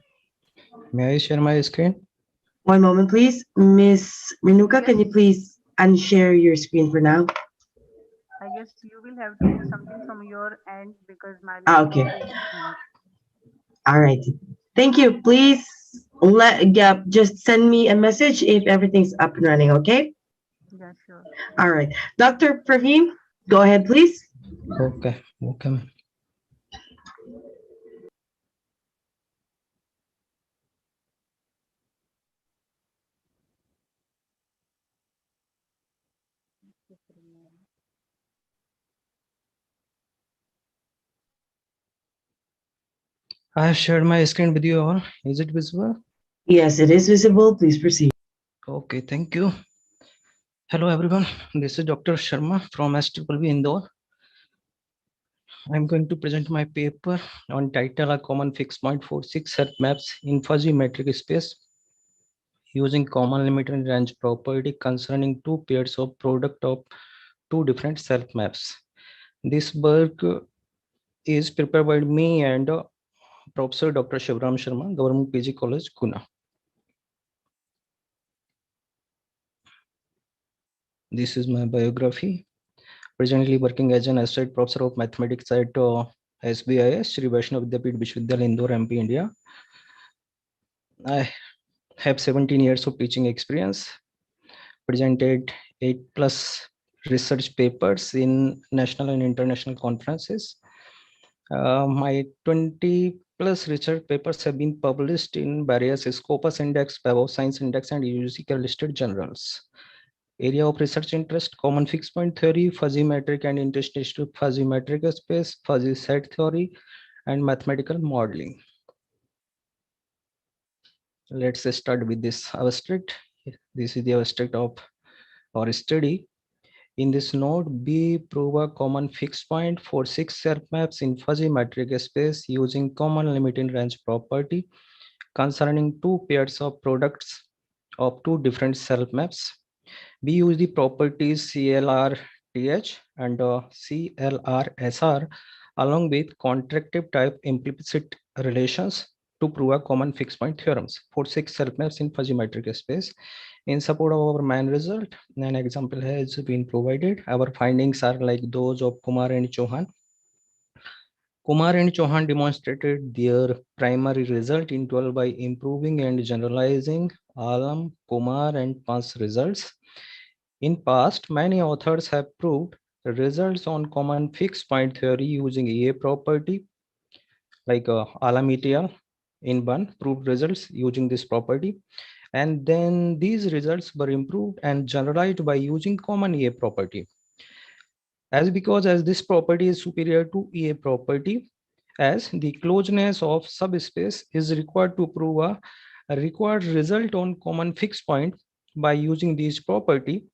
May I share my screen? One moment, please. Miss Renuka, can you please unshare your screen for now? I guess you will have to do something from your end because my Okay. laptop is hanged. All right. Thank you. Please just send me a message if everything's up and running, okay? Yeah, sure. All right. Dr. Praveen, go ahead, please. Okay. Okay, ma'am. I have shared my screen with you all. Is it visible? Yes, it is visible. Please proceed. Okay, thank you. Hello, everyone. This is Dr. Sharma from SWB Indore. I'm going to present my paper on title A Common Fixed Point for 6 set maps in fuzzy metric space using common limit and range property concerning 2 pairs of product of 2 different self maps. This work is prepared by me and Professor Dr. Shivram Sharma, Government PG College, Guna. This is my biography. Presently working as an associate professor of mathematics at SBIS, Shri Vaishnav Vidyapeeth Vishwavidyalaya, Indore, MP, India. I have 17 years of teaching experience, presented 8+ research papers in national and international conferences. My 20+ research papers have been published in various Scopus Index, Web of Science Index, and UGC listed journals. Area of research interest: common fixed point theory, fuzzy metric and interstitial fuzzy metric space, fuzzy set theory, and mathematical modeling. Let's start with this abstract. This is the abstract of our study. In this node, B prove a common fixed point for 6 self maps in fuzzy metric space using common limit in range property concerning 2 pairs of products of 2 different self maps. We use the properties CLR-TH and CLR-SR along with contractive type implicit relations to prove a common fixed point theorems for 6 self maps in fuzzy metric space. In support of our main result, an example has been provided. Our findings are like those of Kumar and Chauhan. Kumar and Chauhan demonstrated their primary result in 12 by improving and generalizing Alam, Kumar, and Pans results. In past, many authors have proved results on common fixed point theory using EA property, like Alam et al. In Ban proved results using this property. And then these results were improved and generalized by using common EA property. As this property is superior to EA property, as the closeness of subspace is required to prove a required result on common fixed point by using this property,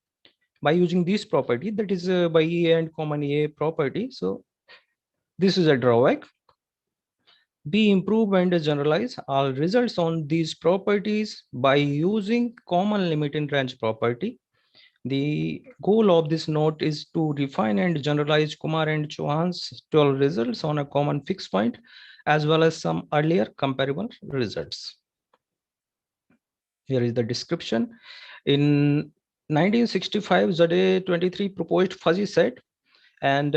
that is by EA and common EA property. So this is a drawback. We improve and generalize all results on these properties by using common limit in range property. The goal of this note is to refine and generalize Kumar and Chauhan's 12 results on a common fixed point, as well as some earlier comparable results. Here is the description. In 1965, Zade 23 proposed fuzzy set, and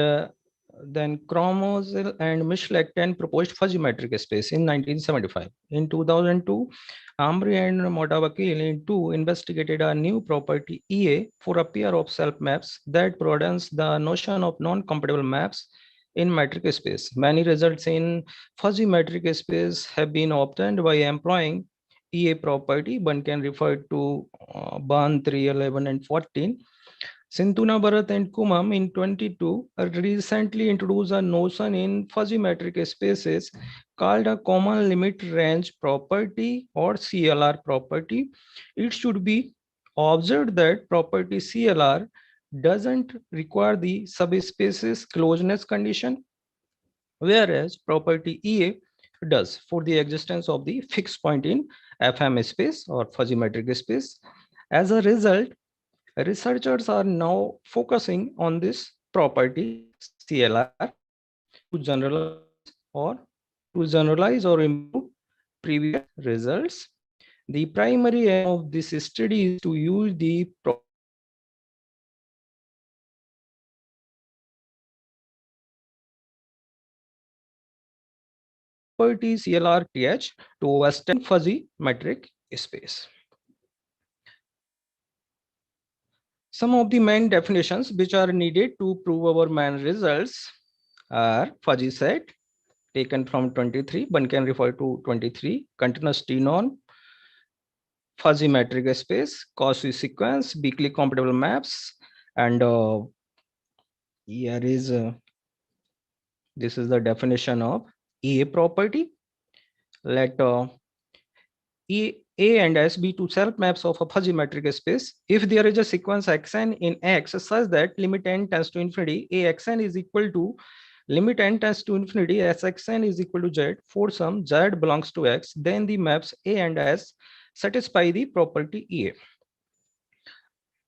Then Chromosel and Michelek proposed fuzzy metric space in 1975. In 2002, Ambry and Motawakil in two investigated a new property EA for a pair of self-maps that broadens the notion of non-compatible maps in metric space. Many results in fuzzy metric space have been obtained by employing EA property. One can refer to Ban 3, 11, and 14. Sintuna Bharat and Kumam in 22 recently introduced a notion in fuzzy metric spaces called a common limit range property or CLR property. It should be observed that property CLR doesn't require the subspaces closeness condition, whereas property EA does for the existence of the fixed point in FM space or fuzzy metric space. As a result, researchers are now focusing on this property CLR to generalize or improve previous results. The primary aim of this study is to use the property CLR-TH to extend fuzzy metric space. Some of the main definitions which are needed to prove our main results are fuzzy set taken from 23. One can refer to 23, continuous T-norm, fuzzy metric space, Cauchy sequence, weakly compatible maps, and here is this is the definition of EA property. Let A and S be two self maps of a fuzzy metric space. If there is a sequence xn in X such that limit n tends to infinity, AXN is equal to limit n tends to infinity, Sxn is equal to Z for some Z belongs to X, then the maps A and S satisfy the property EA.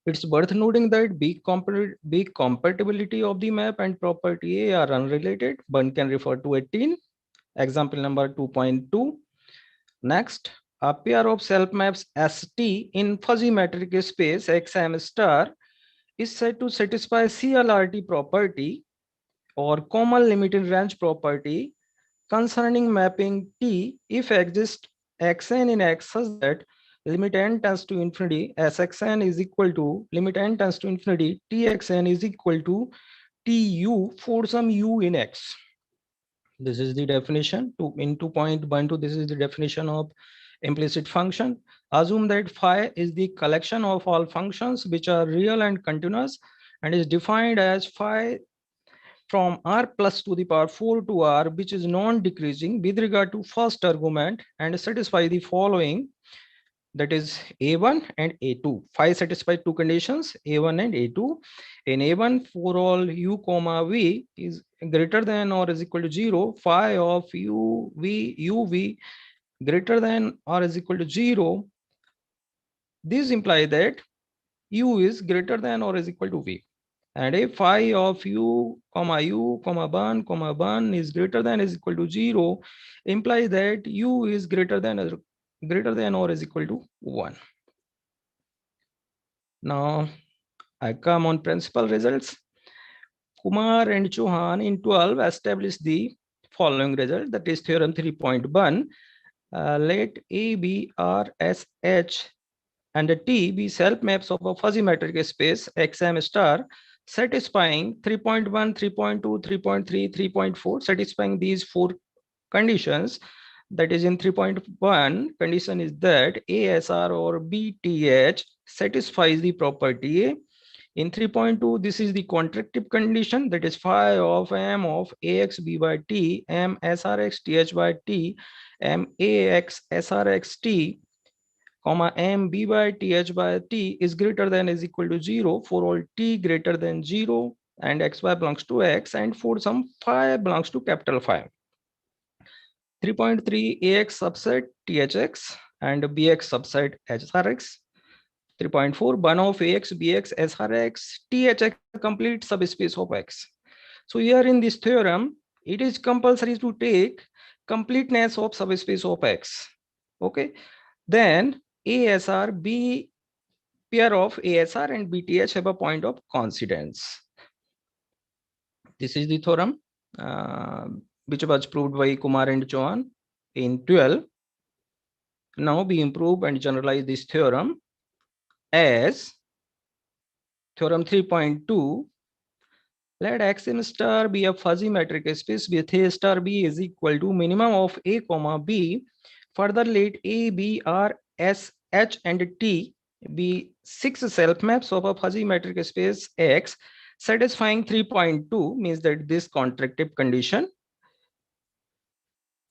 It's worth noting that big compatibility of the map and property A are unrelated. One can refer to 18, example number 2.2. Next, a pair of self maps ST in fuzzy metric space XM star is said to satisfy CLRT property or common limited range property concerning mapping T if exists xn in X such that limit n tends to infinity, Sxn is equal to limit n tends to infinity, Txn is equal to Tu for some u in X. This is the definition. In 2.12, this is the definition of implicit function. Assume that phi is the collection of all functions which are real and continuous and is defined as phi from r plus to the power 4 to r, which is non-decreasing with regard to first argument and satisfy the following, that is A1 and A2. Phi satisfies two conditions, A1 and A2. In A1, for all u comma v is greater than or is equal to 0, phi of uv greater than or is equal to 0. This implies that u is greater than or is equal to v. And if phi of u comma ban is greater than or is equal to 0, implies that u is greater than or is equal to 1. Now I come on principal results. Kumar and Chauhan in 12 established the following result, that is theorem 3.1. Let A, B, R, S, H and T be self maps of a fuzzy metric space XM star satisfying 3.1, 3.2, 3.3, 3.4, satisfying these four conditions. That is, in 3.1, condition is that ASR or BTH satisfies the property A. In 3.2, this is the contractive condition, that is phi of M of AX B by T, M SRX TH by T, M AX SRX T, comma M B by TH by T is greater than or is equal to 0 for all T greater than 0 and XY belongs to X, and for some phi belongs to capital Phi. 3.3 AX subset THX and BX subset SRX. 3.4 one of AX, BX, SRX, THX complete subspace of X. So here in this theorem, it is compulsory to take completeness of subspace of X. Okay, then ASR, B pair of ASR and BTH have a point of coincidence. This is the theorem which was proved by Kumar and Chauhan in 12. Now we improve and generalize this theorem as theorem 3.2. Let XM star be a fuzzy metric space with A star B is equal to minimum of A comma B. Further, let A, B, R, S, H, and T be 6 self maps of a fuzzy metric space X satisfying 3.2, means that this contractive condition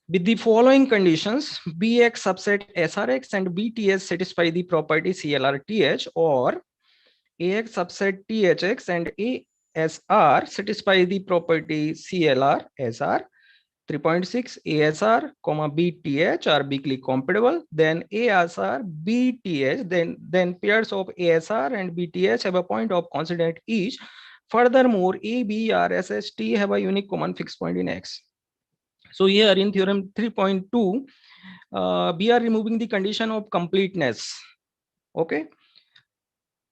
with the following conditions: Bx subset SRX and BTS satisfy the property CLRTH, or AX subset THX and ASR satisfy the property CLRSR. 3.6 ASR, BTH are weakly compatible. Then ASR, BTH, then pairs of ASR and BTH have a point of coincidence each. Furthermore, A, B, R, S, S, T have a unique common fixed point in X. So here in theorem 3.2, we are removing the condition of completeness, okay,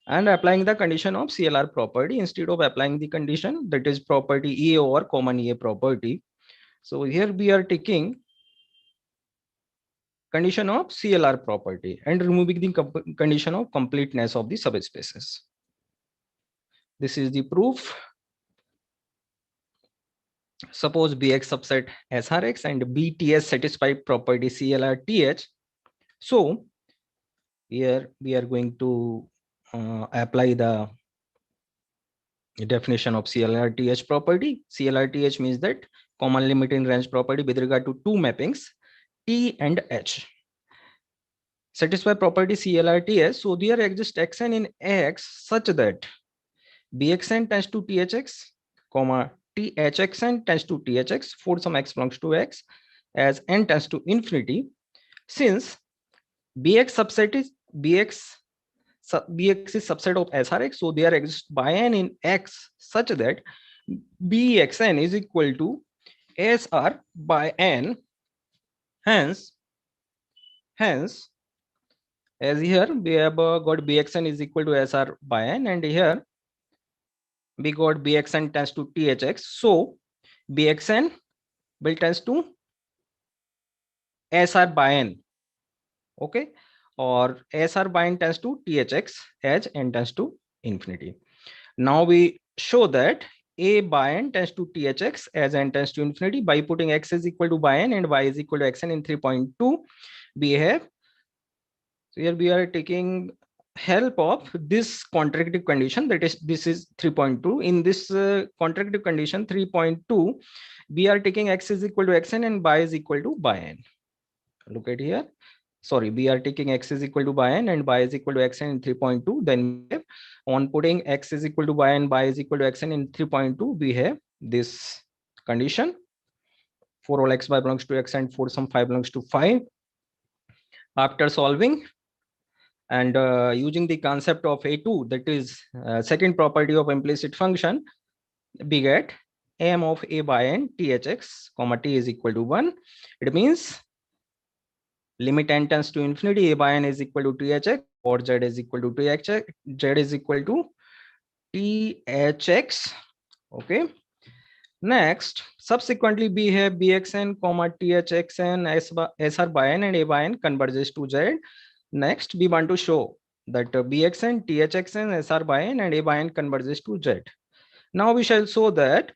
and applying the condition of CLR property instead of applying the condition that is property A over common A property. So here we are taking condition of CLR property and removing the condition of completeness of the subspaces. This is the proof. Suppose Bx subset SRX and BTS satisfy property CLRTH. So here we are going to apply the definition of CLRTH property. CLRTH means that common limit in range property with regard to two mappings T and H. Satisfy property CLRTH. So there exists Xn in X such that Bxn tends to THX, THXn tends to THX for some X belongs to X as n tends to infinity. Since Bx subset is Bx is subset of SRX, so there exists by n in X such that Bxn is equal to SR by n. Hence, as here we have got Bxn is equal to SR by n, and here we got Bxn tends to THX. So Bxn will tends to SR by n, okay, or SR by n tends to THX as n tends to infinity. Now we show that A by n tends to THX as n tends to infinity by putting x is equal to by n and y is equal to xn in 3.2. We have, so here we are taking help of this contractive condition, that is this is 3.2. In this contractive condition 3.2, we are taking x is equal to xn and y is equal to by n. Look at here. Sorry, we are taking x is equal to by n and y is equal to xn in 3.2. Then we have, on putting x is equal to by n, y is equal to xn in 3.2, we have this condition: for all x, y belongs to x and for some phi belongs to phi. After solving and using the concept of A2, that is second property of implicit function, we get m of A by n THX, t is equal to 1. It means limit n tends to infinity, A by n is equal to THX, or z is equal to THX, z is equal to THX. Okay. Next, subsequently we have Bxn, THXn, SR by n and A by n converges to z. Next, we want to show that Bxn, THXn, SR by n and A by n converges to z. Now we shall show that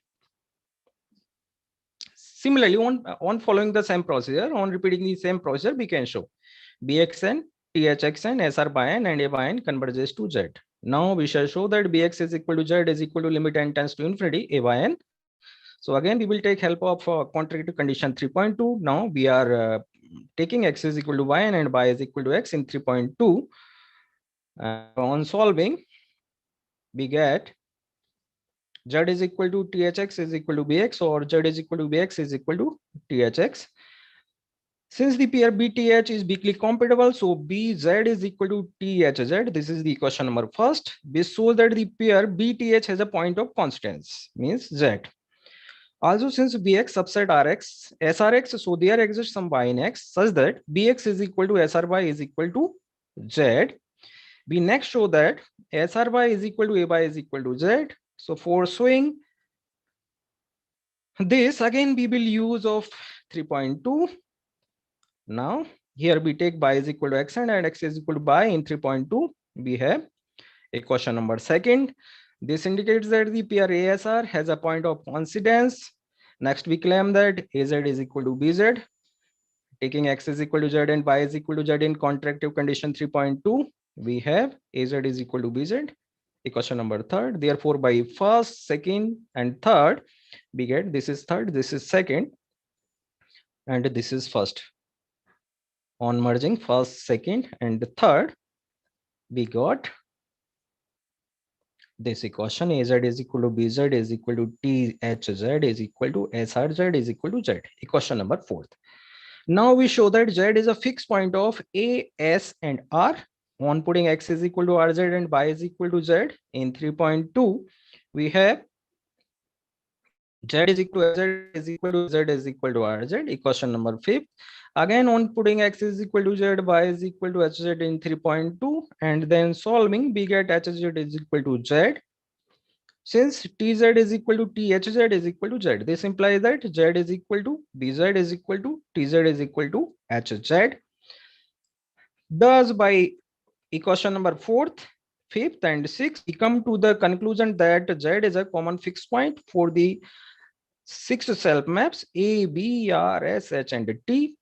similarly on following the same procedure, on repeating the same procedure, we can show Bxn, THXn, SR by n and A by n converges to z. Now we shall show that Bx is equal to z is equal to limit n tends to infinity, A by n. So again, we will take help of contractive condition 3.2. Now we are taking x is equal to y and y is equal to x in 3.2. On solving, we get z is equal to THX is equal to Bx, or z is equal to Bx is equal to THX. Since the pair BTH is weakly compatible, so BZ is equal to THZ. This is the equation number first. We show that the pair BTH has a point of constants, means Z. Also, since Bx subset Rx, SRX, so there exists some y in X such that Bx is equal to SRY is equal to Z. We next show that SRY is equal to AY is equal to Z. So for showing This again we will use of 3.2. Now here we take y is equal to x and x is equal to y. In 3.2 we have equation number second. This indicates that the pair ASR has a point of coincidence. Next we claim that AZ is equal to BZ. Taking x is equal to z and y is equal to z in contractive condition 3.2, we have AZ is equal to BZ. Equation number third. Therefore, by first, second, and third, we get this is third, this is second, and this is first. On merging first, second, and third, we got this equation. AZ is equal to BZ is equal to THZ is equal to SRZ is equal to Z. Equation number fourth. Now we show that Z is a fixed point of A, S, and R. On putting x is equal to RZ and y is equal to Z. In 3.2, we have Z is equal to Z is equal to Z is equal to RZ. Equation number 5. Again, on putting x is equal to Z, y is equal to HZ in 3.2, and then solving, we get HZ is equal to Z. Since TZ is equal to THZ is equal to Z, this implies that Z is equal to BZ is equal to TZ is equal to HZ. Thus, by equation number 4th, 5th, and 6th, we come to the conclusion that Z is a common fixed point for the 6 self maps A, B, R, S, H, and T.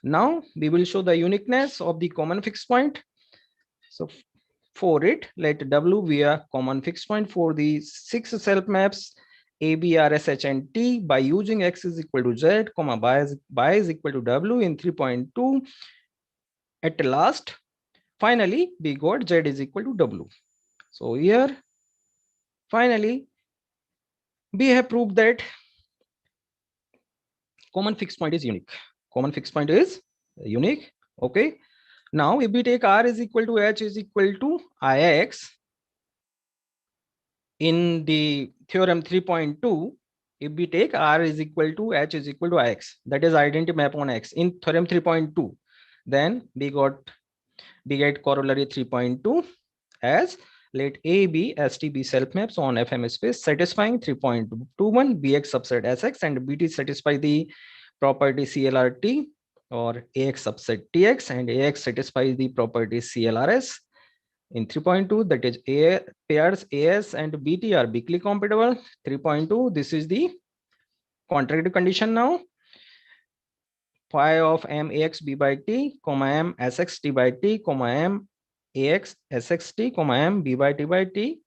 Now we will show the uniqueness of the common fixed point. So for it, let W be a common fixed point for the 6 self maps A, B, R, S, H, and T by using x is equal to Z, comma y is equal to W in 3.2. At last, finally, we got Z is equal to W. So here, finally, we have proved that common fixed point is unique. Common fixed point is unique. Okay. Now, if we take R is equal to H is equal to Ix in the theorem 3.2, if we take R is equal to H is equal to Ix, that is identity map on X in theorem 3.2, then we get corollary 3.2 as let A, B, ST be self maps on FM space satisfying 3.21 Bx subset Sx and Bt satisfy the property CLRT or AX subset TX and AX satisfies the property CLRS. In 3.2, that is A pairs AS and BT are weakly compatible. 3.2, this is the contractive condition now. Phi of M AX B by T, comma M SX T by T, comma M AX SX T, comma M B by T by T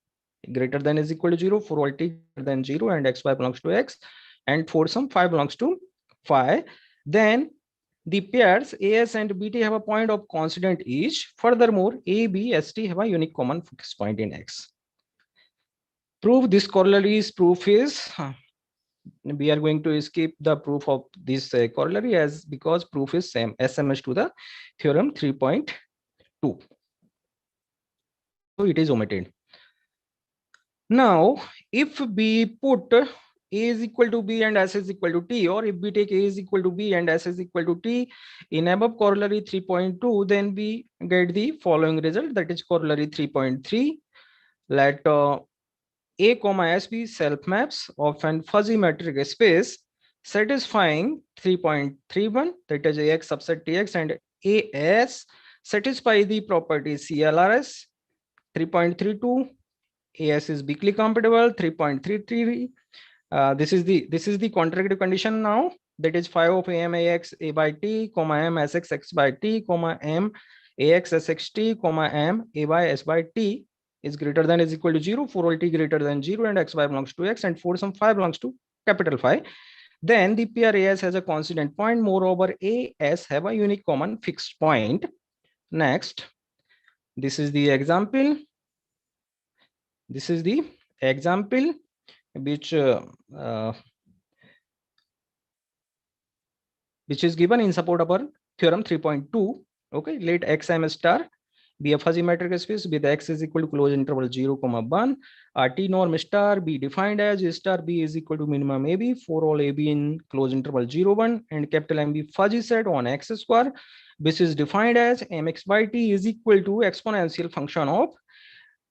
greater than is equal to 0 for all T greater than 0 and XY belongs to X and for some phi belongs to phi. Then the pairs AS and BT have a point of coincidence each. Furthermore, A, B, ST have a unique common fixed point in X. Proof this corollary's proof is, we are going to skip the proof of this corollary as because proof is same SMS to the theorem 3.2. So it is omitted. Now, if we put A is equal to B and S is equal to T, or if we take A is equal to B and S is equal to T in above corollary 3.2, then we get the following result, that is corollary 3.3. Let A, S be self maps of an fuzzy metric space satisfying 3.31, that is AX subset TX, and AS satisfy the property CLRS. 3.32, AS is weakly compatible. 3.33, this is the contractive condition now, that is phi of AM AX A by T, comma M SX X by T, comma M AX SX T, comma M A by S by T is greater than is equal to 0 for all T greater than 0 and XY belongs to X and for some phi belongs to capital Phi. Then the pair AS has a constant point. Moreover, AS have a unique common fixed point. Next, this is the example. This is the example which is given in support of our theorem 3.2. Okay, let XM star be a fuzzy metric space with X is equal to close interval 0, 1. T norm star be defined as star B is equal to minimum AB for all AB in close interval 0, 1 and capital M be fuzzy set on X square. This is defined as Mx by T is equal to exponential function of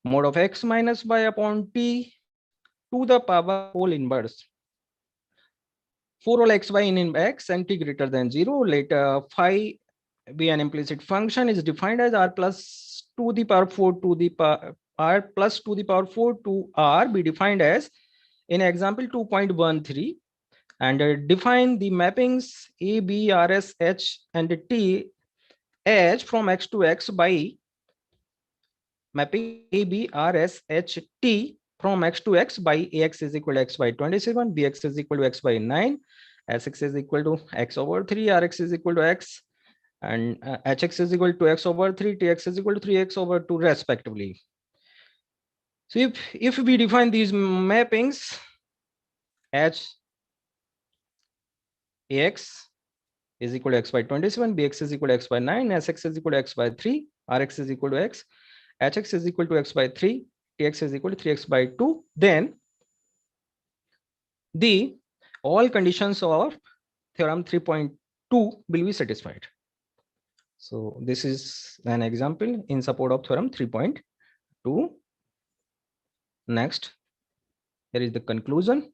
mod of X minus y upon T to the power whole inverse. For all xy in x and t greater than 0, let phi be an implicit function is defined as r plus 2 the power 4 to the power r plus 2 the power 4 to r be defined as in example 2.13, and define the mappings a, b, r, s, h, and t h from x to x by mapping a, b, r, s, h, t from x to x by ax is equal to x by 27, bx is equal to x by 9, sx is equal to x over 3, rx is equal to x, and hx is equal to x over 3, tx is equal to 3x over 2 respectively. So if we define these mappings, h ax is equal to x by 27, bx is equal to x by 9, sx is equal to x by 3, rx is equal to x, hx is equal to x by 3, tx is equal to 3x by 2, then the all conditions of theorem 3.2 will be satisfied. So this is an example in support of theorem 3.2. Next, here is the conclusion.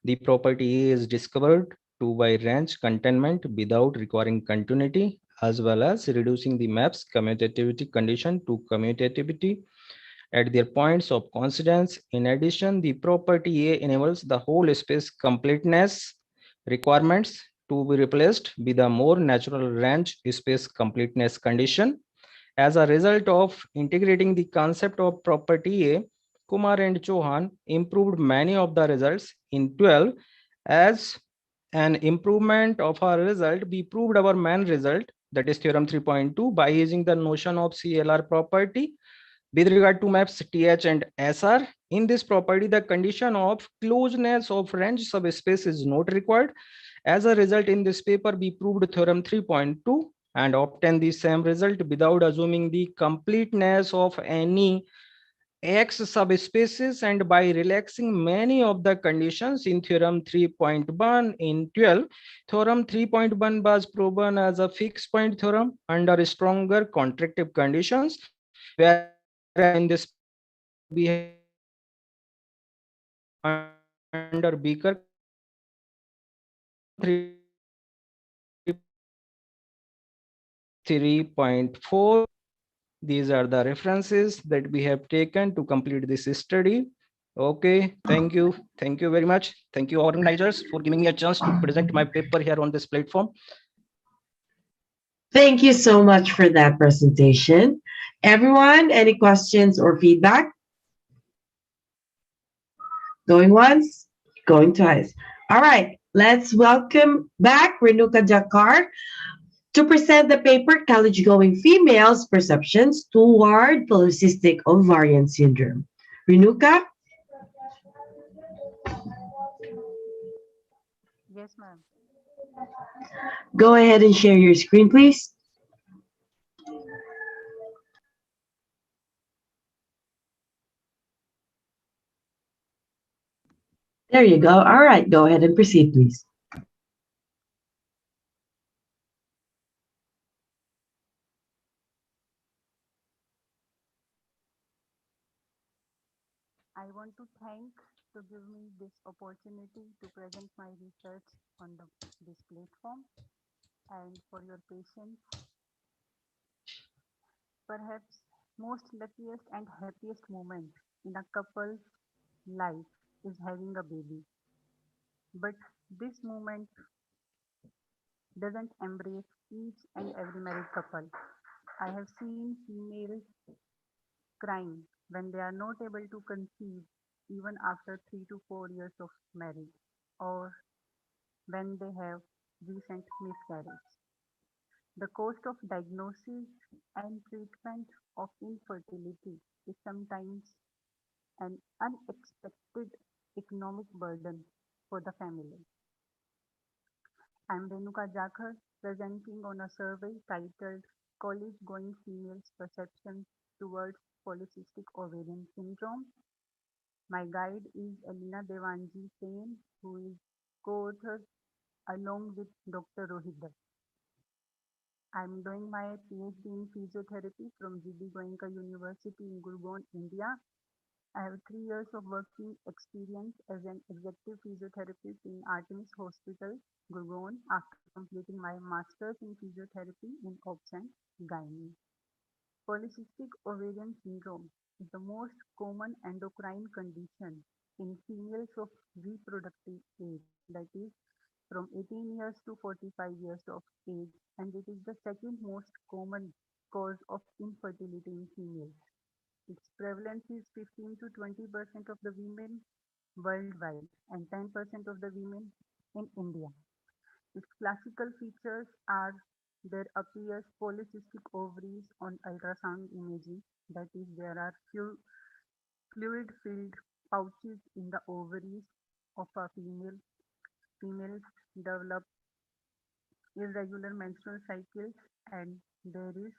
The property A is discovered to by range containment without requiring continuity, as well as reducing the map's commutativity condition to commutativity at their points of coincidence. In addition, the property A enables the whole space completeness requirements to be replaced with a more natural range space completeness condition. As a result of integrating the concept of property A, Kumar and Chauhan improved many of the results in 12. As an improvement of our result, we proved our main result, that is theorem 3.2, by using the notion of CLR property with regard to maps TH and SR. In this property, the condition of closeness of range subspace is not required. As a result, in this paper, we proved theorem 3.2 and obtained the same result without assuming the completeness of any X subspaces, and by relaxing many of the conditions in theorem 3.1 in 12. Theorem 3.1 was proven as a fixed point theorem under stronger contractive conditions, where in this we have under weaker 3.4. These are the references that we have taken to complete this study. Okay, thank you. Thank you very much. Thank you, organizers, for giving me a chance to present my paper here on this platform. Thank you so much for that presentation. Everyone, any questions or feedback? Going once, going twice. All right, let's welcome back Renuka Jakar to present the paper College-Going Females' Perceptions Toward Polycystic Ovarian Syndrome. Renuka? Yes, ma'am. Go ahead and share your screen, please. There you go. All right, go ahead and proceed, please. I want to thank to give me this opportunity to present my research on this platform, and for your patience. Perhaps most luckiest and happiest moment in a couple's life is having a baby. But this moment doesn't embrace each and every married couple. I have seen females crying when they are not able to conceive even after 3 to 4 years of marriage, or when they have recent miscarriage. The cost of diagnosis and treatment of infertility is sometimes an unexpected economic burden for the family. I'm Renuka Jakar, presenting on a survey titled College-Going Females' Perceptions Towards Polycystic Ovarian Syndrome. My guide is Alina Devanji Sen, who is co-author along with Dr. Rohit Dutt. I'm doing my PhD in physiotherapy from GD Goenka University in Gurgaon, India. I have 3 years of working experience as an executive physiotherapist in Artemis Hospital, Gurgaon, after completing my master's in physiotherapy in OBS and Gynae. Polycystic ovarian syndrome is the most common endocrine condition in females of reproductive age, that is, from 18 years to 45 years of age, and it is the second most common cause of infertility in females. Its prevalence is 15 to 20% of the women worldwide and 10% of the women in India. Its classical features are there appears polycystic ovaries on ultrasound imaging, that is, there are few fluid-filled pouches in the ovaries of a female. Females develop irregular menstrual cycles and there is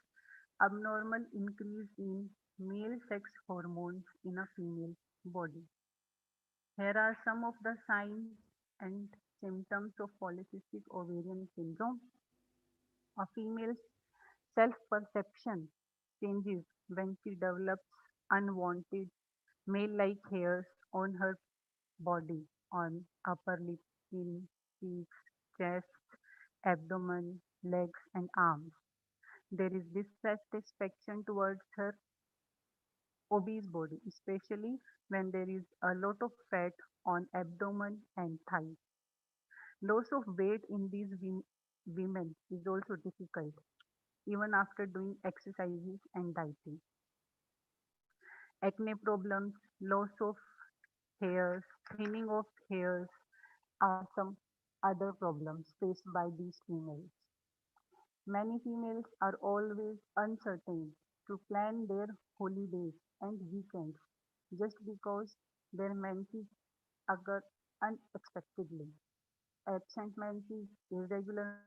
abnormal increase in male sex hormones in a female body. Here are some of the signs and symptoms of polycystic ovarian syndrome. A female's self-perception changes when she develops unwanted male-like hairs on her body, on upper lip, chin, cheeks, chest, abdomen, legs, and arms. There is dissatisfaction towards her obese body, especially when there is a lot of fat on abdomen and thighs. Loss of weight in these women is also difficult, even after doing exercises and dieting. Acne problems, loss of hairs, thinning of hairs are some other problems faced by these females. Many females are always uncertain to plan their holidays and weekends just because their menses occur unexpectedly. Absent menses, irregular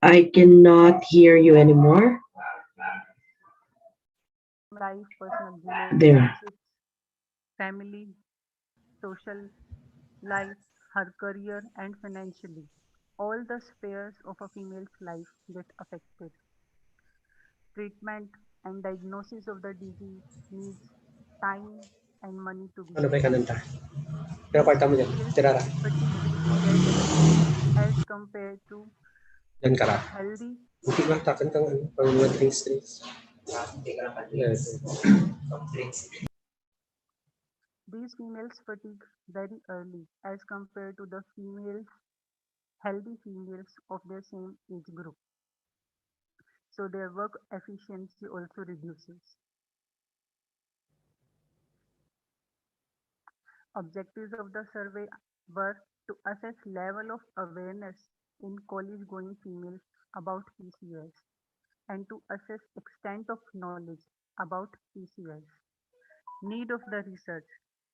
I cannot hear you anymore. life, personal There. relationships, family, social life, her career, and financially. All the spheres of a female's life get affected. Treatment and diagnosis of the disease needs time and money to be Ano ba spent. kananta? Pero kwarta mo dyan. Females Tirara. fatigue very early as compared to Yan kara. healthy. Hindi man takan kang ano. Pag mga drinks. Yes. These females fatigue very early as compared to the females, healthy females of their same age group. So their work efficiency also reduces. Objectives of the survey were to assess level of awareness in college-going females about PCOS and to assess extent of knowledge about PCOS. Need of the research.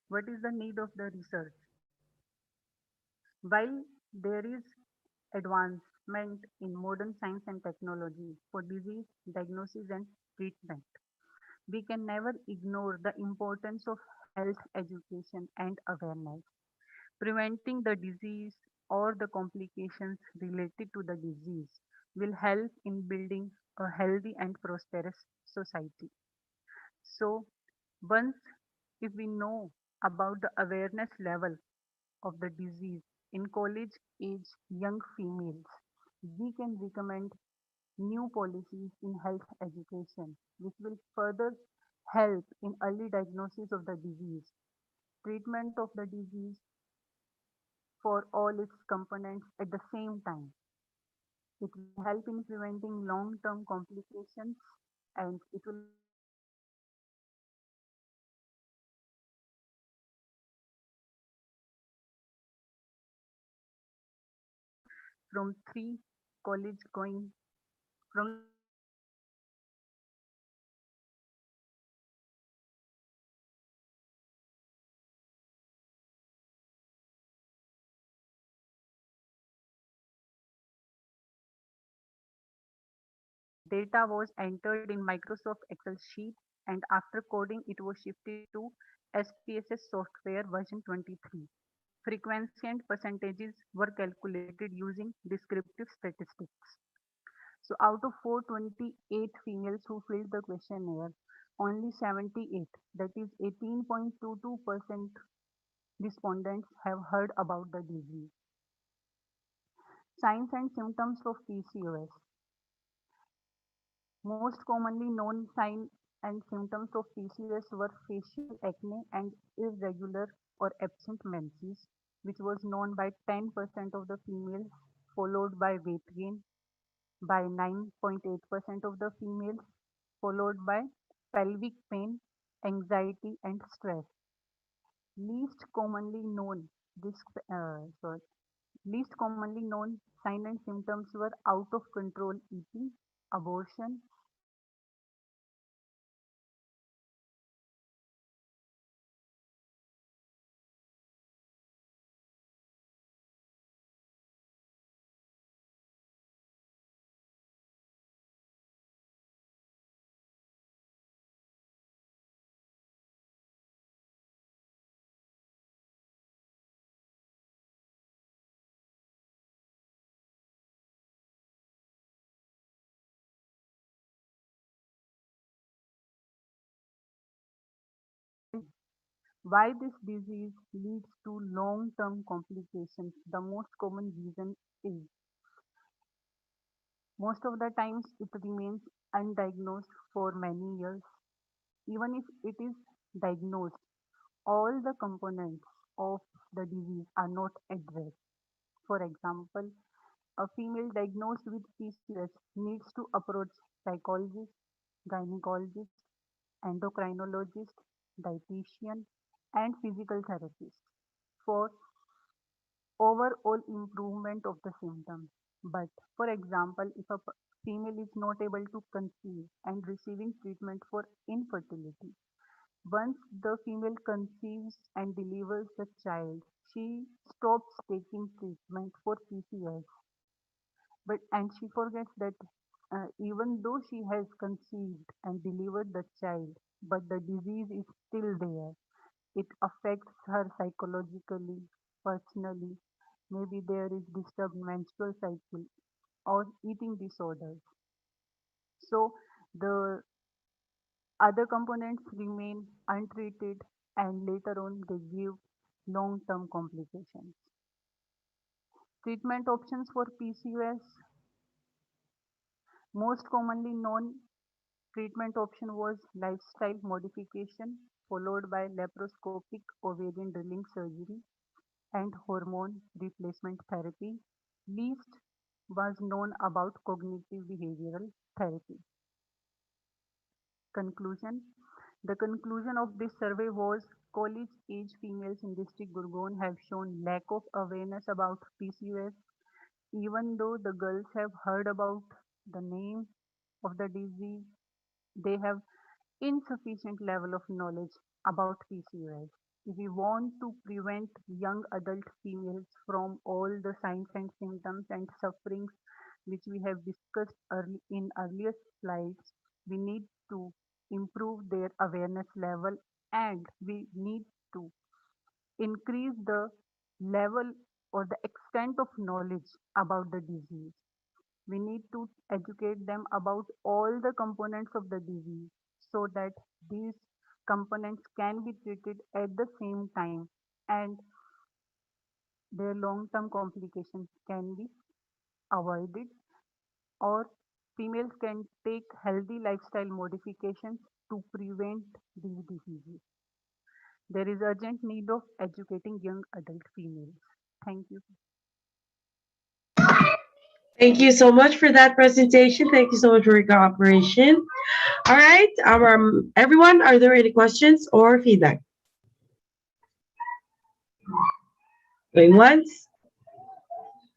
What is the need of the research? While there is advancement in modern science and technology for disease diagnosis and treatment, we can never ignore the importance of health education and awareness. Preventing the disease or the complications related to the disease will help in building a healthy and prosperous society. So, once if we know about the awareness level of the disease in college age young females, we can recommend new policies in health education, which will further help in early diagnosis of the disease, treatment of the disease for all its components at the same time. It will help in preventing long-term complications and it will from three college going from data was entered in Microsoft Excel sheet and after coding it was shifted to SPSS software version 23. Frequency and percentages were calculated using descriptive statistics. So out of 428 females who filled the questionnaire, only 78, that is 18.22% respondents have heard about the disease. Signs and symptoms of PCOS. Most commonly known signs and symptoms of PCOS were facial acne and irregular or absent menses, which was known by 10% of the females, followed by weight gain by 9.8% of the females, followed by pelvic pain, anxiety, and stress. Least commonly known this sorry, least commonly known signs and symptoms were out of control eating, abortion, why this disease leads to long-term complications. The most common reason is most of the times it remains undiagnosed for many years. Even if it is diagnosed, all the components of the disease are not addressed. For example, a female diagnosed with PCOS needs to approach psychologist, gynecologist, endocrinologist, dietitian, and physical therapist for overall improvement of the symptoms. But for example, if a female is not able to conceive and receiving treatment for infertility, once the female conceives and delivers the child, she stops taking treatment for PCOS. But and she forgets that even though she has conceived and delivered the child, but the disease is still there. It affects her psychologically, personally. Maybe there is disturbed menstrual cycle or eating disorders. So the other components remain untreated and later on they give long-term complications. Treatment options for PCOS. Most commonly known treatment option was lifestyle modification followed by laparoscopic ovarian drilling surgery and hormone replacement therapy. Least was known about cognitive behavioral therapy. Conclusion. The conclusion of this survey was college age females in district Gurgaon have shown lack of awareness about PCOS even though the girls have heard about the name of the disease. They have insufficient level of knowledge about PCOS. If we want to prevent young adult females from all the signs and symptoms and sufferings which we have discussed in earlier slides, we need to improve their awareness level and we need to increase the level or the extent of knowledge about the disease. We need to educate them about all the components of the disease so that these components can be treated at the same time and their long-term complications can be avoided or females can take healthy lifestyle modifications to prevent these diseases. There is urgent need of educating young adult females. Thank you. Thank you so much for that presentation. Thank you so much for your cooperation. All right, everyone, are there any questions or feedback? Going once,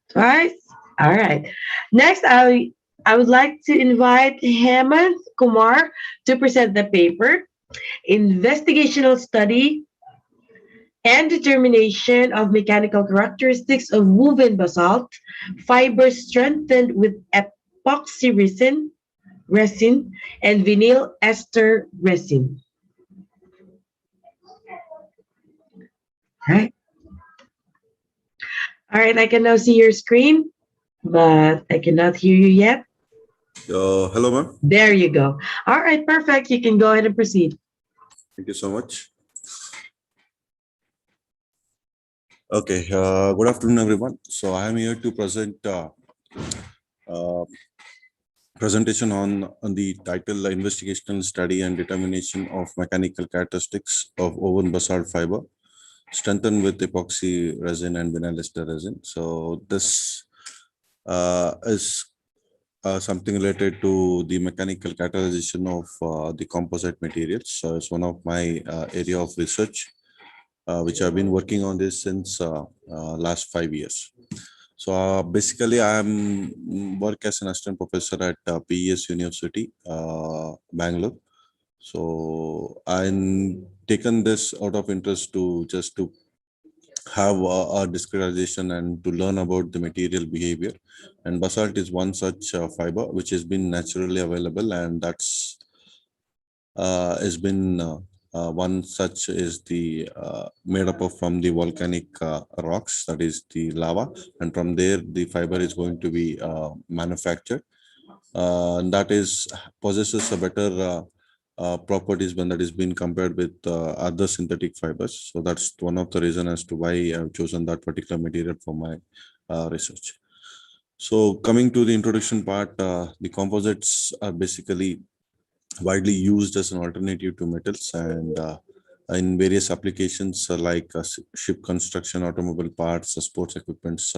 twice. All right. Next, I would like to invite Hemant Kumar to present the paper, Investigational Study and Determination of Mechanical Characteristics of Woven Basalt Fibers Strengthened with Epoxy Resin and Vinyl Ester Resin. Right. All right, I can now see your screen, but I cannot hear you yet. Hello, ma'am. There you go. All right, perfect. You can go ahead and proceed. Thank you so much. Okay, good afternoon, everyone. So I am here to present presentation on the title Investigational Study and Determination of Mechanical Characteristics of Woven Basalt Fiber Strengthened with Epoxy Resin and Vinyl Ester Resin. So this is something related to the mechanical characterization of the composite materials. So it's one of my area of research, which I've been working on this since last 5 years. So basically, I'm work as an assistant professor at PES University, Bangalore. So I'm taken this out of interest to just to have a discretization and to learn about the material behavior. And basalt is one such fiber which has been naturally available, and that's has been one such is the made up of from the volcanic rocks, that is the lava, and from there the fiber is going to be manufactured. And that is possesses a better properties when that is being compared with other synthetic fibers. So that's one of the reasons as to why I've chosen that particular material for my research. So coming to the introduction part, the composites are basically widely used as an alternative to metals, and in various applications like ship construction, automobile parts, sports equipments,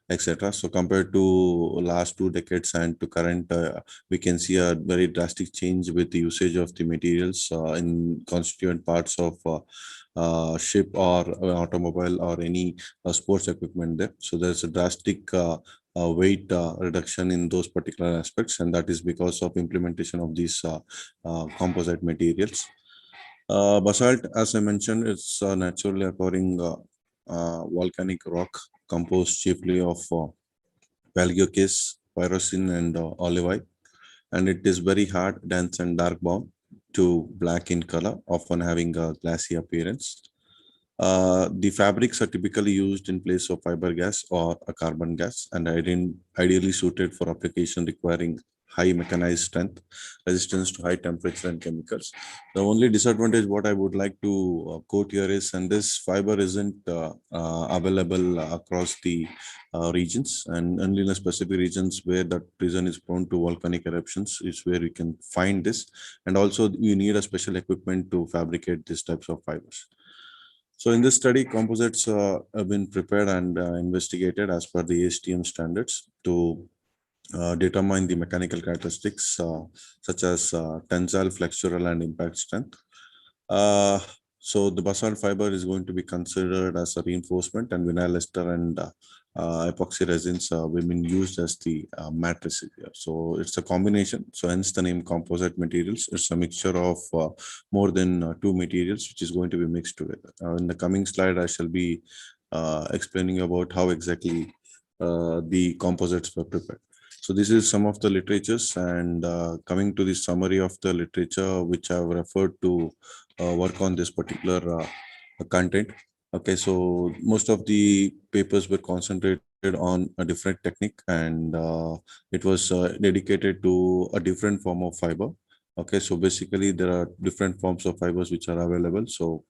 etc. So compared to last 2 decades and to current, we can see a very drastic change with the usage of the materials in constituent parts of ship or automobile or any sports equipment there. So there's a drastic weight reduction in those particular aspects, and that is because of implementation of these composite materials. Basalt, as I mentioned, it's naturally occurring volcanic rock composed chiefly of valgocase, pyroxene, and olivine, and it is very hard, dense, and dark brown to black in color, often having a glassy appearance. The fabrics are typically used in place of fiber gas or a carbon gas, and ideally suited for application requiring high mechanized strength, resistance to high temperature and chemicals. The only disadvantage what I would like to quote here is, and this fiber isn't available across the regions, and only in the specific regions where that region is prone to volcanic eruptions is where you can find this. And also you need a special equipment to fabricate these types of fibers. So in this study, composites have been prepared and investigated as per the ASTM standards to determine the mechanical characteristics such as tensile, flexural, and impact strength. So the basalt fiber is going to be considered as a reinforcement, and vinyl ester and epoxy resins have been used as the matrices here. So it's a combination. So hence the name composite materials. It's a mixture of more than 2 materials which is going to be mixed together. In the coming slide, I shall be explaining about how exactly the composites were prepared. So this is some of the literatures, and coming to the summary of the literature which I have referred to work on this particular content. Okay, so most of the papers were concentrated on a different technique, and it was dedicated to a different form of fiber. Okay, so basically there are different forms of fibers which are available. So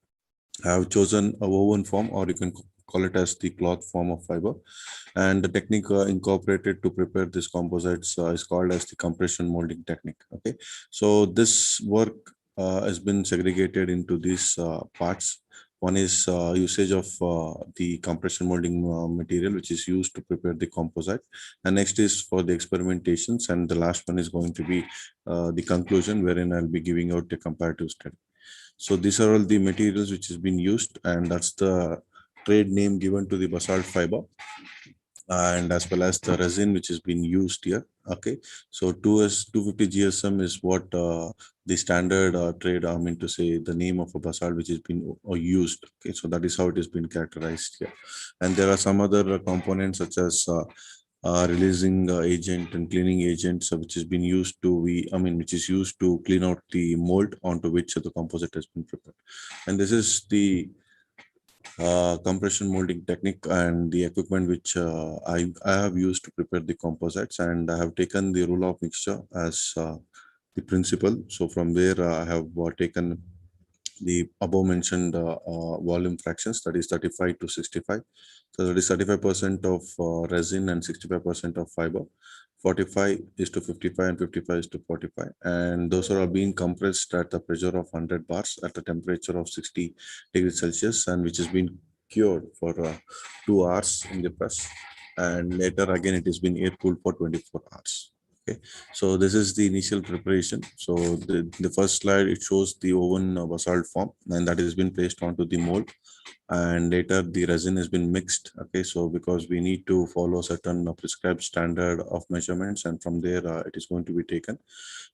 I have chosen a woven form, or you can call it as the cloth form of fiber. And the technique incorporated to prepare this composites is called as the compression molding technique. Okay, so this work has been segregated into these parts. One is usage of the compression molding material, which is used to prepare the composite. And next is for the experimentations. And the last one is going to be the conclusion, wherein I'll be giving out a comparative study. So these are all the materials which has been used, and that's the trade name given to the basalt fiber, and as well as the resin which has been used here. Okay, so 250 GSM is what the standard trade, I mean to say, the name of a basalt which has been used. Okay, so that is how it has been characterized here. And there are some other components such as releasing agent and cleaning agents which has been used to which is used to clean out the mold onto which the composite has been prepared. And this is the compression molding technique and the equipment which I have used to prepare the composites, and I have taken the rule of mixture as the principle. So from there I have taken the above mentioned volume fractions, that is 35 to 65. So that is 35% of resin and 65% of fiber. 45 is to 55 and 55 is to 45, and those are being compressed at the pressure of 100 bars at a temperature of 60 degrees Celsius, and which has been cured for 2 hours in the press, and later again it has been air cooled for 24 hours. Okay, so this is the initial preparation. So the first slide, it shows the oven basalt form, and that has been placed onto the mold, and later the resin has been mixed. Okay, so because we need to follow certain prescribed standard of measurements, and from there it is going to be taken,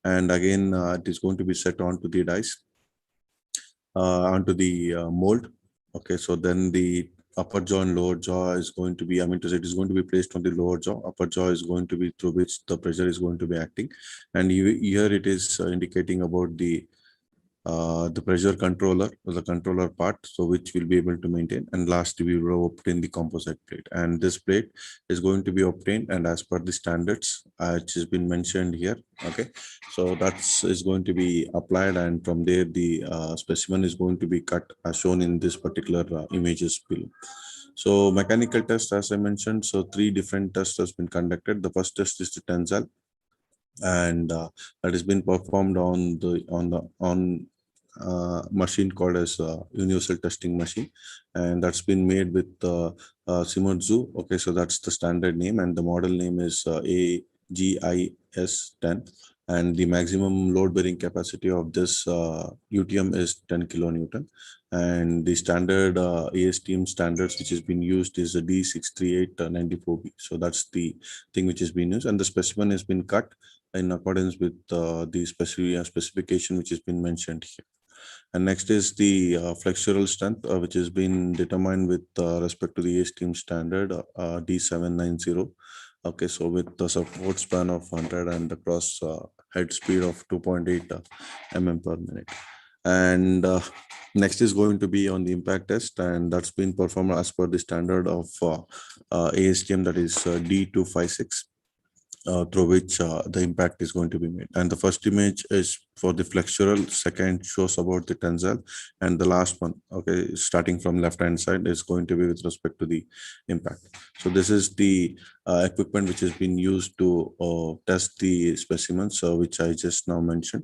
and again it is going to be set onto the dice, onto the mold. Okay, so then the upper jaw and lower jaw is going to be, I mean to say, it is going to be placed on the lower jaw. Upper jaw is going to be through which the pressure is going to be acting, and here it is indicating about the pressure controller, or the controller part, so which will be able to maintain. And lastly, we will obtain the composite plate, and this plate is going to be obtained and as per the standards which has been mentioned here. Okay, so that's is going to be applied, and from there the specimen is going to be cut as shown in this particular images below. So mechanical test, as I mentioned, so 3 different tests has been conducted. The first test is the tensile, and that has been performed on machine called as universal testing machine, and that's been made with Shimizu. Okay, so that's the standard name, and the model name is AGIS10, and the maximum load bearing capacity of this UTM is 10 kilonewton, and the standard ASTM standards which has been used is a D63894B. So that's the thing which has been used, and the specimen has been cut in accordance with the specification which has been mentioned here. And next is the flexural strength, which has been determined with respect to the ASTM standard D790. Okay, so with the support span of 100 and the cross head speed of 2.8 mm per minute. And next is going to be on the impact test, and that's been performed as per the standard of ASTM, that is D256. Through which the impact is going to be made. And the first image is for the flexural, second shows about the tensile, and the last one, okay, starting from left hand side, is going to be with respect to the impact. So this is the equipment which has been used to test the specimens, which I just now mentioned.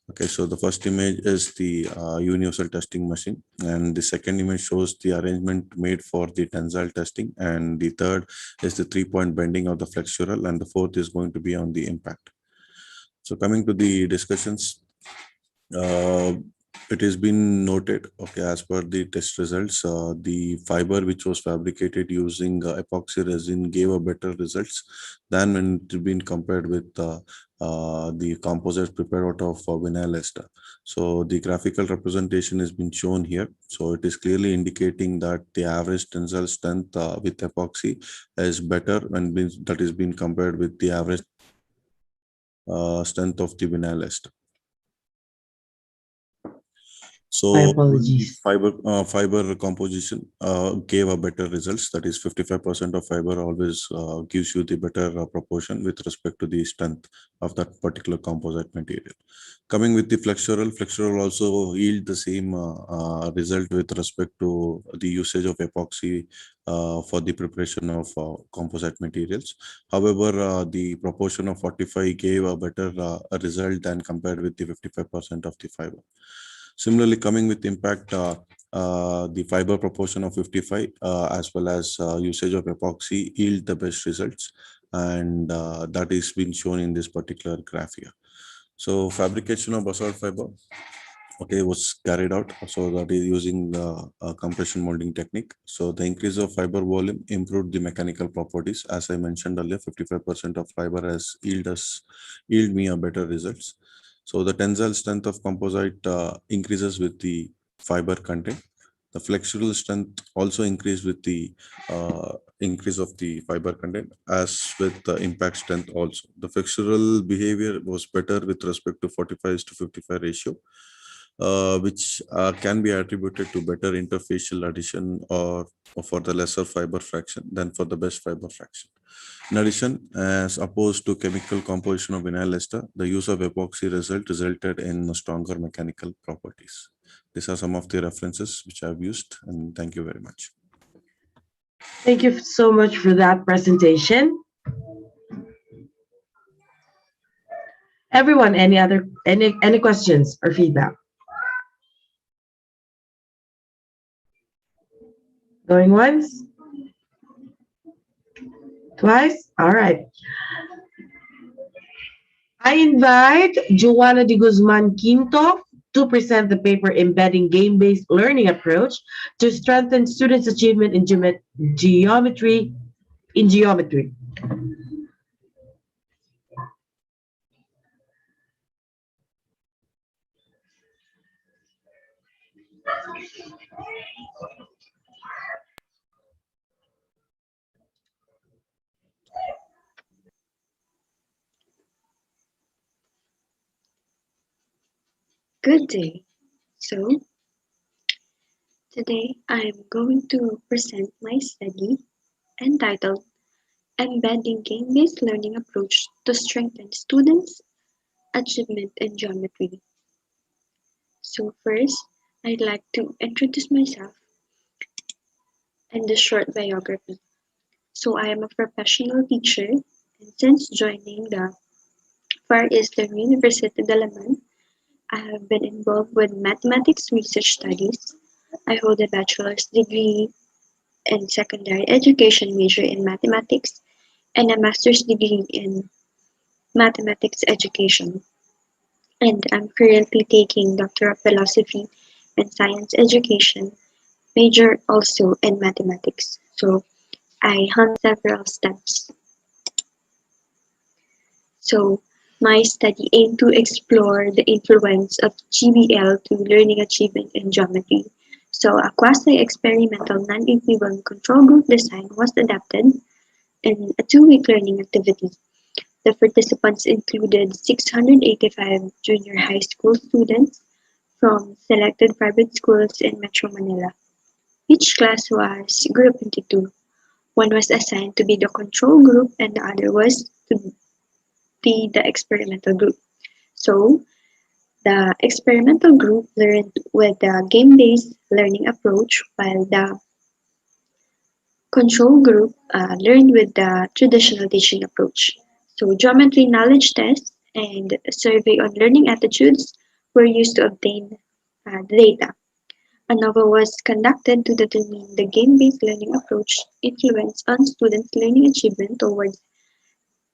Okay, so the first image is the universal testing machine, and the second image shows the arrangement made for the tensile testing, and the third is the 3-point bending of the flexural, and the fourth is going to be on the impact. So coming to the discussions, it has been noted, okay, as per the test results, the fiber which was fabricated using epoxy resin gave a better results than when it has been compared with the composites prepared out of vinyl ester. So the graphical representation has been shown here. So it is clearly indicating that the average tensile strength with epoxy is better when that is being compared with the average strength of the vinyl ester. So fiber composition gave a better results. That is 55% of fiber always gives you the better proportion with respect to the strength of that particular composite material. Coming with the flexural also yield the same result with respect to the usage of epoxy for the preparation of composite materials. However, the proportion of 45 gave a better result than compared with the 55% of the fiber. Similarly, coming with impact, the fiber proportion of 55 as well as usage of epoxy yield the best results, and that is been shown in this particular graph here. So fabrication of basalt fiber, okay, was carried out. So that is using the compression molding technique. So the increase of fiber volume improved the mechanical properties. As I mentioned earlier, 55% of fiber has yield me a better results. So the tensile strength of composite increases with the fiber content. The flexural strength also increased with the increase of the fiber content, as with the impact strength also. The flexural behavior was better with respect to 45:55 ratio. which can be attributed to better interfacial addition or for the lesser fiber fraction than for the best fiber fraction. In addition, as opposed to chemical composition of vinyl ester, the use of epoxy resulted in stronger mechanical properties. These are some of the references which I've used, and thank you very much. Thank you so much for that presentation. Everyone, any questions or feedback? Going once? Twice? All right. I invite Joanna de Guzman Quinto to present the paper Embedding Game-Based Learning Approach to Strengthen Students' Achievement in Geometry. Good day. So, today I am going to present my study entitled Embedding Game-Based Learning Approach to Strengthen Students' Achievement in Geometry. So first, I'd like to introduce myself and the short biography. So I am a professional teacher, and since joining the Far Eastern University Dalaman, I have been involved with mathematics research studies. I hold a bachelor's degree in secondary education major in mathematics and a master's degree in mathematics education. And I'm currently taking Doctor of Philosophy and Science Education major also in mathematics. So I hunt several steps. So my study aimed to explore the influence of GBL to learning achievement in geometry. So a quasi-experimental non-equivalent control group design was adapted in a 2-week learning activity. The participants included 685 junior high school students from selected private schools in Metro Manila. Each class was grouped into 2. One was assigned to be the control group and the other was to be the experimental group. So, the experimental group learned with the game-based learning approach, while the control group learned with the traditional teaching approach. So, geometry knowledge tests and a survey on learning attitudes were used to obtain the data. ANOVA was conducted to determine the game-based learning approach influence on students' learning achievement towards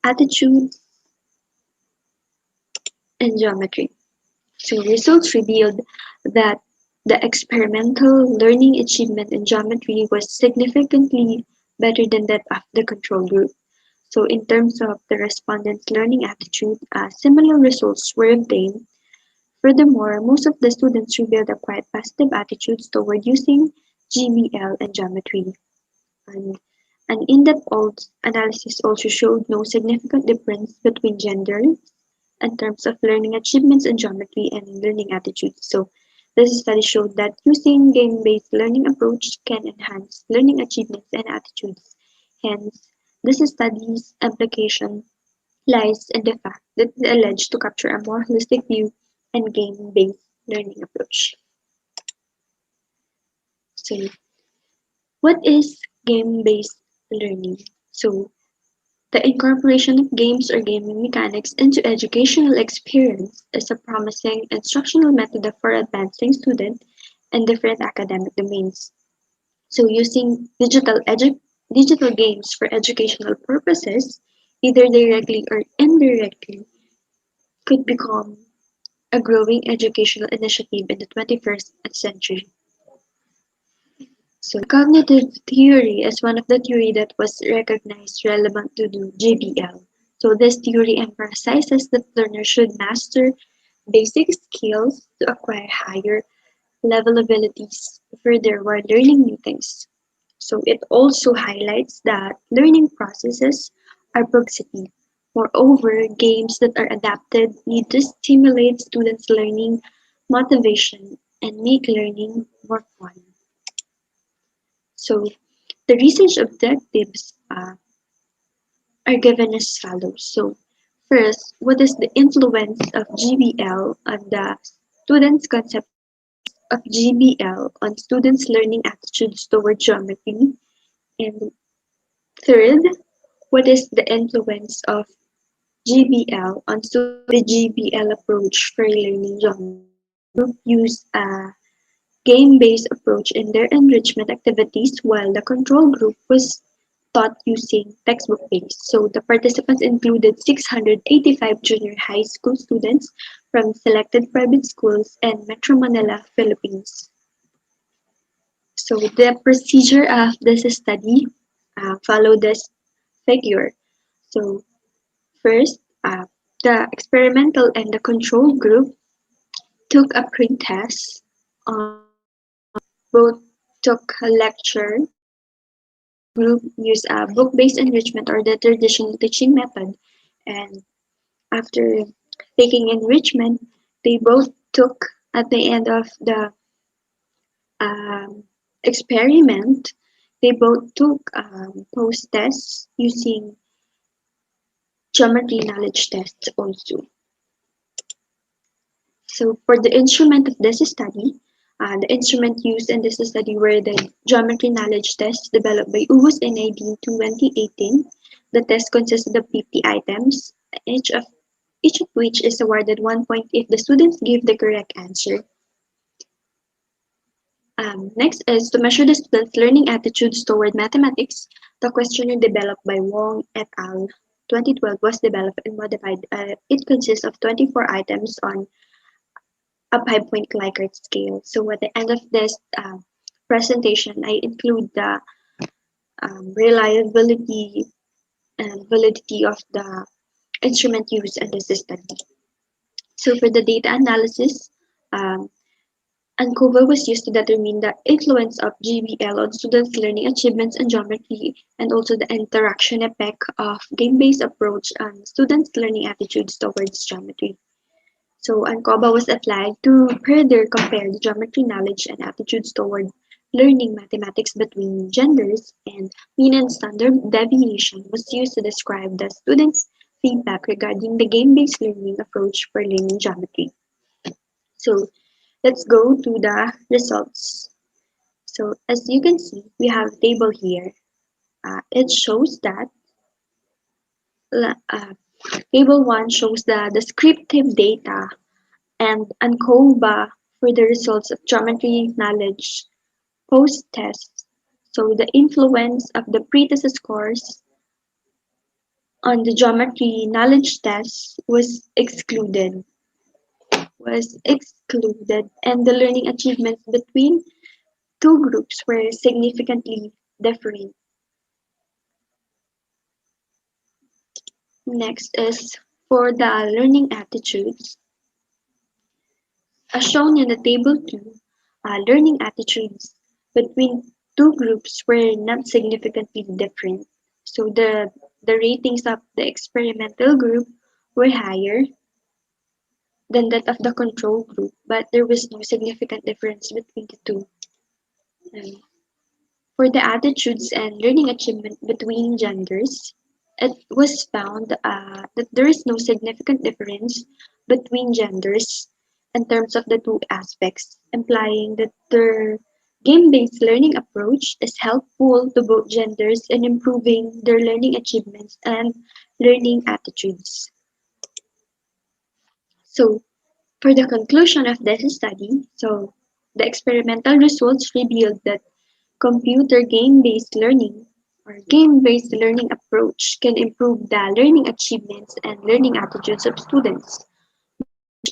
attitudes and geometry. So results revealed that the experimental learning achievement in geometry was significantly better than that of the control group. So in terms of the respondents' learning attitude, similar results were obtained. Furthermore, most of the students revealed a quite positive attitudes toward using GBL and geometry. And an in-depth analysis also showed no significant difference between genders in terms of learning achievements in geometry and learning attitudes. So this study showed that using game-based learning approach can enhance learning achievements and attitudes. Hence, this study's application lies in the fact that it is alleged to capture a more holistic view and game-based learning approach. So, what is game-based learning? So, the incorporation of games or gaming mechanics into educational experience is a promising instructional method for advancing students in different academic domains. So, using digital games for educational purposes, either directly or indirectly, could become a growing educational initiative in the 21st century. So cognitive theory is one of the theory that was recognized relevant to the GBL. So this theory emphasizes that learners should master basic skills to acquire higher level abilities further while learning new things. So it also highlights that learning processes are progressive. Moreover, games that are adapted need to stimulate students' learning motivation, and make learning more fun. So the research objectives are given as follows. So first, what is the influence of GBL on the students' concept of GBL on students' learning attitudes toward geometry? And third, what is the influence of GBL on the GBL approach for learning geometry? Group use a game-based approach in their enrichment activities, while the control group was taught using textbook-based. So the participants included 685 junior high school students from selected private schools in Metro Manila, Philippines. So the procedure of this study followed this figure. So first, the experimental and the control group took a pre-test. Both took a lecture. Group used a book-based enrichment or the traditional teaching method. And after taking enrichment, they both took at the end of the experiment, they both took post-tests using geometry knowledge tests also. So for the instrument of this study, the instrument used in this study were the geometry knowledge tests developed by Ubus and ID in 2018. The test consisted of 50 items, each of which is awarded 1 point if the students give the correct answer. Next is to measure the students' learning attitudes toward mathematics. The questionnaire developed by Wong et al. 2012 was developed and modified. It consists of 24 items on a 5-point Likert scale. So at the end of this presentation, I include the reliability and validity of the instrument used in this study. So for the data analysis, ANCOVA was used to determine the influence of GBL on students' learning achievements in geometry and also the interaction effect of game-based approach on students' learning attitudes towards geometry. So ANCOVA was applied to further compare the geometry knowledge and attitudes toward learning mathematics between genders, and mean and standard deviation was used to describe the students' feedback regarding the game-based learning approach for learning geometry. So let's go to the results. So as you can see, we have a table here. It shows that table 1 shows the descriptive data and ANCOVA for the results of geometry knowledge post-test. So the influence of the pre-test scores on the geometry knowledge test was excluded, and the learning achievements between two groups were significantly different. Next is for the learning attitudes. As shown in the table 2, learning attitudes between two groups were not significantly different. So the ratings of the experimental group were higher than that of the control group, but there was no significant difference between the two. For the attitudes and learning achievement between genders, it was found that there is no significant difference between genders in terms of the two aspects, implying that the game-based learning approach is helpful to both genders in improving their learning achievements and learning attitudes. So, for the conclusion of this study, so the experimental results revealed that computer game-based learning or game-based learning approach can improve the learning achievements and learning attitudes of students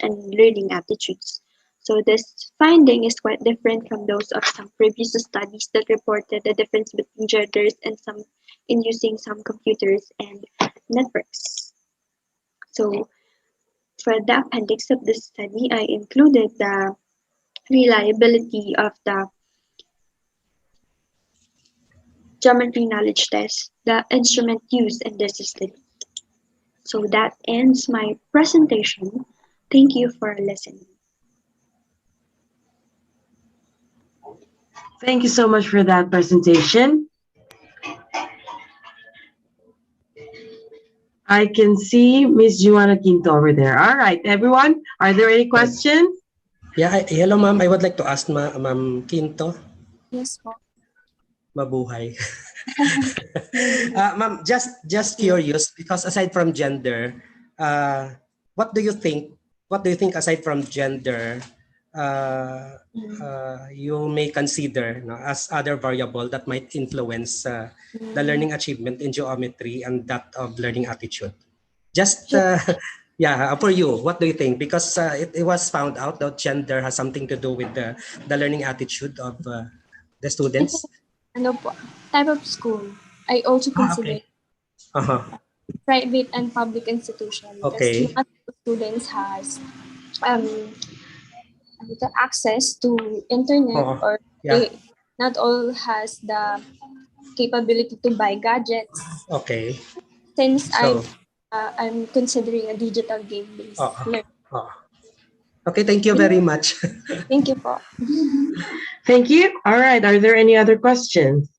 and learning attitudes. So this finding is quite different from those of some previous studies that reported the difference between genders and some in using some computers and networks. So for the appendix of this study, I included the reliability of the geometry knowledge test, the instrument used in this study. So that ends my presentation. Thank you for listening. Thank you so much for that presentation. I can see Miss Joanna Quinto over there. All right, everyone, are there any questions? Yeah, hello ma'am. I would like to ask Ma'am Quinto. Yes po. Mabuhay. Ma'am, just curious because aside from gender, what do you think? What do you think aside from gender, you may consider as other variable that might influence the learning achievement in geometry and that of learning attitude? Just yeah, for you, what do you think? Because it was found out that gender has something to do with the learning attitude of the students. Ano po, type of school. I also consider private and public institution because not all students has the access to internet or they not all has the capability to buy gadgets. Okay. Since So, I'm considering a digital game-based learning. Okay, thank you very much. Thank you po. Thank you. All right, are there any other questions?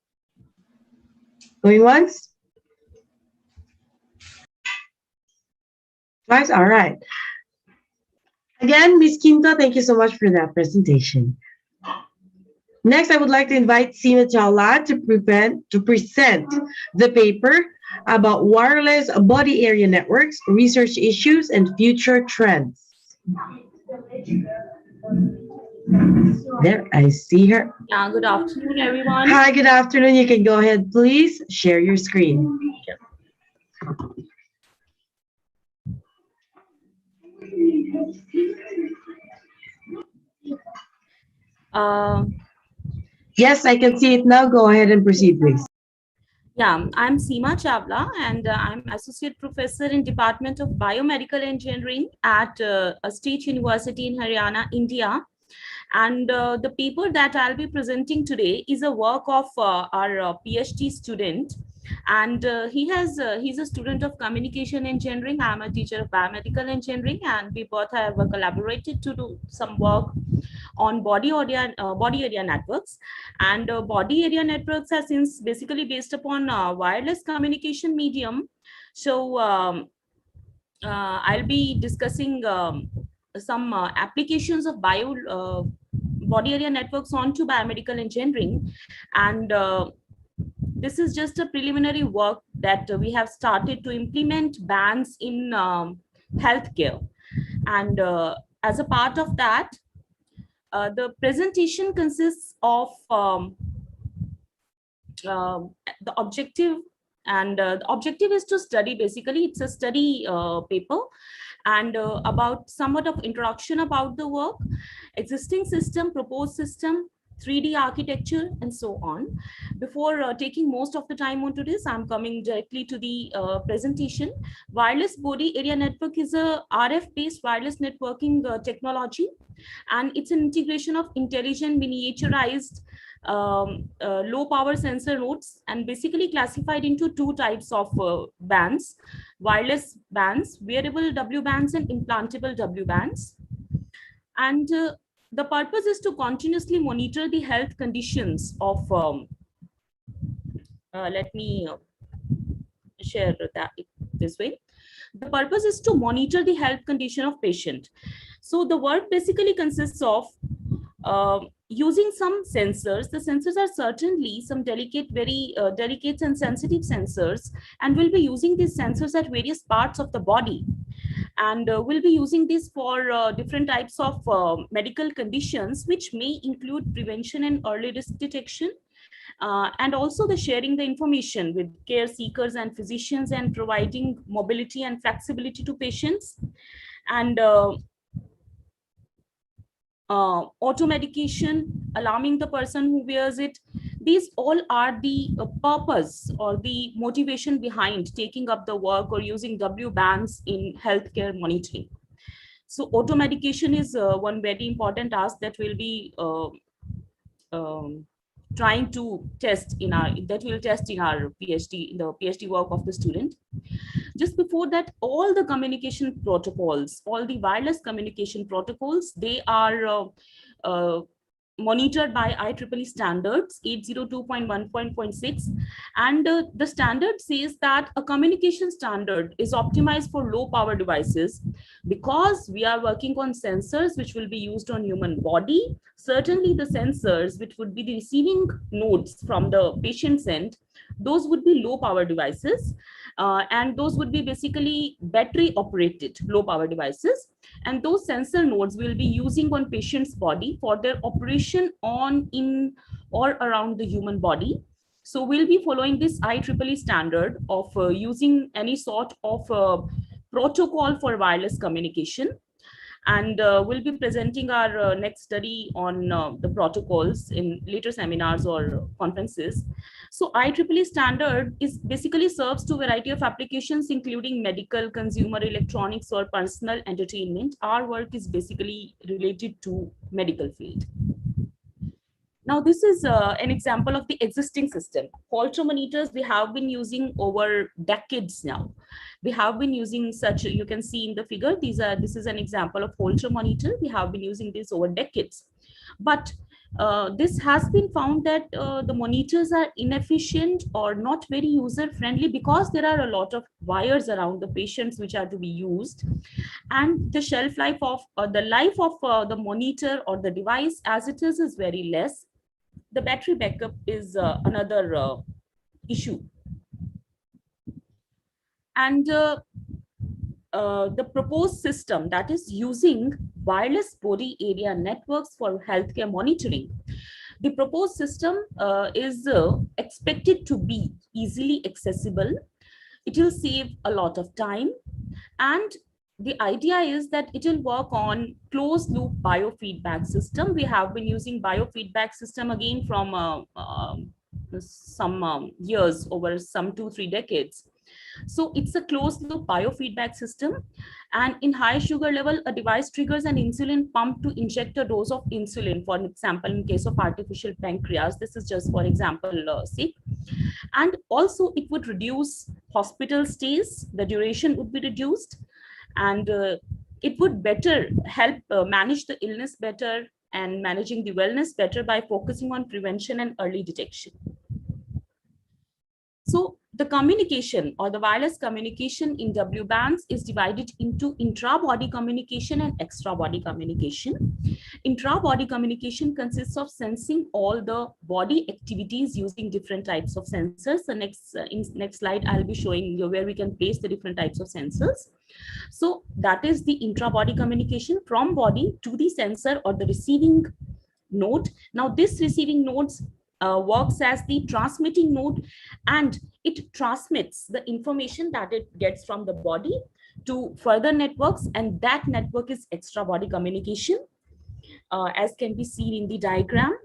Going once? Twice? All right. Again, Ms. Quinto, thank you so much for that presentation. Next, I would like to invite Sima Chala to present the paper about wireless body area networks, research issues, and future trends. There, I see her. Yeah, good afternoon, everyone. Hi, good afternoon. You can go ahead, please. Share your screen. Yes, I can see it now. Go ahead and proceed, please. Yeah, I'm Seema Chawla, and I'm Associate Professor in Department of Biomedical Engineering at a state university in Haryana, India. And the paper that I'll be presenting today is a work of our PhD student. And he's a student of communication engineering. I'm a teacher of biomedical engineering, and we both have collaborated to do some work on body area networks. And body area networks are since basically based upon wireless communication medium. So I'll be discussing some applications of body area networks onto biomedical engineering. And this is just a preliminary work that we have started to implement bands in healthcare. And as a part of that, the presentation consists of the objective, and the objective is to study, basically it's a study paper, and about somewhat of introduction about the work, existing system, proposed system, 3D architecture, and so on. Before taking most of the time onto this, I'm coming directly to the presentation. Wireless body area network is a RF-based wireless networking technology, and it's an integration of intelligent miniaturized low power sensor nodes, and basically classified into two types of bands: wireless bands, wearable W bands, and implantable W bands. And the purpose is to continuously monitor the health conditions of let me share that this way. The purpose is to monitor the health condition of patient. So the work basically consists of using some sensors. The sensors are certainly some very delicate and sensitive sensors, and we'll be using these sensors at various parts of the body. And we'll be using this for different types of medical conditions, which may include prevention and early risk detection, and also the sharing the information with care seekers and physicians, and providing mobility and flexibility to patients, and auto medication, alarming the person who wears it. These all are the purpose or the motivation behind taking up the work or using W bands in healthcare monitoring. So auto medication is one very important task that will be trying to test in our PhD, in the PhD work of the student. Just before that, all the communication protocols, all the wireless communication protocols, they are monitored by IEEE standards 802.1.6, and the standard says that a communication standard is optimized for low power devices because we are working on sensors which will be used on human body. Certainly the sensors which would be the receiving nodes from the patient's end, those would be low power devices, and those would be basically battery operated low power devices. And those sensor nodes will be using on patient's body for their operation on, in, or around the human body. So we'll be following this IEEE standard of using any sort of protocol for wireless communication. And we'll be presenting our next study on the protocols in later seminars or conferences. So IEEE standard is basically serves to a variety of applications, including medical, consumer electronics, or personal entertainment. Our work is basically related to medical field. Now, this is an example of the existing system. Holter monitors we have been using over decades now. We have been using such, you can see in the figure, this is an example of Holter monitor. We have been using this over decades. But this has been found that the monitors are inefficient or not very user-friendly because there are a lot of wires around the patients which are to be used. And the shelf life of, the life of the monitor or the device as it is very less. The battery backup is another issue. And the proposed system, that is using wireless body area networks for healthcare monitoring. The proposed system is expected to be easily accessible. It will save a lot of time, and the idea is that it will work on closed loop biofeedback system. We have been using biofeedback system again from some years, over some 2-3 decades. So it's a closed loop biofeedback system, and in high sugar level, a device triggers an insulin pump to inject a dose of insulin. For example, in case of artificial pancreas, this is just for example sake. And also it would reduce hospital stays, the duration would be reduced, and it would better help manage the illness better and managing the wellness better by focusing on prevention and early detection. So the communication or the wireless communication in W bands is divided into intra-body communication and extra-body communication. Intra-body communication consists of sensing all the body activities using different types of sensors. The next slide, I'll be showing you where we can place the different types of sensors. So that is the intra-body communication from body to the sensor or the receiving node. Now this receiving nodes works as the transmitting node, and it transmits the information that it gets from the body to further networks, and that network is extra body communication, as can be seen in the diagram.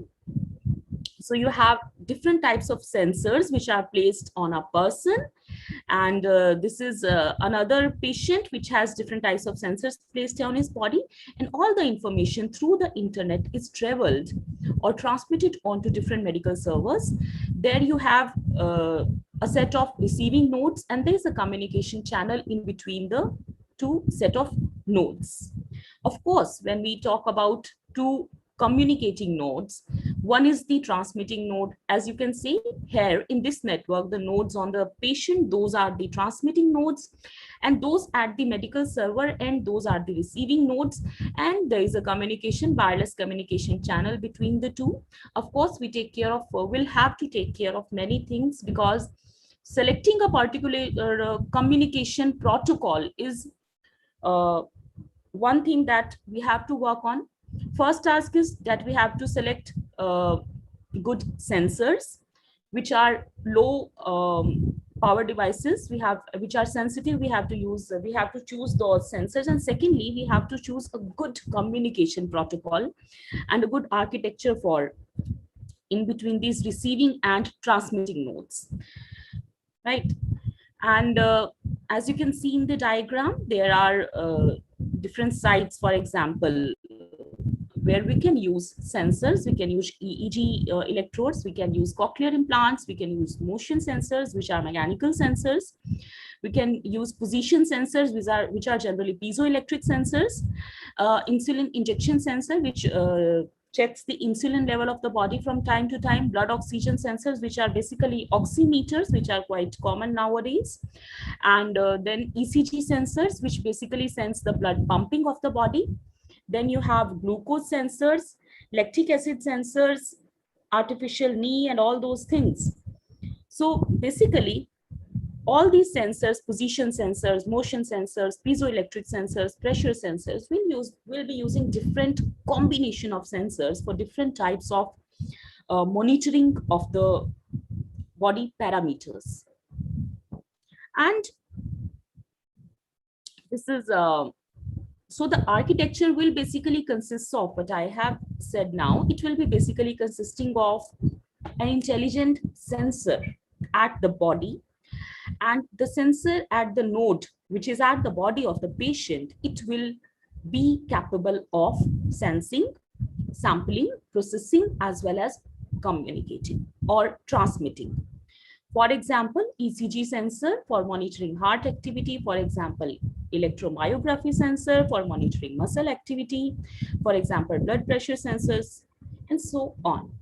So you have different types of sensors which are placed on a person, and this is another patient which has different types of sensors placed on his body, and all the information through the internet is traveled or transmitted onto different medical servers. There you have a set of receiving nodes, and there is a communication channel in between the two set of nodes. Of course, when we talk about two communicating nodes, one is the transmitting node. As you can see here in this network, the nodes on the patient, those are the transmitting nodes, and those at the medical server end, those are the receiving nodes, and there is a communication, wireless communication channel between the two. Of course, we take care of, we'll have to take care of many things, because selecting a particular communication protocol is one thing that we have to work on. First task is that we have to select good sensors which are low power devices, which are sensitive. We have to choose those sensors, and secondly we have to choose a good communication protocol and a good architecture for in between these receiving and transmitting nodes, right? And as you can see in the diagram, there are different sites, for example, where we can use sensors. We can use EEG electrodes, we can use cochlear implants, we can use motion sensors, which are mechanical sensors. We can use position sensors, which are generally piezoelectric sensors, insulin injection sensor, which checks the insulin level of the body from time to time, blood oxygen sensors, which are basically oximeters, which are quite common nowadays, and then ECG sensors, which basically sense the blood pumping of the body. Then you have glucose sensors, lactic acid sensors, artificial knee, and all those things. So basically, all these sensors, position sensors, motion sensors, piezoelectric sensors, pressure sensors, will be using different combination of sensors for different types of monitoring of the body parameters. And this is, so the architecture will basically consist of what I have said now. It will be basically consisting of an intelligent sensor at the body, and the sensor at the node, which is at the body of the patient. It will be capable of sensing, sampling, processing, as well as communicating or transmitting. For example, ECG sensor for monitoring heart activity, for example, electromyography sensor for monitoring muscle activity, for example, blood pressure sensors, and so on.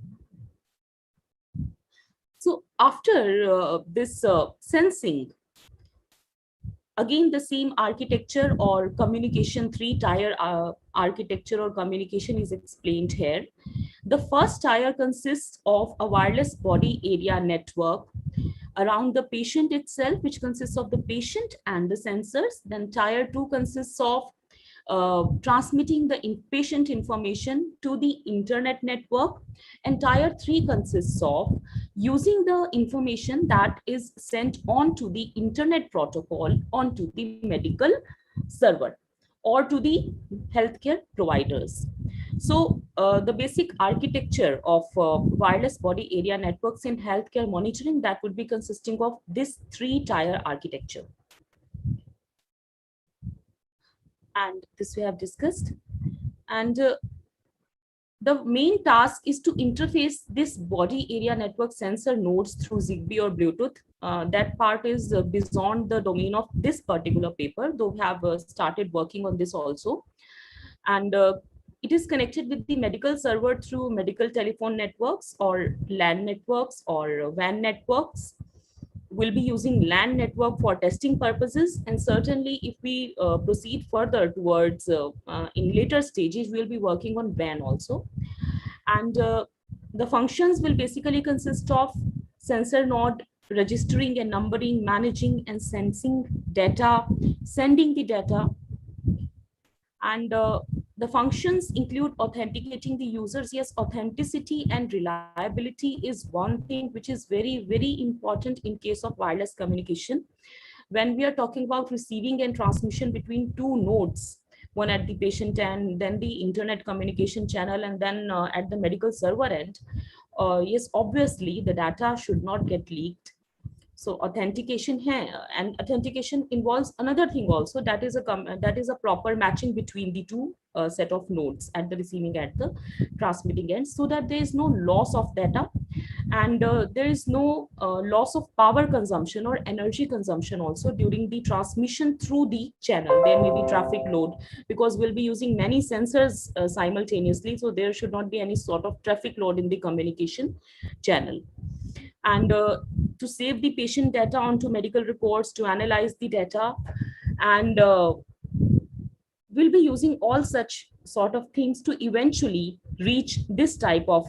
So after this sensing, again, the same architecture or communication, three-tier architecture or communication is explained here. The first tier consists of a wireless body area network around the patient itself, which consists of the patient and the sensors. Then tier 2 consists of transmitting the patient information to the internet network, and tier 3 consists of using the information that is sent onto the internet protocol onto the medical server or to the healthcare providers. So the basic architecture of wireless body area networks in healthcare monitoring, that would be consisting of this three-tier architecture. And this we have discussed. And the main task is to interface this body area network sensor nodes through Zigbee or Bluetooth. That part is beyond the domain of this particular paper, though we have started working on this also. And it is connected with the medical server through medical telephone networks or LAN networks or WAN networks. We'll be using LAN network for testing purposes, and certainly if we proceed further towards in later stages, we'll be working on WAN also. And the functions will basically consist of sensor node registering and numbering, managing and sensing data, sending the data. And the functions include authenticating the users. Yes, authenticity and reliability is one thing which is very, very important in case of wireless communication. When we are talking about receiving and transmission between two nodes, one at the patient end, then the internet communication channel, and then at the medical server end, yes, obviously the data should not get leaked. So authentication here, and authentication involves another thing also, that is a proper matching between the two set of nodes at the receiving and the transmitting end, so that there is no loss of data, and there is no loss of power consumption or energy consumption also during the transmission through the channel. There may be traffic load because we'll be using many sensors simultaneously, so there should not be any sort of traffic load in the communication channel. And to save the patient data onto medical reports, to analyze the data, and we'll be using all such sort of things to eventually reach this type of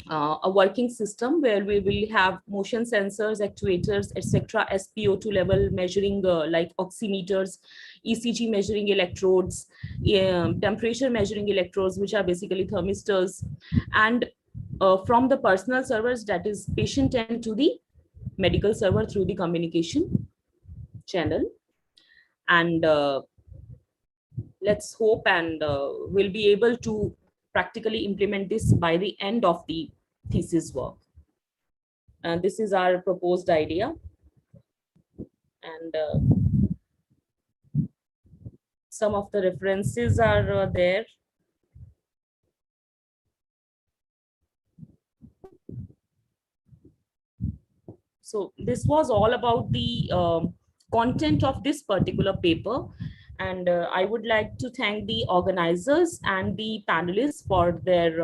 a working system where we will have motion sensors, actuators, etc., SpO2 level measuring like oximeters, ECG measuring electrodes, temperature measuring electrodes, which are basically thermistors, and from the personal servers, that is patient end, to the medical server through the communication channel. And let's hope and we'll be able to practically implement this by the end of the thesis work. And this is our proposed idea. And some of the references are there. So this was all about the content of this particular paper. And I would like to thank the organizers and the panelists for their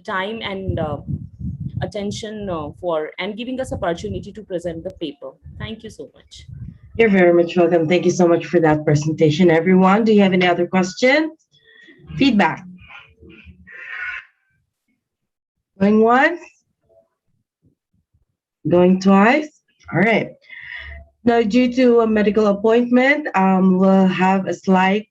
time and attention for and giving us opportunity to present the paper. Thank you so much. You're very much welcome. Thank you so much for that presentation, everyone. Do you have any other questions? Feedback? Going once? Going twice? All right. Now, due to a medical appointment, we'll have a slight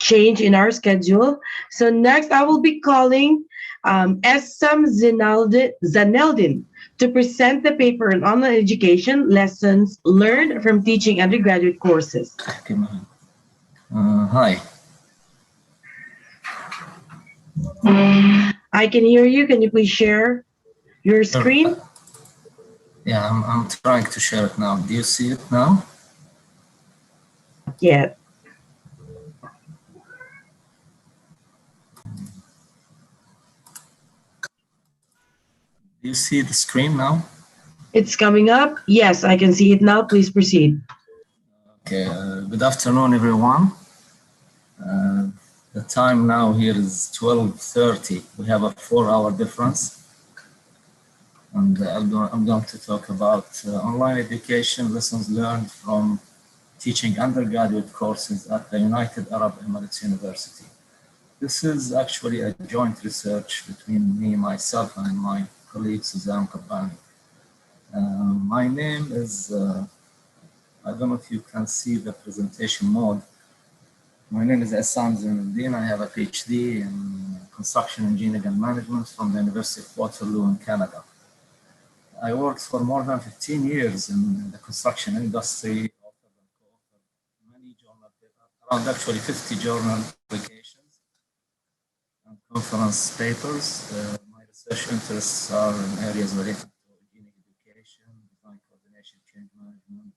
change in our schedule. So next, I will be calling Essam Zaneldin to present the paper on online education lessons learned from teaching undergraduate courses. Hi. I can hear you. Can you please share your screen? Yeah, I'm trying to share it now. Do you see it now? Yeah. Do you see the screen now? It's coming up. Yes, I can see it now. Please proceed. Okay, good afternoon, everyone. The time now here is 12:30. We have a 4-hour difference. And I'm going to talk about online education lessons learned from teaching undergraduate courses at the United Arab Emirates University. This is actually a joint research between me, myself, and my colleague, Suzanne Kabbani. My name is, I don't know if you can see the presentation mode. My name is Essam Zaneldin. I have a PhD in construction engineering and management from the University of Waterloo in Canada. I worked for more than 15 years in the construction industry, many journal papers, around actually 50 journal publications and conference papers. My research interests are in areas related to engineering education, design coordination, change management,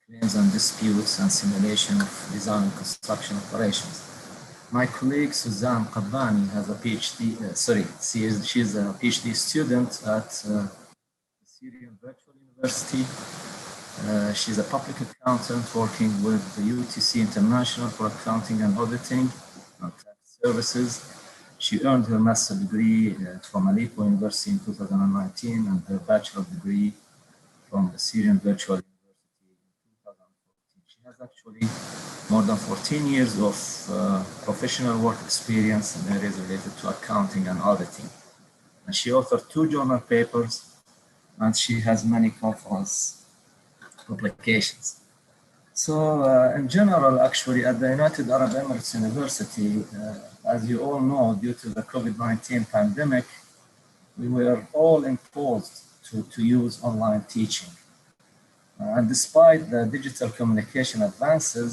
claims and disputes, and simulation of design and construction operations. My colleague Suzanne Kabbani has a PhD, she's a PhD student at Syrian Virtual University. She's a public accountant working with the UTC International for accounting and auditing and tax services. She earned her master's degree from Aleppo University in 2019 and her bachelor's degree from the Syrian Virtual University in 2014. She has actually more than 14 years of professional work experience in areas related to accounting and auditing. And she authored 2 journal papers, and she has many conference publications. So in general, actually, at the United Arab Emirates University, as you all know, due to the COVID-19 pandemic, we were all imposed to use online teaching. And despite the digital communication advances,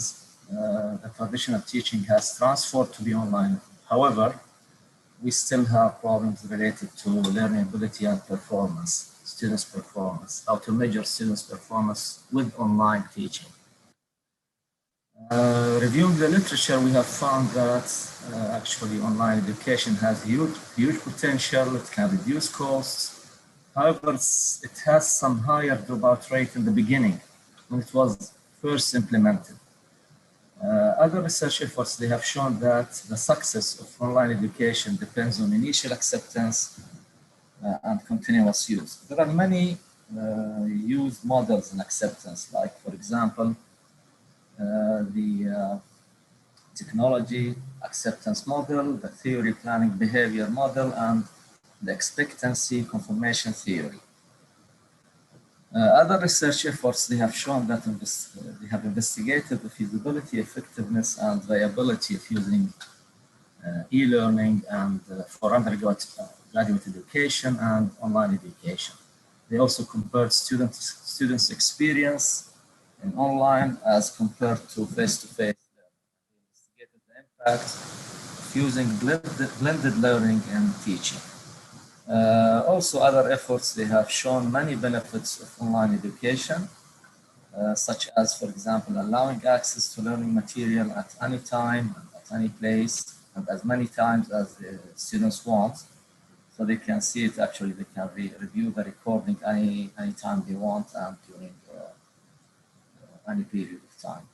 the traditional teaching has transformed to be online. However, we still have problems related to learning ability and performance, students' performance, how to measure students' performance with online teaching. Reviewing the literature, we have found that actually online education has huge potential. It can reduce costs. However, it has some higher dropout rate in the beginning when it was first implemented. Other research efforts, they have shown that the success of online education depends on initial acceptance and continuous use. There are many used models in acceptance, like, for example, the technology acceptance model, the theory planning behavior model, and the expectancy confirmation theory. Other research efforts, they have shown that they have investigated the feasibility, effectiveness, and viability of using e-learning and for undergraduate education and online education. They also compared students' experience in online as compared to face-to-face learning. They investigated the impact of using blended learning and teaching. Also, other efforts, they have shown many benefits of online education, such as, for example, allowing access to learning material at any time, at any place, and as many times as the students want. So they can see it, actually, they can review the recording any time they want and during any period of time.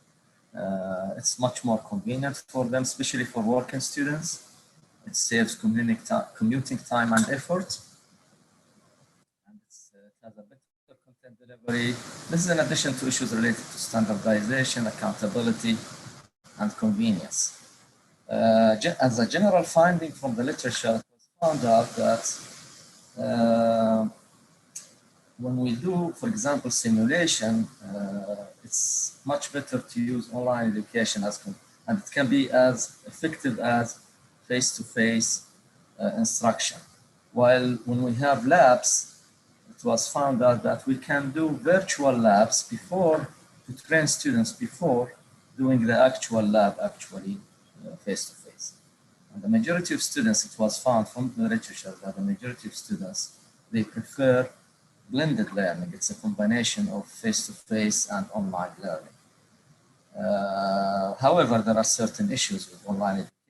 It's much more convenient for them, especially for working students. It saves commuting time and effort. And it has a better content delivery. This is in addition to issues related to standardization, accountability, and convenience. As a general finding from the literature, it was found out that when we do, for example, simulation, it's much better to use online education and it can be as effective as face-to-face instruction. While when we have labs, it was found out that we can do virtual labs to train students before doing the actual lab face-to-face. And the majority of students, it was found from the literature that the majority of students, they prefer blended learning. It's a combination of face-to-face and online learning. However, there are certain issues with online education.